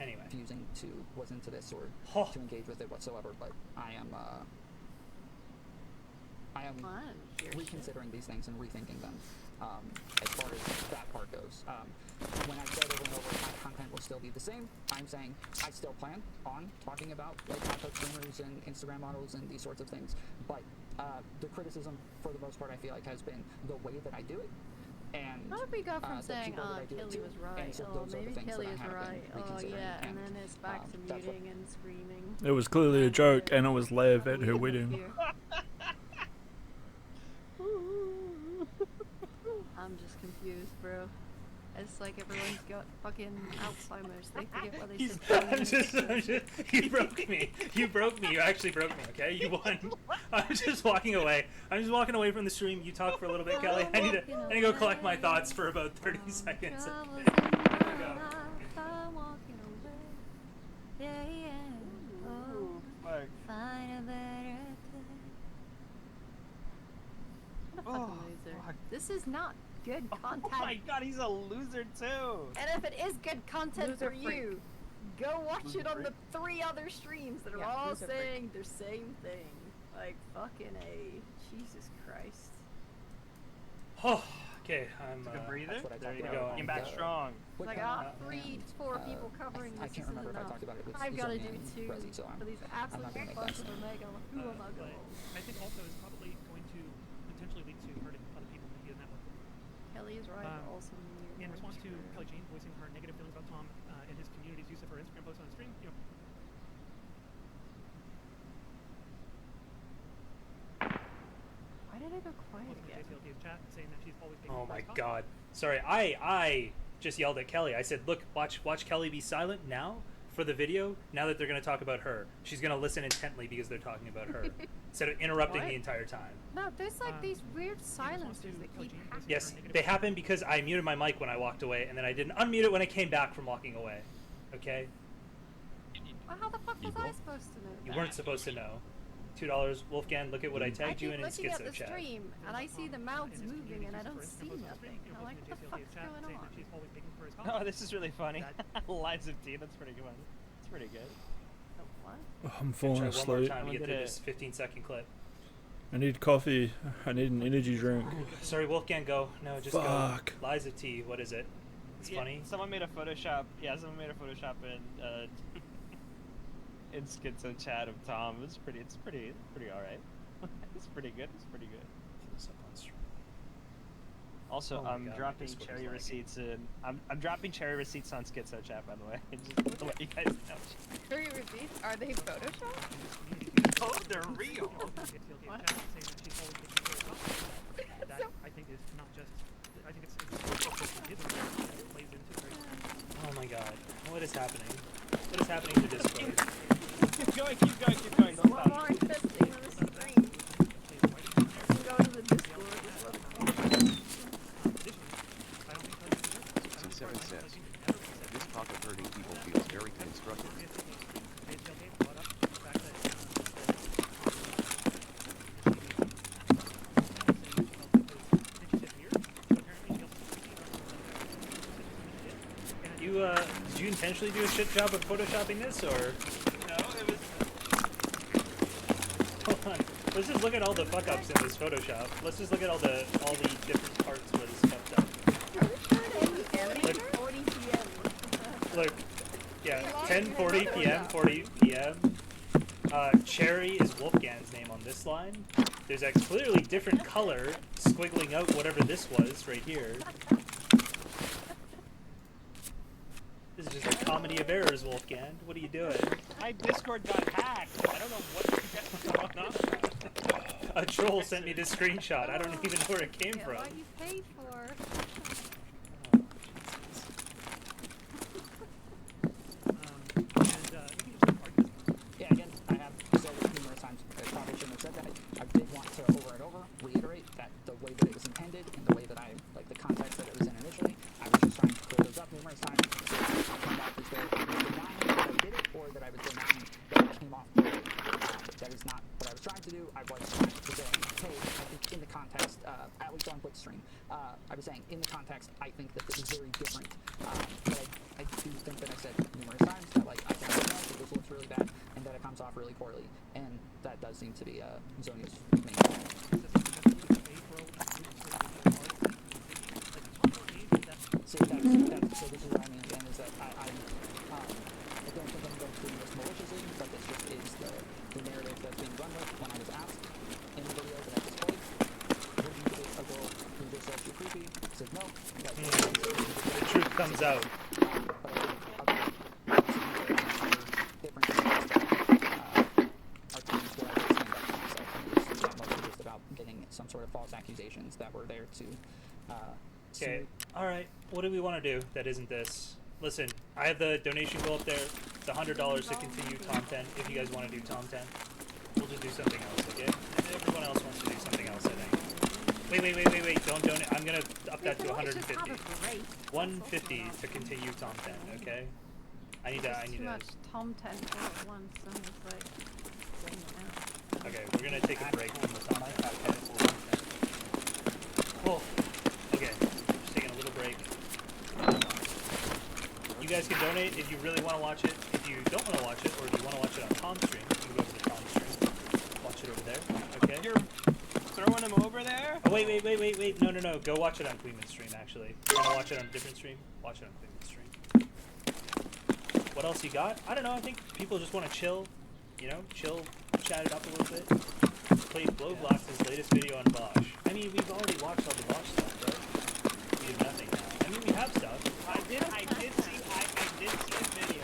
Speaker 14: Anyway.
Speaker 2: Refusing to listen to this or to engage with it whatsoever, but I am reconsidering these things and rethinking them as far as that part goes. When I said over and over my content will still be the same, I'm saying I still plan on talking about like hot tub streamers and Instagram models and these sorts of things, but the criticism for the most part I feel like has been the way that I do it. And
Speaker 13: How did we go from
Speaker 2: the
Speaker 13: saying,
Speaker 2: people that I do it
Speaker 13: Kelly
Speaker 2: to,
Speaker 13: was right,
Speaker 2: and so
Speaker 13: oh,
Speaker 2: those are the
Speaker 13: maybe
Speaker 2: things
Speaker 13: Kelly
Speaker 2: that I
Speaker 13: is
Speaker 2: have been
Speaker 13: right, oh
Speaker 2: reconsidering,
Speaker 13: yeah, and then it's back to
Speaker 2: that's what-
Speaker 13: muting and screaming.
Speaker 8: It was clearly a joke, and it was Lev at her wedding.
Speaker 13: I'm just confused, bro. It's like everyone's got fucking Alzheimer's. They forget what they said.
Speaker 14: I'm just, you broke me. You broke me. You actually broke me, okay? You won. I'm just walking away. I'm just walking away from the stream. You talk for a little bit, Kelly. I need to go collect my thoughts for about 30 seconds.
Speaker 13: I'm walking away. Yeah, yeah. Oh, find a better place. What a fucking loser. This is not good content.
Speaker 19: Oh my god, he's a loser too!
Speaker 13: And if it is good content
Speaker 19: Loser
Speaker 13: for
Speaker 19: freak.
Speaker 13: you, go watch
Speaker 19: Loser
Speaker 13: it on
Speaker 19: freak.
Speaker 13: the 3 other streams that are
Speaker 19: Yeah,
Speaker 13: all
Speaker 19: loser
Speaker 13: saying the same thing. Like, fucking A. Jesus Christ.
Speaker 14: Oh, okay. I'm.
Speaker 19: Took a breather.
Speaker 2: That's what I
Speaker 19: There you
Speaker 2: talked
Speaker 19: go.
Speaker 2: about.
Speaker 19: Came back strong.
Speaker 13: It's like, three, 4 people covering
Speaker 2: I
Speaker 13: this
Speaker 2: can't
Speaker 13: isn't
Speaker 2: remember if I
Speaker 13: enough.
Speaker 2: talked about it with
Speaker 13: I've got to
Speaker 2: Zoe
Speaker 13: do
Speaker 2: and
Speaker 13: 2
Speaker 2: Resi, so
Speaker 13: for these
Speaker 2: I'm not
Speaker 13: absolute
Speaker 2: gonna make
Speaker 13: bunch
Speaker 2: that
Speaker 13: of Omega. Who am I
Speaker 4: But
Speaker 13: going?
Speaker 4: I think also it's probably going to potentially lead to hurting other people in the network.
Speaker 13: Kelly is right, but also
Speaker 4: In response to Kelly Jane voicing her negative feelings about Tom and his community's use of her Instagram posts on the stream,
Speaker 13: Why did I go quiet again?
Speaker 4: JCLD's chat saying that she's always
Speaker 14: Oh my god. Sorry, I just yelled at Kelly. I said, look, watch Kelly be silent now for the video, now that they're going to talk about her. She's going to listen intently because they're talking about her, instead of interrupting
Speaker 13: What?
Speaker 14: the entire time.
Speaker 13: No, there's like these weird silencers that keep happening.
Speaker 14: Yes, they happen because I muted my mic when I walked away, and then I didn't unmute it when I came back from walking away. Okay?
Speaker 13: Well, how the fuck was I supposed to know?
Speaker 14: You weren't supposed to know. $2, Wolfgang, look at what I
Speaker 13: I
Speaker 14: tagged
Speaker 13: keep
Speaker 14: you in
Speaker 13: looking at
Speaker 14: Schizo
Speaker 13: the
Speaker 14: chat.
Speaker 13: stream, and I see the mouths moving, and I don't see nothing. I'm like, what the fuck's going on?
Speaker 19: Oh, this is really funny. Lines of tea, that's pretty good. That's pretty good.
Speaker 13: What?
Speaker 8: I'm
Speaker 14: Try
Speaker 8: falling
Speaker 14: one more
Speaker 8: asleep.
Speaker 14: time to get through this 15-second clip.
Speaker 8: I need coffee. I need an energy drink.
Speaker 14: Sorry, Wolfgang, go. No, just
Speaker 8: Fuck.
Speaker 14: go. Lies of Tea, what is it? It's
Speaker 19: Yeah,
Speaker 14: funny.
Speaker 19: Someone made a Photoshop. Yeah, someone made a Photoshop in Schizo chat of Tom. It's pretty all right. It's pretty good. It's pretty good. Also,
Speaker 14: Oh my
Speaker 19: I'm
Speaker 14: God, my
Speaker 19: dropping
Speaker 14: Discord is
Speaker 19: cherry
Speaker 14: lagging.
Speaker 19: receipts in. I'm dropping cherry receipts on Schizo chat, by the way. Just to let you guys know.
Speaker 13: Cherry receipts? Are they Photoshop?
Speaker 19: Oh, they're real.
Speaker 4: That I think is not just I think it plays into it very strongly.
Speaker 14: Oh my god. What is happening? What is happening to Discord?
Speaker 7: Keep going, keep going, keep going. Don't
Speaker 13: One
Speaker 7: stop.
Speaker 13: more interesting on the screen. You can go to the Discord as well.
Speaker 12: Since Seven says, this talk of hurting people feels very constructive.
Speaker 14: Did you intentionally do a shit job of photoshopping this, or?
Speaker 7: No, it was.
Speaker 14: Hold on. Let's just look at all the fuck ups in this Photoshop. Let's just look at all the different parts where this fucked up. Look, yeah, 10:40 p.m., 40 p.m. Cherry is Wolfgan's name on this line. There's a clearly different color squiggling out whatever this was right here. This is just a comedy of errors, Wolfgang. What are you doing?
Speaker 7: My Discord got hacked. I don't know what you got going on.
Speaker 14: A troll sent me this screenshot. I don't even know where it came from.
Speaker 13: What you paid for.
Speaker 2: Yeah, again, I have said it numerous times. I probably shouldn't have said that. I did want to over and over reiterate that the way that it was intended and the way that like the context that it was in initially, I was just trying to clear those up numerous times. So I'll come back to say denying that I did it or that I was denying that it came off clearly. That is not what I was trying to do. I was trying to say, hey, I think in the context, at least on Blitzstream, I was saying in the context, I think that this is very different. But I do think that I said numerous times that like I can recognize that this looks really bad and that it comes off really poorly, and that does seem to be Zonia's main goal. So this is what I mean again, is that I don't think I'm going to do this maliciously, but this just is the narrative that's being run with. When I was asked in the video that I just played, would you date a girl who just says you're creepy? I said no.
Speaker 14: The truth comes out. Some sort of false accusations that were there to okay, alright, what do we want to do that isn't this? Listen, I have the donation goal up there, it's $100 to continue Tom 10. If you guys want to do Tom 10, we'll just do something else, okay? And everyone else wants to do something else, I think. Wait, don't donate, I'm gonna up that to 150. 150 to continue Tom 10, okay? I need
Speaker 18: too much Tom 10 all at once, and it's like, saying it now.
Speaker 14: Okay, we're gonna take a break from the Tom 10. Cool. Okay, just taking a little break. You guys can donate if you really want to watch it. If you don't want to watch it, or if you want to watch it on Tom's stream, you can go over to Tom's stream. Watch it over there. Okay.
Speaker 7: You're throwing him over there?
Speaker 14: Oh, wait. No. Go watch it on Queenman's stream, actually. If you want to watch it on a different stream, watch it on Queenman's stream. What else you got? I don't know. I think people just want to chill. You know, chat it up a little bit. Played Blowblox's latest video on Bosch. I mean, we've already watched all the Bosch stuff, right? We have nothing now. I mean, we have stuff.
Speaker 7: I did see a video.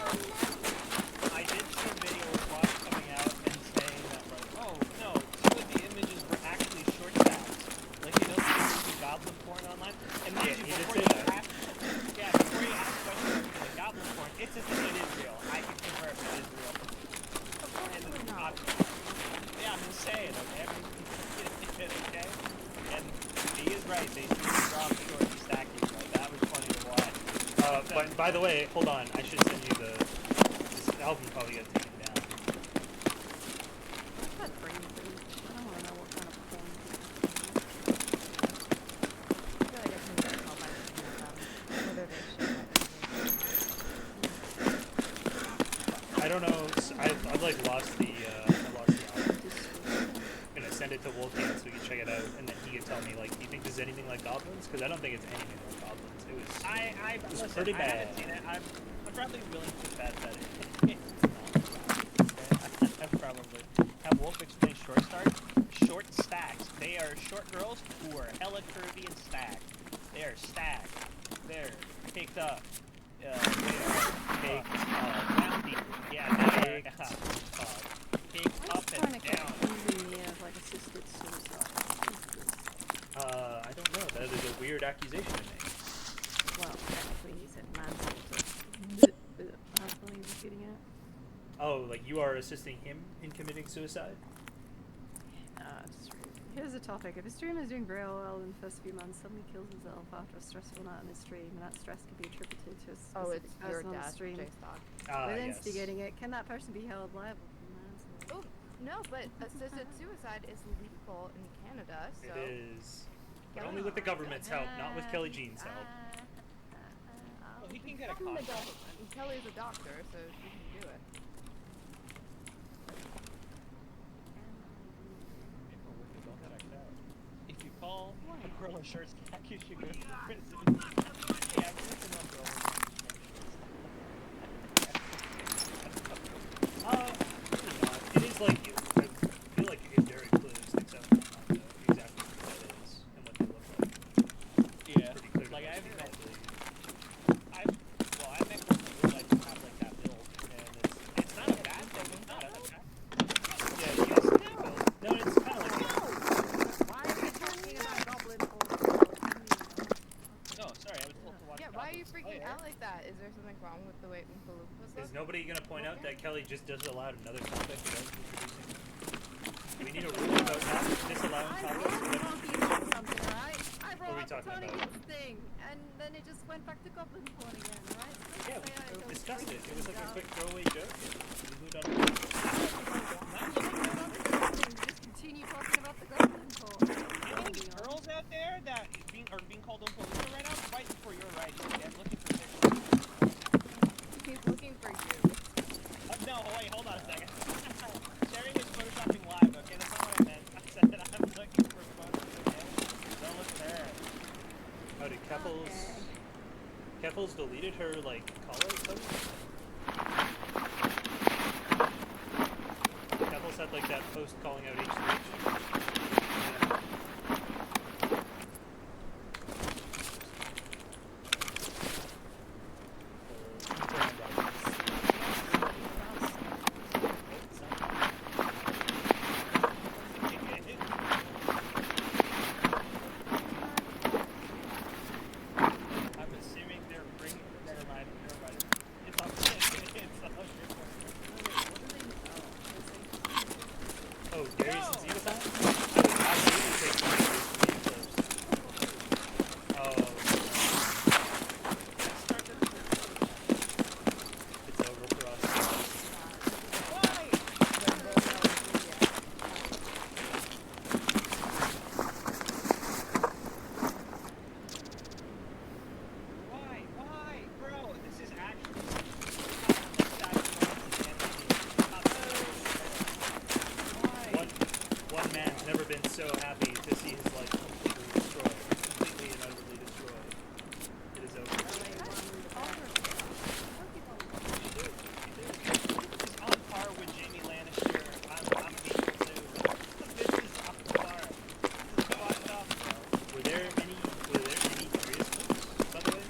Speaker 7: I did see a video of Bosch coming out and saying that, like, oh no, some of the images were actually short stabs. Like, you know, the goblin porn online. And
Speaker 14: yeah, he did say that.
Speaker 7: Before you ask questions about the goblin porn, it's just that it is real. I can confirm it is real. Yeah, I'm just saying, okay? Okay? And he is right, they do drop short and stacking, like, that was funny to watch.
Speaker 14: But by the way, hold on, I should send you this album probably got taken down.
Speaker 18: That brain food. I don't want to know what kind of porn.
Speaker 13: I feel like I can get all my whether they should.
Speaker 14: I don't know, I've like lost the album. I'm gonna send it to Wolfgang so we can check it out, and then he can tell me, like, do you think this is anything like Goblins? Because I don't think it's anything like Goblins. It was
Speaker 7: Listen,
Speaker 14: pretty
Speaker 7: I
Speaker 14: bad.
Speaker 7: haven't seen it. I'm probably willing to bet that it's not. I probably have Wolf explain short stacks. They are short girls who are hella curvy and stacked. They are stacked. They're caked up. They are caked roundy. Yeah, they are caked up and down.
Speaker 18: Like assisted suicide.
Speaker 14: I don't know. That is a weird
Speaker 7: accusation to make.
Speaker 18: Well, technically he said manslaughter. That's what he was getting at.
Speaker 14: Oh, like you are assisting him in committing suicide?
Speaker 18: Just rude. Here's the topic. If a streamer is doing very well in the first few months, suddenly kills himself after a stressful night on his stream, and that stress can be attributed to a specific person on the stream. With instigating it, can that person be held liable for manslaughter?
Speaker 13: Oh, no, but assisted suicide is legal in Canada, so...
Speaker 14: It is. But only with the government's help, not with Kelly Jean's help.
Speaker 7: Well, he can get a
Speaker 13: From the
Speaker 7: contract.
Speaker 13: government. Kelly's a doctor, so she can do it.
Speaker 7: If you call a girl a short stack, you should go to prison. Yeah, I'm just no girl.
Speaker 14: Really not. It is like you. I feel like you get very clues except on exactly what that is and what they look like.
Speaker 7: Yeah.
Speaker 14: Pretty clear.
Speaker 7: Like I met girls who would like to have like that build, and it's not a bad thing. It's not a bad.
Speaker 14: Yeah, you guys no, it's kind of like
Speaker 13: Why are you talking about Goblin
Speaker 7: No, sorry, I was told to watch.
Speaker 13: Yeah, why are you freaking out like that? Is there something wrong with the way Oompa Loompas
Speaker 14: Is nobody gonna point out that Kelly just does allow another topic without introducing? Do we need a rule about not disallowing topics?
Speaker 18: Something, right? I
Speaker 14: What are we
Speaker 18: brought up the
Speaker 14: talking
Speaker 18: Tony
Speaker 14: about?
Speaker 18: Hits thing, and then it just went back to Goblin porn again, right? So
Speaker 14: Yeah,
Speaker 18: say I
Speaker 14: we
Speaker 18: don't
Speaker 14: discussed it.
Speaker 18: freak
Speaker 14: It was like a
Speaker 18: out.
Speaker 14: quick throwaway joke. We moved on.
Speaker 18: Just continue talking about the Goblin porn.
Speaker 7: Any girls out there that are being called Oompa Loompa right now, fight for your rights. I'm looking for pictures.
Speaker 13: He's looking for you.
Speaker 7: No, wait, hold on a second. Sherry was photoshopping live, okay? That's not what I meant. I said that I'm looking for photos, okay? Don't look there.
Speaker 14: Oh, did Keffels deleted her like call-out post? Keffels had like that post calling out H3H.
Speaker 7: I'm assuming they're bringing. Never mind. It's all good. It's all good.
Speaker 14: Oh, Darius and Xenophon? I would absolutely take one of those clips. Oh. It's over for us.
Speaker 7: Why? Bro, this is actually...
Speaker 14: One man's never been so happy to see his life completely destroyed. Completely and utterly destroyed. It is over.
Speaker 7: This is on par with Jamie Lannister. I'm hateful too. This is on par. This is fucked up, bro.
Speaker 14: Were there any serious clips, by the way?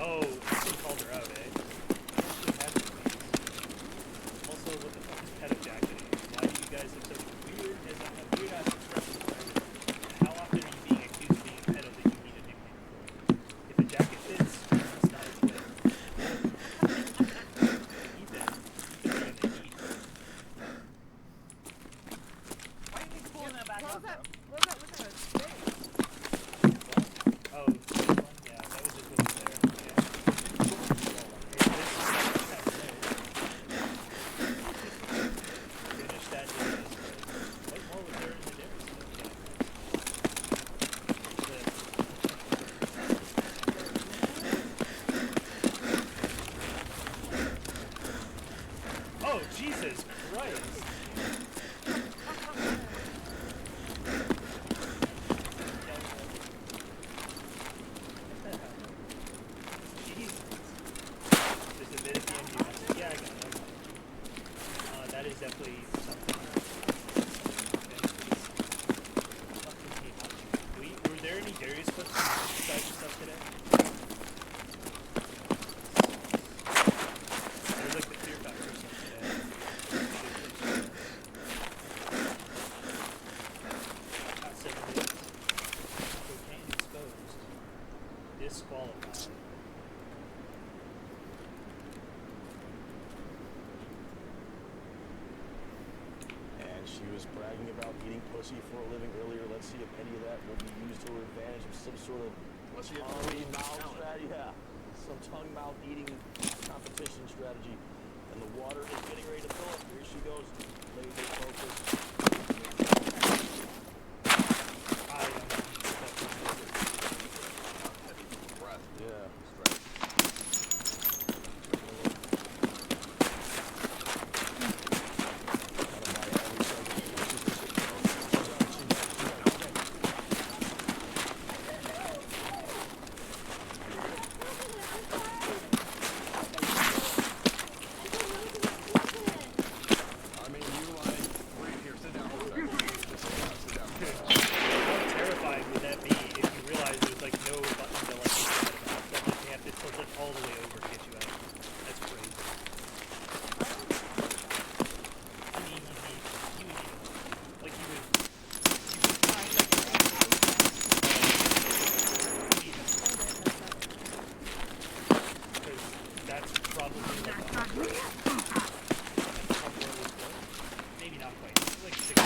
Speaker 14: Oh, Ethan called her out, eh? Also, what the fuck is pedojacketing? Why do you guys have such weird ass expressions for everything? How often are you being accused of being a pedo that you need a nickname for? If a jacket fits, it's not as good. Ethan, you're gonna eat.
Speaker 7: Why are you pulling that back up, bro?
Speaker 13: What was that with the thing?
Speaker 14: Oh, this one? Yeah, that was just what was there. Yeah. Finish that Darius. What more was there in the Darius? Oh, Jesus Christ! Jesus. Just admit at the end you messed. Yeah, I got it. That is definitely something. Were there any Darius clips besides the stuff today? There was like the Fear Factor stuff today.
Speaker 1: just bragging about eating pussy for a living earlier. Let's see if any of that will be used to her advantage of some sort of tongue-mouth strategy. Yeah, some tongue-mouth eating competition strategy. And the water is getting ready to fill up. Here she goes. Laser focus. Yeah.
Speaker 7: How terrifying would that be if you realize there's like no button to like get out? That like, they have to tilt it all the way over to get you out. That's crazy. I mean, you would like you would find like because that's probably like maybe not quite. It's like 6.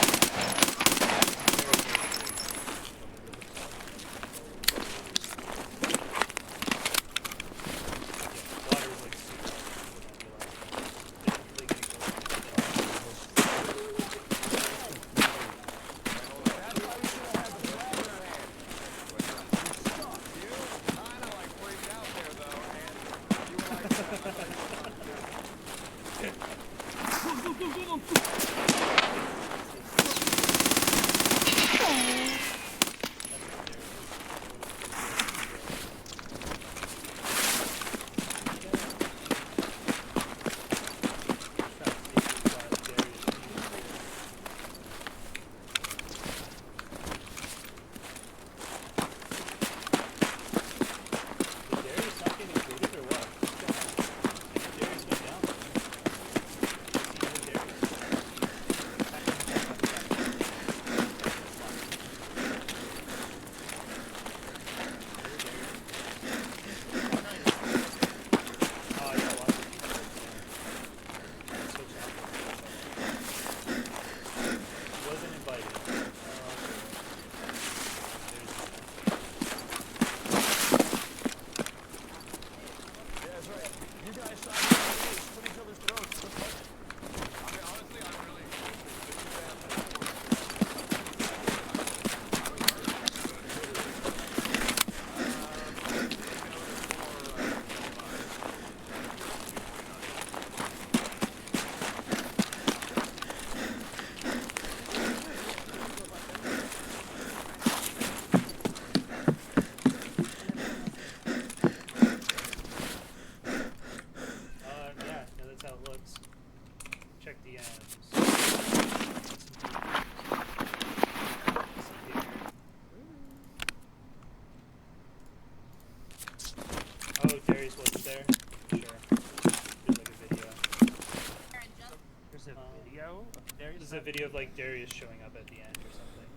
Speaker 7: This is a video of like Darius showing up at the end or something.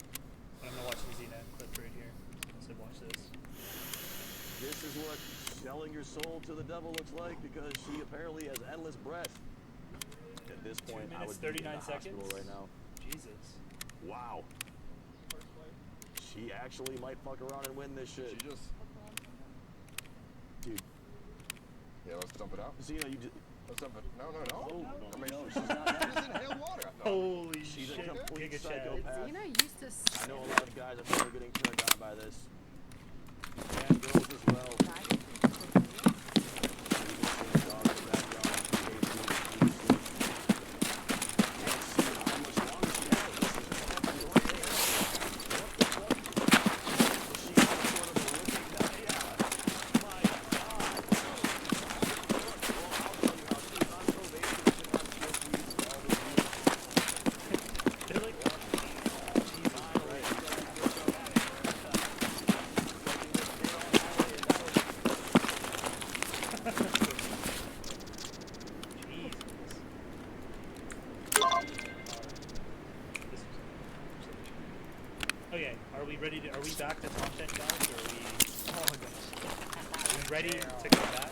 Speaker 7: I'm gonna watch the Xena clip right here. So watch this.
Speaker 1: This is what selling your soul to the devil looks like because she apparently has endless breath. At this point,
Speaker 7: 2
Speaker 1: I
Speaker 7: minutes,
Speaker 1: would be in
Speaker 7: 39
Speaker 1: the hospital
Speaker 7: seconds?
Speaker 1: right now.
Speaker 7: Jesus.
Speaker 1: Wow. She actually might fuck around and win this shit.
Speaker 16: She just...
Speaker 1: Dude.
Speaker 16: Yeah, let's dump it out.
Speaker 1: Xena, you just...
Speaker 16: Let's dump it. No.
Speaker 1: Oh,
Speaker 16: I mean,
Speaker 1: no,
Speaker 16: she's not. She just inhaled water. No.
Speaker 7: Holy
Speaker 1: She's
Speaker 7: shit.
Speaker 1: a complete
Speaker 7: Giga Chad.
Speaker 1: psychopath.
Speaker 18: Xena used to.
Speaker 1: I know a lot of guys are probably getting turned on by this. And girls as well.
Speaker 7: Okay, are we ready to? Are we back to content, guys? Or are we? Oh my gosh. Are we ready to come back?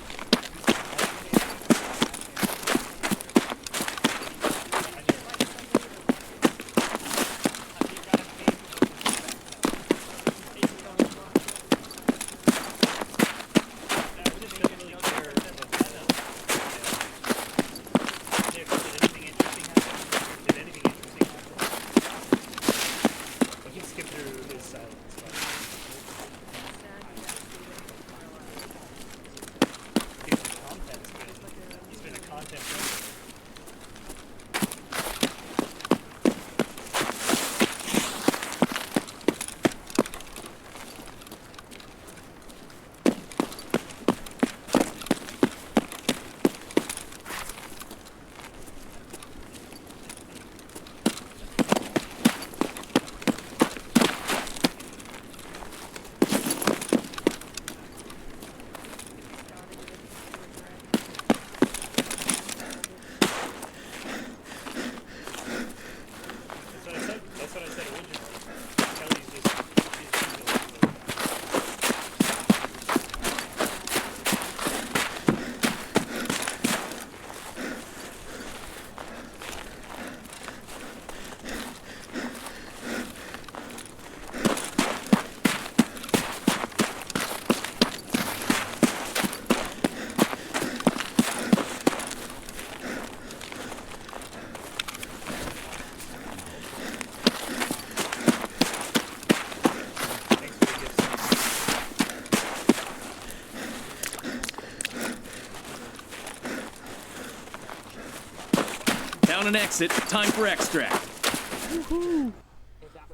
Speaker 5: Down an exit. Time for extract.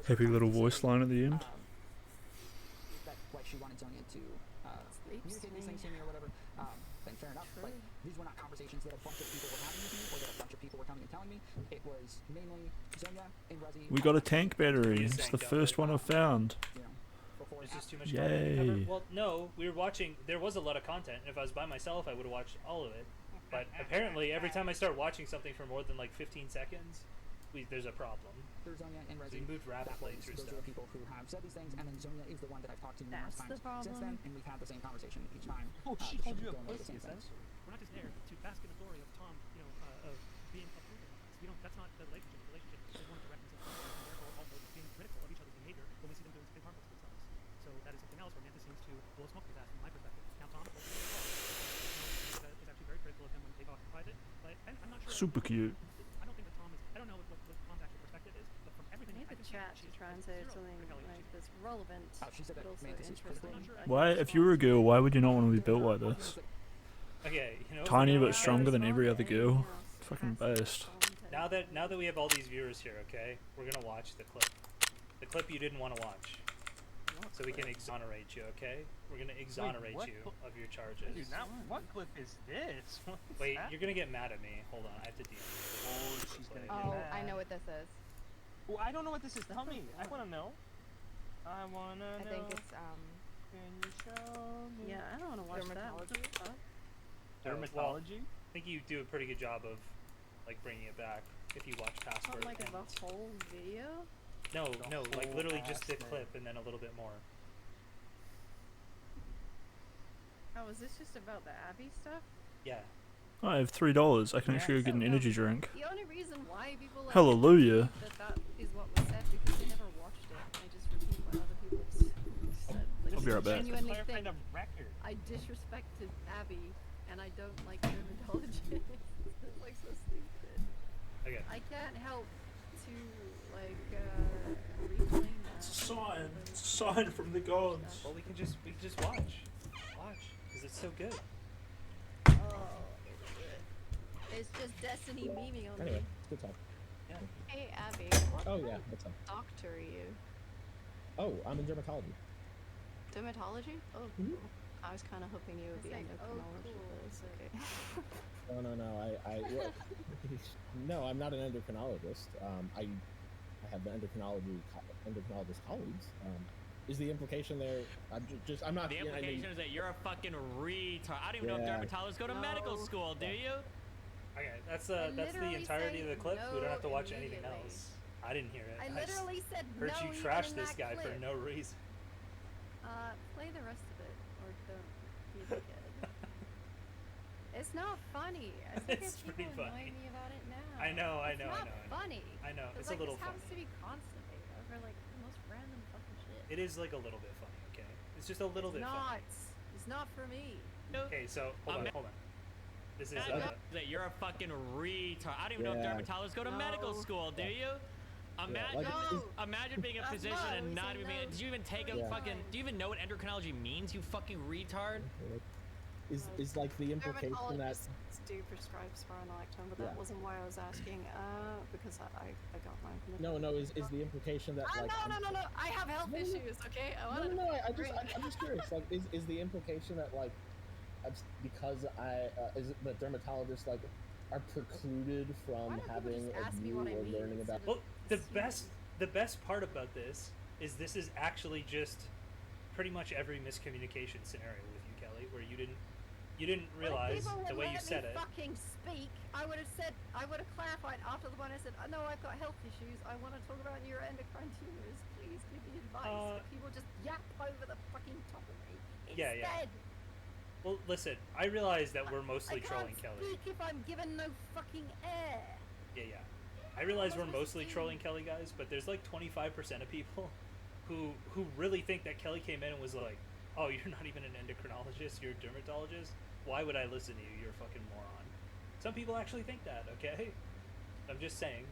Speaker 8: Happy little voice line at the end.
Speaker 2: That like she wanted Zonia to communicate these things to me or whatever. Then fair enough. But these were not conversations that a bunch of people were having with me, or that a bunch of people were coming and telling me. It was mainly Zonia and Resi.
Speaker 8: We got a tank battery. It's the first one I've found.
Speaker 14: There's just too much
Speaker 8: Yay.
Speaker 14: content to cover. Well, no, we were watching. There was a lot of content. If I was by myself, I would have watched all of it. But apparently, every time I start watching something for more than like 15 seconds, there's a problem.
Speaker 2: There's Zonia and
Speaker 14: So
Speaker 2: Resi.
Speaker 14: we moved rapidly through
Speaker 2: Those
Speaker 14: stuff.
Speaker 2: are the people who have said these things, and then Zonia is the one that I've talked to numerous
Speaker 18: That's the
Speaker 2: times since then,
Speaker 18: problem.
Speaker 2: and we've had the same conversation each time.
Speaker 4: Oh, she
Speaker 2: going
Speaker 4: called you a
Speaker 2: over the
Speaker 4: pussy,
Speaker 2: same things.
Speaker 4: We're not just there to bask in the glory of Tom, of being approving of us. We don't. That's not the relationship. The relationship is one of the reconciliation, and therefore also being critical of each other's behavior when we see them doing something harmful to themselves. So that is something else where Mantis seems to blow smoke his ass from my perspective. Now Tom is actually very critical of him when Takeoff occupies it, but I'm not sure.
Speaker 8: Super cute.
Speaker 4: I don't think that Tom is. I don't know what Tom's actual perspective is, but from everything
Speaker 18: Maybe
Speaker 4: I
Speaker 18: the
Speaker 4: can see,
Speaker 18: chat should try and say something like that's relevant,
Speaker 2: she said
Speaker 18: but
Speaker 2: that
Speaker 18: also
Speaker 2: Mantis is
Speaker 18: interesting.
Speaker 8: Why, if you were a girl, why would you not want to be built like this?
Speaker 14: Okay,
Speaker 8: Tiny but stronger than every other girl. Fucking best.
Speaker 14: Now that we have all these viewers here, okay, we're gonna watch the clip. The clip you didn't want to watch. So we can exonerate you, okay? We're gonna exonerate
Speaker 19: what
Speaker 14: you
Speaker 19: cl-
Speaker 14: of your charges.
Speaker 19: Dude, now what clip is this? What is
Speaker 14: Wait,
Speaker 19: that?
Speaker 14: you're gonna get mad at me. Hold on, I have to deal with
Speaker 19: Oh, she's gonna get
Speaker 13: Oh,
Speaker 19: mad.
Speaker 13: I know what this is.
Speaker 19: Well, I don't know what this is. Tell me. I wanna know. I wanna know.
Speaker 13: I think it's
Speaker 19: Can you show me?
Speaker 18: Yeah, I don't want to watch that. What the fuck?
Speaker 19: Dermatology?
Speaker 14: I think you do a pretty good job of like bringing it back if you watch past
Speaker 18: Not
Speaker 14: where
Speaker 18: like
Speaker 14: it
Speaker 18: the
Speaker 14: ends.
Speaker 18: whole video?
Speaker 14: No, like
Speaker 19: whole
Speaker 14: literally just the
Speaker 19: ass
Speaker 14: clip and then a little bit more.
Speaker 18: Oh, is this just about the Abby stuff?
Speaker 14: Yeah.
Speaker 8: I have $3. I can actually go get an energy drink.
Speaker 18: The only reason why people like
Speaker 8: Hallelujah.
Speaker 18: that is what was said because they never watched it. They just repeat what other people said. Like,
Speaker 8: I'll be right back.
Speaker 18: genuinely
Speaker 19: Clarifying
Speaker 18: think
Speaker 19: the record.
Speaker 18: I disrespected Abby and I don't like dermatologists. It's like so stupid.
Speaker 14: Okay.
Speaker 18: I can't help to like reclaim that.
Speaker 14: It's a sign from the gods. Well, we can just watch, because it's so good.
Speaker 18: Oh, it's just Destiny memeing on
Speaker 10: Anyway,
Speaker 18: me.
Speaker 10: good talk.
Speaker 14: Yeah.
Speaker 13: Hey Abby, what
Speaker 10: Oh
Speaker 13: kind
Speaker 10: yeah,
Speaker 13: of
Speaker 10: what's up?
Speaker 13: doctor are you?
Speaker 10: Oh, I'm in dermatology.
Speaker 13: Dermatology? Oh, cool. I was kind of hoping you would be endocrinology, but it's okay.
Speaker 10: No, no, I'm not an endocrinologist. I have the endocrinologist colleagues. Is the implication there? I'm not.
Speaker 17: The implication is that you're a fucking retard. I don't even know if
Speaker 10: Yeah.
Speaker 17: dermatologists go to medical school, do you?
Speaker 14: Okay, that's the
Speaker 18: literally
Speaker 14: entirety of the
Speaker 18: say
Speaker 14: clip. We don't have to
Speaker 18: no
Speaker 14: watch anything
Speaker 18: immediately.
Speaker 14: else. I didn't hear it.
Speaker 18: I
Speaker 14: just
Speaker 18: literally said
Speaker 14: heard
Speaker 18: no
Speaker 14: you
Speaker 18: even
Speaker 14: trash
Speaker 18: in
Speaker 14: this
Speaker 18: that
Speaker 14: guy for
Speaker 18: clip.
Speaker 14: no reason.
Speaker 18: Play the rest of it, or don't be a kid. It's not funny. I think
Speaker 14: It's
Speaker 18: people
Speaker 14: pretty
Speaker 18: annoy
Speaker 14: funny.
Speaker 18: me about it now.
Speaker 14: I know.
Speaker 18: It's not funny.
Speaker 14: I know,
Speaker 18: It's
Speaker 14: it's a
Speaker 18: like
Speaker 14: little
Speaker 18: this happens to
Speaker 14: funny.
Speaker 18: be constantly over like the most random fucking shit.
Speaker 14: It is like a little bit funny, okay? It's just a little bit
Speaker 18: not.
Speaker 14: funny.
Speaker 18: It's not for me.
Speaker 14: Okay, so hold on. This is
Speaker 17: That you're a fucking retard. I don't even know if
Speaker 10: Yeah.
Speaker 17: dermatologists go to medical school, do you? Imagine, imagine being a physician and not even being. Did you even take a
Speaker 10: Yeah.
Speaker 17: fucking? Do you even know what endocrinology means? You fucking retard.
Speaker 10: Is like the implication that
Speaker 18: Dermatologists do prescribe spironolactone, but that
Speaker 10: Yeah.
Speaker 18: wasn't why I was asking. Because I got mine from the
Speaker 10: no is the implication that like
Speaker 18: no. I have health issues. Okay.
Speaker 10: I'm just curious. Like, is the implication that like because is it that dermatologists like are precluded from having a view or learning about?
Speaker 14: Well, the best part about this is actually just pretty much every miscommunication scenario with you, Kelly, where you didn't realize the way you said it.
Speaker 18: Fucking speak. I would have clarified after the one I said, no, I've got health issues. I want to talk about neuroendocrine tumors. Please give me advice. But people just yap over the fucking top of me.
Speaker 14: Yeah,
Speaker 18: Instead,
Speaker 14: Well, listen, I realize that we're mostly
Speaker 18: I
Speaker 14: trolling
Speaker 18: can't
Speaker 14: Kelly.
Speaker 18: speak if I'm given no fucking air.
Speaker 14: Yeah. I realize we're mostly trolling Kelly, guys, but there's like 25% of people who really think that Kelly came in and was like, oh, you're not even an endocrinologist, you're a dermatologist? Why would I listen to you? You're a fucking moron. Some people actually think that, okay? I'm just saying.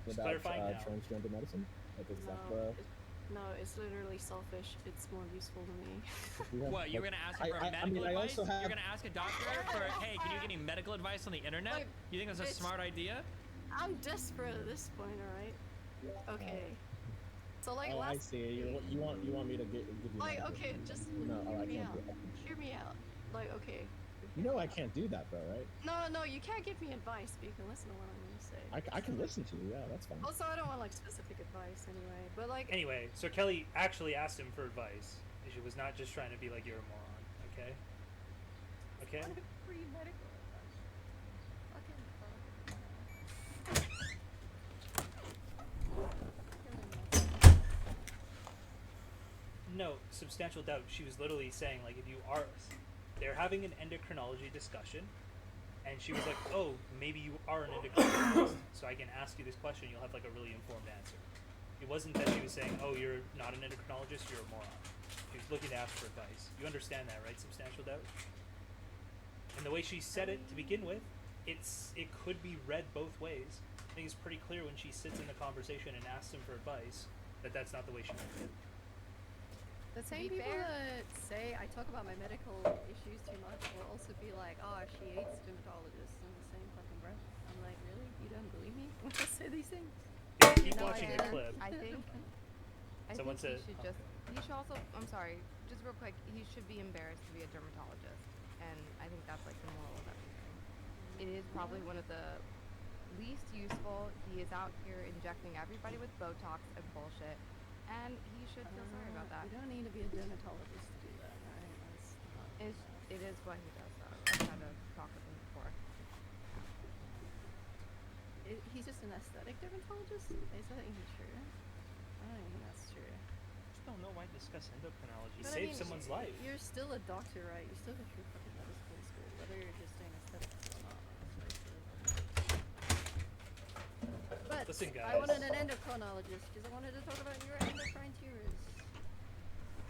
Speaker 14: Just
Speaker 10: About
Speaker 14: clarifying now.
Speaker 10: transgender medicine? Like, is that
Speaker 18: No, it's literally selfish. It's more useful to me.
Speaker 10: Yeah,
Speaker 17: What, you're
Speaker 10: like,
Speaker 17: gonna ask her for
Speaker 10: I
Speaker 17: medical
Speaker 10: mean, I
Speaker 17: advice?
Speaker 10: also have-
Speaker 17: You're gonna ask a doctor for, hey, can you get any medical advice on the internet? You think that's a smart idea?
Speaker 18: I'm desperate at this point, alright? Okay. So like
Speaker 10: Oh, I
Speaker 18: last.
Speaker 10: see. You want me to give you
Speaker 18: Like
Speaker 10: my
Speaker 18: okay,
Speaker 10: opinion.
Speaker 18: just
Speaker 10: No,
Speaker 18: hear
Speaker 10: I
Speaker 18: me
Speaker 10: can't
Speaker 18: out.
Speaker 10: do that.
Speaker 18: Hear me out. Like okay.
Speaker 10: You know I can't do that though, right?
Speaker 18: No, you can't give me advice, but you can listen to what I'm gonna say.
Speaker 10: I can listen to you. Yeah, that's fine.
Speaker 18: Also, I don't want like specific advice anyway, but like.
Speaker 14: Anyway, so Kelly actually asked him for advice. She was not just trying to be like, you're a moron, okay? Okay?
Speaker 18: Free medical advice.
Speaker 14: No, substantial doubt. She was literally saying, like, if you are, they're having an endocrinology discussion, and she was like, oh, maybe you are an endocrinologist, so I can ask you this question, you'll have, like, a really informed answer. It wasn't that she was saying, oh, you're not an endocrinologist, you're a moron. She was looking to ask for advice. You understand that, right, substantial doubt? And the way she said it to begin with, it could be read both ways. I think it's pretty clear when she sits in the conversation and asks him for advice that that's not the way she meant it.
Speaker 13: To
Speaker 18: The same
Speaker 13: be
Speaker 18: people
Speaker 13: fair-
Speaker 18: that say I talk about my medical issues too much will also be like, oh, she hates dermatologists in the same fucking breath. I'm like, really? You don't believe me when I say these things?
Speaker 14: Yeah, keep
Speaker 13: No,
Speaker 14: watching
Speaker 13: I
Speaker 14: the clip.
Speaker 13: I think
Speaker 14: Someone
Speaker 13: he
Speaker 14: said-
Speaker 13: should just. He should also. I'm sorry. Just real quick. He should be embarrassed to be a dermatologist, and I think that's like the moral of everything. It is probably one of the least useful. He is out here injecting everybody with Botox and bullshit, and he should feel sorry about that.
Speaker 18: You don't need to be a dermatologist to do that, right? That's not...
Speaker 13: It is what he does. Though. I've had to talk with him before.
Speaker 18: He's just an aesthetic dermatologist? Is that even true? I don't even think that's true.
Speaker 7: I just don't know why discuss endocrinology.
Speaker 14: He saved someone's life.
Speaker 18: You're still a doctor, right? You still go through fucking medical school, whether you're just doing aesthetics or not. But
Speaker 14: Listen, guys.
Speaker 18: I wanted an endocrinologist because I wanted to talk about your endocrine tumors.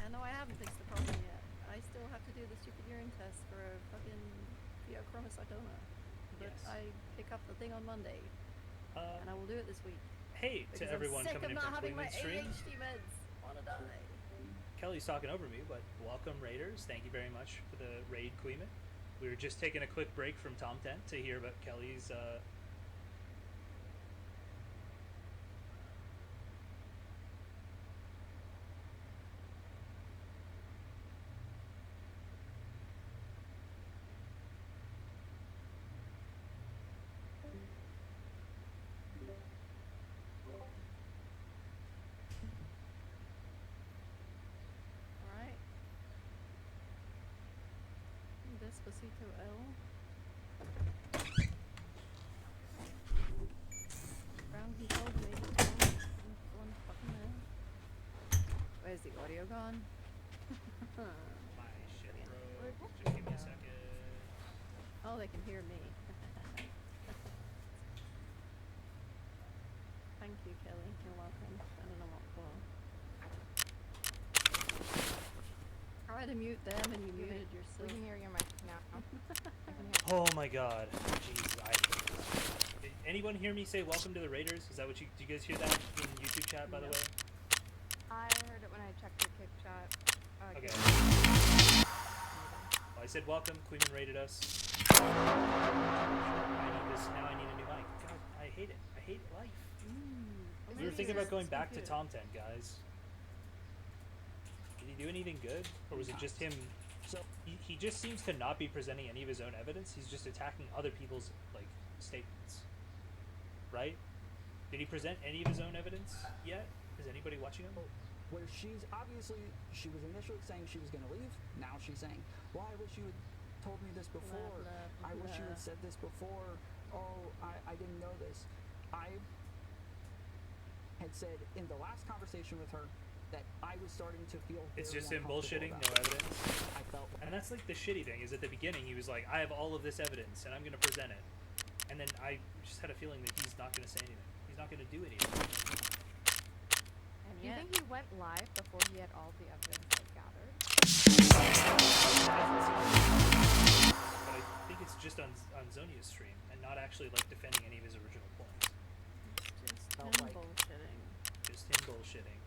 Speaker 18: And no, I haven't fixed the problem yet. I still have to do the stupid urine test for a fucking pheochromocytoma. But
Speaker 14: Yes.
Speaker 18: I pick up the thing on Monday. And I will do it this week.
Speaker 14: Hey,
Speaker 18: Because
Speaker 14: to everyone
Speaker 18: I'm sick
Speaker 14: coming in
Speaker 18: of not
Speaker 14: from
Speaker 18: having my
Speaker 14: Cleveland stream.
Speaker 18: ADHD meds. Wanna die.
Speaker 14: Kelly's talking over me, but welcome Raiders. Thank you very much for the raid, Queeman. We were just taking a quick break from Tom Tent to hear about Kelly's
Speaker 18: Alright. Despacito L. Brown control maybe one fucking minute. Where's the audio gone?
Speaker 14: my shit, bro. Just give me a second.
Speaker 18: Oh, they can hear me. Thank you, Kelly. You're welcome. I don't know what for. I tried to mute them and you muted yourself.
Speaker 13: We can hear your mic now.
Speaker 14: Oh my god. Jeez, Did anyone hear me say welcome to the Raiders? Is that what you... Do you guys hear that in YouTube chat, by the way?
Speaker 13: I heard it when I checked your kick chat.
Speaker 14: Okay.
Speaker 13: Kick.
Speaker 14: Well, I said welcome. Queeman raided us. I need this. Now I need a new mic. God, I hate it. I hate life. We were thinking about going back to Tom Tent, guys. Did he do anything good? Or was it just him? So he just seems to not be presenting any of his own evidence. He's just attacking other people's, like, statements. Right? Did he present any of his own evidence yet? Is anybody watching him?
Speaker 2: Where she was initially saying she was going to leave. Now she's saying, well, I wish you had told me this before. I wish you had said this before. Oh, I didn't know this. I had said in the last conversation with her that I was starting to feel
Speaker 14: It's
Speaker 2: very
Speaker 14: just him
Speaker 2: uncomfortable
Speaker 14: bullshitting,
Speaker 2: about
Speaker 14: no
Speaker 2: it.
Speaker 14: evidence.
Speaker 2: I felt
Speaker 14: And that's like the shitty thing, is at the beginning he was like, I have all of this evidence and I'm going to present it. And then I just had a feeling that he's not going to say anything. He's not going to do anything.
Speaker 13: Do you think he went live before he had all the evidence like gathered?
Speaker 14: But I think it's just on Zonia's stream and not actually like defending any of his original points.
Speaker 18: Just him bullshitting.
Speaker 14: Just him bullshitting.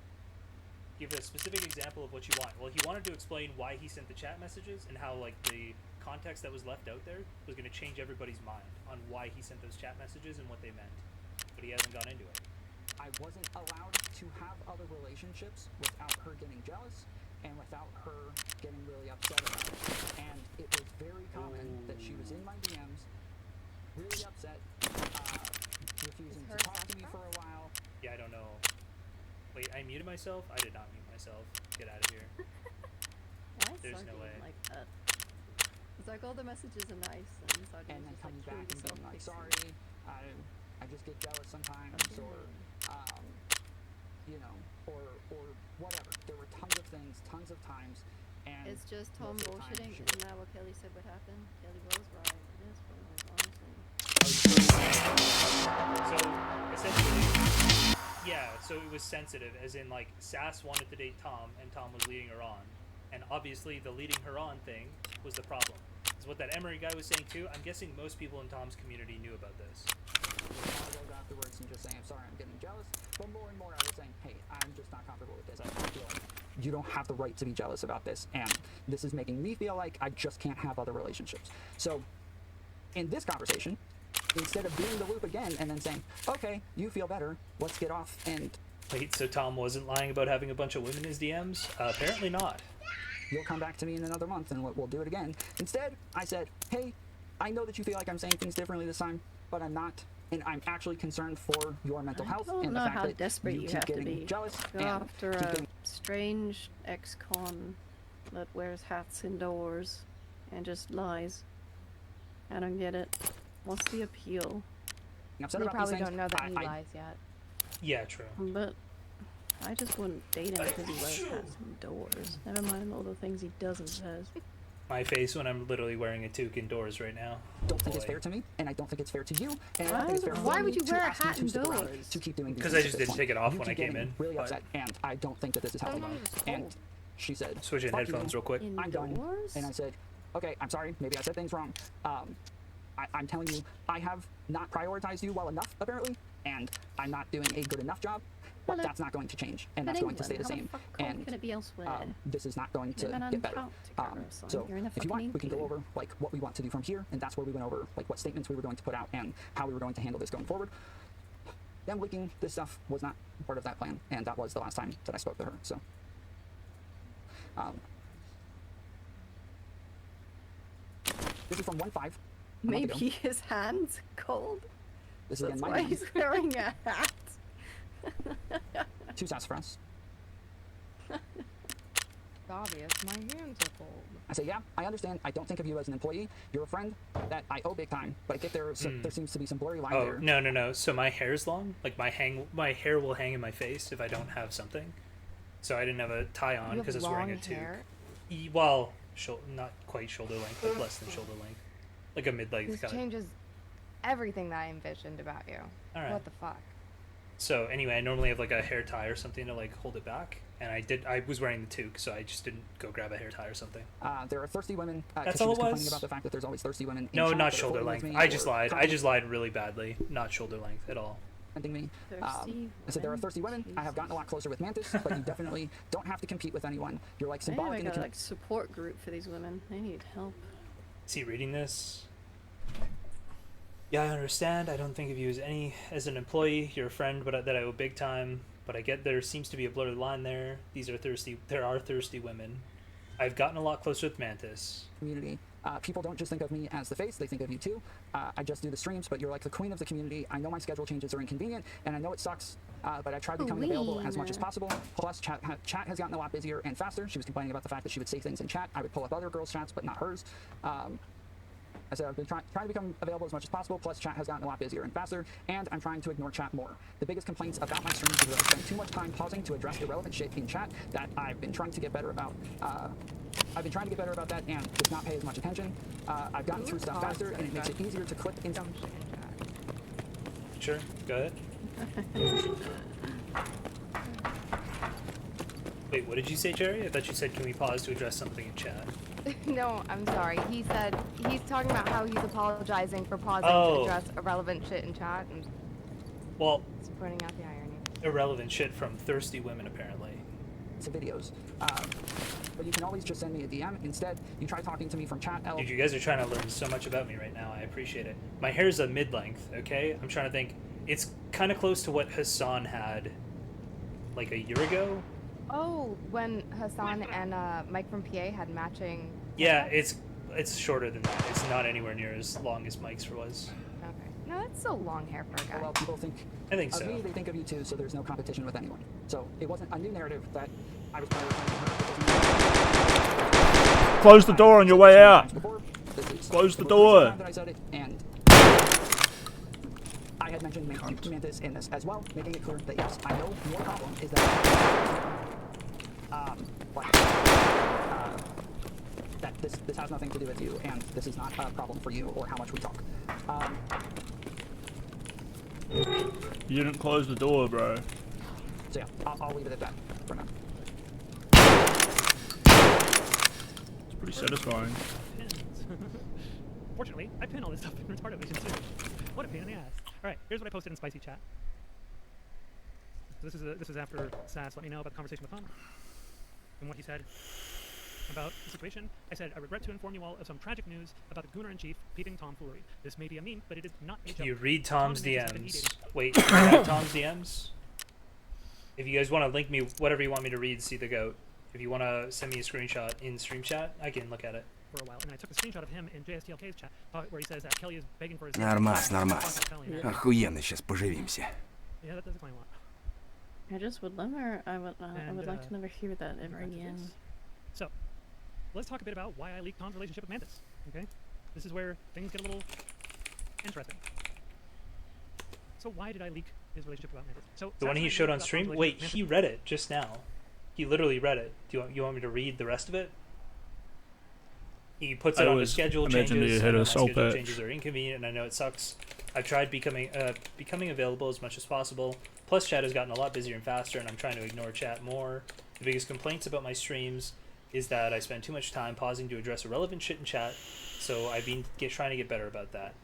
Speaker 14: Give a specific example of what you want. Well, he wanted to explain why he sent the chat messages and how like the context that was left out there was going to change everybody's mind on why he sent those chat messages and what they meant. but he hasn't gone into it.
Speaker 2: I wasn't allowed to have other relationships without her getting jealous and without her getting really upset about it. And it was very common that she was in my DMs, really upset, refusing to talk to me for a while.
Speaker 14: Yeah, I don't know. Wait, I muted myself? I did not mute myself. Get out of here. There's no way.
Speaker 18: Like that. It's like all the messages are nice, and Sardine
Speaker 2: And then
Speaker 18: just
Speaker 2: coming
Speaker 18: like
Speaker 2: back and being like, sorry, I just get jealous sometimes, or, you know, or whatever. There were tons of things, tons of times, and
Speaker 18: It's just Tom
Speaker 2: most of the time
Speaker 18: bullshitting,
Speaker 2: she
Speaker 18: and now what Kelly said would happen. Kelly was right. It is what it is, honestly.
Speaker 14: So, essentially, yeah, so it was sensitive, as in, like, Sass wanted to date Tom, and Tom was leading her on. And obviously, the leading her on thing was the problem. Is what that Emery guy was saying, too. I'm guessing most people in Tom's community knew about this.
Speaker 2: I go afterwards and just saying, I'm sorry, I'm getting jealous. But more and more, I was saying, hey, I'm just not comfortable with this. I feel like you don't have the right to be jealous about this, and this is making me feel like I just can't have other relationships. So, in this conversation, instead of doing the loop again and then saying, okay, you feel better, let's get off and...
Speaker 14: Wait, so Tom wasn't lying about having a bunch of women in his DMs? Apparently not.
Speaker 2: You'll come back to me in another month and we'll do it again. Instead, I said, hey, I know that you feel like I'm saying things differently this time, but I'm not. And I'm actually concerned for your mental health
Speaker 18: I don't
Speaker 2: and
Speaker 18: know
Speaker 2: the fact
Speaker 18: how
Speaker 2: that
Speaker 18: desperate
Speaker 2: you
Speaker 18: you
Speaker 2: keep
Speaker 18: have to
Speaker 2: getting
Speaker 18: be.
Speaker 2: jealous
Speaker 18: Go
Speaker 2: and
Speaker 18: after
Speaker 2: keep
Speaker 18: a
Speaker 2: getting...
Speaker 18: strange ex-con that wears hats indoors and just lies. I don't get it. What's the appeal?
Speaker 2: upset
Speaker 13: We
Speaker 2: about
Speaker 13: probably
Speaker 2: these things.
Speaker 13: don't know that he
Speaker 2: I
Speaker 13: lies yet.
Speaker 14: Yeah, true.
Speaker 18: But I just wouldn't date him because he wears hats indoors. Never mind all the things he does and says.
Speaker 14: My face when I'm literally wearing a toque indoors right now.
Speaker 2: don't think it's fair to me, and I don't think it's fair to you, and I don't
Speaker 18: Why-
Speaker 2: think it's fair
Speaker 18: why
Speaker 2: for
Speaker 18: would
Speaker 2: me
Speaker 18: you
Speaker 2: to
Speaker 18: wear a
Speaker 2: ask you
Speaker 18: hat
Speaker 2: to stick around
Speaker 18: indoors?
Speaker 2: to keep doing these
Speaker 14: Because
Speaker 2: things
Speaker 14: I just
Speaker 2: at this
Speaker 14: didn't
Speaker 2: point.
Speaker 14: take it off
Speaker 2: You
Speaker 14: when
Speaker 2: keep
Speaker 14: I came
Speaker 2: getting
Speaker 14: in,
Speaker 2: really
Speaker 14: but-
Speaker 2: upset, and I don't think that this is helping. And she said,
Speaker 14: Switch in
Speaker 2: "Fuck
Speaker 14: headphones
Speaker 2: you,
Speaker 14: real quick.
Speaker 2: I'm done." And I said, okay, I'm sorry, maybe I said things wrong. I'm telling you, I have not prioritized you well enough, apparently, and I'm not doing a good enough job, but that's not going to change, and that's going to stay the same. And
Speaker 18: Can it be elsewhere?
Speaker 2: this is not going to
Speaker 18: You're in
Speaker 2: get better.
Speaker 18: Antarctica or something.
Speaker 2: So
Speaker 18: You're in a
Speaker 2: if you want,
Speaker 18: fucking
Speaker 2: we can go
Speaker 18: igloo.
Speaker 2: over like what we want to do from here, and that's where we went over like what statements we were going to put out and how we were going to handle this going forward. Them leaking this stuff was not part of that plan, and that was the last time that I spoke to her. So, this is from 1/5.
Speaker 18: Maybe his hand's cold.
Speaker 2: This is
Speaker 18: That's
Speaker 2: again my
Speaker 18: why
Speaker 2: name.
Speaker 18: he's wearing a hat.
Speaker 2: Two sassafras.
Speaker 13: It's obvious. My hands are cold.
Speaker 2: I say, yeah, I understand. I don't think of you as an employee. You're a friend that I owe big time, but I get there seems to be some blurry line
Speaker 14: Oh,
Speaker 2: there.
Speaker 14: no. So my hair's long. Like my hair will hang in my face if I don't have something. So I didn't have a tie on
Speaker 13: You have
Speaker 14: because I was wearing a
Speaker 13: long
Speaker 14: toque.
Speaker 13: hair?
Speaker 14: Well, not quite shoulder length, like less than shoulder length, like a mid-length
Speaker 13: This
Speaker 14: cut.
Speaker 13: changes everything that I envisioned about you.
Speaker 14: All right.
Speaker 13: What the fuck?
Speaker 14: So anyway, I normally have like a hair tie or something to like hold it back, and I was wearing the toque, so I just didn't go grab a hair tie or something.
Speaker 2: There are thirsty women.
Speaker 14: That's
Speaker 2: she
Speaker 14: all
Speaker 2: was
Speaker 14: it
Speaker 2: complaining
Speaker 14: was?
Speaker 2: about the fact that there's always thirsty women.
Speaker 14: No,
Speaker 2: chat
Speaker 14: not
Speaker 2: that are
Speaker 14: shoulder
Speaker 2: flirting with
Speaker 14: length.
Speaker 2: me
Speaker 14: I just
Speaker 2: or
Speaker 14: lied. I
Speaker 2: commenting
Speaker 14: just lied really badly. Not shoulder length at all.
Speaker 2: Me.
Speaker 18: Thirsty
Speaker 2: I said there are thirsty women. I have gotten a lot closer with Mantis, but you definitely don't have to compete with anyone. You're like
Speaker 18: Maybe
Speaker 2: symbolic
Speaker 18: we
Speaker 2: in the
Speaker 18: got like support group for these women. They need help.
Speaker 14: Is he reading this? Yeah, I understand. I don't think of you as an employee. You're a friend, but that I owe big time. But I get there seems to be a blurry line there. There are thirsty women. I've gotten a lot closer with Mantis.
Speaker 2: community. People don't just think of me as the face, they think of you too. I just do the streams, but you're like the queen of the community. I know my schedule changes are inconvenient, and I know it sucks, but I try becoming available as much as possible. Plus, chat has gotten a lot busier and faster. She was complaining about the fact that she would say things in chat. I would pull up other girls' chats, but not hers. I said I've been trying to become available as much as possible, plus chat has gotten a lot busier and faster, and I'm trying to ignore chat more. The biggest complaints about my streams is that I spend too much time pausing to address irrelevant shit in chat that I've been trying to get better about. I've been trying to get better about that and just not pay as much attention. I've gotten through stuff faster, and it makes it easier to click into...
Speaker 14: Sure, go ahead. Wait, what did you say, Jerry? I thought you said, can we pause to address something in chat?
Speaker 13: No, I'm sorry. He said he's talking about how he's apologizing for pausing to address irrelevant shit in chat, and
Speaker 14: well,
Speaker 13: he's pointing out the irony.
Speaker 14: Irrelevant shit from thirsty women, apparently.
Speaker 2: To videos. But you can always just send me a DM. Instead, you try talking to me from chat.
Speaker 14: Dude, you guys are trying to learn so much about me right now. I appreciate it. My hair's a mid-length, okay? I'm trying to think. It's kind of close to what Hassan had like a year ago.
Speaker 13: Oh, when Hassan and Mike from PA had matching.
Speaker 14: Yeah, it's shorter than that. It's not anywhere near as long as Mike's was.
Speaker 13: Okay. No, that's still long hair for a guy.
Speaker 2: Well, people think
Speaker 14: I think
Speaker 2: of
Speaker 14: so.
Speaker 2: me, they think of you too, so there's no competition with anyone. So it wasn't a new narrative that I was prioritizing her.
Speaker 8: Close the door on your way out. Close the door.
Speaker 2: That I said it, and I had mentioned Mantis in this as well, making it clear that yes, I know your problem is that that this has nothing to do with you, and this is not a problem for you or how much we talk.
Speaker 8: You didn't close the door, bro.
Speaker 2: So yeah, I'll leave it at that for now.
Speaker 8: It's pretty satisfying.
Speaker 4: Fortunately, I pin all this stuff in retarded vision too. What a pain in the ass. Alright, here's what I posted in Spicy Chat. This is after Sass let me know about the conversation with Tom and what he said about the situation. I said, I regret to inform you all of some tragic news about the Gunner-in-Chief peeping tomfoolery. This may be a meme, but it is not a joke.
Speaker 14: You read Tom's
Speaker 4: Tom and Mantis have been
Speaker 14: DMs.
Speaker 4: e-dating.
Speaker 14: Wait, you have Tom's DMs? If you guys want to link me whatever you want me to read, see the goat. If you want to send me a screenshot in stream chat, I can look at it.
Speaker 4: For a while, and I took a screenshot of him in JSTLK's chat where he says that Kelly is begging for his.
Speaker 20: Нормас. Охуенно сейчас поживимся.
Speaker 4: Yeah, that does explain a lot.
Speaker 18: I just would never. I would like to never hear that ever again.
Speaker 4: So, let's talk a bit about why I leaked Tom's relationship with Mantis. Okay, this is where things get a little interesting. So why did I leak his relationship with Mantis? So
Speaker 14: The one he showed on stream? Wait, he read it just now. He literally read it. Do you want me to read the rest of it? He puts it on the schedule changes. I know my schedule changes are inconvenient, and I know it sucks. I've tried becoming available as much as possible. Plus, chat has gotten a lot busier and faster, and I'm trying to ignore chat more. The biggest complaints about my streams is that I spend too much time pausing to address irrelevant shit in chat. So I've been trying to get better about that.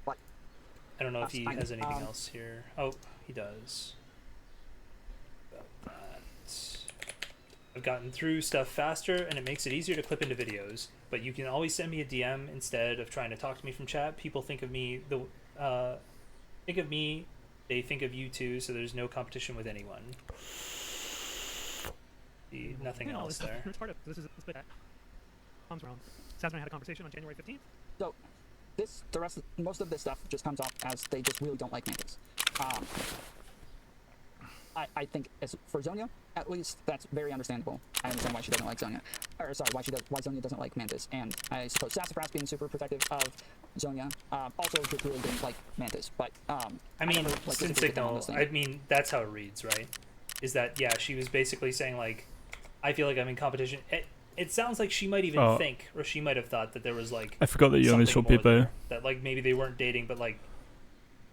Speaker 14: I don't know if he has anything else here. Oh, he does. About that. I've gotten through stuff faster, and it makes it easier to clip into videos. But you can always send me a DM instead of trying to talk to me from chat. People think of me they think of you too, so there's no competition with anyone. Nothing else there.
Speaker 4: This is a bit. Tom's wrong. Saz and I had a conversation on January 15th.
Speaker 2: So, most of this stuff just comes off as they just really don't like Mantis. I think for Zonia, at least, that's very understandable. I understand why she doesn't like Zonia. Or sorry, why Zonia doesn't like Mantis. And I suppose Sassafras being super protective of Zonia also just really didn't like Mantis. But
Speaker 14: I mean, that's how it reads, right? Is that, yeah, she was basically saying, like, I feel like I'm in competition. It sounds like she might even think, or she might have thought that there was, like,
Speaker 8: I forgot that you only saw Pepe.
Speaker 14: That, like, maybe they weren't dating, but, like,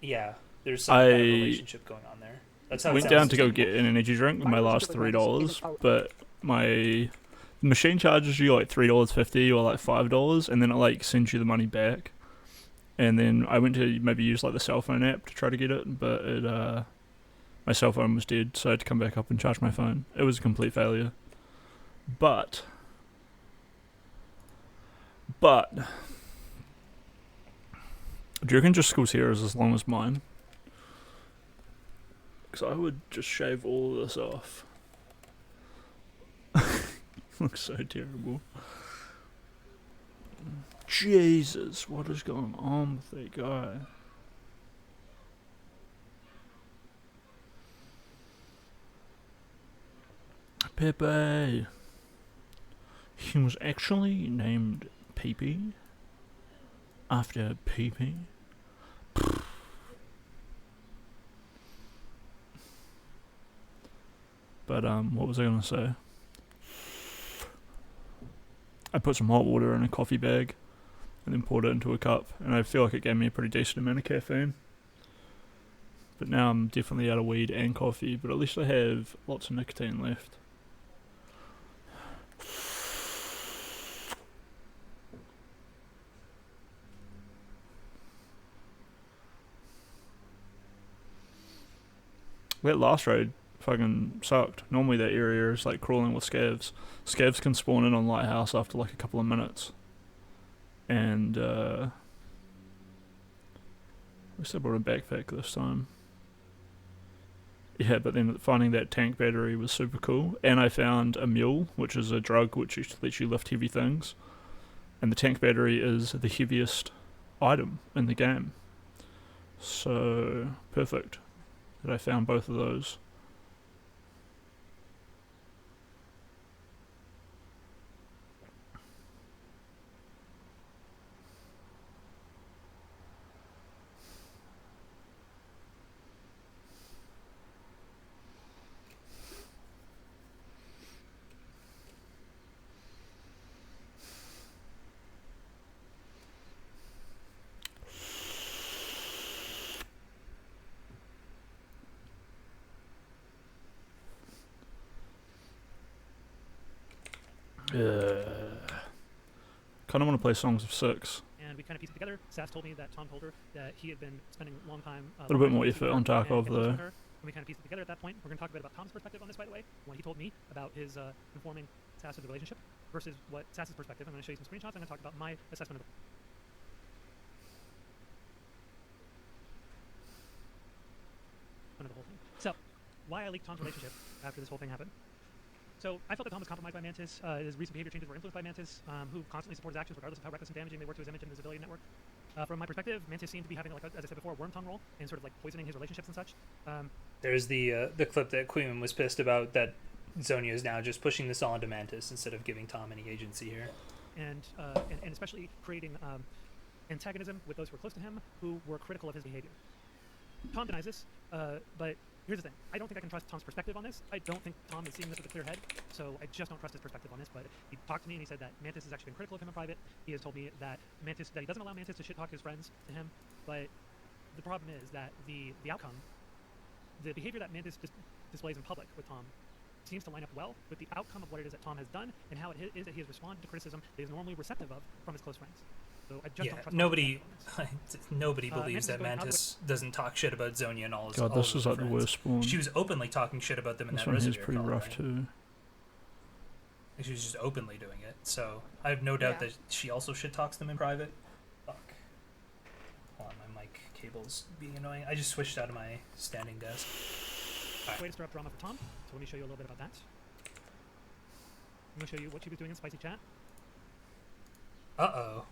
Speaker 14: yeah, there's some kind of relationship going on there. That's how
Speaker 8: I went down to go get an energy drink with my last $3, but my machine charges you like $3.50 or like $5, and then it like sends you the money back. And then I went to maybe use like the cell phone app to try to get it, but my cell phone was dead, so I had to come back up and charge my phone. It was a complete failure. But do you reckon just School's hair is as long as mine? Because I would just shave all of this off. Looks so terrible. Jesus, what is going on with that guy? Pepe. He was actually named Peepee after Peepee. But what was I gonna say? I put some hot water in a coffee bag and then poured it into a cup, and I feel like it gave me a pretty decent amount of caffeine. But now I'm definitely out of weed and coffee, but at least I have lots of nicotine left. That last raid fucking sucked. Normally that area is like crawling with scavs. Scavs can spawn in on Lighthouse after like a couple of minutes. And at least I brought a backpack this time. Yeah, but then finding that tank battery was super cool. And I found a mule, which is a drug which lets you lift heavy things. And the tank battery is the heaviest item in the game. So, perfect that I found both of those. Kind of want to play Songs of Six.
Speaker 4: And we kind of pieced it together. Sass told me that Tom told her that he had been spending a long time.
Speaker 8: A little bit more effort on Tarkov, though.
Speaker 4: And we kind of pieced it together at that point. We're going to talk a bit about Tom's perspective on this, by the way. When he told me about his informing Sass of the relationship versus what Sass's perspective. I'm going to show you some screenshots. I'm going to talk about my assessment of the whole thing. So, why I leaked Tom's relationship after this whole thing happened. So I felt that Tom was compromised by Mantis. His recent behavior changes were influenced by Mantis, who constantly supported his actions regardless of how reckless and damaging they were to his image and visibility network. From my perspective, Mantis seemed to be having, like, as I said before, a worm tongue role and sort of like poisoning his relationships and such.
Speaker 14: There's the clip that Queen was pissed about that Zonia is now just pushing this all onto Mantis instead of giving Tom any agency here.
Speaker 4: And especially creating antagonism with those who were close to him who were critical of his behavior. Tom denies this, but here's the thing. I don't think I can trust Tom's perspective on this. I don't think Tom is seeing this with a clear head, so I just don't trust his perspective on this. But he talked to me and he said that Mantis has actually been critical of him in private. He has told me that he doesn't allow Mantis to shit talk his friends to him, but the problem is that the outcome, the behavior that Mantis displays in public with Tom seems to line up well with the outcome of what it is that Tom has done and how it is that he has responded to criticism that he's normally receptive of from his close friends. So I just don't trust
Speaker 14: nobody believes that Mantis doesn't talk shit about Zonia and all his
Speaker 8: God, this is like the worst spawn.
Speaker 14: She was openly talking shit about them in
Speaker 8: this
Speaker 14: that
Speaker 8: one
Speaker 14: Reservoir
Speaker 8: is pretty
Speaker 14: call,
Speaker 8: rough
Speaker 14: right?
Speaker 8: too.
Speaker 14: She was just openly doing it. So I have no doubt that she also shit talks them in private. Fuck. Hold on, my mic cable's being annoying. I just switched out of my standing desk.
Speaker 4: Right. Way to stir up drama for Tom. So let me show you a little bit about that. I'm going to show you what she was doing in Spicy Chat.
Speaker 14: Uh-oh.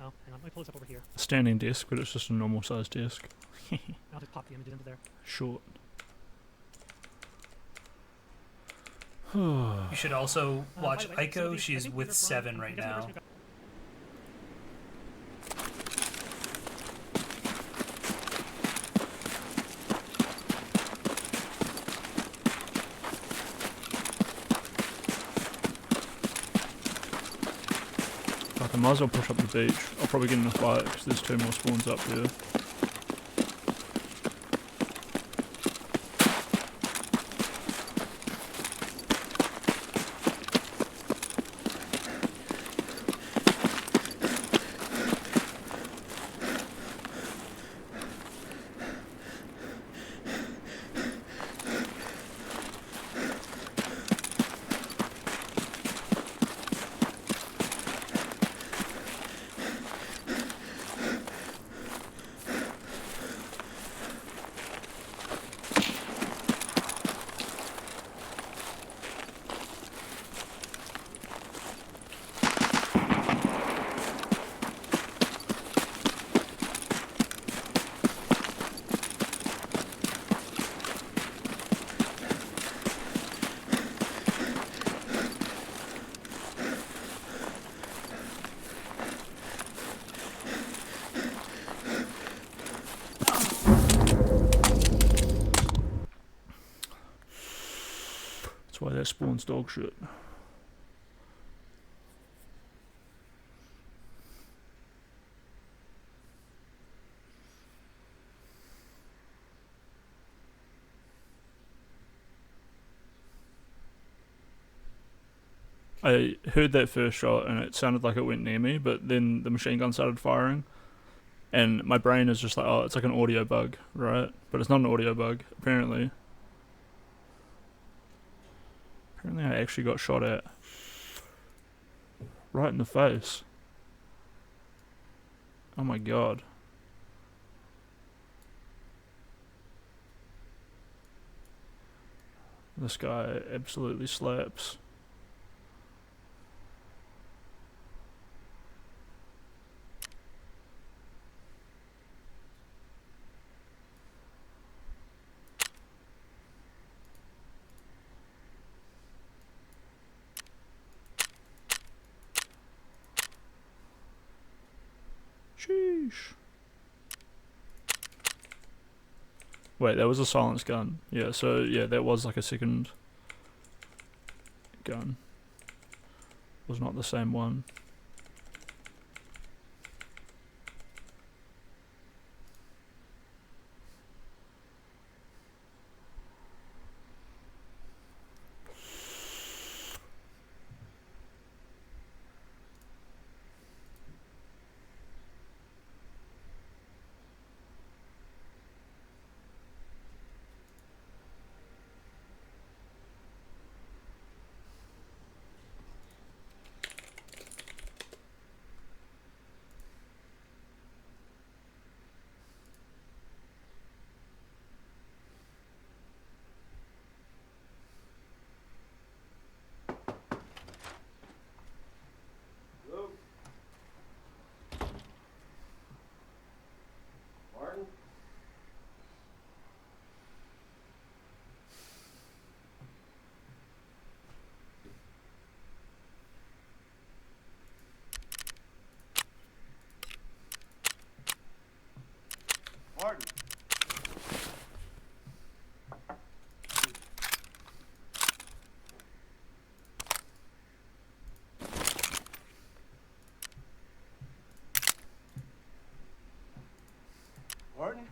Speaker 4: Oh, hang on. Let me pull this up over here.
Speaker 8: A standing desk, but it's just a normal sized desk.
Speaker 4: I'll just pop the images into there.
Speaker 8: Short.
Speaker 14: You should also watch
Speaker 4: by the way,
Speaker 14: Aiko. She's with 7 right now.
Speaker 8: I might as well push up the beach. I'll probably get in a fight because there's 2 more spawns up there. That's why that spawns dog shit. I heard that first shot and it sounded like it went near me, but then the machine gun started firing and my brain is just like, oh, it's like an audio bug, right? But it's not an audio bug, apparently. Apparently I actually got shot at. Right in the face. Oh my god. This guy absolutely slaps. Sheesh. Wait, that was a silenced gun. Yeah, so yeah, that was like a second gun. Was not the same one.
Speaker 6: Martin. Martin?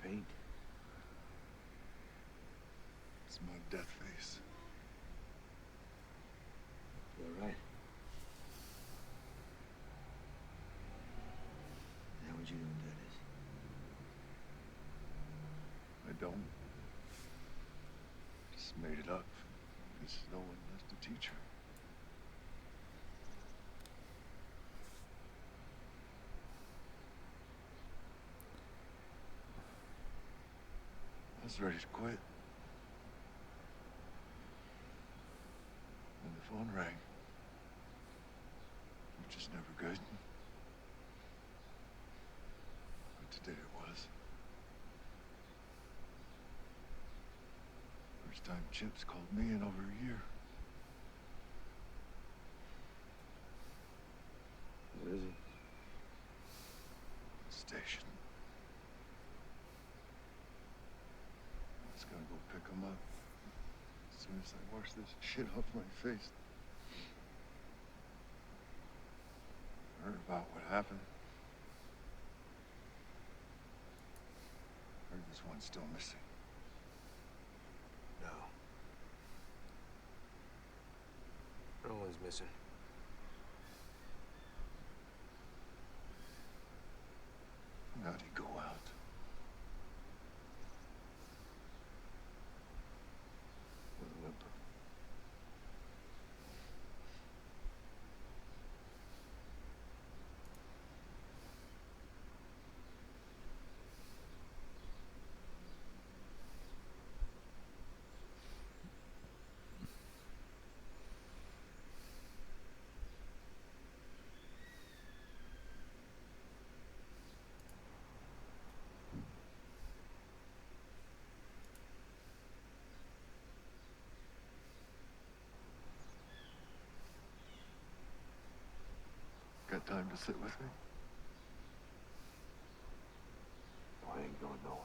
Speaker 11: Paint. It's my death face.
Speaker 6: You're right. How would you undo this?
Speaker 11: I don't. Just made it up. Because no one left to teach her. I was ready to quit. When the phone rang. Which is never good. But today it was. First time Chips called me in over a year.
Speaker 6: What is it?
Speaker 11: Station. I was gonna go pick him up as soon as I wash this shit off my face. Heard about what happened. Heard this one's still missing.
Speaker 6: No. No one's missing.
Speaker 11: How'd he go out? With a whimper. Got time to sit with me?
Speaker 6: I ain't going nowhere.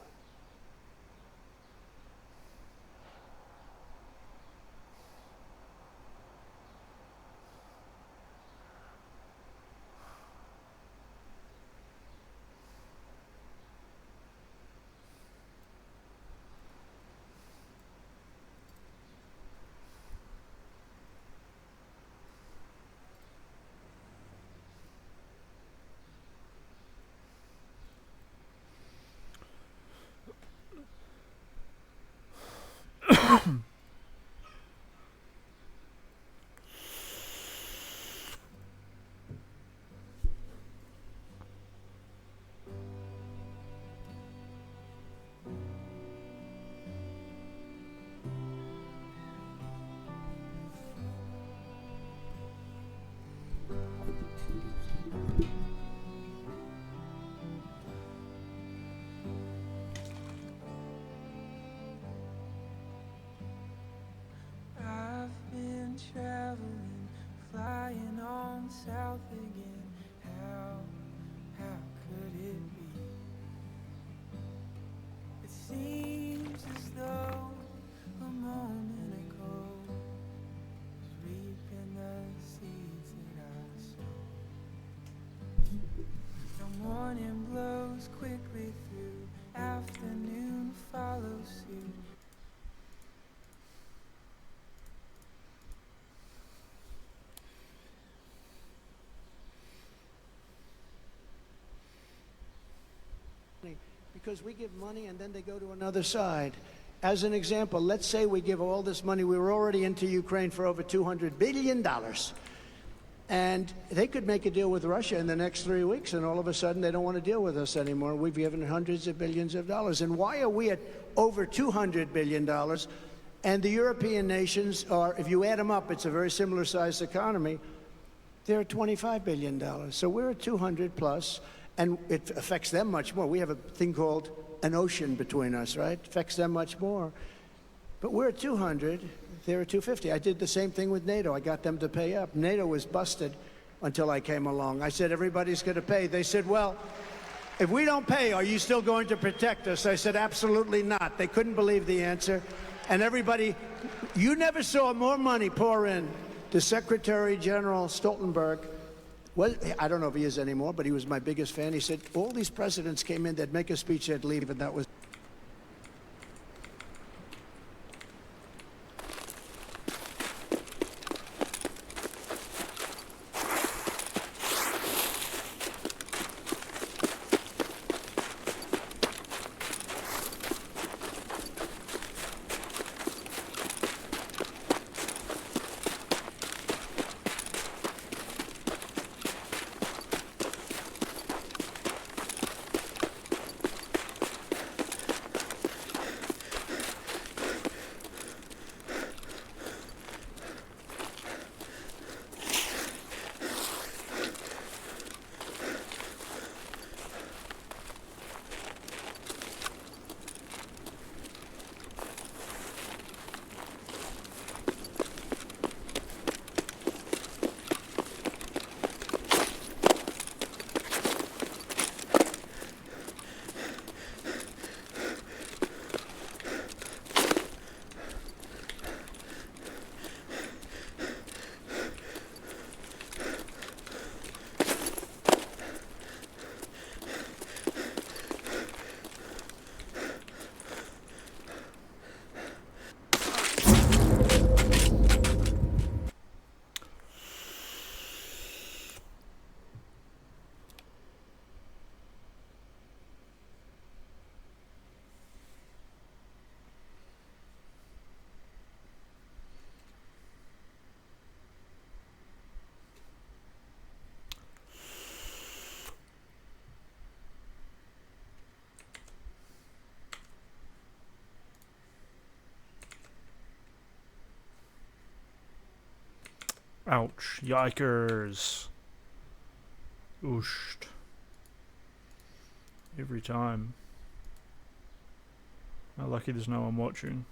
Speaker 9: I've been traveling, flying on south again. How could it be? It seems as though a moment ago was reaping the seeds that I sown. The morning blows quickly through, afternoon follows suit.
Speaker 15: Because we give money and then they go to another side. As an example, let's say we give all this money. We were already into Ukraine for over $200 billion. And they could make a deal with Russia in the next 3 weeks, and all of a sudden they don't want to deal with us anymore. We've given hundreds of billions of dollars. And why are we at over $200 billion? And the European nations are, if you add them up, it's a very similar sized economy. They're at $25 billion. So we're at 200 plus. And it affects them much more. We have a thing called an ocean between us, right? It affects them much more. But we're at 200, they're at 250. I did the same thing with NATO. I got them to pay up. NATO was busted until I came along. I said, everybody's going to pay. They said, well, if we don't pay, are you still going to protect us? I said, absolutely not. They couldn't believe the answer. And everybody, you never saw more money pour in to Secretary General Stoltenberg. Well, I don't know if he is anymore, but he was my biggest fan. He said, all these presidents came in, they'd make a speech, they'd leave, and that was...
Speaker 8: Ouch. Yikers. Ooshed. Every time. How lucky there's no one watching.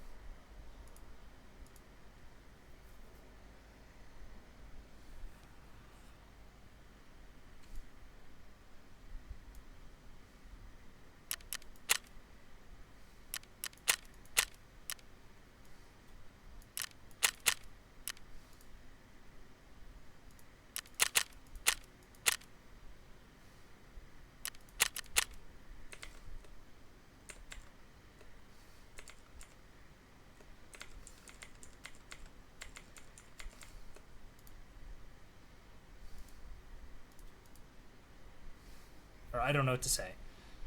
Speaker 14: Or I don't know what to say.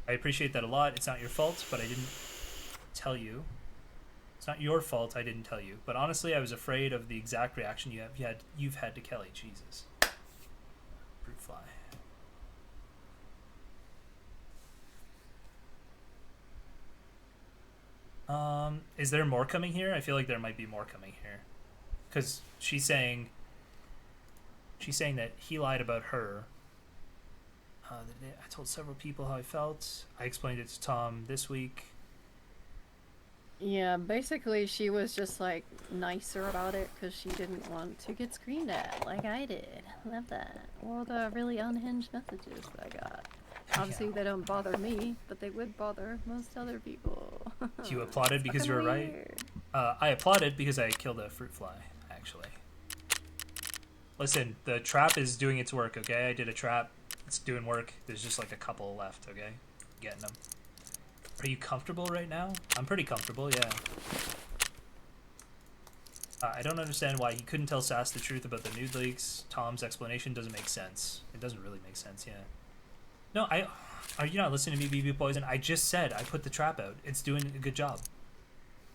Speaker 14: I appreciate that a lot. It's not your fault, but I didn't tell you. It's not your fault I didn't tell you. But honestly, I was afraid of the exact reaction you've had to Kelly. Jesus. Fruit fly. Is there more coming here? I feel like there might be more coming here. Because she's saying that he lied about her. I told several people how I felt. I explained it to Tom this week.
Speaker 18: Yeah, basically she was just like nicer about it because she didn't want to get screamed at like I did. Love that. Or the really unhinged messages that I got. Obviously they don't bother me, but they would bother most other people.
Speaker 14: You applauded because you were right? I applauded because I killed a fruit fly, actually. Listen, the trap is doing its work, okay? I did a trap. It's doing work. There's just like a couple left, okay? Getting them. Are you comfortable right now? I'm pretty comfortable, yeah. I don't understand why he couldn't tell Sass the truth about the nude leaks. Tom's explanation doesn't make sense. It doesn't really make sense, yeah. No, are you not listening to me, BB Poison? I just said I put the trap out. It's doing a good job.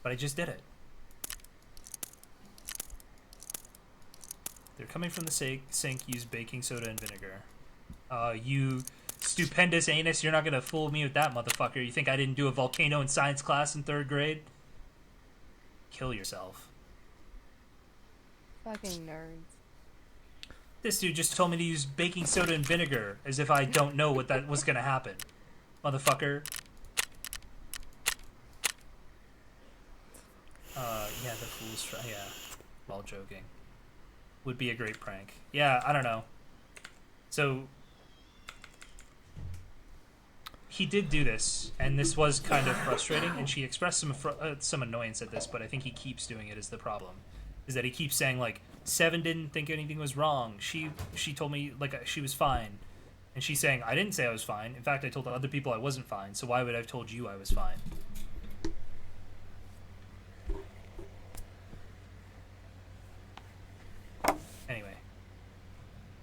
Speaker 14: But I just did it. They're coming from the sink. Use baking soda and vinegar. You stupendous anus, you're not gonna fool me with that, motherfucker. You think I didn't do a volcano in science class in 3rd grade? Kill yourself.
Speaker 13: Fucking nerds.
Speaker 14: This dude just told me to use baking soda and vinegar, as if I don't know what that was gonna happen. Motherfucker. Yeah, the fool's try. Yeah, while joking. Would be a great prank. Yeah, I don't know. So he did do this, and this was kind of frustrating, and she expressed some annoyance at this, but I think he keeps doing it is the problem. Is that he keeps saying, like, Seven didn't think anything was wrong. She told me, like, she was fine. And she's saying, I didn't say I was fine. In fact, I told other people I wasn't fine, so why would I have told you I was fine? Anyway.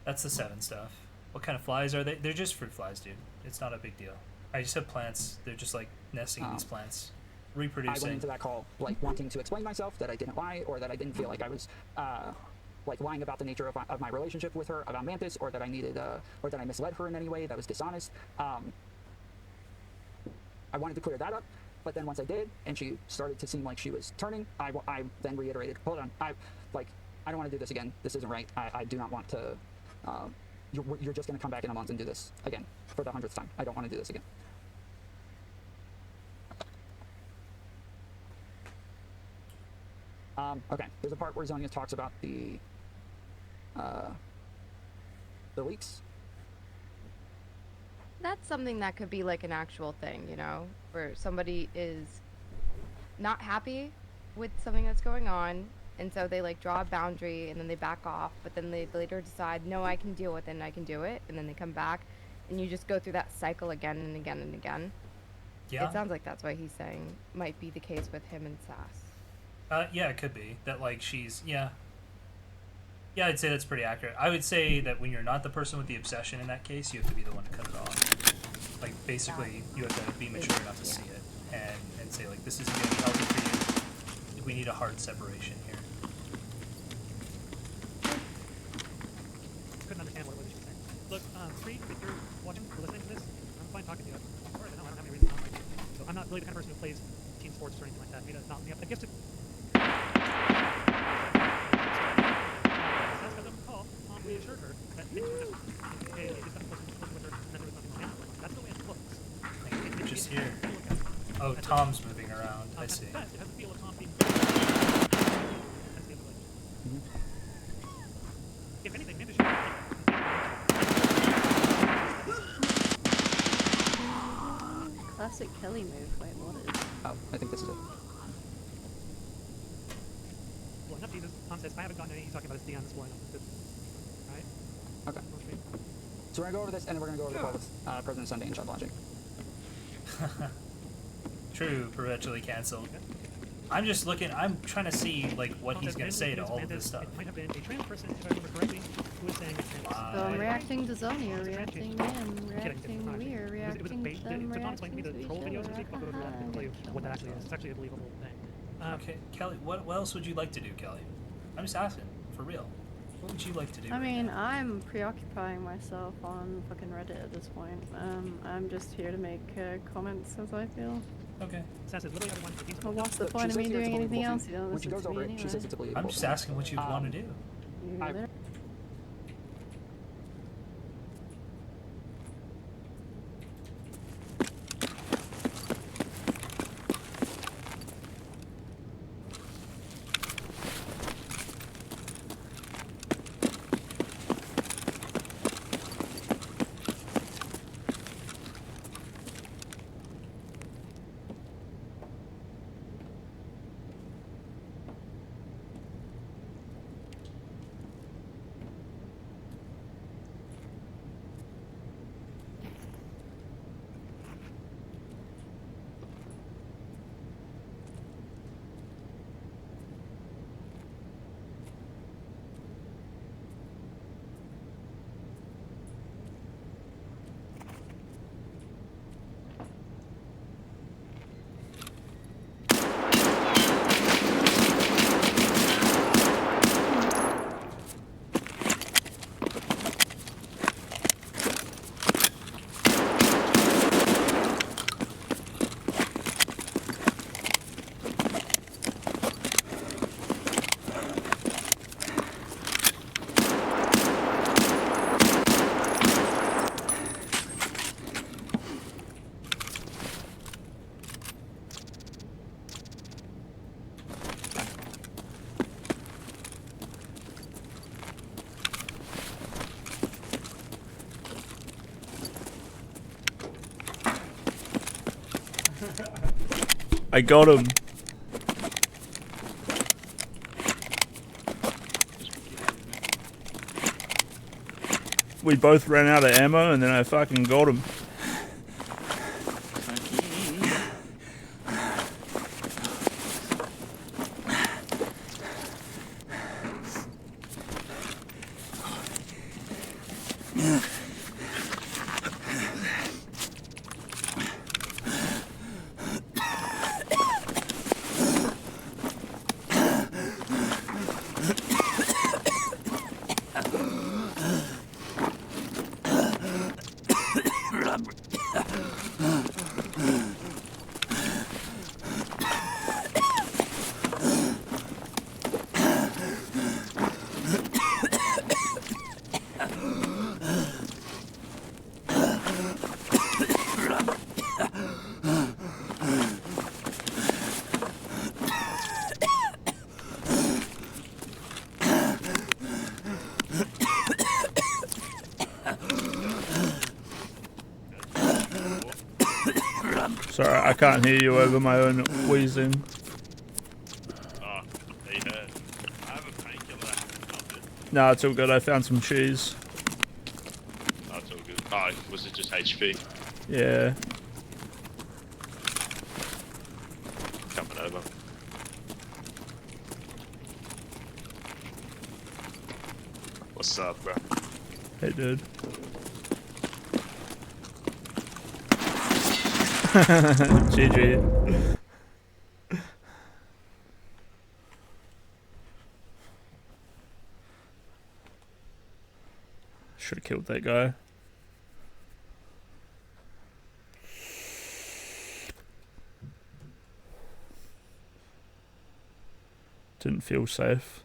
Speaker 14: That's the 7 stuff. What kind of flies are they? They're just fruit flies, dude. It's not a big deal. I just have plants. They're just, like, nesting in these plants. Reproducing.
Speaker 2: I went into that call, like, wanting to explain myself, that I didn't lie, or that I didn't feel like I was, like, lying about the nature of my relationship with her, about Mantis, or that I needed, or that I misled her in any way that was dishonest. I wanted to clear that up, but then once I did, and she started to seem like she was turning, I then reiterated, hold on, I don't want to do this again. This isn't right. I do not want to, you're just going to come back in a month and do this again for the 100th time. I don't want to do this again. Okay, there's a part where Zonia talks about the leaks.
Speaker 13: That's something that could be like an actual thing, you know, where somebody is not happy with something that's going on, and so they like draw a boundary and then they back off, but then they later decide, no, I can deal with it and I can do it, and then they come back, and you just go through that cycle again and again and again.
Speaker 14: Yeah.
Speaker 13: It sounds like that's what he's saying might be the case with him and Sass.
Speaker 14: Yeah, it could be. That, like, she's... Yeah. Yeah, I'd say that's pretty accurate. I would say that when you're not the person with the obsession in that case, you have to be the one to cut it off. Like, basically, you have to be mature enough to see it and say, like, this isn't going to be healthy for you. We need a hard separation here.
Speaker 4: Couldn't understand what it was she was saying. Look, Free, if you're watching or listening to this, I'm fine talking to you. As far as I know, I don't have any reason not to like you. So I'm not really the kind of person who plays team sports or anything like that. Maybe that's not me. I guess to...
Speaker 14: I see.
Speaker 4: It has a feel of Tom being. If anything, maybe
Speaker 18: Classic Kelly move. Wait, what is?
Speaker 2: Oh, I think this is it.
Speaker 4: Well, enough Jesus. Tom says, I haven't gotten any talking about his Dion spoiling. Alright?
Speaker 2: Okay. So we're gonna go over this, and then we're gonna go over the quote with President Sunday and Chad Logic.
Speaker 14: True, perpetually canceled. I'm just looking. I'm trying to see like what he's gonna say to all of this stuff.
Speaker 4: It might have been a trans person, if I remember correctly, who was saying it's trans.
Speaker 18: So I'm reacting to Zonia, reacting him, reacting we're reacting them, reacting to each other.
Speaker 4: Tell you what that actually is. It's actually a believable thing.
Speaker 14: Okay, Kelly, what else would you like to do, Kelly? I'm just asking, for real. What would you like to do?
Speaker 18: I mean, I'm preoccupying myself on fucking Reddit at this point. I'm just here to make comments as I feel.
Speaker 14: Okay.
Speaker 18: Well, what's the point of me doing anything else? You don't
Speaker 2: When she
Speaker 18: listen
Speaker 2: goes
Speaker 18: to me
Speaker 2: over it, she says it's a believable
Speaker 14: I'm just
Speaker 2: thing.
Speaker 14: asking what you want to do.
Speaker 18: You there?
Speaker 8: I got him. We both ran out of ammo and then I fucking got him. Sorry, I can't hear you over my own wheezing.
Speaker 3: Oh, they hurt. I have a painkiller that can help it.
Speaker 8: Nah, it's all good. I found some cheese.
Speaker 3: That's all good. Oh, was it just HP?
Speaker 8: Yeah.
Speaker 3: Coming over. What's up, bro?
Speaker 8: Hey, dude. GG. Should have killed that guy. Didn't feel safe.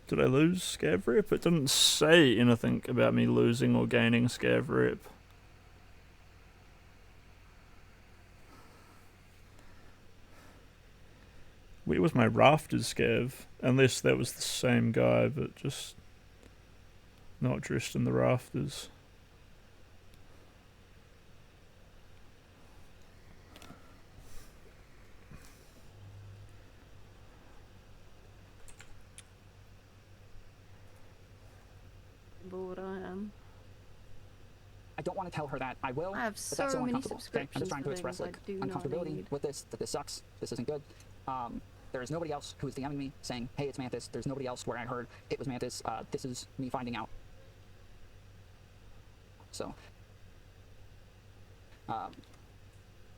Speaker 8: Did I lose Scav Rep? It didn't say anything about me losing or gaining Scav Rep. Where was my Rafters Scav? Unless that was the same guy, but just not dressed in the Rafters.
Speaker 18: Bored I am.
Speaker 2: I don't want to tell her that. I will,
Speaker 18: I have
Speaker 2: but
Speaker 18: so
Speaker 2: that's so
Speaker 18: many
Speaker 2: uncomfortable. Okay? I'm just trying to express
Speaker 18: subscriptions
Speaker 2: like
Speaker 18: for things I do not
Speaker 2: uncomfortability
Speaker 18: need.
Speaker 2: with this, that this sucks, this isn't good. There is nobody else who is DMing me saying, hey, it's Mantis. There's nobody else where I heard it was Mantis. This is me finding out. So,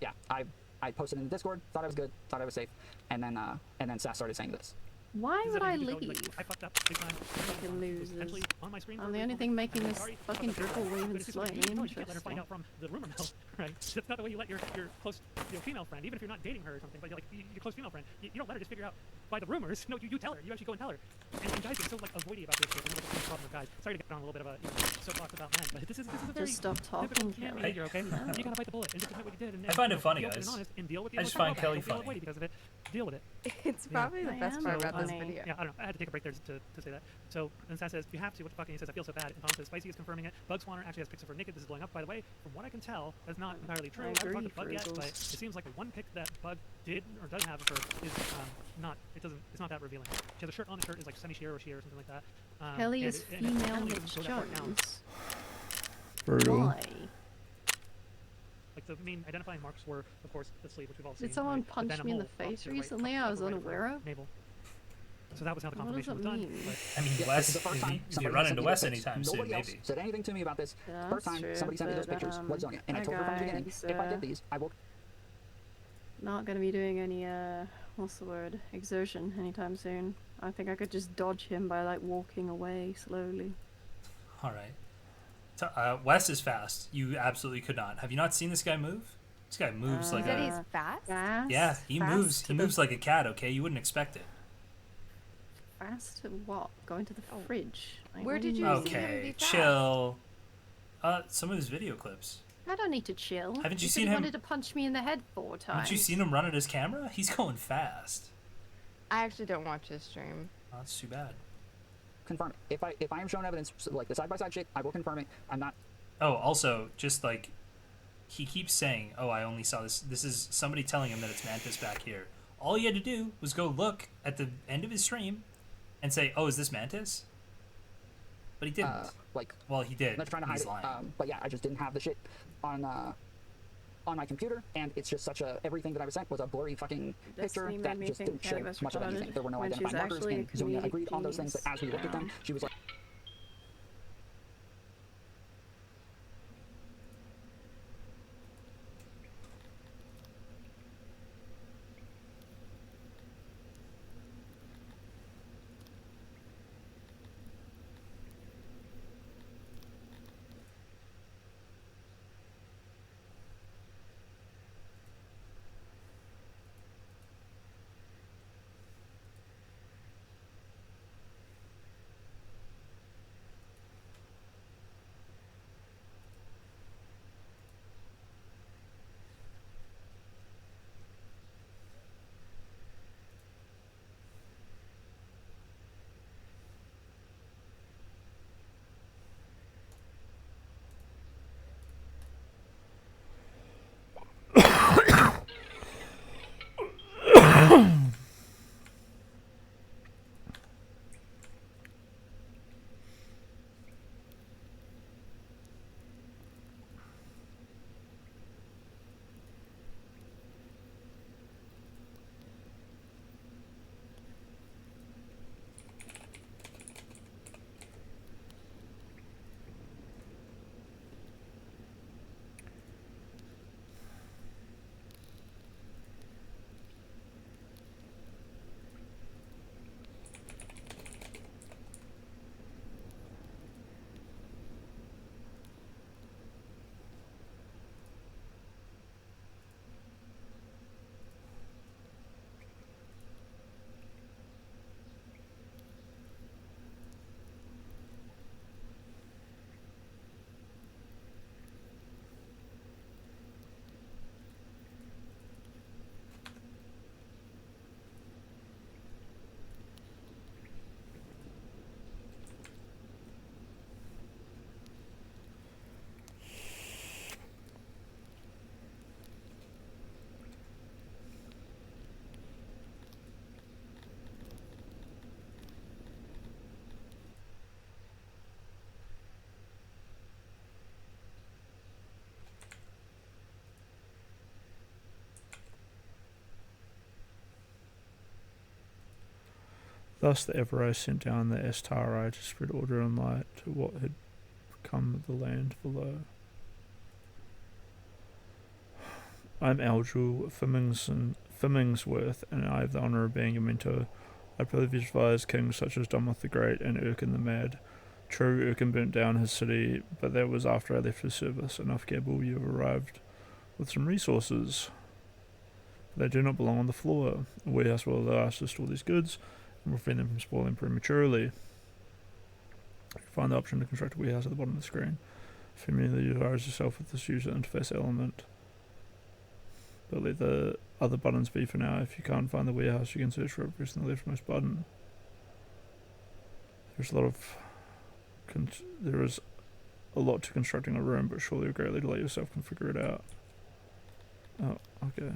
Speaker 2: yeah, I posted in the Discord, thought I was good, thought I was safe, and then Sass started saying this.
Speaker 18: Why would I leave?
Speaker 4: I fucked up big time.
Speaker 18: Fucking losers.
Speaker 4: On my screen
Speaker 18: I'm the only thing making this fucking dribble even slightly
Speaker 4: you can't let her
Speaker 18: interesting.
Speaker 4: find out from the rumor mill, right? That's not the way you let your close female friend, even if you're not dating her or something, but you're like your close female friend, you don't let her just figure out by the rumors. No, you tell her. You actually go and tell her. And guys get so like avoidy about this shit. And that's the problem with guys. Sorry to get on a little bit of a soapbox about men, but this is a very
Speaker 18: Just stop talking,
Speaker 4: difficult
Speaker 18: Kelly.
Speaker 4: behavior, okay? You gotta bite the bullet and just admit what you did. And
Speaker 14: I find it funny,
Speaker 4: be open and
Speaker 14: guys.
Speaker 4: honest and deal with the
Speaker 14: I just
Speaker 4: emotional
Speaker 14: find Kelly
Speaker 4: blowback. Don't feel
Speaker 14: funny.
Speaker 4: avoidy because of it. Deal with it.
Speaker 13: It's probably the best part about this video.
Speaker 4: Yeah, I don't know. I had to take a break there to say that. So, and Sass says, you have to, what the fuck, and he says, I feel so bad. And Tom says, Spicy is confirming it. Bug Swanner actually has pics of her naked. This is blowing up, by the way. From what I can tell, that's not entirely true. I haven't talked to Bug yet, but it seems like the one pic that Bug did or doesn't have of her is it's not that revealing. She has a shirt on, the shirt is like semi-sheer or sheer or something like that.
Speaker 18: Kelly
Speaker 4: and
Speaker 18: is
Speaker 4: it
Speaker 18: female
Speaker 4: apparently
Speaker 18: Mitch
Speaker 4: doesn't go that far down.
Speaker 18: Jones.
Speaker 8: Brutal.
Speaker 18: Why?
Speaker 4: Like the main identifying marks were, of course, the sleeve, which we've all seen.
Speaker 18: Did someone
Speaker 4: right? But
Speaker 18: punch
Speaker 4: then a
Speaker 18: me in the
Speaker 4: hole up
Speaker 18: face
Speaker 4: to the right,
Speaker 18: recently?
Speaker 4: up
Speaker 18: I was
Speaker 4: the right
Speaker 18: unaware
Speaker 4: for
Speaker 18: of.
Speaker 4: navel. So that was how the
Speaker 18: What does
Speaker 4: confirmation was
Speaker 18: that
Speaker 4: done.
Speaker 18: mean?
Speaker 4: But
Speaker 14: I mean,
Speaker 2: Yeah,
Speaker 14: Wes,
Speaker 2: this is the first time
Speaker 14: if you
Speaker 2: somebody
Speaker 14: run
Speaker 2: sent
Speaker 14: into
Speaker 2: me
Speaker 14: Wes
Speaker 2: those
Speaker 14: anytime
Speaker 2: pics.
Speaker 14: soon,
Speaker 2: Nobody else
Speaker 14: maybe.
Speaker 2: said anything to me about this.
Speaker 18: Yeah,
Speaker 2: First
Speaker 18: that's
Speaker 2: time
Speaker 18: true,
Speaker 2: somebody sent me those
Speaker 18: but,
Speaker 2: pictures was Zonia, and I
Speaker 18: that
Speaker 2: told her from the beginning,
Speaker 18: guy's,
Speaker 2: if I did these, I will.
Speaker 18: Not gonna be doing any what's the word? Exertion anytime soon. I think I could just dodge him by like walking away slowly.
Speaker 14: All right. So, Wes is fast. You absolutely could not. Have you not seen this guy move? This guy moves like
Speaker 13: You said
Speaker 14: a.
Speaker 13: he's fast?
Speaker 14: Yeah, he
Speaker 18: Fast
Speaker 14: moves.
Speaker 18: to
Speaker 14: He
Speaker 18: the-
Speaker 14: moves like a cat. Okay, you wouldn't expect it.
Speaker 18: Fast to what? Going to the fridge. Like,
Speaker 13: Where
Speaker 18: what do
Speaker 13: did
Speaker 18: you
Speaker 13: you
Speaker 18: mean?
Speaker 13: see him be
Speaker 14: Okay,
Speaker 13: fast?
Speaker 14: chill. Some of his video clips.
Speaker 18: I don't need to chill.
Speaker 14: Haven't you
Speaker 18: said
Speaker 14: seen
Speaker 18: he
Speaker 14: him-
Speaker 18: wanted to punch me in the head 4 times.
Speaker 14: Haven't you seen him run at his camera? He's going fast.
Speaker 13: I actually don't watch his stream.
Speaker 14: Oh, that's too bad.
Speaker 2: Confirm it. If I am shown evidence like the side by side shit, I will confirm it. I'm not.
Speaker 14: Oh, also, just like, he keeps saying, oh, I only saw this. This is somebody telling him that it's Mantis back here. All he had to do was go look at the end of his stream and say, oh, is this Mantis? But he didn't. Well, he did.
Speaker 2: I'm not trying to hide
Speaker 14: He's
Speaker 2: it.
Speaker 14: lying.
Speaker 2: But yeah, I just didn't have the shit on my computer, and it's just such a everything that I was sent was a blurry fucking picture
Speaker 18: Destiny made
Speaker 2: that
Speaker 18: me
Speaker 2: just
Speaker 18: think
Speaker 2: didn't
Speaker 18: Kelly
Speaker 2: show
Speaker 18: was
Speaker 2: much of anything.
Speaker 18: retarded
Speaker 2: There were no
Speaker 18: when she's
Speaker 2: identifying markers,
Speaker 18: actually a
Speaker 2: and Zonia
Speaker 18: comedic
Speaker 2: agreed on those things. But
Speaker 18: genius.
Speaker 2: as we looked at them, she was like.
Speaker 8: Thus the Everai sent down the Astari to spread order and light to what had become of the land below. I'm Aldril Fimmingsworth, and I have the honour of being your mentor. I privileged advise kings such as Dunmoth the Great and Urkin the Mad. True, Urkin burnt down his city, but that was after I left his service. Enough Gabble, you have arrived with some resources. But they do not belong on the floor. A warehouse will allow us to store these goods and prevent them from spoiling prematurely. You find the option to construct a warehouse at the bottom of the screen. Familiarize yourself with this user interface element. But let the other buttons be for now. If you can't find the warehouse, you can search for it pressing the leftmost button. There is a lot to constructing a room, but surely a great leader like yourself can figure it out. Oh, okay.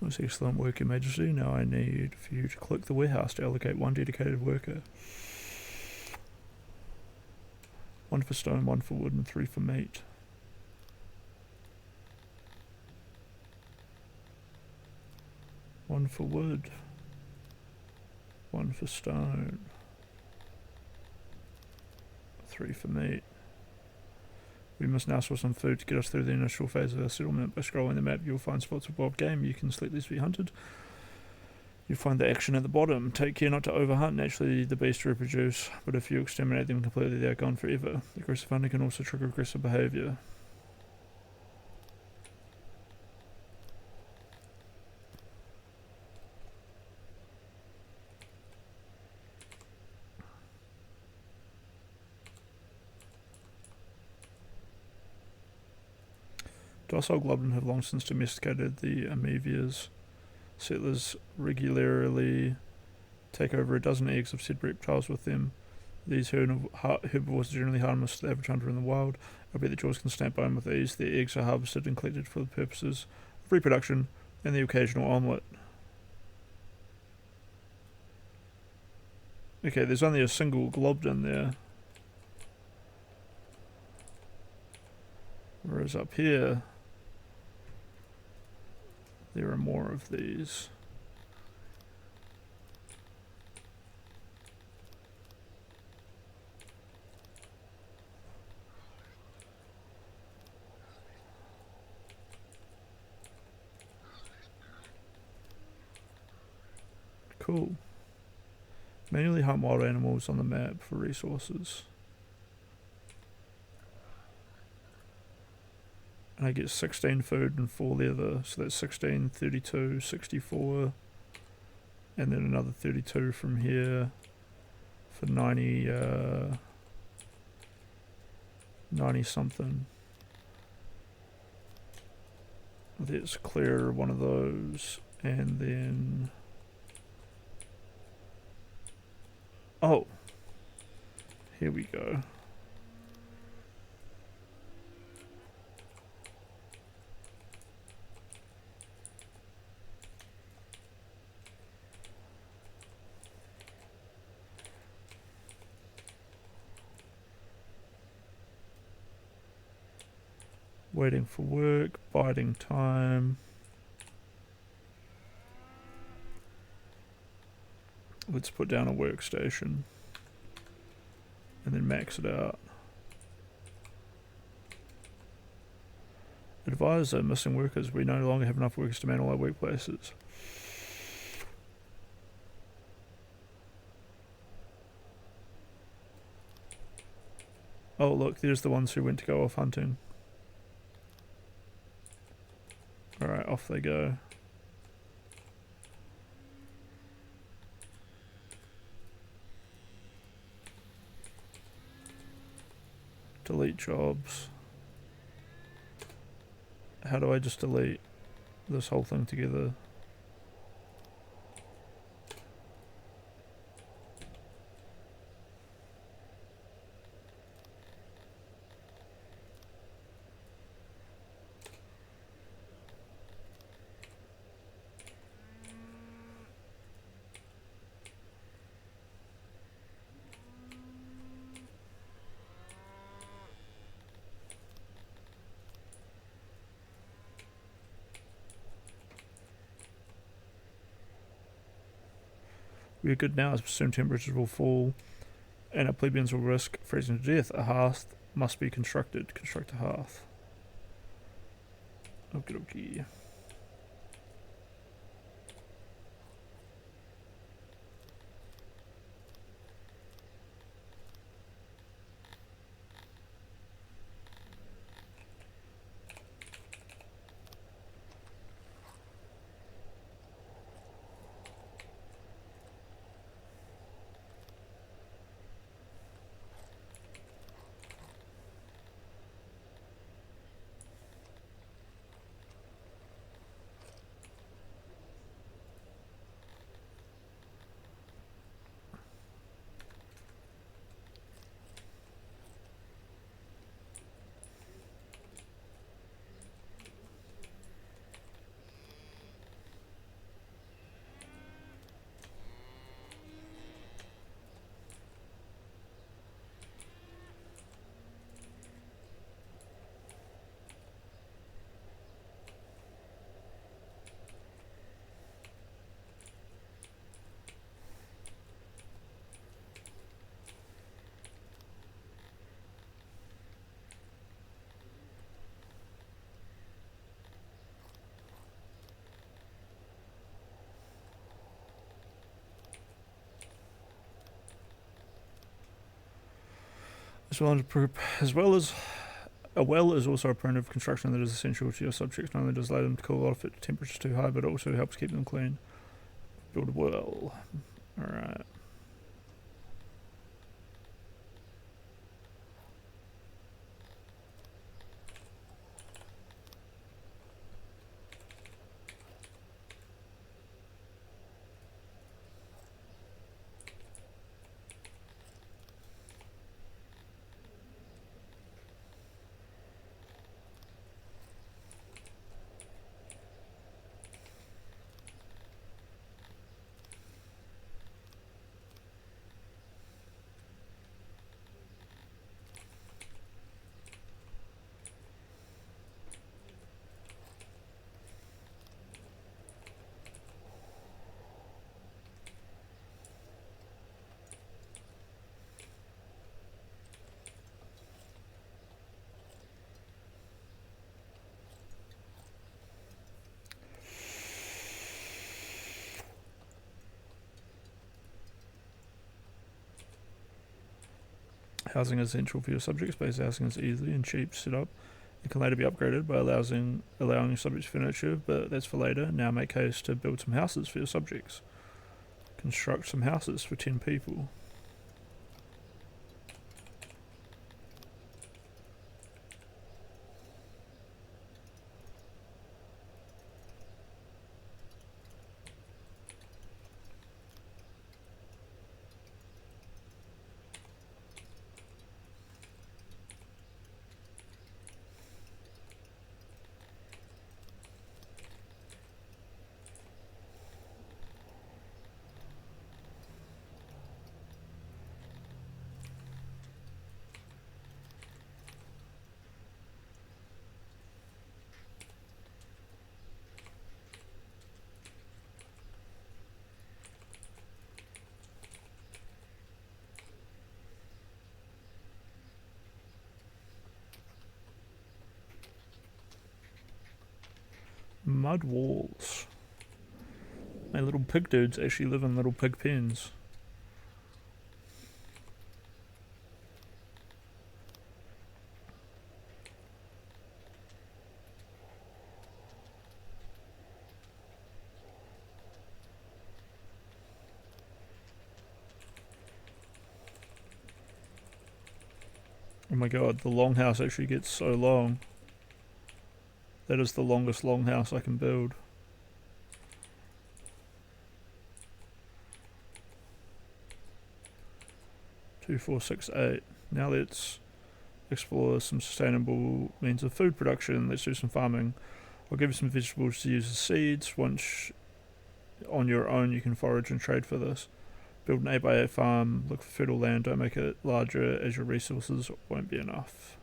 Speaker 8: That's excellent work, Your Majesty. Now I need for you to click the warehouse to allocate one dedicated worker. 1 for stone, 1 for wood, and 3 for meat. One for wood, 1 for stone, 3 for meat. We must now source some food to get us through the initial phase of our settlement. By scrolling the map, you'll find spots of wild game. You can select these to be hunted. You'll find the action at the bottom. Take care not to overhunt. Naturally, the beasts reproduce, but if you exterminate them completely, they are gone forever. Aggressive hunting can also trigger aggressive behaviour. Docile Globin have long since domesticated the Amevias. Settlers regularly take over a dozen eggs of said reptiles with them. These herbivores are generally harmless to the average hunter in the wild. I bet the jaws can snap by them with ease. Their eggs are harvested and collected for the purposes of reproduction and the occasional omelette. Okay, there's only a single Globin there. Whereas up here, there are more of these. Cool. Manually hunt wild animals on the map for resources. And I get 16 food and 4 leather, so that's 16, 32, 64, and then another 32 from here for 90, 90 something. Let's clear one of those, and then, oh, here we go. Waiting for work, biding time. Let's put down a workstation and then max it out. Advisor, missing workers. We no longer have enough workers to man all our workplaces. Oh look, there's the ones who went to go off hunting. Alright, off they go. Delete jobs. How do I just delete this whole thing together? We are good now as soon temperatures will fall and our plebeians will risk freezing to death. A hearth must be constructed. Construct a hearth. Okie dokie. A well is also a primitive construction that is essential to your subjects. Not only does allow them to cool off at temperatures too high, but also helps keep them clean. Build a well. Alright. Housing is essential for your subjects. Base housing is easy and cheap to set up. It can later be upgraded by allowing your subjects furniture, but that's for later. Now make haste to build some houses for your subjects. Construct some houses for 10 people. Mud walls. My little pig dudes actually live in little pig pens. Oh my god, the longhouse actually gets so long. That is the longest longhouse I can build. Two, 4, 6, 8. Now let's explore some sustainable means of food production. Let's do some farming. I'll give you some vegetables to use as seeds. Once on your own you can forage and trade for this. Build an 8x8 farm, look for fertile land, don't make it larger as your resources won't be enough.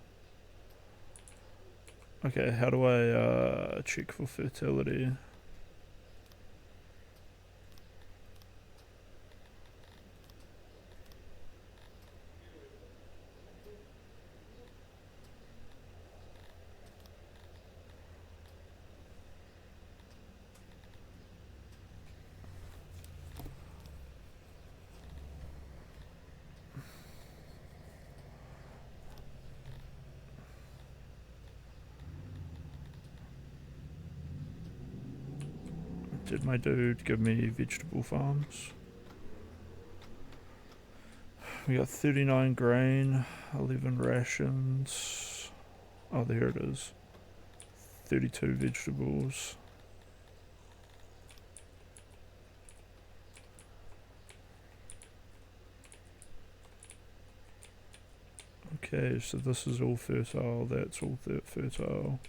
Speaker 8: Okay, how do I check for fertility? Did my dude give me vegetable farms? We got 39 grain, 11 rations. Oh, there it is. 32 vegetables. Okay, so this is all fertile, that's all fertile.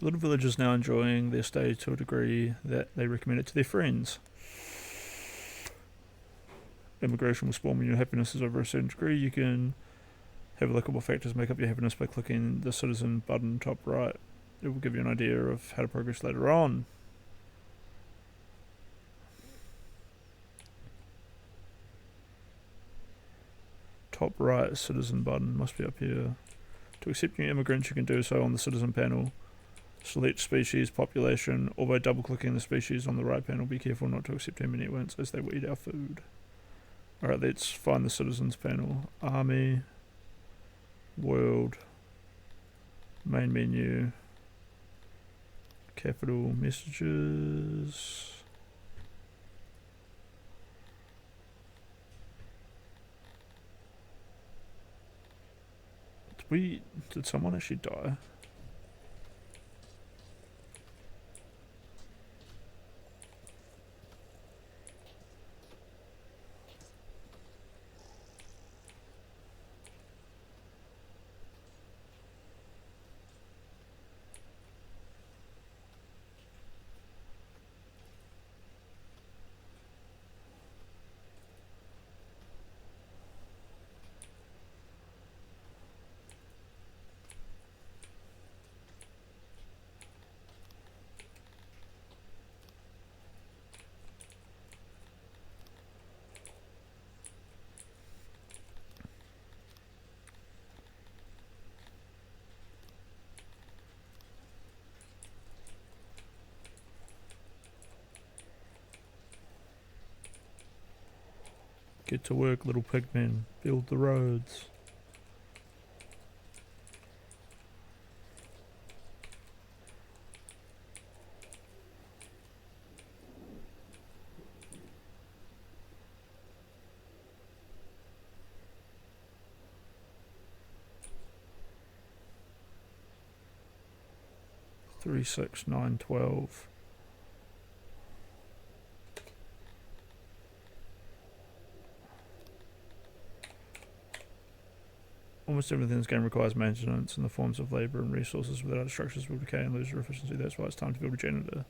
Speaker 8: Little villagers now enjoying their stay to a degree that they recommend it to their friends. Immigration will spawn when your happiness is over a certain degree. You can have a look at what factors make up your happiness by clicking the citizen button top right. It will give you an idea of how to progress later on. Top right citizen button must be up here. To accept new immigrants you can do so on the citizen panel. Select species, population, or by double clicking the species on the right panel. Be careful not to accept too many at once as they will eat our food. Alright, let's find the citizens panel. Army, world, main menu, capital, messages. Did someone actually die? Get to work, little pigmen. Build the roads. Three, 6, 9, 12. Almost everything in this game requires maintenance in the forms of labour and resources. Without it, structures will decay and lose their efficiency. That's why it's time to build a generator.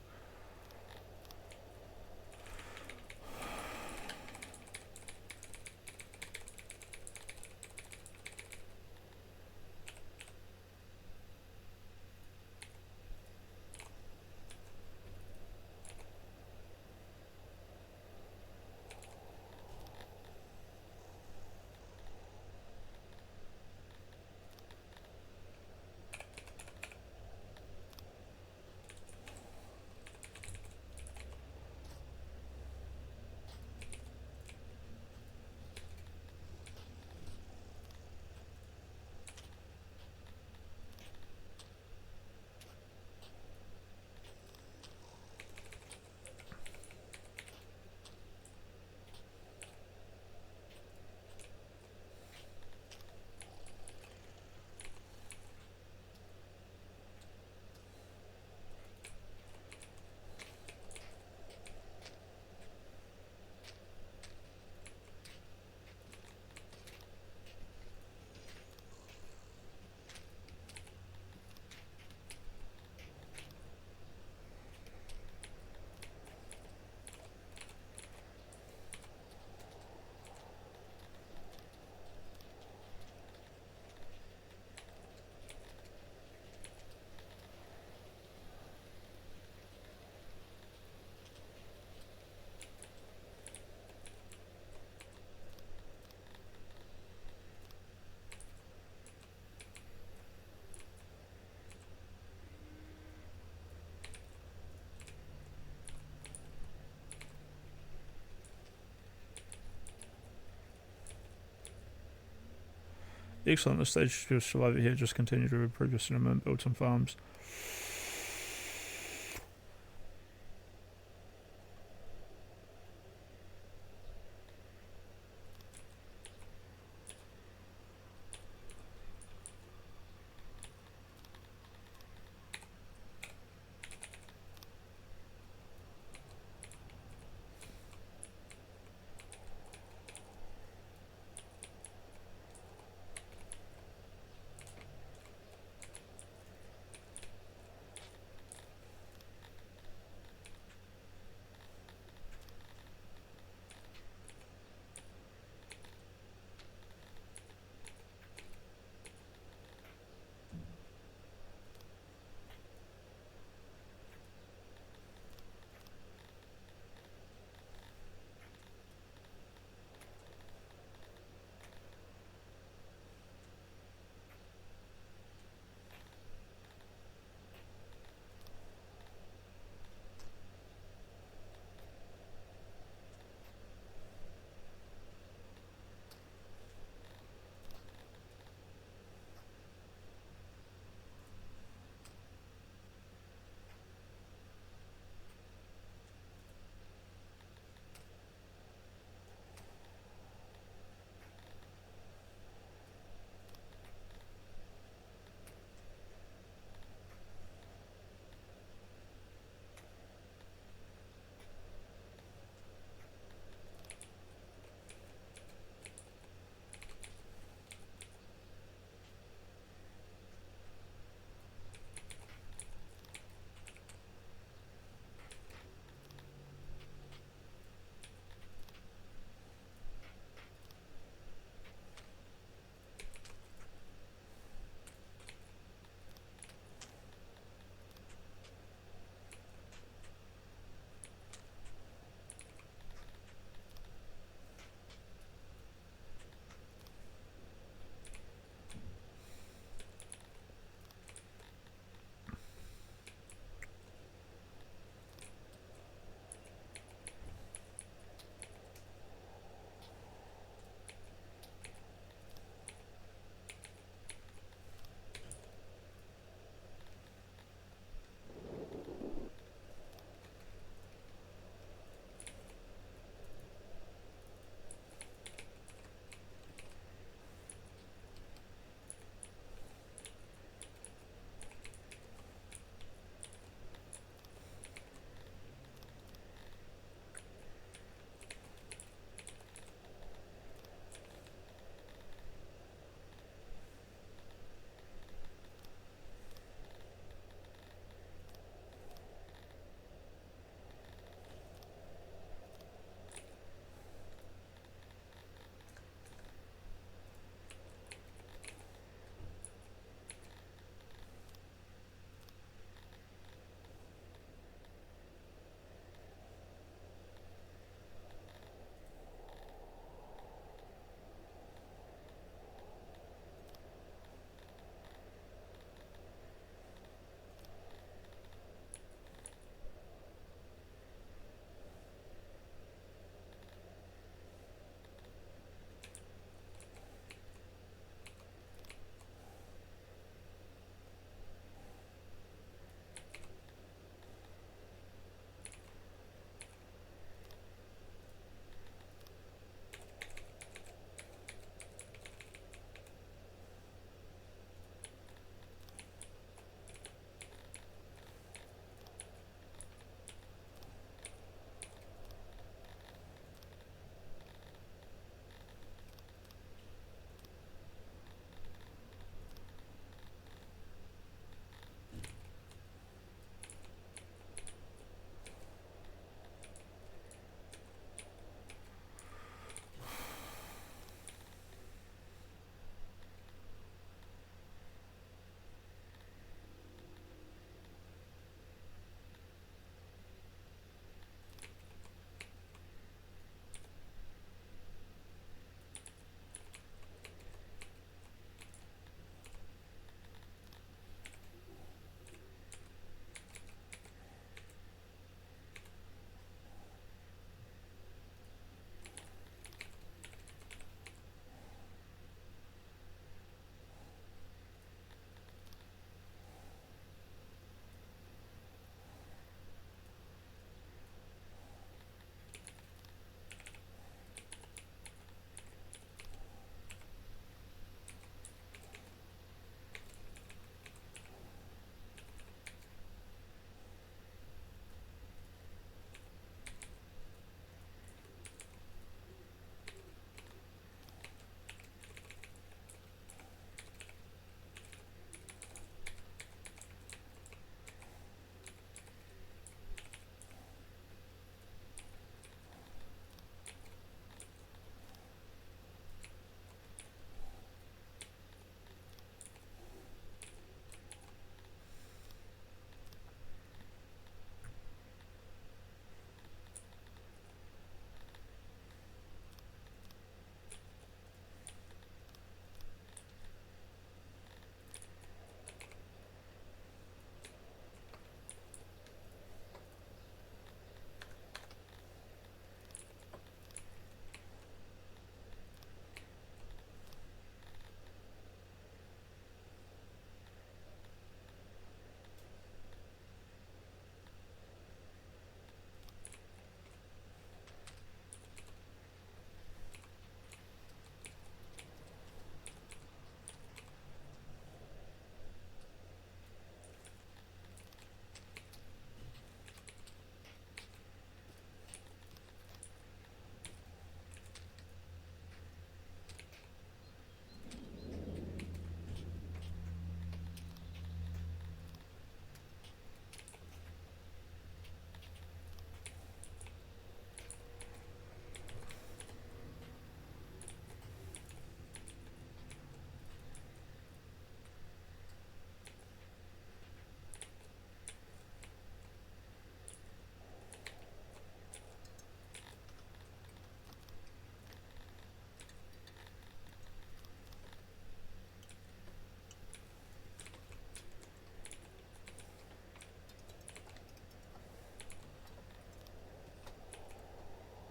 Speaker 8: Excellent, the stage to survive here. Just continue to improve your cinema and build some farms.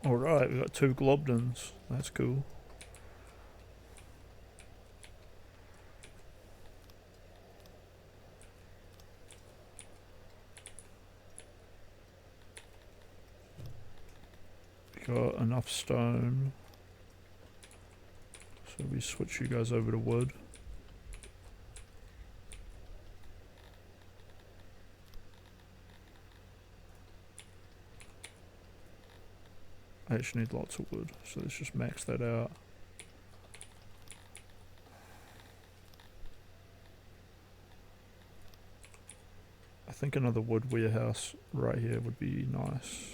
Speaker 8: Alright, we've got 2 Globdins. That's cool. Got enough stone. So we switch you guys over to wood. I actually need lots of wood, so let's just max that out. I think another wood warehouse right here would be nice.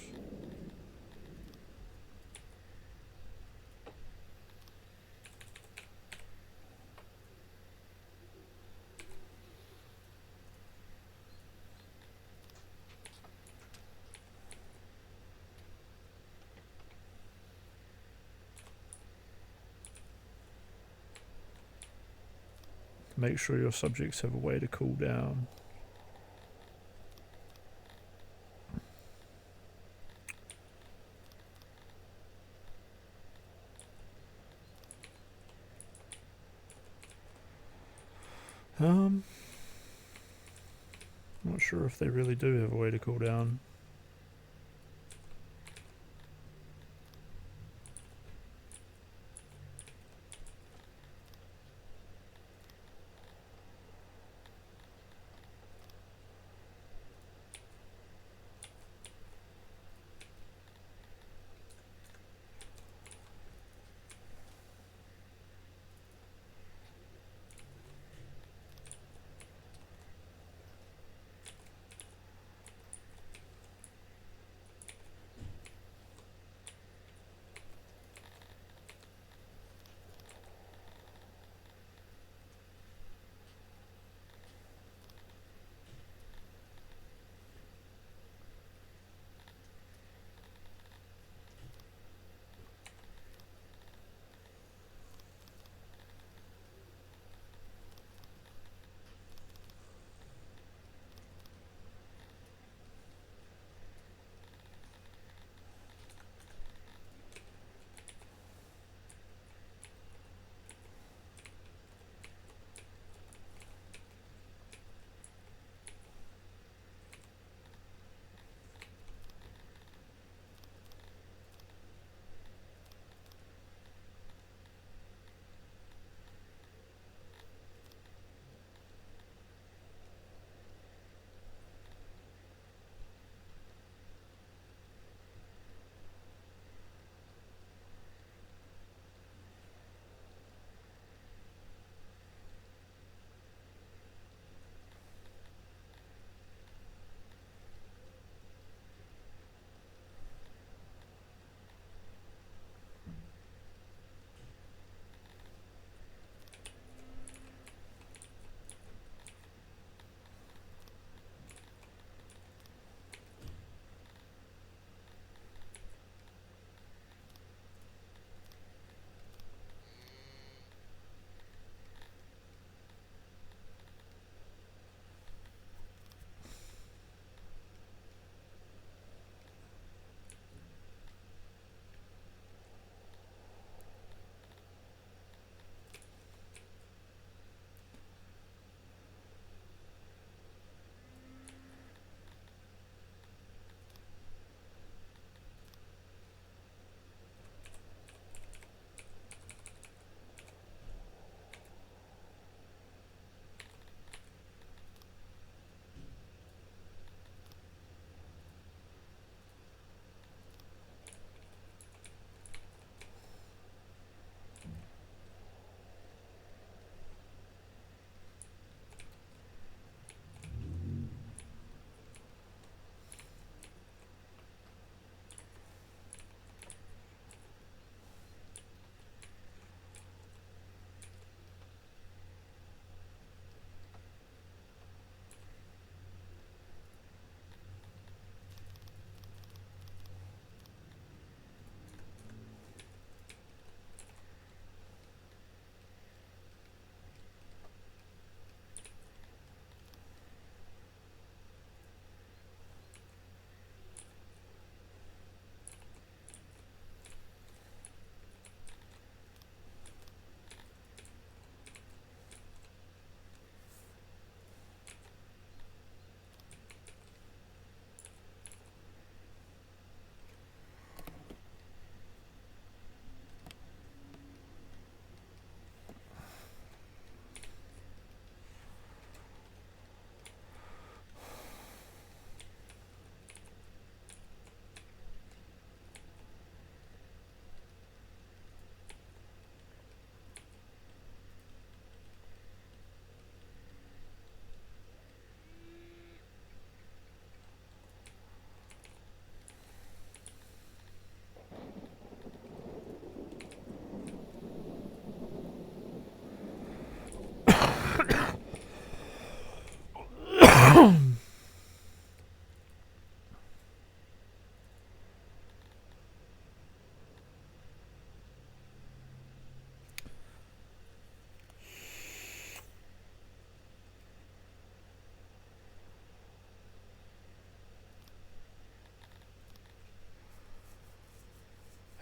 Speaker 8: Make sure your subjects have a way to cool down. Not sure if they really do have a way to cool down.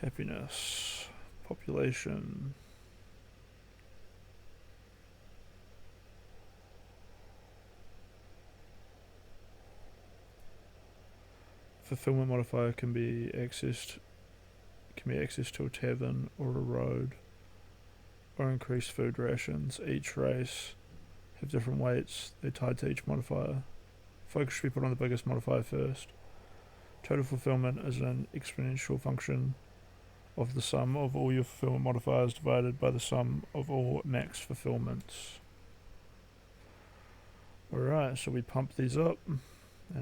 Speaker 8: Happiness. Population. Fulfillment modifier can be accessed to a tavern or a road, or increased food rations. Each race have different weights. They're tied to each modifier. Focus should be put on the biggest modifier first. Total fulfillment is an exponential function of the sum of all your fulfillment modifiers divided by the sum of all max fulfillments. Alright, so we pump these up, and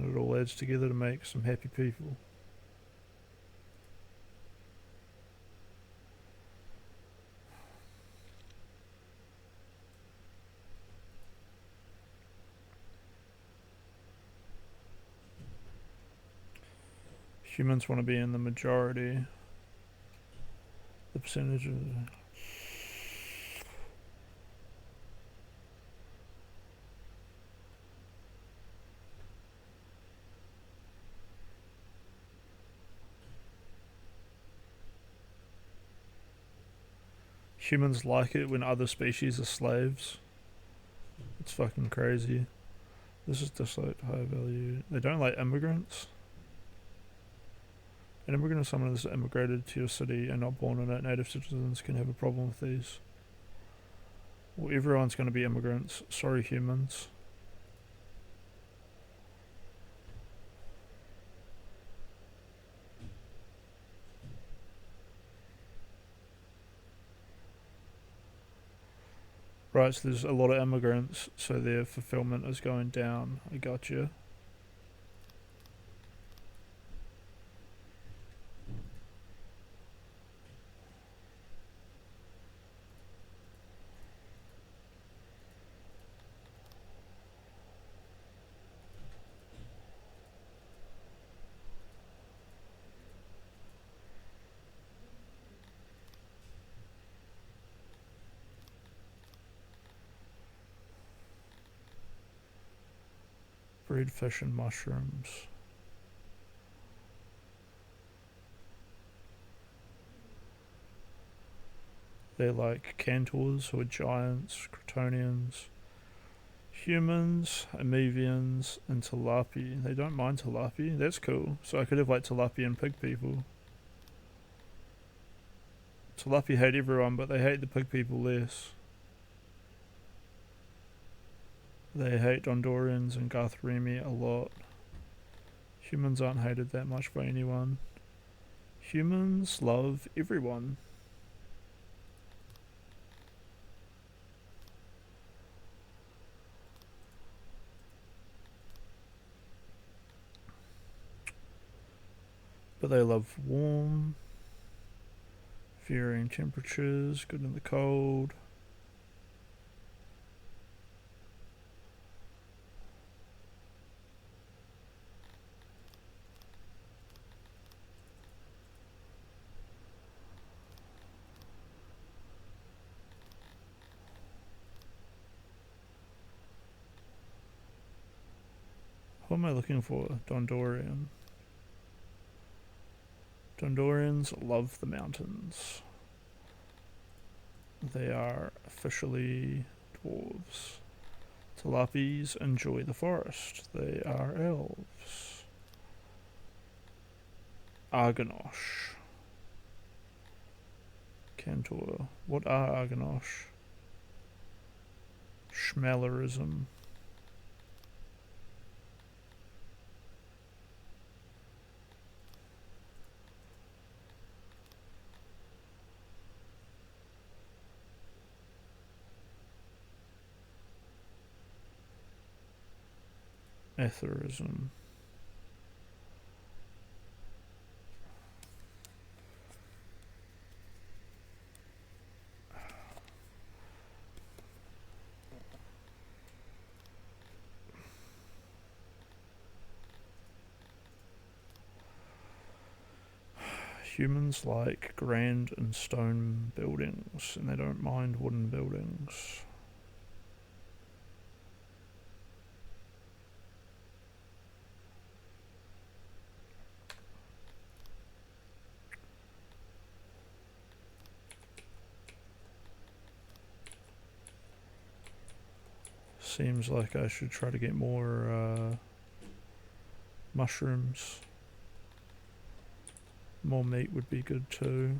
Speaker 8: it all adds together to make some happy people. Humans want to be in the majority. The percentage of... Humans like it when other species are slaves. It's fucking crazy. This is disliked high value. They don't like immigrants. An immigrant is someone that's immigrated to your city and not born in it. Native citizens can have a problem with these. Well, everyone's going to be immigrants. Sorry, humans. Right, so there's a lot of immigrants, so their fulfillment is going down. I got you. Breed fish and mushrooms. They like Cantors, who are giants, Crotonians, humans, Amevians, and Talapi. They don't mind Talapi. That's cool. So I could have like Talapi and pig people. Talapi hate everyone, but they hate the pig people less. They hate Dondorians and Garthremi a lot. Humans aren't hated that much by anyone. Humans love everyone. But they love warm, varying temperatures, good in the cold. What am I looking for? Dondorian. Dondorians love the mountains. They are officially dwarves. Talapis enjoy the forest. They are elves. Argonosh. Cantor. What are Argonosh? Schmalerism. Etherism. Humans like grand and stone buildings, and they don't mind wooden buildings. Seems like I should try to get more mushrooms. More meat would be good too.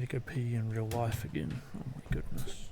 Speaker 8: need to go pee in real life again. Oh my goodness.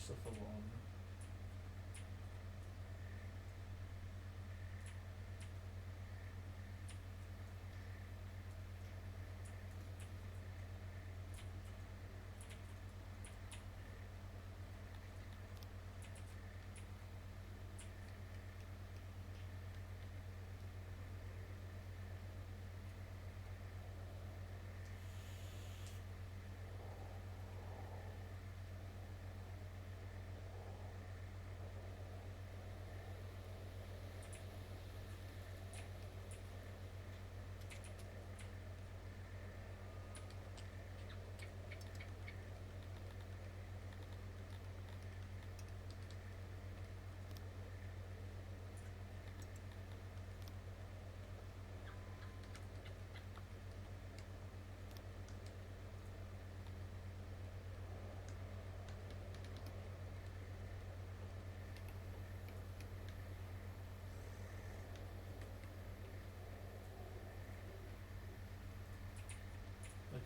Speaker 8: Cephalon.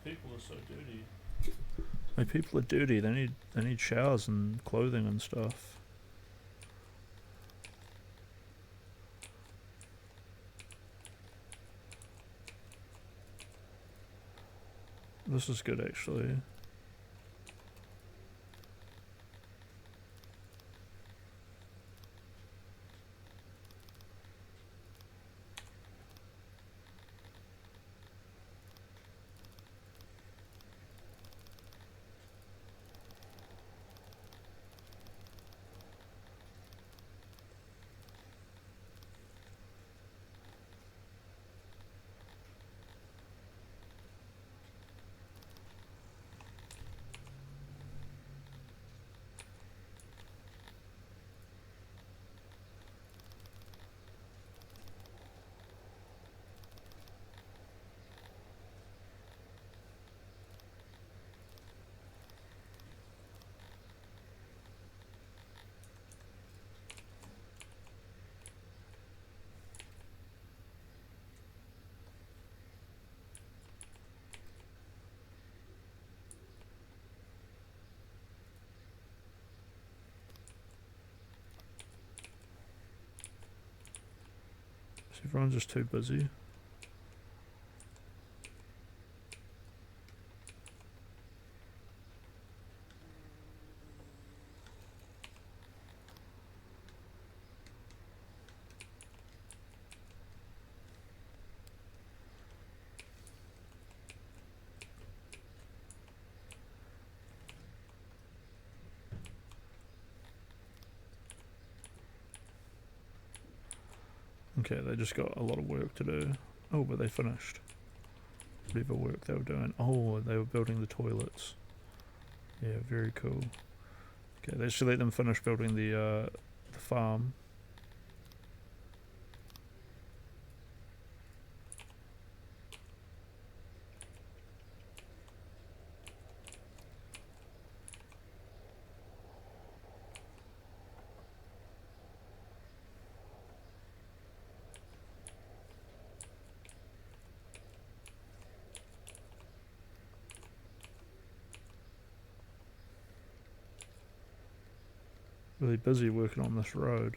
Speaker 8: People are so dirty. My people are dirty. They need showers and clothing and stuff. This is good actually. Everyone's just too busy. Okay, they just got a lot of work to do. Oh, but they finished. Whatever work they were doing. Oh, they were building the toilets. Yeah, very cool. Okay, they should let them finish building the farm. Really busy working on this road.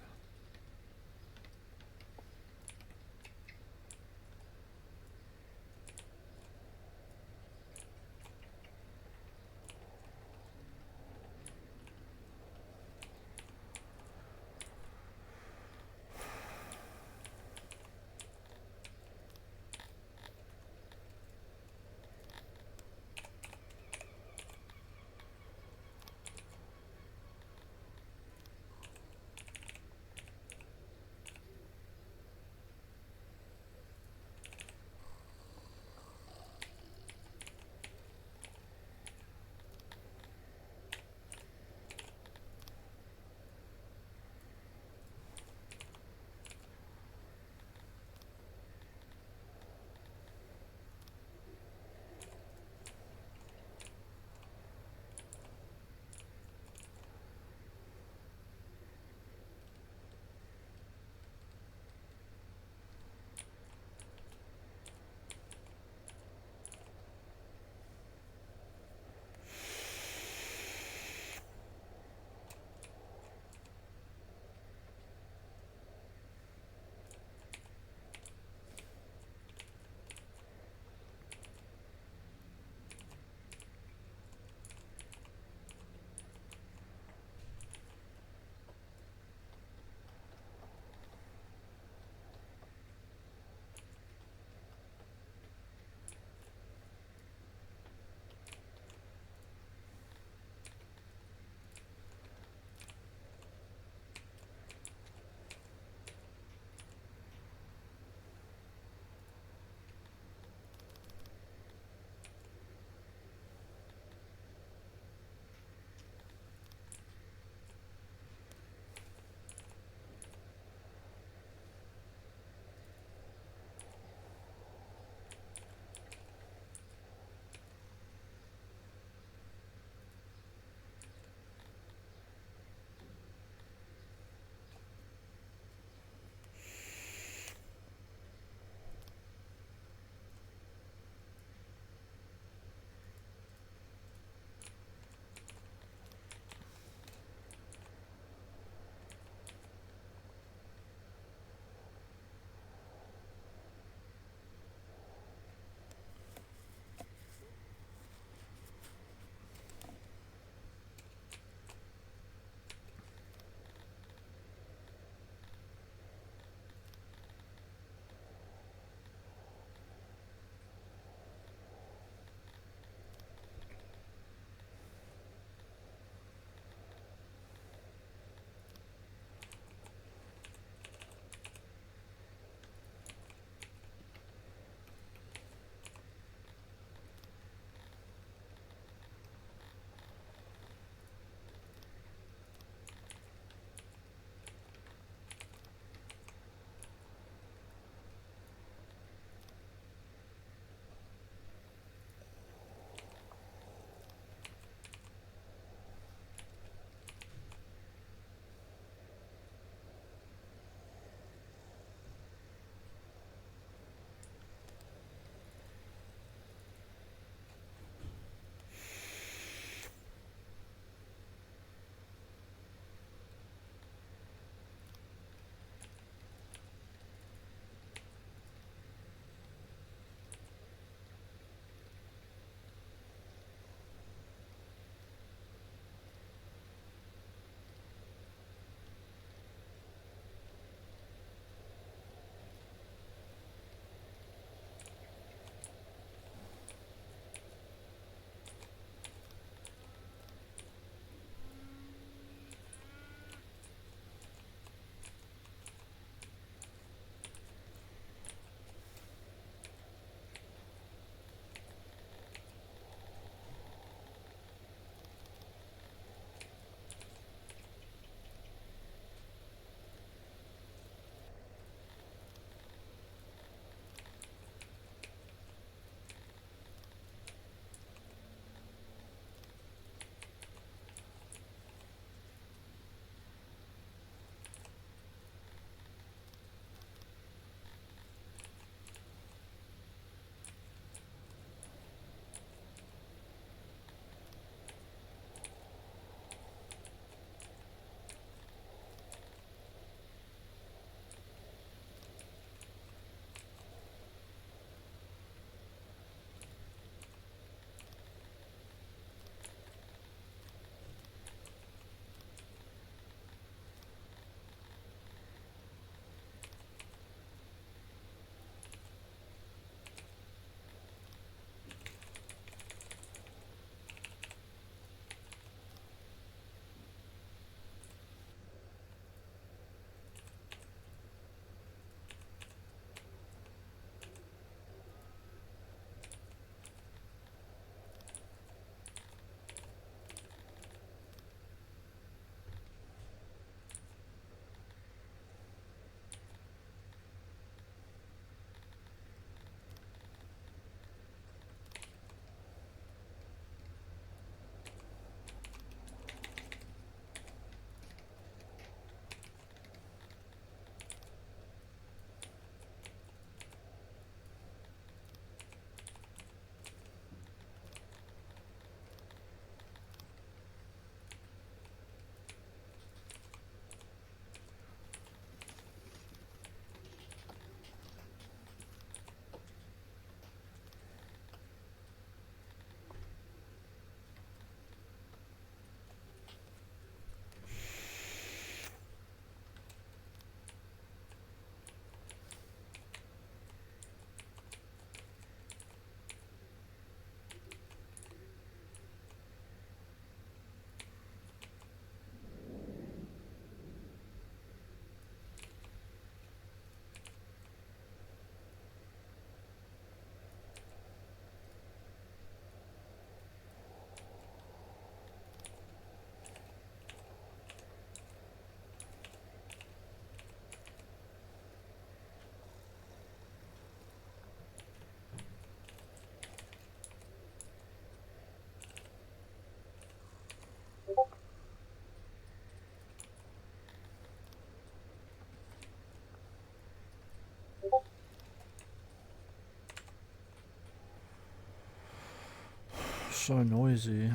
Speaker 8: so noisy.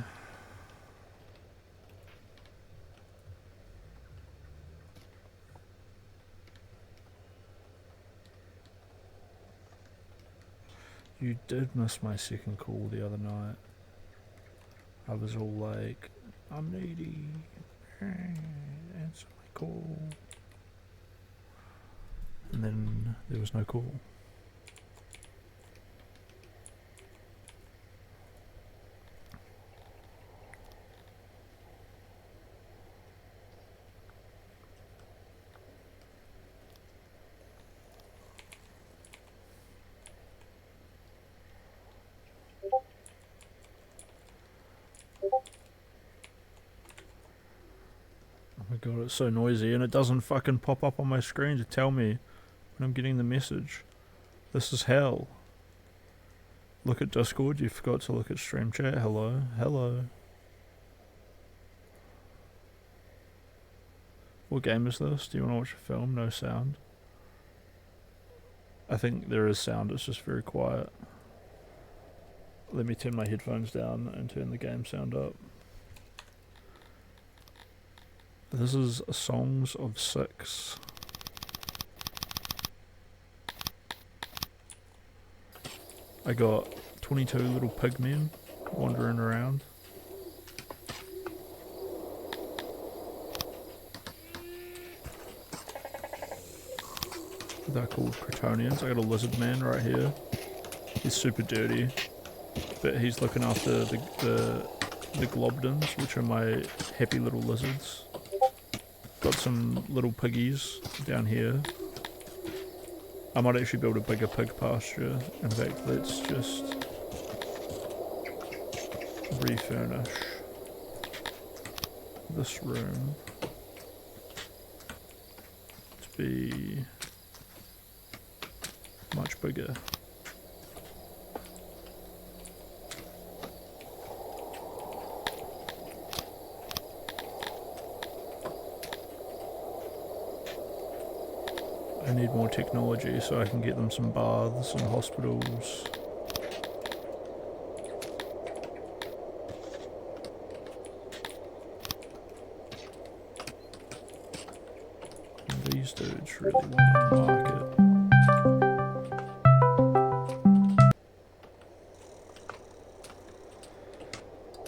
Speaker 8: You did miss my second call the other night. I was all like, I'm needy. Answer my call. And then there was no call. Oh my god, it's so noisy and it doesn't fucking pop up on my screen to tell me when I'm getting the message. This is hell. Look at Discord, you forgot to look at stream chat. Hello, hello. What game is this? Do you want to watch a film? No sound. I think there is sound, it's just very quiet. Let me turn my headphones down and turn the game sound up. This is Songs of Six. I got 22 little pigmen wandering around. They're called Crotonians. I got a lizard man right here. He's super dirty, but he's looking after the globdins, which are my happy little lizards. Got some little piggies down here. I might actually build a bigger pig pasture. In fact, let's just refurnish this room to be much bigger. I need more technology so I can get them some baths and hospitals. And these dudes really want to market.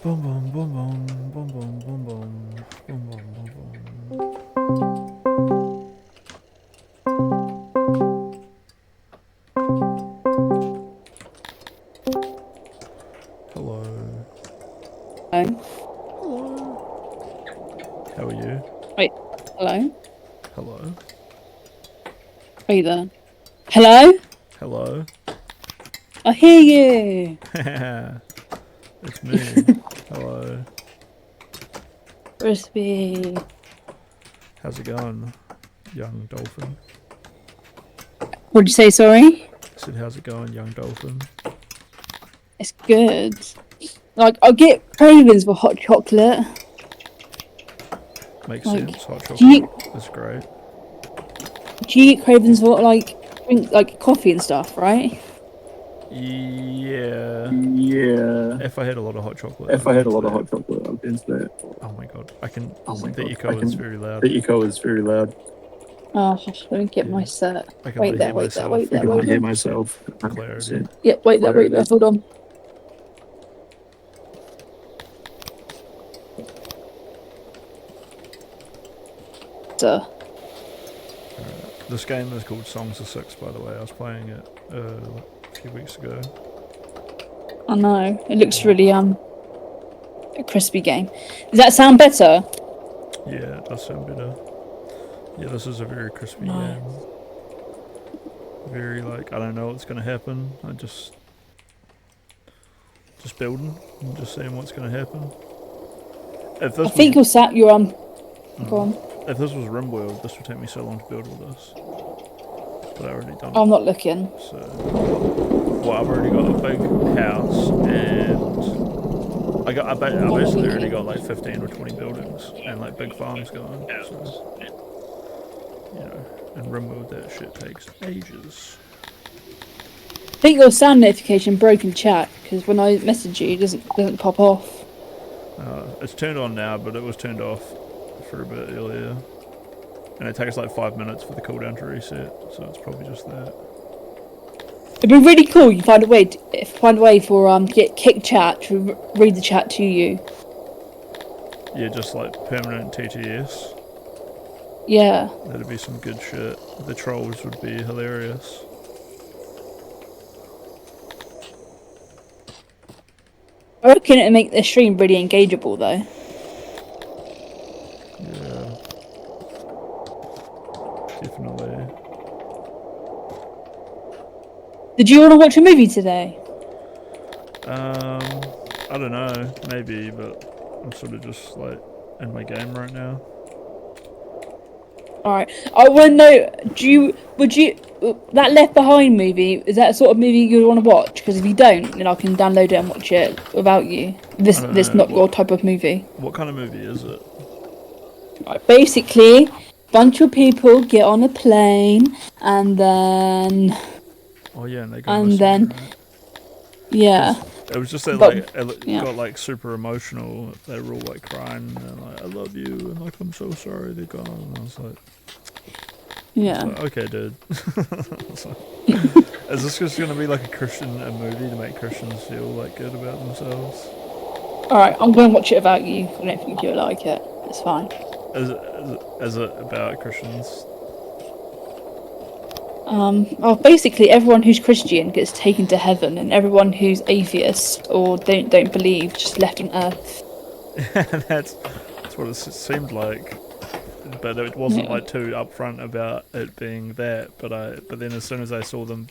Speaker 8: Boom boom boom boom boom boom boom boom boom boom boom boom. Hello.
Speaker 21: Hello.
Speaker 8: Hello. How are you?
Speaker 21: Wait. Hello.
Speaker 8: Hello.
Speaker 21: Are you there? Hello.
Speaker 8: Hello.
Speaker 21: I hear you.
Speaker 8: It's me. Hello.
Speaker 21: Crispy.
Speaker 8: How's it going, young dolphin?
Speaker 21: What'd you say? Sorry.
Speaker 8: I said, how's it going, young dolphin?
Speaker 21: It's good. Like, I get cravings for hot chocolate.
Speaker 8: Makes
Speaker 21: Like,
Speaker 8: sense. Hot
Speaker 21: do you-
Speaker 8: chocolate is great.
Speaker 21: Do you get cravings for like drink, like coffee and stuff, right?
Speaker 8: Yeah.
Speaker 21: Yeah.
Speaker 8: If I had a lot of hot chocolate.
Speaker 21: If
Speaker 8: I'd
Speaker 21: I had
Speaker 8: be
Speaker 21: a lot
Speaker 8: into
Speaker 21: of
Speaker 8: that.
Speaker 21: hot chocolate, I'd be into that.
Speaker 8: Oh my god. I can.
Speaker 21: Oh my
Speaker 8: the
Speaker 21: God,
Speaker 8: echo
Speaker 21: I
Speaker 8: is
Speaker 21: can-
Speaker 8: very loud.
Speaker 21: The echo is very loud. Oh, let me get my set.
Speaker 8: I can
Speaker 21: Wait
Speaker 8: only
Speaker 21: there,
Speaker 8: hear
Speaker 21: wait there,
Speaker 8: myself.
Speaker 21: wait there,
Speaker 8: I can
Speaker 21: wait
Speaker 8: only
Speaker 21: there.
Speaker 8: hear myself. Clarity.
Speaker 21: Yeah, wait there, wait there, hold on.
Speaker 8: This game is called Songs of Six, by the way. I was playing it a few weeks ago.
Speaker 21: I know. It looks really a crispy game. Does that sound better?
Speaker 8: Yeah, it does sound better. Yeah, this is a very crispy
Speaker 21: No.
Speaker 8: game. Very like, I don't know what's gonna happen. I just building and just seeing what's gonna happen. If this
Speaker 21: I think you're sat. You're Go on.
Speaker 8: If this was RimWorld, this would take me so long to build all this. But I already done it.
Speaker 21: I'm not looking.
Speaker 8: So, well, I've already got a big house, and I basically already got like 15 or 20 buildings and like big farms going. So, you know, in RimWorld that shit takes ages.
Speaker 21: think your sound notification broke in chat because when I message you, it doesn't pop off.
Speaker 8: It's turned on now, but it was turned off for a bit earlier. And it takes like 5 minutes for the cooldown to reset, so it's probably just that.
Speaker 21: It'd be really cool. You find a way for get kick chat to read the chat to you.
Speaker 8: Yeah, just like permanent TTS.
Speaker 21: Yeah.
Speaker 8: That'd be some good shit. The trolls would be hilarious.
Speaker 21: I reckon it'd make the stream really engageable though.
Speaker 8: Yeah. Definitely.
Speaker 21: Did you want to watch a movie today?
Speaker 8: I don't know, maybe, but I'm sort of just like in my game right now.
Speaker 21: Alright. I want to know, that Left Behind movie, is that a sort of movie you want to watch? Because if you don't, then I can download it and watch it without you. This not your type of movie.
Speaker 8: What kind of movie is it?
Speaker 21: Right, basically, bunch of people get on a plane and then...
Speaker 8: Oh yeah, and they go missing, right?
Speaker 21: Yeah.
Speaker 8: It was just that
Speaker 21: But-
Speaker 8: like it
Speaker 21: yeah.
Speaker 8: got like super emotional. They were all like crying and like, I love you, and like, I'm so sorry they're gone. And I was like,
Speaker 21: Yeah.
Speaker 8: okay, dude. I was like, is this just gonna be like a movie to make Christians feel like good about themselves?
Speaker 21: Alright, I'm going to watch it without you. I don't think you'll like it. It's fine.
Speaker 8: Is it about Christians?
Speaker 21: Well, basically everyone who's Christian gets taken to heaven, and everyone who's atheist or don't believe just left on earth.
Speaker 8: that's what it seemed like, but it wasn't like too upfront about it being that. But then as soon as I saw them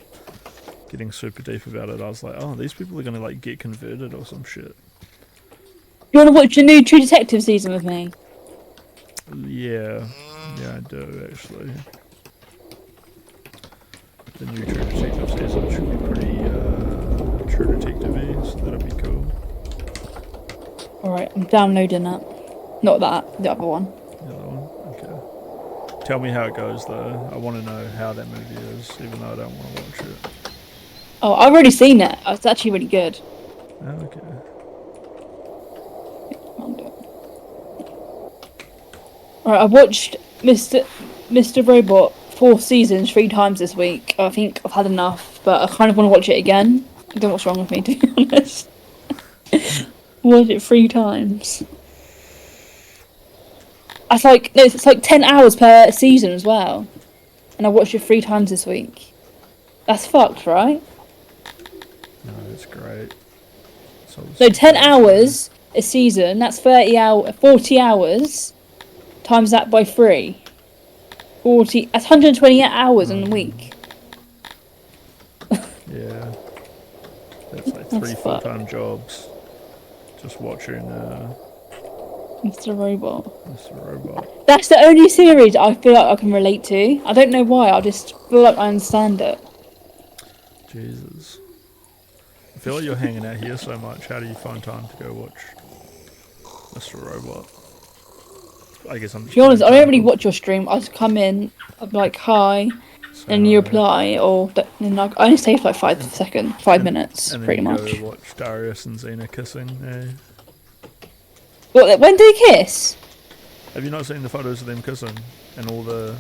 Speaker 8: getting super deep about it, I was like, oh, these people are gonna like get converted or some shit.
Speaker 21: You want to watch the new True Detective season with me?
Speaker 8: Yeah, I do actually. The new True Detective season should be pretty True Detective-y, so that'll be cool.
Speaker 21: Alright, I'm downloading that. Not that, the other one.
Speaker 8: The other one? Okay. Tell me how it goes though. I want to know how that movie is, even though I don't want to watch it.
Speaker 21: Oh, I've already seen it. It's actually really good.
Speaker 8: Oh, okay.
Speaker 21: Alright, I watched Mr. Robot 4 seasons 3 times this week. I think I've had enough, but I kind of want to watch it again. I don't know what's wrong with me, to be honest. Watched it 3 times. It's like 10 hours per season as well. And I watched it 3 times this week. That's fucked, right?
Speaker 8: No, it's great.
Speaker 21: So 10 hours a season, that's 40 hours. Times that by 3. 40, that's 128 hours in a week.
Speaker 8: Yeah. That's like 3 full-time jobs. Just watching
Speaker 21: Mr. Robot.
Speaker 8: Mr. Robot.
Speaker 21: That's the only series I feel like I can relate to. I don't know why, I just feel like I understand it.
Speaker 8: Jesus. I feel like you're hanging out here so much. How do you find time to go watch Mr. Robot? I guess I'm just...
Speaker 21: To be honest, I don't really watch your stream. I just come in, I'm like, hi, and you reply, or then I only stay for like 5 minutes,
Speaker 8: and then
Speaker 21: pretty
Speaker 8: you
Speaker 21: much.
Speaker 8: go watch Darius and Xena kissing. Yeah.
Speaker 21: What, when do they kiss?
Speaker 8: Have you not seen the photos of them kissing? And all the,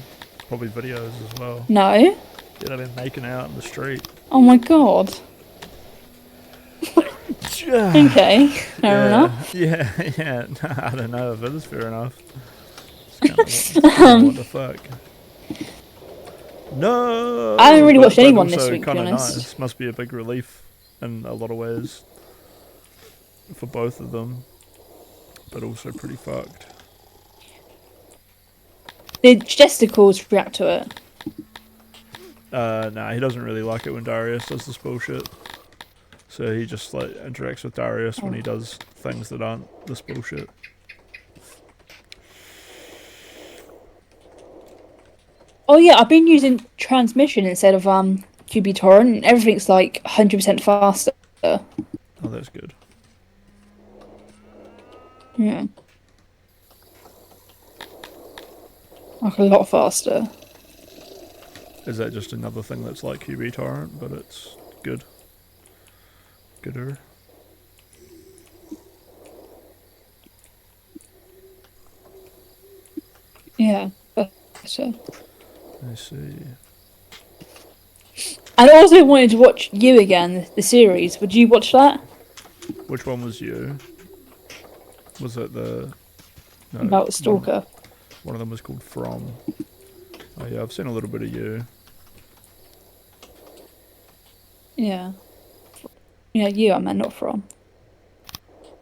Speaker 8: probably videos as well?
Speaker 21: No.
Speaker 8: Yeah, they've been making out in the street.
Speaker 21: Oh my god. Okay, fair enough.
Speaker 8: Yeah, I don't know if it is fair enough. It's kinda what the fuck? No!
Speaker 21: I haven't really
Speaker 8: But-
Speaker 21: watched
Speaker 8: but
Speaker 21: anyone this
Speaker 8: also
Speaker 21: week, to be
Speaker 8: kinda
Speaker 21: honest.
Speaker 8: Nice. Must be a big relief in a lot of ways for both of them, but also pretty fucked.
Speaker 21: Did Jesticles react to it?
Speaker 8: Nah, he doesn't really like it when Darius does this bullshit. So he just like interacts with Darius when he does things that aren't this bullshit.
Speaker 21: Oh yeah, I've been using Transmission instead of QBTorrent, and everything's like 100% faster.
Speaker 8: Oh, that's good.
Speaker 21: Yeah. Like a lot faster.
Speaker 8: Is that just another thing that's like QBTorrent, but it's Good. Gooder.
Speaker 21: Yeah, better.
Speaker 8: I see.
Speaker 21: And I also wanted to watch You Again, the series. Would you watch that?
Speaker 8: Which one was You? Was it the... No,
Speaker 21: About Stalker.
Speaker 8: One of them was called From. Oh yeah, I've seen a little bit of You.
Speaker 21: Yeah. Yeah, You, I meant not From.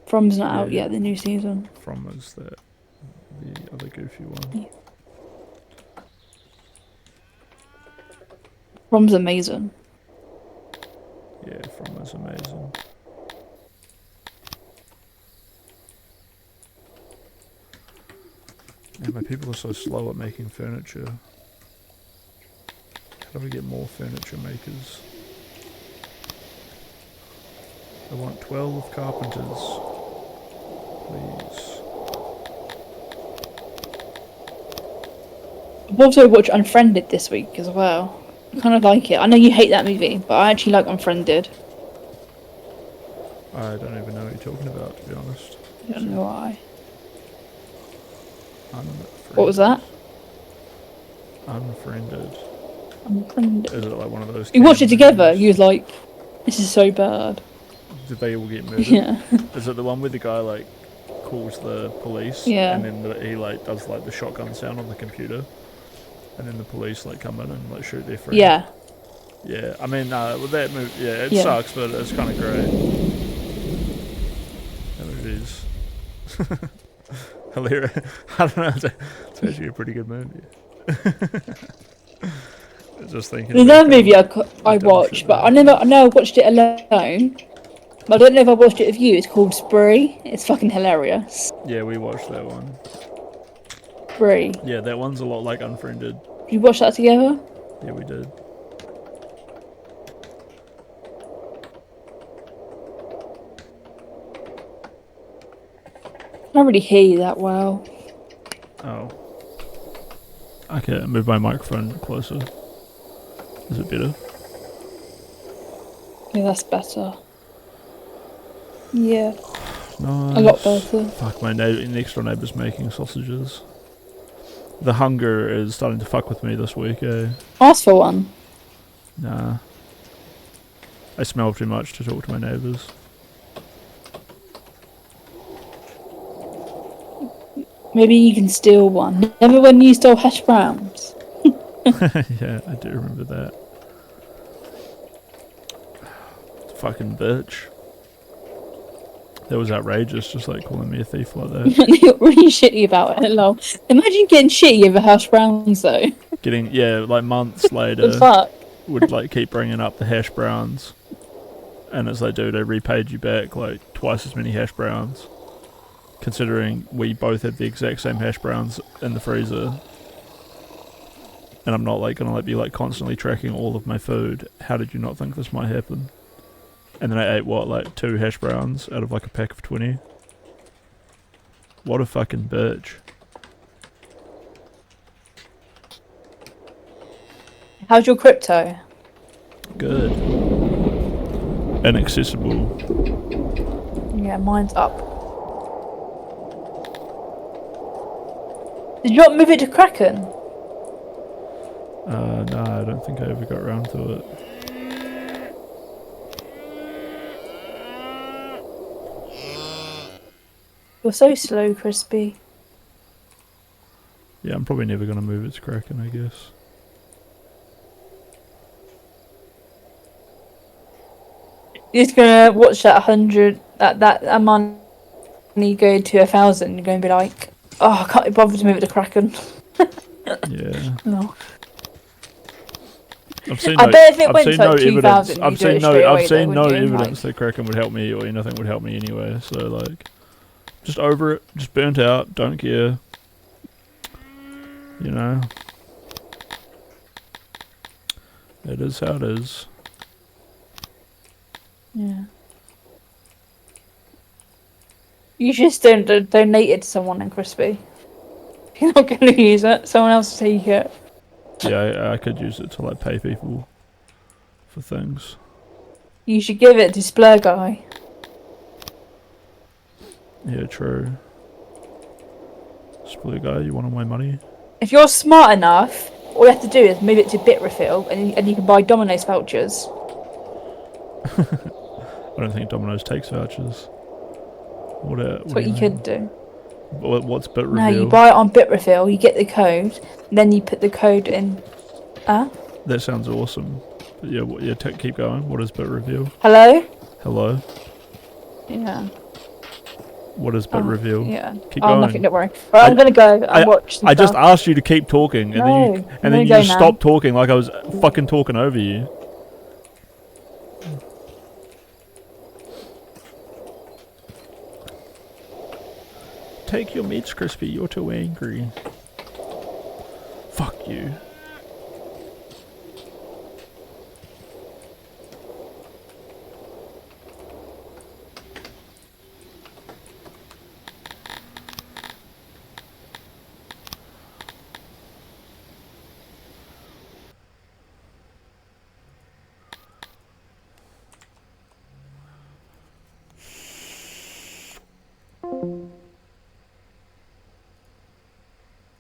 Speaker 21: From's not out yet, the new season.
Speaker 8: From is the other goofy one.
Speaker 21: From's amazing.
Speaker 8: Yeah, From is amazing. Yeah, my people are so slow at making furniture. How do we get more furniture makers? I want 12 carpenters. Please.
Speaker 21: I've also watched Unfriended this week as well. I kind of like it. I know you hate that movie, but I actually like Unfriended.
Speaker 8: I don't even know what you're talking about, to be honest.
Speaker 21: I don't know why.
Speaker 8: Unfriended.
Speaker 21: What was that?
Speaker 8: Unfriended.
Speaker 21: Unfriended.
Speaker 8: Is it like one of those?
Speaker 21: You watched it together. You was like, "This is so bad."
Speaker 8: Did they all get murdered?
Speaker 21: Yeah.
Speaker 8: Is it the one where the guy like calls the police?
Speaker 21: Yeah.
Speaker 8: And then he like does like the shotgun sound on the computer, and then the police like come in and like shoot their friend.
Speaker 21: Yeah.
Speaker 8: Yeah. I mean, with that movie, yeah, it
Speaker 21: Yeah.
Speaker 8: sucks, but it's kind of great. That movie's hilarious. I don't know. It's actually a pretty good movie. Just thinking.
Speaker 21: There's another movie I watched, but I know I watched it alone. But I don't know if I watched it with you. It's called Spree. It's fucking hilarious.
Speaker 8: Yeah, we watched that one.
Speaker 21: Spree.
Speaker 8: Yeah, that one's a lot like Unfriended.
Speaker 21: Did you watch that together?
Speaker 8: Yeah, we did.
Speaker 21: I don't really hear you that well.
Speaker 8: Oh. Okay, move my microphone closer. Is it better?
Speaker 21: Yeah, that's better. Yeah.
Speaker 8: Nice.
Speaker 21: A lot better.
Speaker 8: Fuck, my next door neighbour's making sausages. The hunger is starting to fuck with me this week, eh?
Speaker 21: Ask for one.
Speaker 8: Nah. I smell too much to talk to my neighbours.
Speaker 21: Maybe you can steal one. Remember when you stole hash browns?
Speaker 8: Yeah, I do remember that. Fucking bitch. That was outrageous, just like calling me a thief like that.
Speaker 21: You got really shitty about it, lol. Imagine getting shitty over hash browns, though.
Speaker 8: Getting, yeah, like months later,
Speaker 21: The fuck?
Speaker 8: would like keep bringing up the hash browns. And it's like, dude, I repaid you back like twice as many hash browns. Considering we both had the exact same hash browns in the freezer. And I'm not like gonna like be like constantly tracking all of my food. How did you not think this might happen? And then I ate what, like 2 hash browns out of like a pack of 20? What a fucking bitch.
Speaker 21: How's your crypto?
Speaker 8: Good. Inaccessible.
Speaker 21: Yeah, mine's up. Did you not move it to Kraken?
Speaker 8: No, I don't think I ever got around to it.
Speaker 21: You're so slow, Crispy.
Speaker 8: Yeah, I'm probably never gonna move it to Kraken, I guess.
Speaker 21: You're just gonna watch that 100, that money go to 1,000. You're gonna be like, oh, I can't be bothered to move it to Kraken.
Speaker 8: Yeah.
Speaker 21: No.
Speaker 8: I've seen
Speaker 21: I
Speaker 8: no,
Speaker 21: bet if it
Speaker 8: I've
Speaker 21: went
Speaker 8: seen
Speaker 21: to like
Speaker 8: no
Speaker 21: 2,000,
Speaker 8: evidence.
Speaker 21: you'd
Speaker 8: I've
Speaker 21: do it
Speaker 8: seen no.
Speaker 21: straight away
Speaker 8: I've seen
Speaker 21: though,
Speaker 8: no
Speaker 21: wouldn't you?
Speaker 8: evidence that Kraken would help me or anything would help me anyway. So like, just over it. Just burnt out. Don't care. You know. It is how it is.
Speaker 21: Yeah. You just don't donate it to someone in Crispy. If you're not going to use it, someone else will take it.
Speaker 8: Yeah, I could use it to like pay people for things.
Speaker 21: You should give it to Splur Guy.
Speaker 8: Yeah, true. Split guy, you want my money?
Speaker 21: If you're smart enough, all you have to do is move it to Bitrefill, and you can buy Domino's vouchers.
Speaker 8: I don't think Domino's takes vouchers.
Speaker 21: That's what you could do.
Speaker 8: What's Bitrefill?
Speaker 21: No, you buy it on Bitrefill, you get the code, and then you put the code in.
Speaker 8: That sounds awesome. But yeah, keep going. What is Bitrefill?
Speaker 21: Hello?
Speaker 8: Hello?
Speaker 21: Yeah.
Speaker 8: What is Bitrefill?
Speaker 21: Yeah.
Speaker 8: Keep going.
Speaker 21: Nothing, don't worry. Right, I'm gonna go and watch some
Speaker 8: I just
Speaker 21: stuff.
Speaker 8: asked you to keep talking, and then you just stopped talking like I was fucking talking over you. Take your meats, Crispy. You're too angry. Fuck you.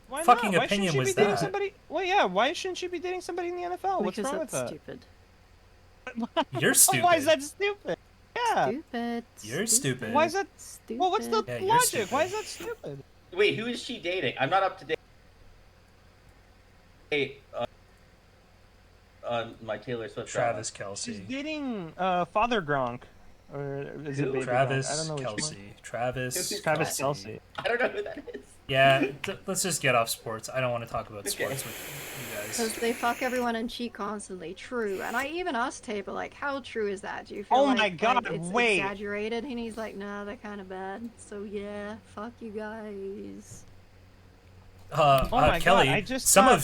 Speaker 19: Why
Speaker 14: fucking
Speaker 19: not?
Speaker 14: opinion
Speaker 19: Why
Speaker 14: was
Speaker 19: shouldn't she be dating
Speaker 14: that?
Speaker 19: somebody? Well, yeah. Why shouldn't she be dating somebody in the NFL? What's
Speaker 18: Because
Speaker 19: wrong with
Speaker 18: that's
Speaker 19: that?
Speaker 18: stupid.
Speaker 14: You're stupid.
Speaker 19: Why is that stupid? Yeah.
Speaker 18: Stupid.
Speaker 14: You're stupid.
Speaker 19: Why is that?
Speaker 18: Stupid.
Speaker 19: Well, what's the
Speaker 14: Yeah, you're
Speaker 19: logic?
Speaker 14: stupid.
Speaker 19: Why is that stupid?
Speaker 12: Wait, who is she dating? I'm not up to date. Hey, on my Taylor Swift.
Speaker 14: Travis
Speaker 12: drama.
Speaker 14: Kelce.
Speaker 19: She's dating Father Gronk, or is it Baby
Speaker 14: Travis
Speaker 19: Gronk? I don't know which
Speaker 14: Kelce.
Speaker 19: one.
Speaker 14: Travis
Speaker 19: Kelce.
Speaker 12: I don't know who that is.
Speaker 14: Yeah, let's just get off sports. I don't want to talk about sports with you guys.
Speaker 18: Because they fuck everyone and cheat constantly. True. And I even asked Tabor, like, how true is that? Do you feel
Speaker 19: Oh
Speaker 18: like,
Speaker 19: my God,
Speaker 18: it's
Speaker 19: wait.
Speaker 18: exaggerated? And he's like, nah, they're kind of bad. So yeah, fuck you guys.
Speaker 19: Oh my
Speaker 14: Kelly,
Speaker 19: God, I just
Speaker 14: some
Speaker 19: thought-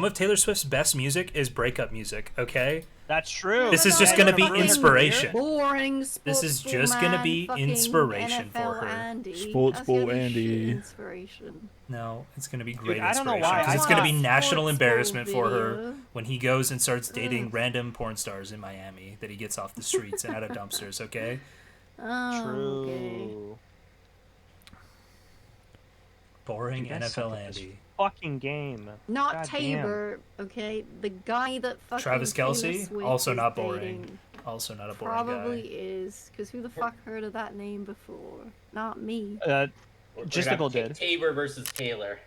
Speaker 14: of Taylor Swift's best music is breakup music. Okay,
Speaker 19: That's true.
Speaker 14: this is just gonna be
Speaker 18: Fucking
Speaker 14: inspiration.
Speaker 18: Boring
Speaker 14: This is just gonna be inspiration for her.
Speaker 8: Sports ball Andy.
Speaker 18: Inspiration.
Speaker 14: No, it's gonna be great
Speaker 19: I don't know
Speaker 14: inspiration
Speaker 19: why.
Speaker 14: because
Speaker 19: I
Speaker 14: it's gonna be
Speaker 18: saw a
Speaker 14: national
Speaker 18: sports
Speaker 14: embarrassment
Speaker 18: ball
Speaker 14: for her
Speaker 18: video.
Speaker 14: when he goes and starts dating random porn stars in Miami that he gets off the streets and out of dumpsters. Okay.
Speaker 18: Oh,
Speaker 19: True.
Speaker 18: okay.
Speaker 14: Boring
Speaker 19: Dude, that's
Speaker 14: NFL
Speaker 19: such a
Speaker 14: Andy.
Speaker 19: Fucking game.
Speaker 18: Not
Speaker 19: God
Speaker 18: Tabor, okay? The guy that fucking
Speaker 14: Travis
Speaker 18: Taylor
Speaker 14: Kelce,
Speaker 18: Swift
Speaker 14: also
Speaker 18: is
Speaker 14: not boring.
Speaker 18: dating
Speaker 14: Also not a boring
Speaker 18: Probably
Speaker 14: guy.
Speaker 18: is, because who the fuck heard of that name before? Not me.
Speaker 12: We're gonna
Speaker 19: Justical
Speaker 12: have
Speaker 19: did.
Speaker 12: Tabor versus Taylor.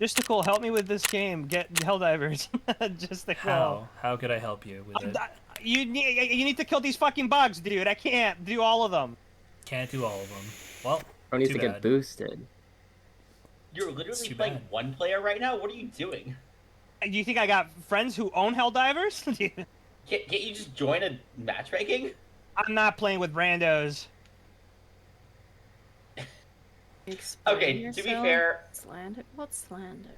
Speaker 19: Justical, help me with this game. Get Helldivers. Justical.
Speaker 14: How? How could I help you with it?
Speaker 19: You need to kill these fucking bugs, dude. I can't do all of them.
Speaker 14: Can't do all of them. Well,
Speaker 22: Bro needs
Speaker 14: too
Speaker 22: to
Speaker 14: bad.
Speaker 22: get boosted.
Speaker 12: You're literally
Speaker 14: too
Speaker 12: playing
Speaker 14: bad.
Speaker 12: one player right now? What are you doing?
Speaker 19: Do you think I got friends who own Helldivers?
Speaker 12: Can't you just join a matchmaking?
Speaker 19: I'm not playing with randos.
Speaker 18: Explain
Speaker 12: Okay, to be
Speaker 18: yourself.
Speaker 12: fair-
Speaker 18: Slander? What's slander?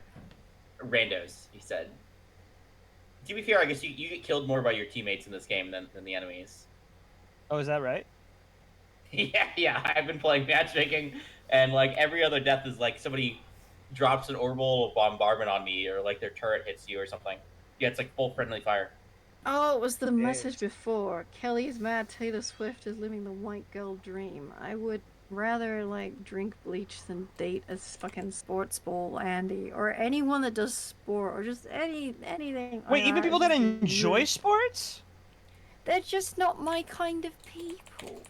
Speaker 12: Randos, he said. To be fair, I guess you get killed more by your teammates in this game than the enemies.
Speaker 19: Oh, is that right?
Speaker 12: Yeah, I've been playing matchmaking, and like every other death is like somebody drops an orbital bombardment on me, or like their turret hits you or something. Yeah, it's like full friendly fire.
Speaker 18: Oh, it was the message before. Kelly's mad Taylor Swift is living the white girl dream. I would rather, like, drink bleach than date a fucking sports ball Andy. Or anyone that does sport, or just anything.
Speaker 19: Wait, even people that enjoy sports?
Speaker 18: They're just not my kind of people.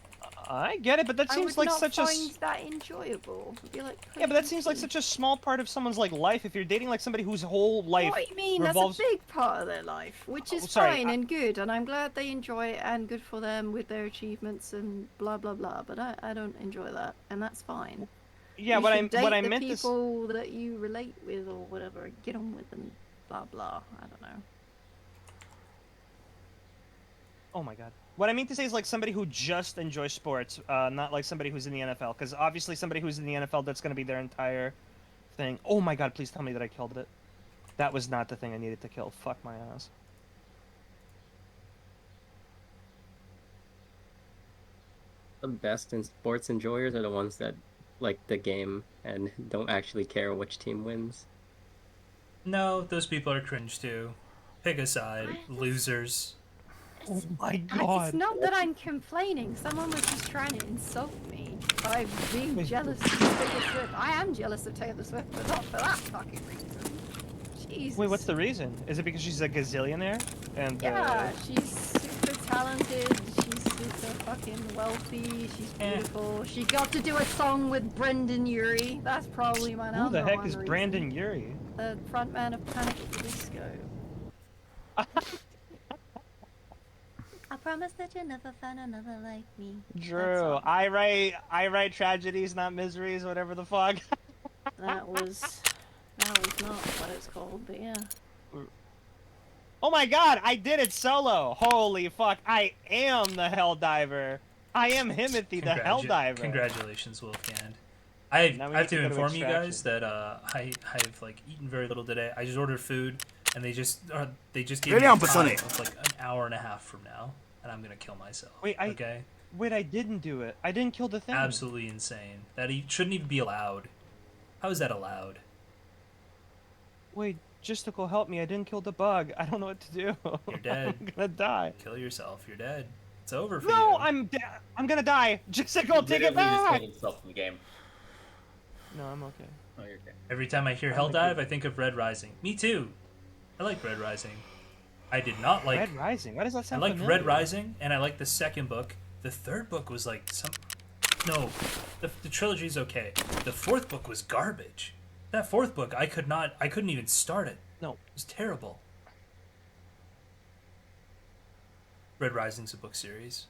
Speaker 19: I get it, but that
Speaker 18: I
Speaker 19: seems
Speaker 18: would
Speaker 19: like
Speaker 18: not
Speaker 19: such a...
Speaker 18: find that enjoyable. It'd be like,
Speaker 19: Yeah, but that seems like such a small part of someone's like life. If you're dating like somebody whose whole life
Speaker 18: What do you mean?
Speaker 19: revolves...
Speaker 18: That's a big part of their life, which is
Speaker 19: sorry,
Speaker 18: fine and good, and I'm glad they enjoy it and good for them with their achievements and blah blah blah. But I don't enjoy that, and that's fine.
Speaker 19: Yeah,
Speaker 18: You
Speaker 19: what
Speaker 18: should
Speaker 19: I
Speaker 18: date
Speaker 19: meant
Speaker 18: the
Speaker 19: to
Speaker 18: people that you relate with or whatever, get on with and blah blah. I don't know.
Speaker 19: Oh my god. What I mean to say is like somebody who just enjoys sports, not like somebody who's in the NFL. Because obviously somebody who's in the NFL, that's going to be their entire thing. Oh my god, please tell me that I killed it. That was not the thing I needed to kill. Fuck my ass.
Speaker 22: The best in sports enjoyers are the ones that like the game and don't actually care which team wins.
Speaker 14: No, those people are cringe too. Pick a side, losers.
Speaker 19: Oh my
Speaker 18: It's not that I'm complaining. Someone was just trying to insult me by being jealous of Taylor Swift. I am jealous of Taylor Swift, but not for that fucking reason. Jesus.
Speaker 19: Wait, what's the reason? Is it because she's a gazillionaire? And
Speaker 18: Yeah, she's super talented. She's super fucking wealthy. She's beautiful. She got to do a song with Brendan Urie. That's probably my number
Speaker 19: who the heck
Speaker 18: one
Speaker 19: is
Speaker 18: reason.
Speaker 19: Brandon Urie?
Speaker 18: The frontman of Panic at the Disco. I promise that you'll never find another like me.
Speaker 19: Drew, I write tragedies, not miseries, whatever the fuck.
Speaker 18: That was not what it's called, but yeah.
Speaker 19: Oh my god, I did it solo! Holy fuck, I am the Helldiver! I am Himothy, the Helldiver!
Speaker 14: Congratulations, Wolfgang. I
Speaker 19: Now we
Speaker 14: have
Speaker 19: need
Speaker 14: to
Speaker 19: to go to
Speaker 14: inform you guys
Speaker 19: extraction.
Speaker 14: that I've like eaten very little today. I just ordered food, and they just gave
Speaker 20: Ready
Speaker 14: me
Speaker 20: on,
Speaker 14: time
Speaker 20: Pasani.
Speaker 14: of like an hour and a half from now, and I'm gonna kill myself.
Speaker 19: Wait,
Speaker 14: okay?
Speaker 19: I didn't do it. I didn't kill the thing.
Speaker 14: Absolutely insane. That shouldn't even be allowed. How is that allowed?
Speaker 19: Wait, Justical, help me. I didn't kill the bug. I don't know what to do.
Speaker 14: You're dead.
Speaker 19: I'm gonna die.
Speaker 14: Kill yourself. You're dead. It's over for
Speaker 19: No,
Speaker 14: you.
Speaker 19: I'm gonna die. Justical, take it
Speaker 12: Literally just
Speaker 19: back!
Speaker 12: killed himself in the game.
Speaker 19: No, I'm okay.
Speaker 12: Oh, you're okay.
Speaker 14: Every time I hear Helldive, I think of Red Rising. Me too. I like Red Rising. I did not like
Speaker 19: Red Rising? Why does that
Speaker 14: I
Speaker 19: sound
Speaker 14: liked
Speaker 19: familiar?
Speaker 14: Red Rising, and I liked the second book. The third book was like No, the trilogy's okay. The fourth book was garbage. That fourth book, I couldn't even start it.
Speaker 19: No.
Speaker 14: It was terrible. Red Rising's a book series.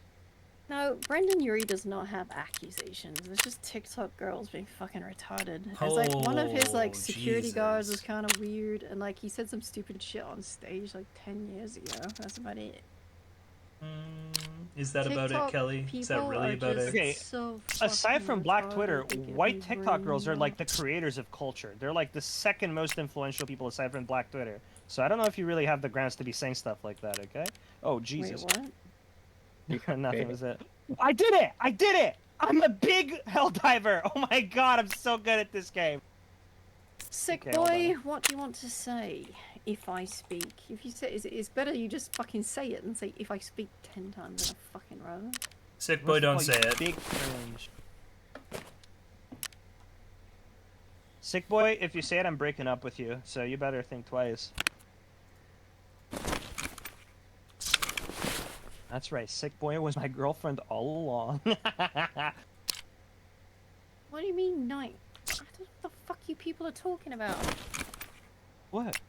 Speaker 18: No, Brendan Urie does not have accusations. It's just TikTok girls being fucking retarded. It's like one of his like security guards was kind of weird, and like he said some stupid shit on stage like 10 years ago. That's about it.
Speaker 14: Is that about it,
Speaker 18: TikTok
Speaker 14: Kelly? Is that
Speaker 18: people
Speaker 14: really
Speaker 18: are
Speaker 14: about it?
Speaker 18: just
Speaker 19: Okay,
Speaker 18: so
Speaker 19: aside
Speaker 18: fucking
Speaker 19: from Black
Speaker 18: retarded,
Speaker 19: Twitter,
Speaker 18: they get
Speaker 19: white
Speaker 18: me
Speaker 19: TikTok girls are
Speaker 18: brain
Speaker 19: like the creators of culture. They're like the second most influential people aside from Black Twitter. So I don't know if you really have the grounds to be saying stuff like that, okay? Oh, Jesus.
Speaker 18: Wait, what?
Speaker 19: Nothing was it. I did it! I did it! I'm a big Helldiver! Oh my god, I'm so good at this game.
Speaker 18: Sick
Speaker 19: Okay, hold
Speaker 18: boy, what do you want to say if I speak? If you say it's better you just fucking say it and say if I speak 10 times in a fucking row.
Speaker 14: Sick boy, don't say it.
Speaker 19: Big cringe. Sick boy, if you say it, I'm breaking up with you, so you better think twice. That's right, Sick boy was my girlfriend all along.
Speaker 18: What do you mean night? I don't know what the fuck you people are talking about.
Speaker 19: What?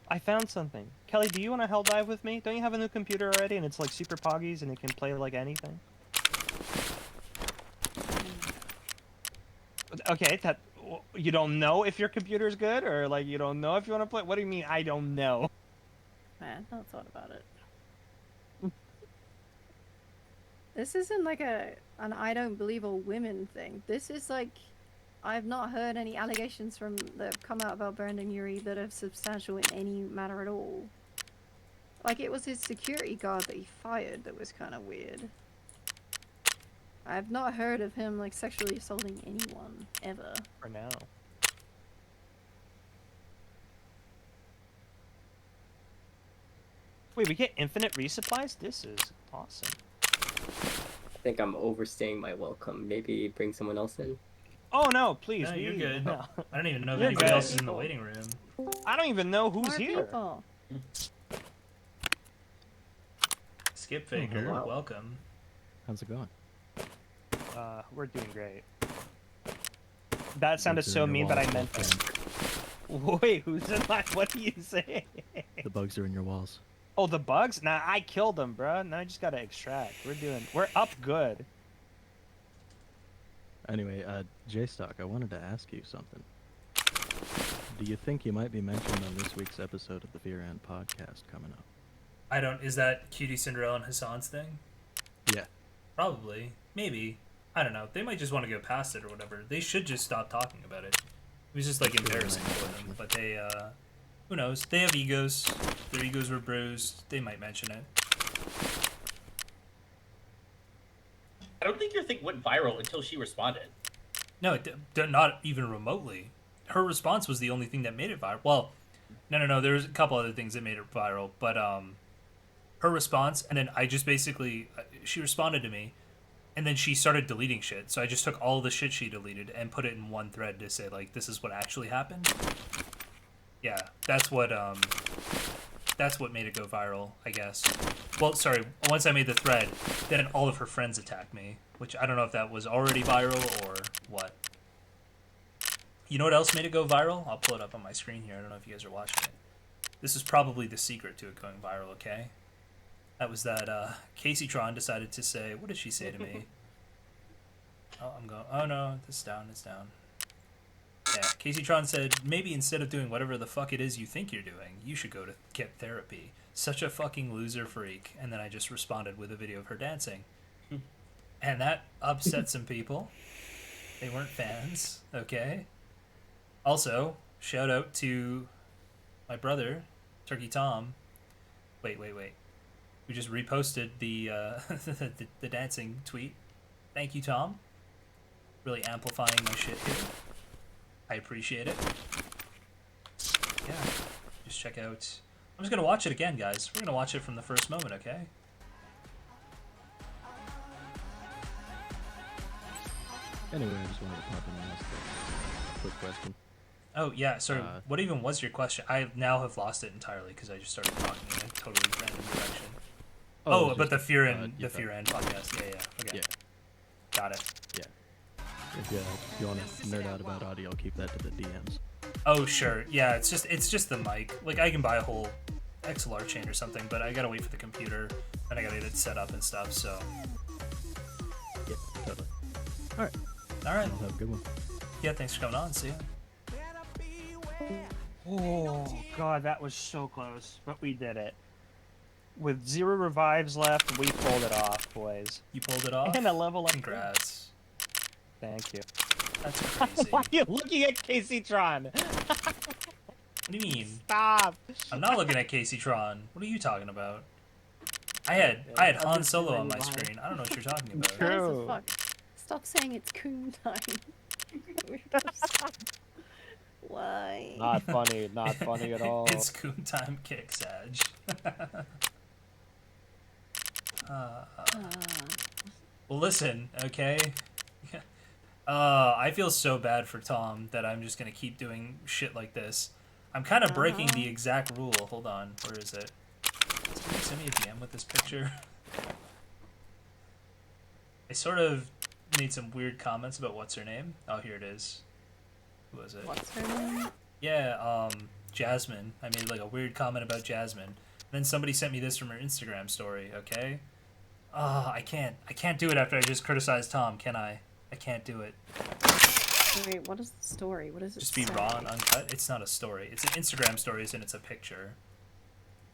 Speaker 19: I found something. Kelly, do you want to hell dive with me? Don't you have a new computer already and it's like super poggies and it can play like anything? Okay, that you don't know if your computer's good or like you don't know if you want to play? What do you mean I don't know?
Speaker 18: Man, I thought about it. This isn't like an I don't believe all women thing. This is like I've not heard any allegations that have come out about Brendan Urie that are substantial in any matter at all. Like it was his security guard that he fired that was kind of weird. I've not heard of him like sexually assaulting anyone ever.
Speaker 19: For now. Wait, we get infinite resupplies? This is awesome.
Speaker 22: I think I'm overstaying my welcome. Maybe bring someone else in.
Speaker 19: Oh no, please.
Speaker 14: No, you're
Speaker 19: we-
Speaker 14: good.
Speaker 19: no.
Speaker 14: I don't even know if
Speaker 19: You're
Speaker 14: anybody
Speaker 19: good.
Speaker 14: else is in the waiting room.
Speaker 19: I don't even know who's
Speaker 18: More
Speaker 19: here.
Speaker 18: people.
Speaker 14: Skip Faker,
Speaker 1: hello.
Speaker 14: welcome.
Speaker 1: How's it going?
Speaker 19: We're doing great. That sounded
Speaker 1: Bugs are
Speaker 19: so
Speaker 1: in your
Speaker 19: mean, but I
Speaker 1: walls,
Speaker 19: meant it.
Speaker 1: Wolfgang.
Speaker 19: Wait, who's in my? What do you say?
Speaker 1: The bugs are in your walls.
Speaker 19: Oh, the bugs? Nah, I killed them, bruh. Now I just gotta extract. We're up good.
Speaker 1: Anyway, J-Stock, I wanted to ask you something. Do you think you might be mentioned on this week's episode of the Viran podcast coming up?
Speaker 14: I don't. Is that Cutie Cinderella and Hassan's thing?
Speaker 1: Yeah.
Speaker 14: Probably. Maybe. I don't know. They might just want to go past it or whatever. They should just stop talking about it. It was just like embarrassing for them. But they, who knows? They have egos. Their egos were bruised. They might mention it.
Speaker 12: I don't think your thing went viral until she responded.
Speaker 14: No, not even remotely. Her response was the only thing that made it viral. Well, No. There's a couple other things that made it viral, but her response, and then I just basically she responded to me, and then she started deleting shit. So I just took all the shit she deleted and put it in one thread to say like, this is what actually happened. Yeah, that's what made it go viral, I guess. Well, sorry, once I made the thread, then all of her friends attacked me, which I don't know if that was already viral or what. You know what else made it go viral? I'll pull it up on my screen here. I don't know if you guys are watching it. This is probably the secret to it going viral, okay? That was that Casey Tron decided to say, what did she say to me? Oh no, it's down. Yeah, Casey Tron said, maybe instead of doing whatever the fuck it is you think you're doing, you should go to get therapy. Such a fucking loser freak. And then I just responded with a video of her dancing. And that upset some people. They weren't fans, okay? Also, shout out to my brother, Turkey Tom. Wait. We just reposted the the dancing tweet. Thank you, Tom. Really amplifying my shit here. I appreciate it. Yeah, just check out. I'm just gonna watch it again, guys. We're gonna watch it from the first moment, okay?
Speaker 1: Anyway, I just wanted to pop in and ask a quick question.
Speaker 14: Oh yeah, sorry. What even was your question? I now have lost it entirely because I just started talking in a totally random direction. Oh, but the Fear and podcast. Yeah. Okay.
Speaker 1: Yeah.
Speaker 14: Got it.
Speaker 1: Yeah. If you want to nerd out about audio, keep that to the DMs.
Speaker 14: Oh sure. Yeah, it's just the mic. Like I can buy a whole XLR chain or something, but I gotta wait for the computer and I gotta get it set up and stuff. So.
Speaker 1: Yeah, totally. All right.
Speaker 14: Have
Speaker 1: a good one.
Speaker 14: Yeah, thanks for coming on. See ya.
Speaker 19: Oh god, that was so close, but we did it. With 0 revives left, we pulled it off, boys.
Speaker 14: You pulled it off?
Speaker 19: And a level up.
Speaker 14: Congrats.
Speaker 19: Thank you.
Speaker 14: That's crazy.
Speaker 19: Why are you looking at Casey Tron?
Speaker 14: What do you mean?
Speaker 19: Stop.
Speaker 14: I'm not looking at Casey Tron. What are you talking about? I had Han Solo on my screen. I don't know what you're talking about.
Speaker 18: True. Fuck? Stop saying it's coon time. Why?
Speaker 19: Not funny. Not funny at all.
Speaker 14: It's coon time kick, Sag. Well, listen, okay? I feel so bad for Tom that I'm just gonna keep doing shit like this. I'm kind of breaking the exact rule. Hold on, where is it? Somebody send me a DM with this picture. I sort of made some weird comments about what's her name. Oh, here it is. Who was it?
Speaker 18: What's her name?
Speaker 14: Yeah, Jasmine. I made like a weird comment about Jasmine. Then somebody sent me this from her Instagram story, okay? I can't do it after I just criticized Tom, can I? I can't do it.
Speaker 18: Wait, what is the story? What is it?
Speaker 14: Just be raw and uncut? It's not a story. It's an Instagram story and it's a picture.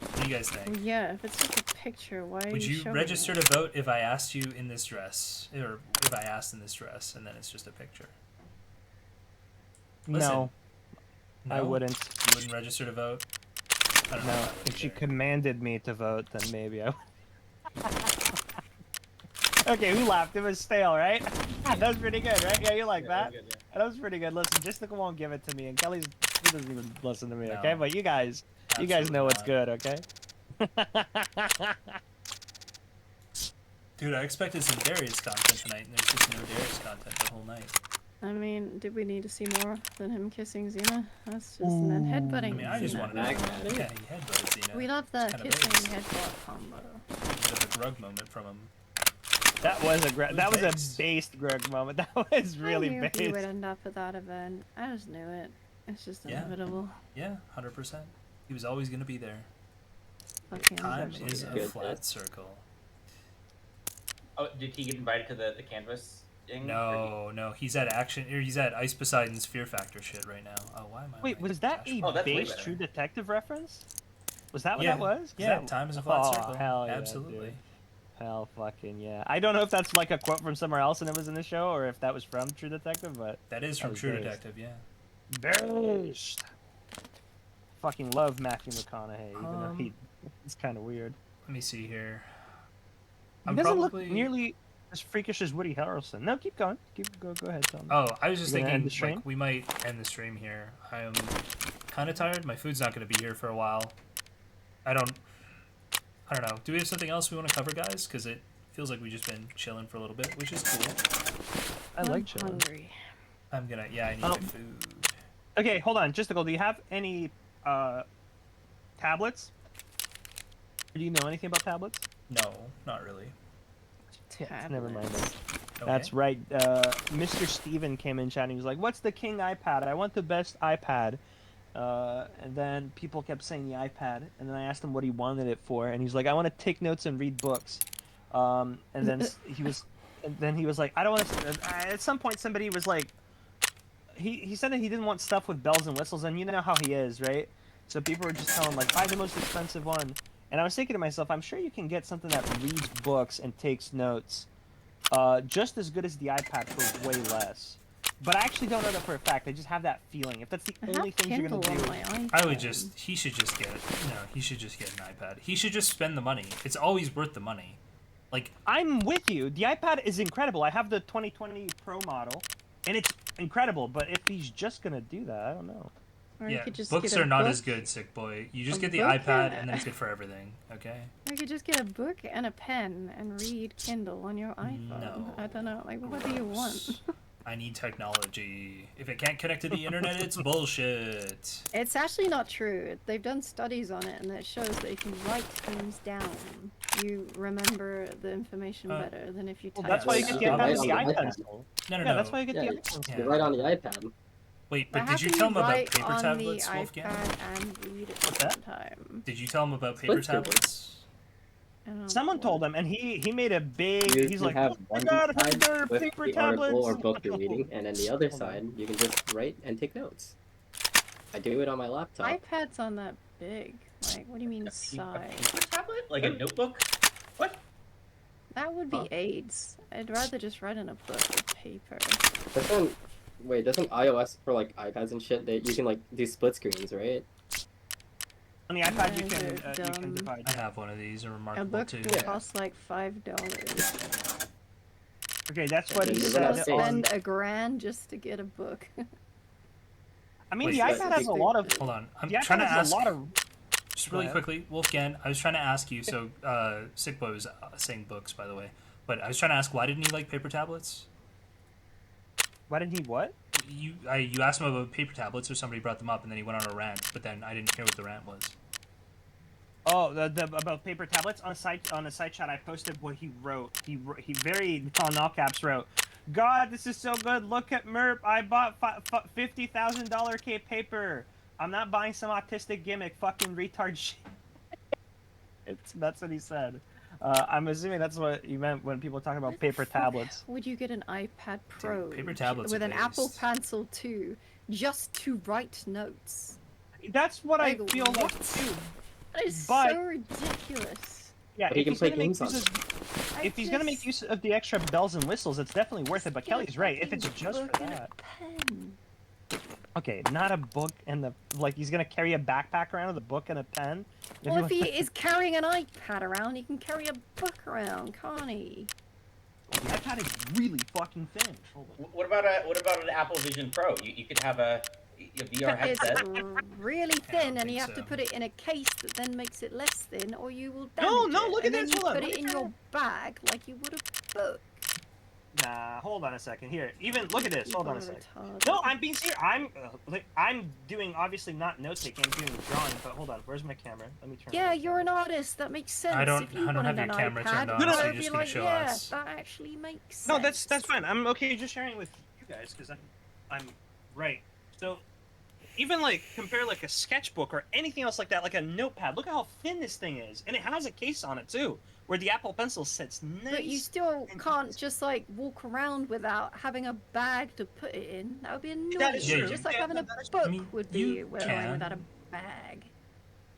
Speaker 14: What do you guys think?
Speaker 18: Well, yeah, if it's just a picture, why are
Speaker 14: Would you
Speaker 18: showing
Speaker 14: register
Speaker 18: it?
Speaker 14: to vote if I asked you in this dress? Or if I asked in this dress and then it's just a picture? Listen.
Speaker 19: No. I wouldn't.
Speaker 14: You wouldn't register to vote? I don't know.
Speaker 19: No, if she commanded me to vote, then maybe I would. Okay, who laughed? It was stale, right? That was pretty good, right? Yeah, you like that?
Speaker 10: Good, yeah.
Speaker 19: That was pretty good. Listen, Jessica won't give it to me, and he doesn't even listen to me,
Speaker 14: No.
Speaker 19: okay? But you guys
Speaker 14: Absolutely
Speaker 19: know it's
Speaker 14: not.
Speaker 19: good, okay?
Speaker 14: Dude, I expected some Darius content tonight, and there's just no Darius content the whole night.
Speaker 18: I mean, did we need to see more than him kissing Xena? That's just and then headbutting.
Speaker 14: I mean, I just
Speaker 18: Xena.
Speaker 14: wanted to know. Yeah, he headbutted Xena.
Speaker 18: We love the
Speaker 14: It's kinda
Speaker 18: kissing
Speaker 14: base.
Speaker 18: headbutt combo.
Speaker 14: Bit of a grug moment from him.
Speaker 19: That was a that was
Speaker 14: based.
Speaker 19: a based Greg moment. That was really
Speaker 18: I knew
Speaker 19: based.
Speaker 18: he would end up at that event. I just knew it. It's just
Speaker 14: Yeah.
Speaker 18: inevitable.
Speaker 14: Yeah, 100%. He was always going to be there.
Speaker 18: Fucking
Speaker 14: Time
Speaker 18: actually
Speaker 14: is a
Speaker 12: good.
Speaker 14: flat circle.
Speaker 12: Oh, did he get invited to the canvas thing?
Speaker 14: No, he's at he's at Ice Poseidon's Fear Factor shit right now. Oh, why am I?
Speaker 19: Wait, was that a
Speaker 12: Oh, that's way
Speaker 19: base
Speaker 12: better.
Speaker 19: True Detective reference? Was that what
Speaker 14: Yeah.
Speaker 19: that was? 'Cause
Speaker 14: Yeah,
Speaker 19: that-
Speaker 14: time is a flat
Speaker 19: Oh,
Speaker 14: circle.
Speaker 19: Hell yeah,
Speaker 14: Absolutely.
Speaker 19: dude. Hell fucking yeah. I don't know if that's like a quote from somewhere else and it was in the show, or if that was from True Detective, but
Speaker 14: That is from
Speaker 19: was
Speaker 14: True
Speaker 19: based.
Speaker 14: Detective, yeah.
Speaker 19: Based. Fucking love Matthew McConaughey, even though it's kind of weird.
Speaker 14: Let me see here.
Speaker 19: He doesn't look nearly as freakish as Woody Harrelson. No, keep going. Go ahead, Tom.
Speaker 14: Oh, I was just
Speaker 19: You gonna end
Speaker 14: thinking
Speaker 19: the stream?
Speaker 14: like we might end the stream here. I am kind of tired. My food's not going to be here for a while. I don't know. Do we have something else we want to cover, guys? Because it feels like we've just been chilling for a little bit, which is cool.
Speaker 19: I like chilling.
Speaker 18: Hungry.
Speaker 14: I'm gonna. Yeah, I need my food.
Speaker 19: Okay, hold on. Just to go. Do you have any tablets? Do you know anything about tablets?
Speaker 14: No, not really.
Speaker 19: Never mind. Then.
Speaker 14: Okay.
Speaker 19: That's right. Mr. Steven came in chatting. He was like, "What's the king iPad? I want the best iPad." And then people kept saying the iPad, and then I asked him what he wanted it for, and he's like, "I want to take notes and read books." And then he was like, "I don't want to." At some point, somebody was like, he said that he didn't want stuff with bells and whistles, and you know how he is, right? So people were just telling him like, "Buy the most expensive one." And I was thinking to myself, I'm sure you can get something that reads books and takes notes, just as good as the iPad for way less. But I actually don't know that for a fact. I just have that feeling. If that's the only thing you're gonna do,
Speaker 14: I would just. He should just get it. No, he should just get an iPad. He should just spend the money. It's always worth the money. Like,
Speaker 19: I'm with you. The iPad is incredible. I have the 2020 Pro model, and it's incredible. But if he's just gonna do that, I don't know.
Speaker 18: Or
Speaker 14: yeah,
Speaker 18: you could just
Speaker 14: books
Speaker 18: get a
Speaker 14: are not
Speaker 18: book,
Speaker 14: as good, sick boy. You just
Speaker 18: a
Speaker 14: get the
Speaker 18: book
Speaker 14: iPad,
Speaker 18: and
Speaker 14: and then it's good for everything. Okay.
Speaker 18: Or you could just get a book and a pen and read Kindle on your iPhone.
Speaker 14: No.
Speaker 18: I don't know. Like, what do you want?
Speaker 14: I need technology. If it can't connect to the internet, it's bullshit.
Speaker 18: It's actually not true. They've done studies on it, and it shows that if you write things down, you remember the information better than if you type.
Speaker 19: That's why you get the iPad with the iPad.
Speaker 14: No.
Speaker 19: Yeah, that's why you get the iPad.
Speaker 22: You write on the iPad.
Speaker 14: Wait,
Speaker 18: But
Speaker 14: but
Speaker 18: how
Speaker 14: did you
Speaker 18: can
Speaker 14: tell him about
Speaker 18: write
Speaker 14: paper
Speaker 18: on
Speaker 14: tablets,
Speaker 18: the
Speaker 14: Wolfgang?
Speaker 18: iPad and read at the same time?
Speaker 14: Did you tell him about paper
Speaker 22: Split screen.
Speaker 14: tablets?
Speaker 19: Someone told him, and he made a big.
Speaker 22: You
Speaker 19: He's
Speaker 22: can
Speaker 19: like,
Speaker 22: have
Speaker 19: "Oh my
Speaker 22: one
Speaker 19: god,
Speaker 22: side
Speaker 19: Hunter,
Speaker 22: with
Speaker 19: paper
Speaker 22: the
Speaker 19: tablets."
Speaker 22: article or book you're reading, and then the other side you can just write and take notes. I do it on my laptop.
Speaker 18: iPads aren't that big. Like, what do you mean size?
Speaker 12: Tablet? Like a notebook?
Speaker 18: That would be AIDS. I'd rather just write in a book with paper.
Speaker 22: Doesn't iOS for like iPads and shit that you can like do split screens, right?
Speaker 19: On the iPad, you can divide.
Speaker 14: I have one of these. They're
Speaker 18: A
Speaker 14: remarkable
Speaker 18: book
Speaker 14: too.
Speaker 18: costs like $5.
Speaker 19: Okay, that's what he
Speaker 18: You
Speaker 19: said.
Speaker 18: gotta spend $1,000 just to get a book.
Speaker 19: I mean,
Speaker 14: Wait,
Speaker 19: the iPad has a lot of.
Speaker 14: Hold on, I'm
Speaker 19: the iPad
Speaker 14: trying to
Speaker 19: has
Speaker 14: ask.
Speaker 19: a lot of.
Speaker 14: Just really
Speaker 19: Go ahead.
Speaker 14: quickly, Wolfgang, I was trying to ask you. So, Sick Boy was saying books, by the way, but I was trying to ask why didn't he like paper tablets?
Speaker 19: Why didn't he what?
Speaker 14: You asked him about paper tablets, or somebody brought them up, and then he went on a rant. But then I didn't hear what the rant was.
Speaker 19: Oh, the about paper tablets on a side chat. I posted what he wrote. He very on all caps wrote, "God, this is so good. Look at Merp. I bought $50,000 paper. I'm not buying some autistic gimmick. Fucking retard shit." That's what he said. I'm assuming that's what you meant when people talk about paper tablets.
Speaker 18: Would you get an iPad Pro
Speaker 14: paper tablets
Speaker 18: with
Speaker 14: are
Speaker 18: an Apple
Speaker 14: based.
Speaker 18: Pencil 2 just to write notes?
Speaker 19: That's what I
Speaker 18: Like,
Speaker 19: feel
Speaker 18: what?
Speaker 19: like too.
Speaker 18: That is
Speaker 19: But-
Speaker 18: so ridiculous.
Speaker 19: Yeah,
Speaker 22: But he
Speaker 19: if
Speaker 22: can
Speaker 19: he's
Speaker 22: play
Speaker 19: gonna make
Speaker 22: games on
Speaker 19: use
Speaker 22: it.
Speaker 19: of, if he's gonna make use of the extra bells and whistles, it's definitely worth it. But Kelly's right. If it's just for that,
Speaker 18: Pen.
Speaker 19: okay, not a book and he's gonna carry a backpack around with a book and a pen.
Speaker 18: Well, if he is carrying an iPad around, he can carry a book around, can't he?
Speaker 19: The iPad is really fucking thin. Hold on.
Speaker 12: What about an Apple Vision Pro? You could have a VR headset.
Speaker 18: It's really thin, and you have to
Speaker 14: so.
Speaker 18: put it in a case that then makes it less thin, or you will damage
Speaker 19: No,
Speaker 18: it.
Speaker 19: look at
Speaker 18: and then
Speaker 19: this,
Speaker 18: you
Speaker 19: hold on,
Speaker 18: put
Speaker 19: look
Speaker 18: it in
Speaker 19: at
Speaker 18: your bag like you would a book.
Speaker 19: Nah, hold on a second. Here, even look at this. Hold on a second.
Speaker 18: Retarded.
Speaker 19: No, I'm being serious. I'm doing obviously not note taking. I'm doing drawing. But hold on, where's my camera? Let me turn.
Speaker 18: Yeah, you're an artist. That makes sense.
Speaker 14: I don't
Speaker 18: If you
Speaker 14: have
Speaker 18: wanted
Speaker 14: your
Speaker 18: an
Speaker 14: camera
Speaker 18: iPad,
Speaker 14: turned on,
Speaker 18: you
Speaker 14: so
Speaker 18: would
Speaker 14: you're
Speaker 18: be
Speaker 14: just gonna
Speaker 18: like,
Speaker 14: show
Speaker 18: yeah,
Speaker 14: us.
Speaker 18: that actually makes sense.
Speaker 19: No, that's fine. I'm okay just sharing with you guys because I'm right. So even like compare like a sketchbook or anything else like that, like a notepad. Look at how thin this thing is, and it has a case on it too, where the Apple Pencil sits nice.
Speaker 18: But you still can't just like walk around without having a bag to put it in. That would be annoying.
Speaker 19: That is true.
Speaker 18: Just like
Speaker 19: Yeah,
Speaker 18: having a
Speaker 19: that is
Speaker 18: book
Speaker 19: true. I mean,
Speaker 18: would
Speaker 14: you
Speaker 18: be going
Speaker 14: can.
Speaker 18: without a bag.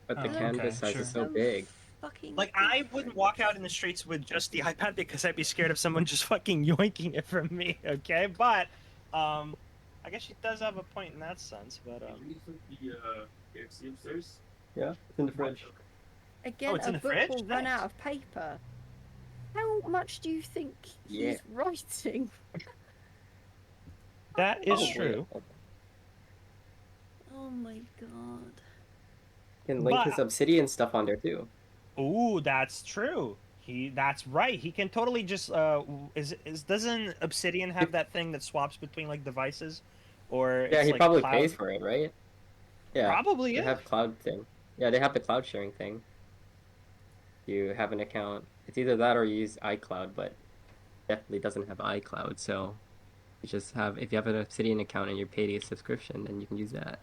Speaker 22: But the
Speaker 14: Oh,
Speaker 22: canvas
Speaker 14: okay,
Speaker 22: size
Speaker 14: sure.
Speaker 22: is so big.
Speaker 18: Fucking
Speaker 19: Like I wouldn't walk out in the streets with just the iPad because I'd be scared of someone just fucking yoinking it from me. Okay, but I guess she does have a point in that sense. But
Speaker 6: KFC upstairs?
Speaker 22: Yeah, it's in the fridge.
Speaker 18: Again,
Speaker 19: Oh, it's in
Speaker 18: a
Speaker 19: the
Speaker 18: book
Speaker 19: fridge?
Speaker 18: will run
Speaker 19: Nice.
Speaker 18: out of paper. How much do you think
Speaker 22: Yeah.
Speaker 18: he's writing?
Speaker 19: that is
Speaker 22: Oh,
Speaker 19: true.
Speaker 22: wait.
Speaker 18: Oh my god.
Speaker 22: You can link his Obsidian stuff on there too.
Speaker 19: Ooh, that's true. That's right. He can totally just doesn't Obsidian have that thing that swaps between like devices, or
Speaker 22: Yeah,
Speaker 19: it's,
Speaker 22: he
Speaker 19: like,
Speaker 22: probably
Speaker 19: cloud?
Speaker 22: pays for it, right? Yeah,
Speaker 19: Probably,
Speaker 22: They
Speaker 19: yeah.
Speaker 22: have cloud thing. Yeah, they have the cloud sharing thing. You have an account. It's either that or you use iCloud, but definitely doesn't have iCloud. So you just have, if you have an Obsidian account and you're paid a subscription, then you can use that.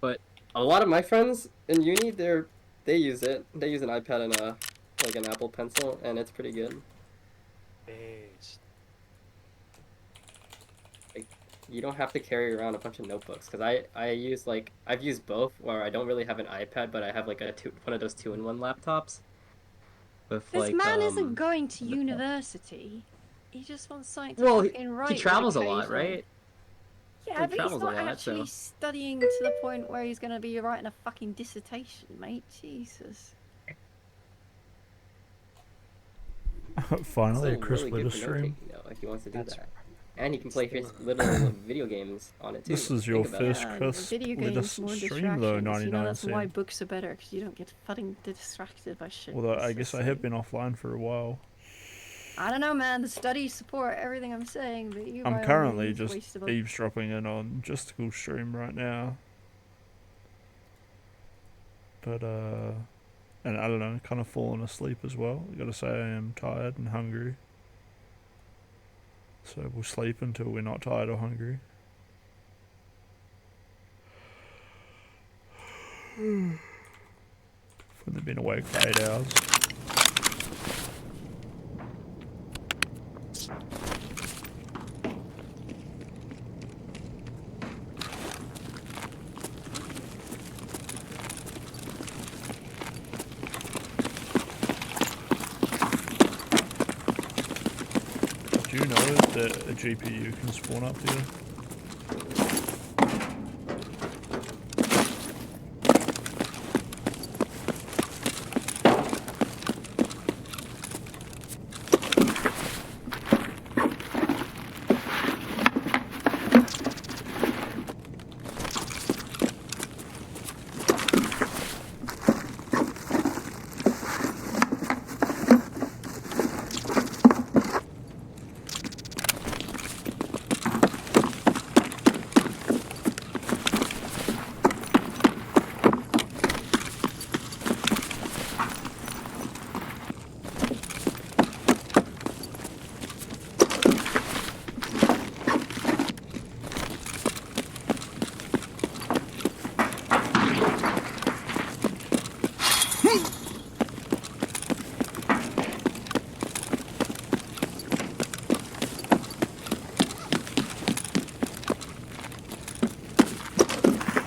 Speaker 22: But a lot of my friends in uni, they use it. They use an iPad and like an Apple Pencil, and it's pretty good.
Speaker 19: Based.
Speaker 22: Like, you don't have to carry around a bunch of notebooks, because I've used both, where I don't really have an iPad, but I have like one of those 2-in-1 laptops. With
Speaker 18: This
Speaker 22: like
Speaker 18: man isn't going to university. He just wants something to
Speaker 22: well,
Speaker 18: fucking write.
Speaker 22: he travels a lot,
Speaker 18: occasionally.
Speaker 22: right?
Speaker 18: Yeah,
Speaker 22: He
Speaker 18: but he's
Speaker 22: travels a
Speaker 18: not
Speaker 22: lot,
Speaker 18: actually
Speaker 22: so-
Speaker 18: studying to the point where he's going to be writing a fucking dissertation, mate. Jesus.
Speaker 8: Finally, a
Speaker 22: It's
Speaker 8: Chris
Speaker 22: really
Speaker 8: Witter
Speaker 22: good for
Speaker 8: stream.
Speaker 22: note-taking, though, if he wants to do that. And he can play his little video games on it too.
Speaker 8: This is your
Speaker 22: Think about it.
Speaker 8: first
Speaker 18: Yeah,
Speaker 8: Chris
Speaker 18: video
Speaker 8: Witter
Speaker 18: games, more
Speaker 8: stream
Speaker 18: distractions.
Speaker 8: though,
Speaker 18: You know,
Speaker 8: 99
Speaker 18: that's why
Speaker 8: cent.
Speaker 18: books are better, because you don't get fucking distracted by shit.
Speaker 8: Although I
Speaker 18: It's
Speaker 8: guess
Speaker 18: just
Speaker 8: I have been offline for a while.
Speaker 18: I don't know, man. The studies support everything I'm saying, but you. by
Speaker 8: I'm
Speaker 18: all
Speaker 8: currently
Speaker 18: means
Speaker 8: just
Speaker 18: waste a book.
Speaker 8: eavesdropping in on Justical stream right now. But and I don't know, kind of fallen asleep as well. I gotta say I am tired and hungry. So we'll sleep until we're not tired or hungry. I've only been awake for 8 hours. Do you know that a GPU can spawn up here?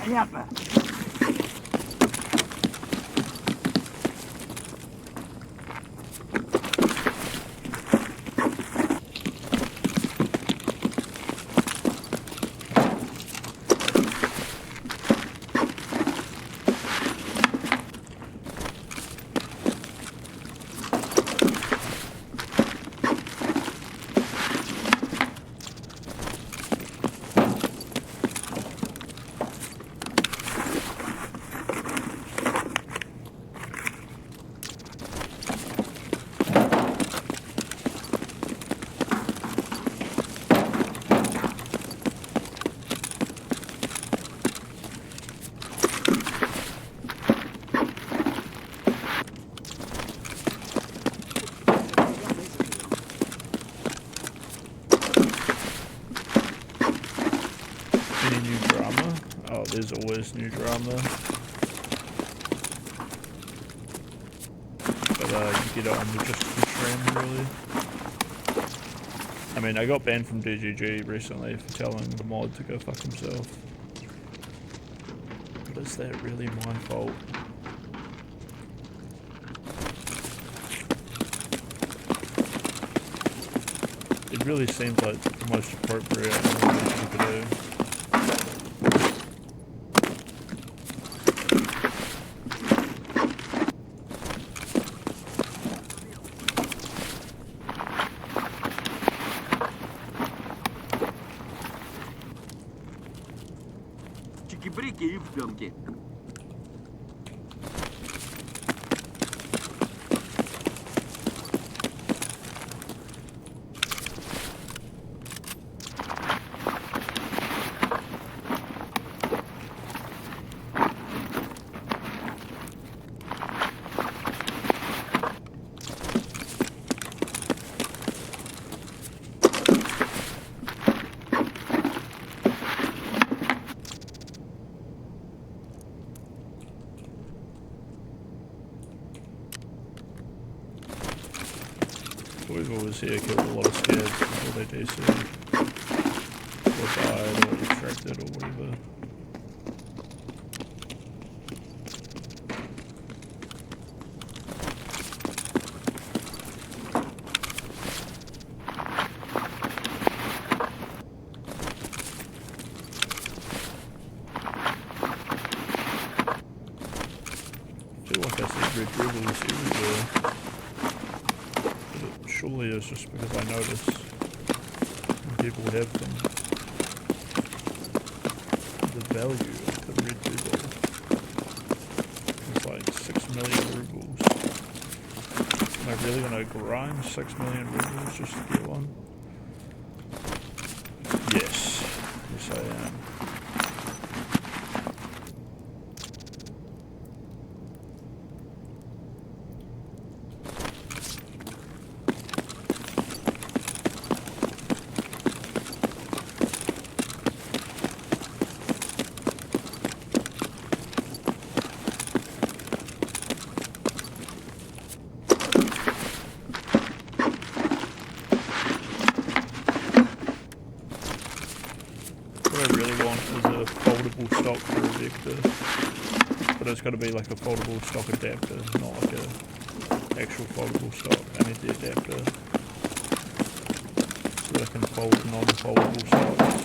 Speaker 20: Понятно.
Speaker 8: Any new drama? Oh, there's always new drama. But you get it on the Justical stream, really. I mean, I got banned from DGG recently for telling the mod to go fuck himself. But is that really my fault? It really seems like the most appropriate thing to do.
Speaker 20: чики-брики и в дамки.
Speaker 8: We've always here killed a lot of scabs before they DC. Or died or extracted or whatever. I feel like I see red dribbles everywhere. Surely it's just because I notice when people have them. The value of the red ruble is like 6 million rubles. Am I really gonna grind 6 million rubles just to get one? Yes. Yes I am. Stock for a vector, but it's got to be like a foldable stock adapter, not like a actual foldable stock. I need the adapter so that I can fold non-foldable stocks,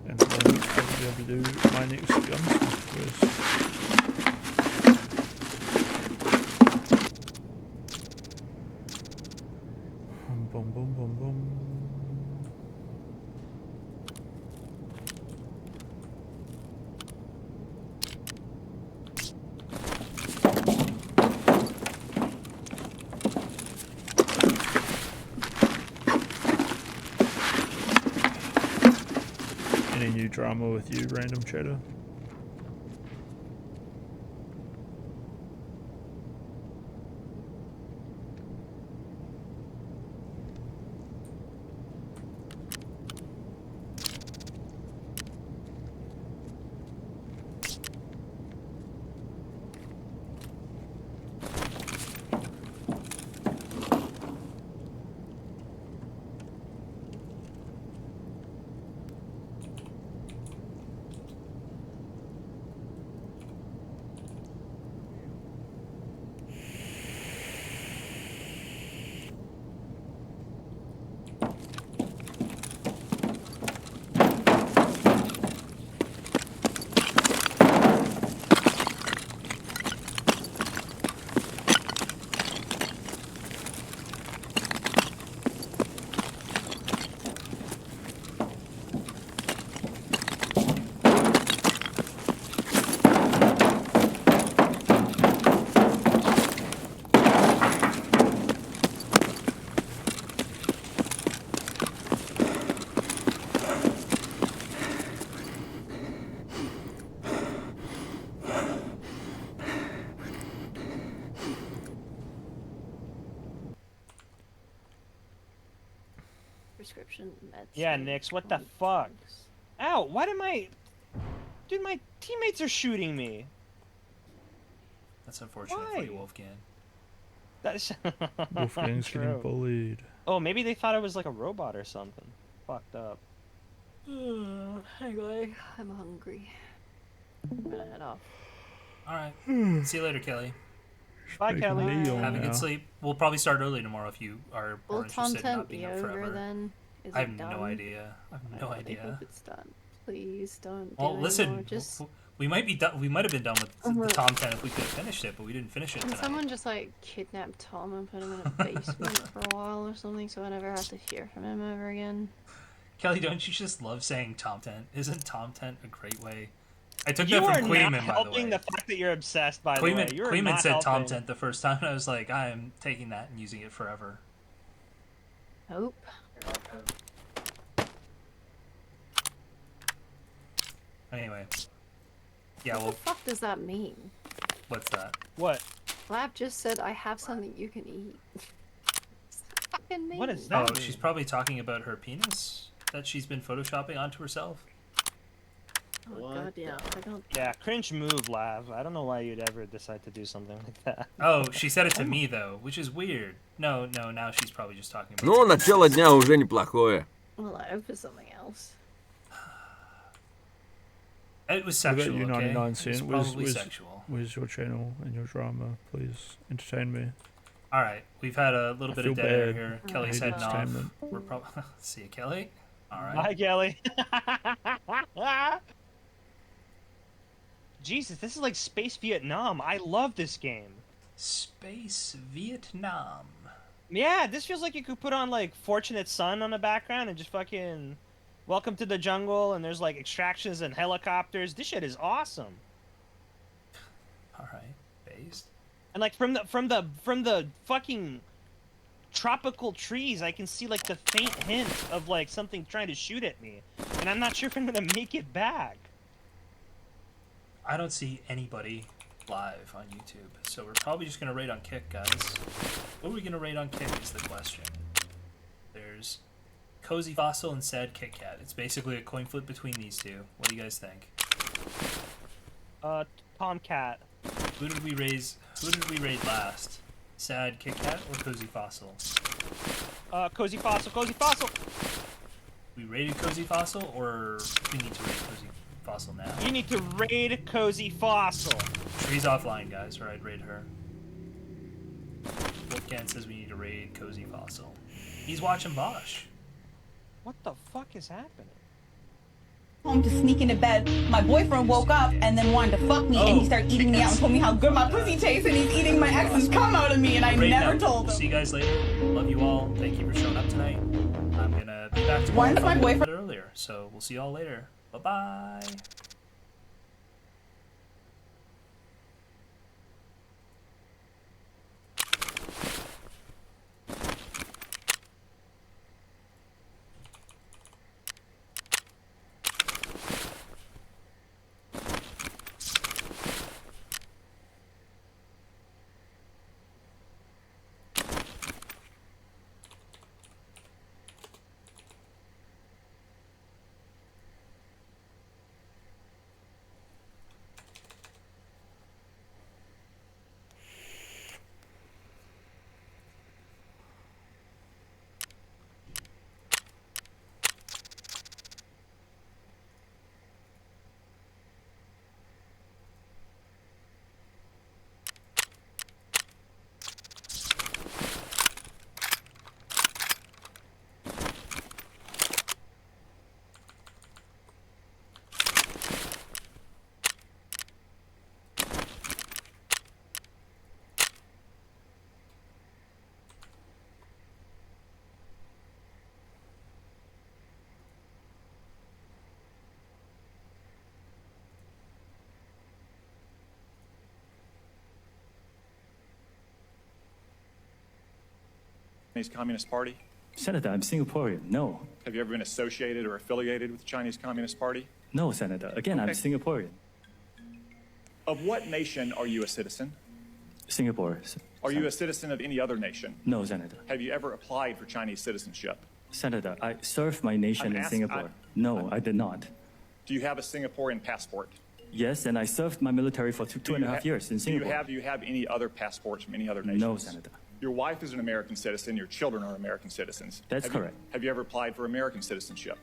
Speaker 8: and then I'll be able to do my next gunsmith quest. Boom, boom, boom, boom. New drama with you, random chatter?
Speaker 18: Prescription meds.
Speaker 19: Yeah, Nix, what the fuck? Ow, why did my... Dude, my teammates are shooting me.
Speaker 14: That's unfortunate
Speaker 19: Why?
Speaker 14: for you, Wolfgang.
Speaker 19: That's
Speaker 8: Wolfgang's
Speaker 19: true.
Speaker 8: getting bullied.
Speaker 19: Oh, maybe they thought I was like a robot or something. Fucked up.
Speaker 18: Anyway, I'm hungry. I'm gonna head off.
Speaker 14: Alright. See you later, Kelly.
Speaker 19: Bye, Kelly.
Speaker 14: Have a good sleep. We'll probably start early tomorrow if you are
Speaker 18: Will
Speaker 14: more interested in
Speaker 18: content
Speaker 14: not
Speaker 18: be
Speaker 14: being up
Speaker 18: over
Speaker 14: forever.
Speaker 18: then? Is
Speaker 14: I
Speaker 18: it
Speaker 14: have
Speaker 18: done?
Speaker 14: no idea. I have no
Speaker 18: I really
Speaker 14: idea.
Speaker 18: hope it's done. Please don't.
Speaker 14: Well,
Speaker 18: do
Speaker 14: listen,
Speaker 18: anymore. Just
Speaker 14: we might be done. We might have been done with the
Speaker 18: Right.
Speaker 14: content if we could have finished it, but we didn't finish it
Speaker 18: can
Speaker 14: tonight.
Speaker 18: someone just like kidnap Tom and put him in a basement for a while or something, so I never have to hear from him ever again?
Speaker 14: Kelly, don't you just love saying Tom Tent? Isn't Tom Tent a great way? I took
Speaker 19: You
Speaker 14: that
Speaker 19: are
Speaker 14: from
Speaker 19: not
Speaker 14: Queeman, by the
Speaker 19: helping
Speaker 14: way.
Speaker 19: the fact that you're obsessed. By the way, you are
Speaker 14: Queeman
Speaker 19: not
Speaker 14: said Tom
Speaker 19: helping.
Speaker 14: Tent the first time, and I was like, I am taking that and using it forever.
Speaker 18: Nope.
Speaker 14: Anyway. Yeah,
Speaker 18: What
Speaker 14: well,
Speaker 18: the fuck does that mean?
Speaker 14: what's that?
Speaker 19: What?
Speaker 18: Lab just said I have something you can eat. What's that fucking mean?
Speaker 19: What is
Speaker 14: Oh,
Speaker 19: that?
Speaker 14: she's probably talking about her penis that she's been photoshopping onto herself.
Speaker 18: Oh god, yeah. I don't.
Speaker 19: Yeah, cringe move, Lav. I don't know why you'd ever decide to do something like that.
Speaker 14: Oh, she said it to me, though, which is weird. No, now she's probably just talking about...
Speaker 5: Ну, начало дня уже неплохое.
Speaker 18: Well, I hope for something else.
Speaker 14: It was
Speaker 8: What about
Speaker 14: sexual,
Speaker 8: you,
Speaker 14: okay?
Speaker 8: 99
Speaker 14: It was
Speaker 8: Cent?
Speaker 14: probably sexual.
Speaker 8: Where's your channel and your drama? Please entertain me.
Speaker 14: Alright, we've had a little
Speaker 8: I
Speaker 14: bit of
Speaker 8: feel
Speaker 14: dead air
Speaker 8: bad.
Speaker 14: here.
Speaker 8: I
Speaker 14: Kelly's
Speaker 8: need
Speaker 14: heading off.
Speaker 8: entertainment.
Speaker 14: We're probably... See you, Kelly. Alright.
Speaker 19: Bye, Kelly. Jesus, this is like Space Vietnam. I love this game.
Speaker 14: Space Vietnam.
Speaker 19: Yeah, this feels like you could put on like Fortunate Son on the background and just fucking Welcome to the Jungle, and there's like extractions and helicopters. This shit is awesome.
Speaker 14: Alright, based.
Speaker 19: And like from the fucking tropical trees, I can see like the faint hint of like something trying to shoot at me, and I'm not sure if I'm gonna make it back.
Speaker 14: I don't see anybody live on YouTube, so we're probably just gonna raid on Kick, guys. What are we gonna raid on Kick is the question. There's Cozy Fossil and Sad Kit Kat. It's basically a coin flip between these two. What do you guys think?
Speaker 19: Tomcat.
Speaker 14: Who did we raid last? Sad Kit Kat or Cozy Fossil?
Speaker 19: Cozy Fossil.
Speaker 14: We raided Cozy Fossil, or we need to raid Cozy Fossil now?
Speaker 19: You need to raid Cozy Fossil.
Speaker 14: Tree's offline, guys, or I'd raid her. Wolfgang says we need to raid Cozy Fossil. He's watching Bosch.
Speaker 19: What the fuck is happening?
Speaker 16: Home to sneak into bed. My boyfriend woke up and then wanted to fuck me, and he started eating me out and told me how good my pussy tastes, and he's eating my ex's cum out of me, and I
Speaker 14: Raid
Speaker 16: never
Speaker 14: now.
Speaker 16: told him.
Speaker 14: See you guys later. Love you all. Thank you for showing up tonight. I'm gonna be back tomorrow
Speaker 16: Once my
Speaker 14: probably a
Speaker 16: boyfriend-
Speaker 14: little bit earlier, so we'll see you all later. Bye-bye.
Speaker 23: Chinese Communist Party?
Speaker 24: Senator, I'm Singaporean. No.
Speaker 23: Have you ever been associated or affiliated with the Chinese Communist Party?
Speaker 24: No, Senator. Again, I'm
Speaker 23: Okay.
Speaker 24: Singaporean.
Speaker 23: Of what nation are you a citizen?
Speaker 24: Singapore.
Speaker 23: Are you a citizen of any other nation?
Speaker 24: No, Senator.
Speaker 23: Have you ever applied for Chinese citizenship?
Speaker 24: Senator, I served my nation
Speaker 23: I'm
Speaker 24: in
Speaker 23: ask-
Speaker 24: Singapore. No, I did not.
Speaker 23: Do you have a Singaporean passport?
Speaker 24: Yes, and I served my military for two and a half years in Singapore.
Speaker 23: Do you have any other passports from any other nations?
Speaker 24: No, Senator.
Speaker 23: Your wife is an American citizen. Your children are American citizens.
Speaker 24: That's
Speaker 23: Have
Speaker 24: correct.
Speaker 23: Have you ever applied for American citizenship?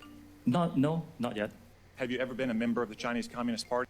Speaker 24: No, not yet.
Speaker 23: Have you ever been a member of the Chinese Communist Party?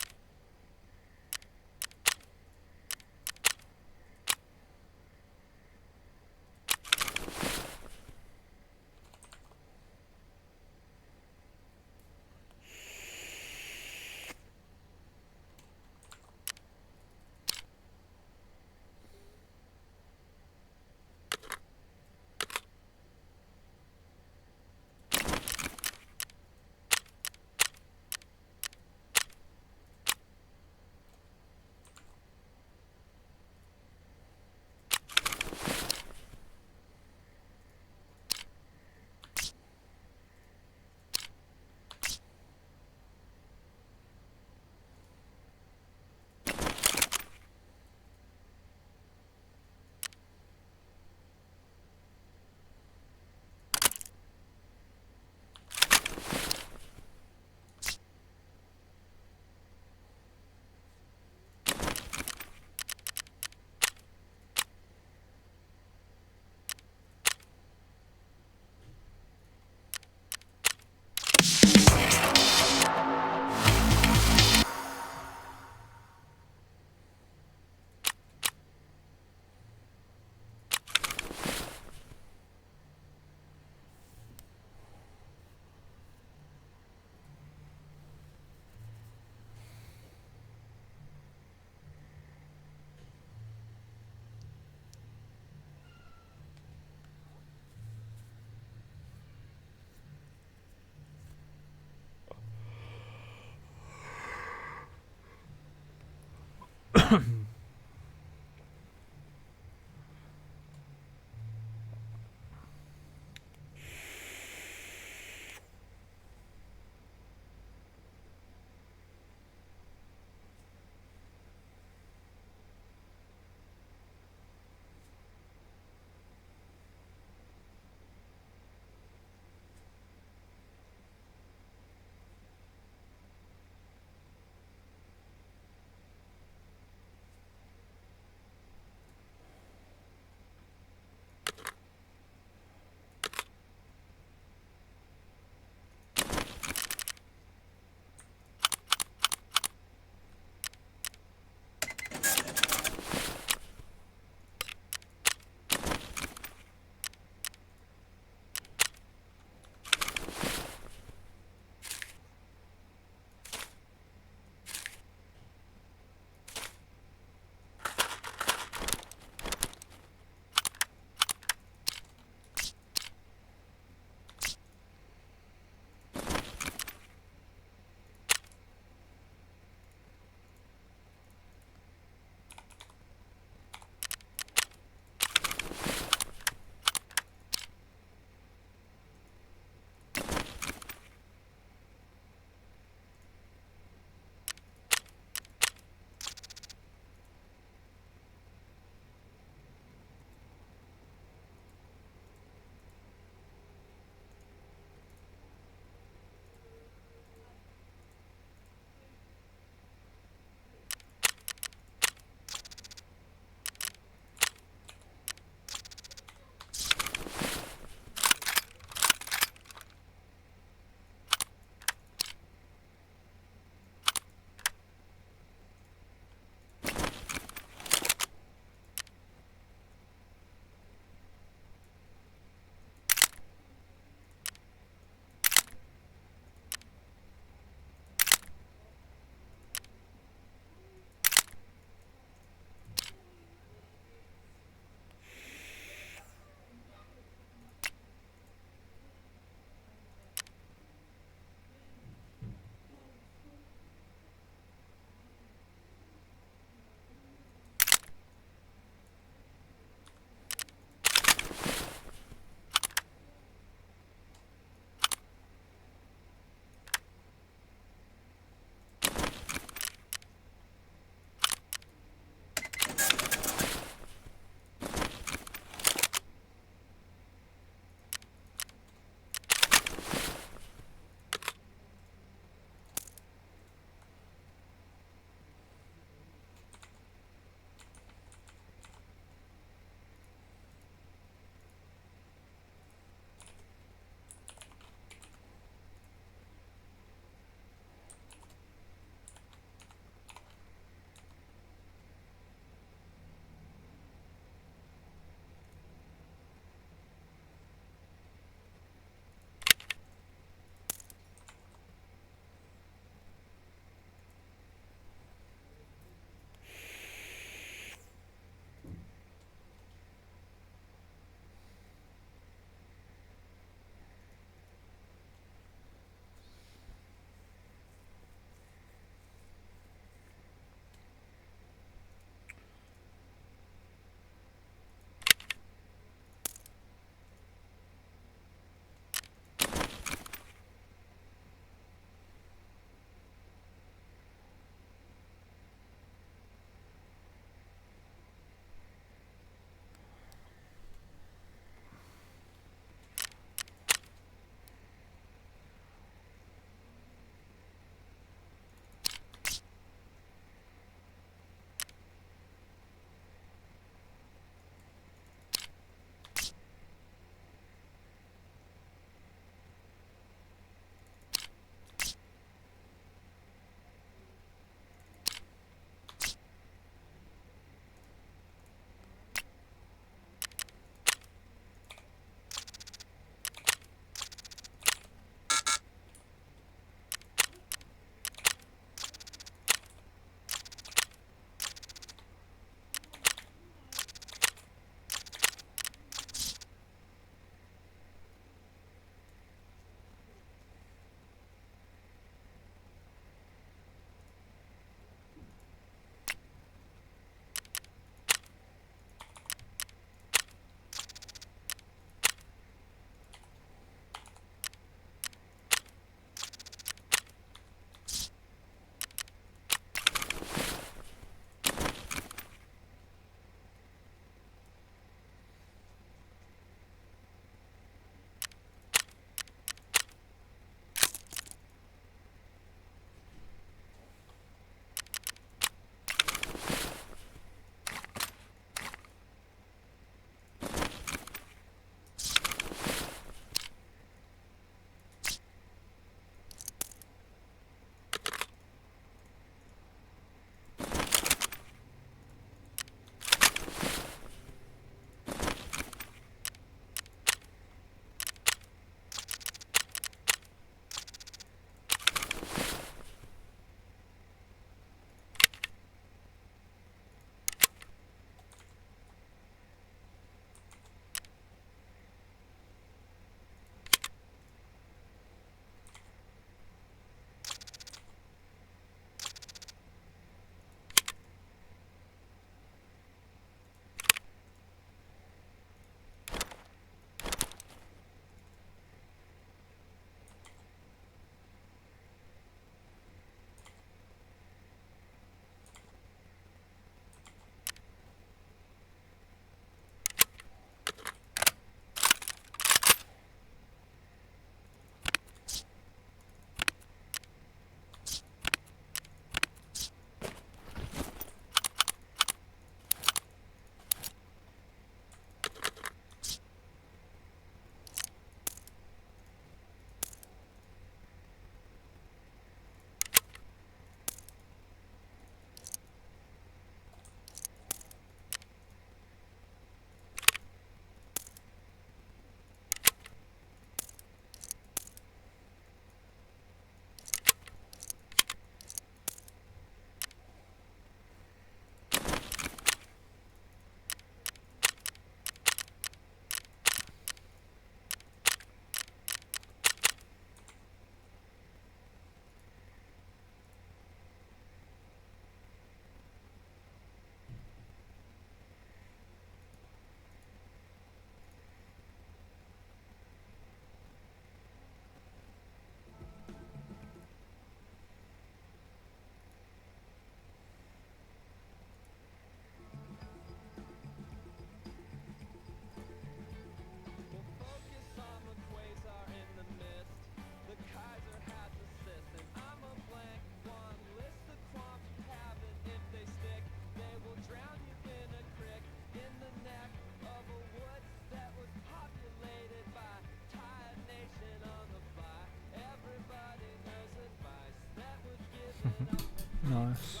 Speaker 8: Nice.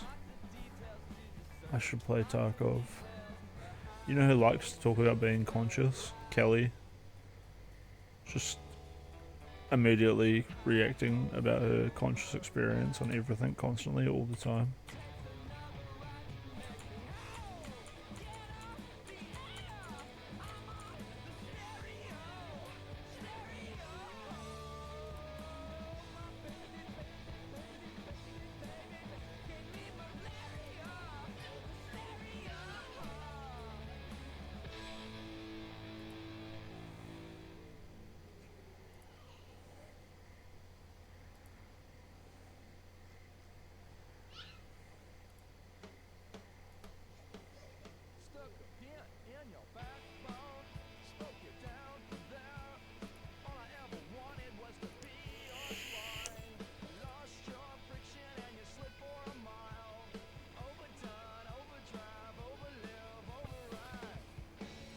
Speaker 8: I should play Tarkov. You know who likes to talk about being conscious? Kelly. Just immediately reacting about her conscious experience on everything constantly all the time.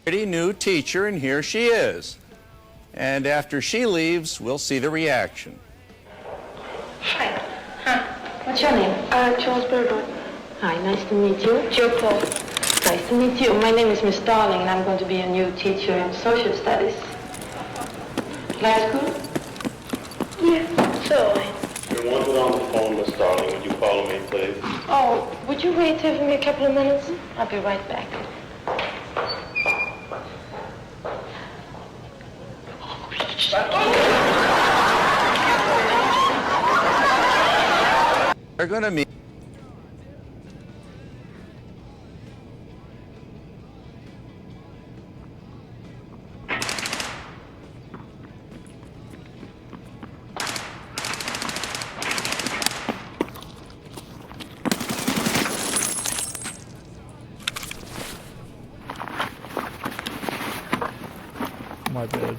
Speaker 7: Pretty new teacher, and here she is. And after she leaves, we'll see the reaction.
Speaker 9: Hi. What's your name? Charles Burdo. Hi, nice to meet you. Joe Paul. Nice to meet you. My name is Miss Darling, and I'm going to be a new teacher in social studies. Glad school? Yeah, so.
Speaker 11: You're wanted on the phone, Miss Darling. Would you follow me, please?
Speaker 9: Oh, would you wait here for me a couple of minutes? I'll be right back.
Speaker 7: They're gonna meet.
Speaker 8: My bad.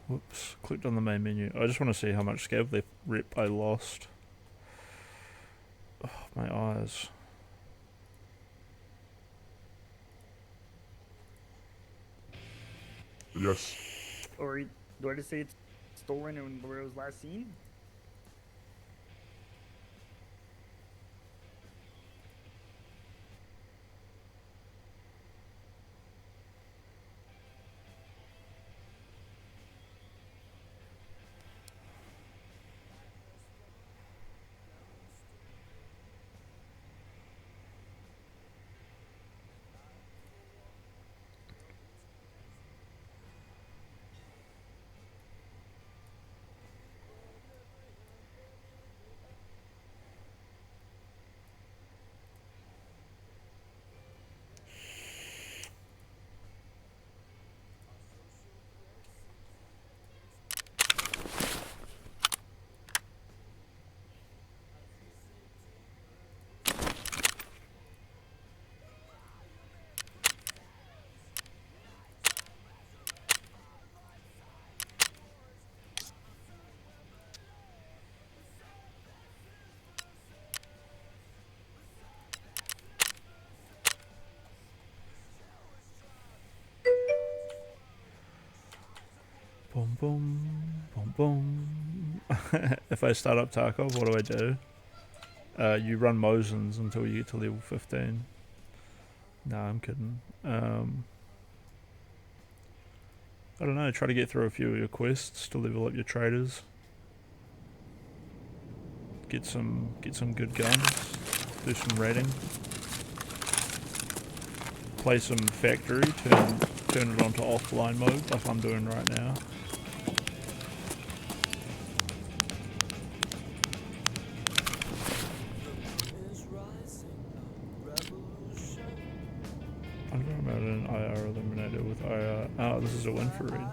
Speaker 8: Whoops, clicked on the main menu. I just want to see how much scav rep I lost. Oh, my eyes.
Speaker 17: Yes.
Speaker 25: Or do I just say it's stolen and where it was last seen?
Speaker 8: Boom, boom, boom, boom. If I start up Tarkov, what do? You run Mosins until you get to level 15. Nah, I'm kidding. I don't know, try to get through a few of your quests to level up your traders. Get some good guns. Do some raiding. Play some factory, turn it onto offline mode like I'm doing right now. I don't know about an IR eliminator with IR. Oh, this is a win for Red.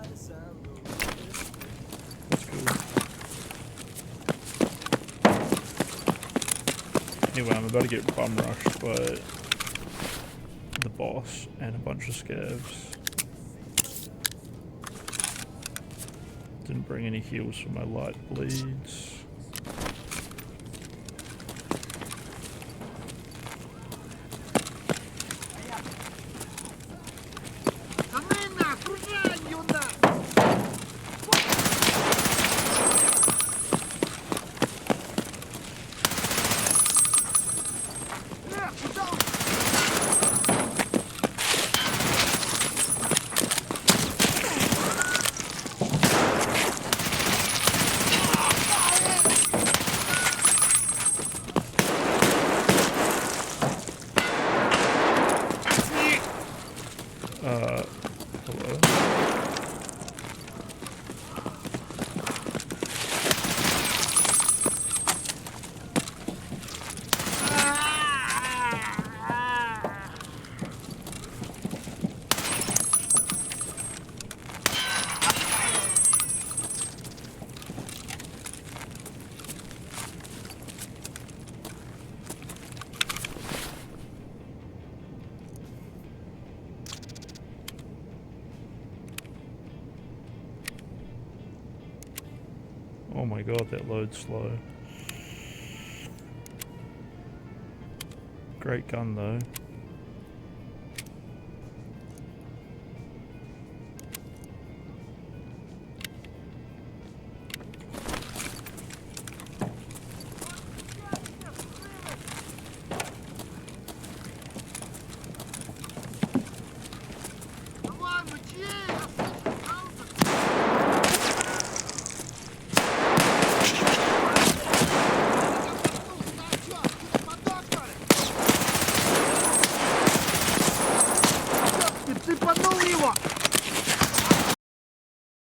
Speaker 8: That's cool. Anyway, I'm about to get bum rushed by the boss and a bunch of scavs. Didn't bring any heals for my light bleeds. Hello? Oh my god, that loads slow. Great gun though.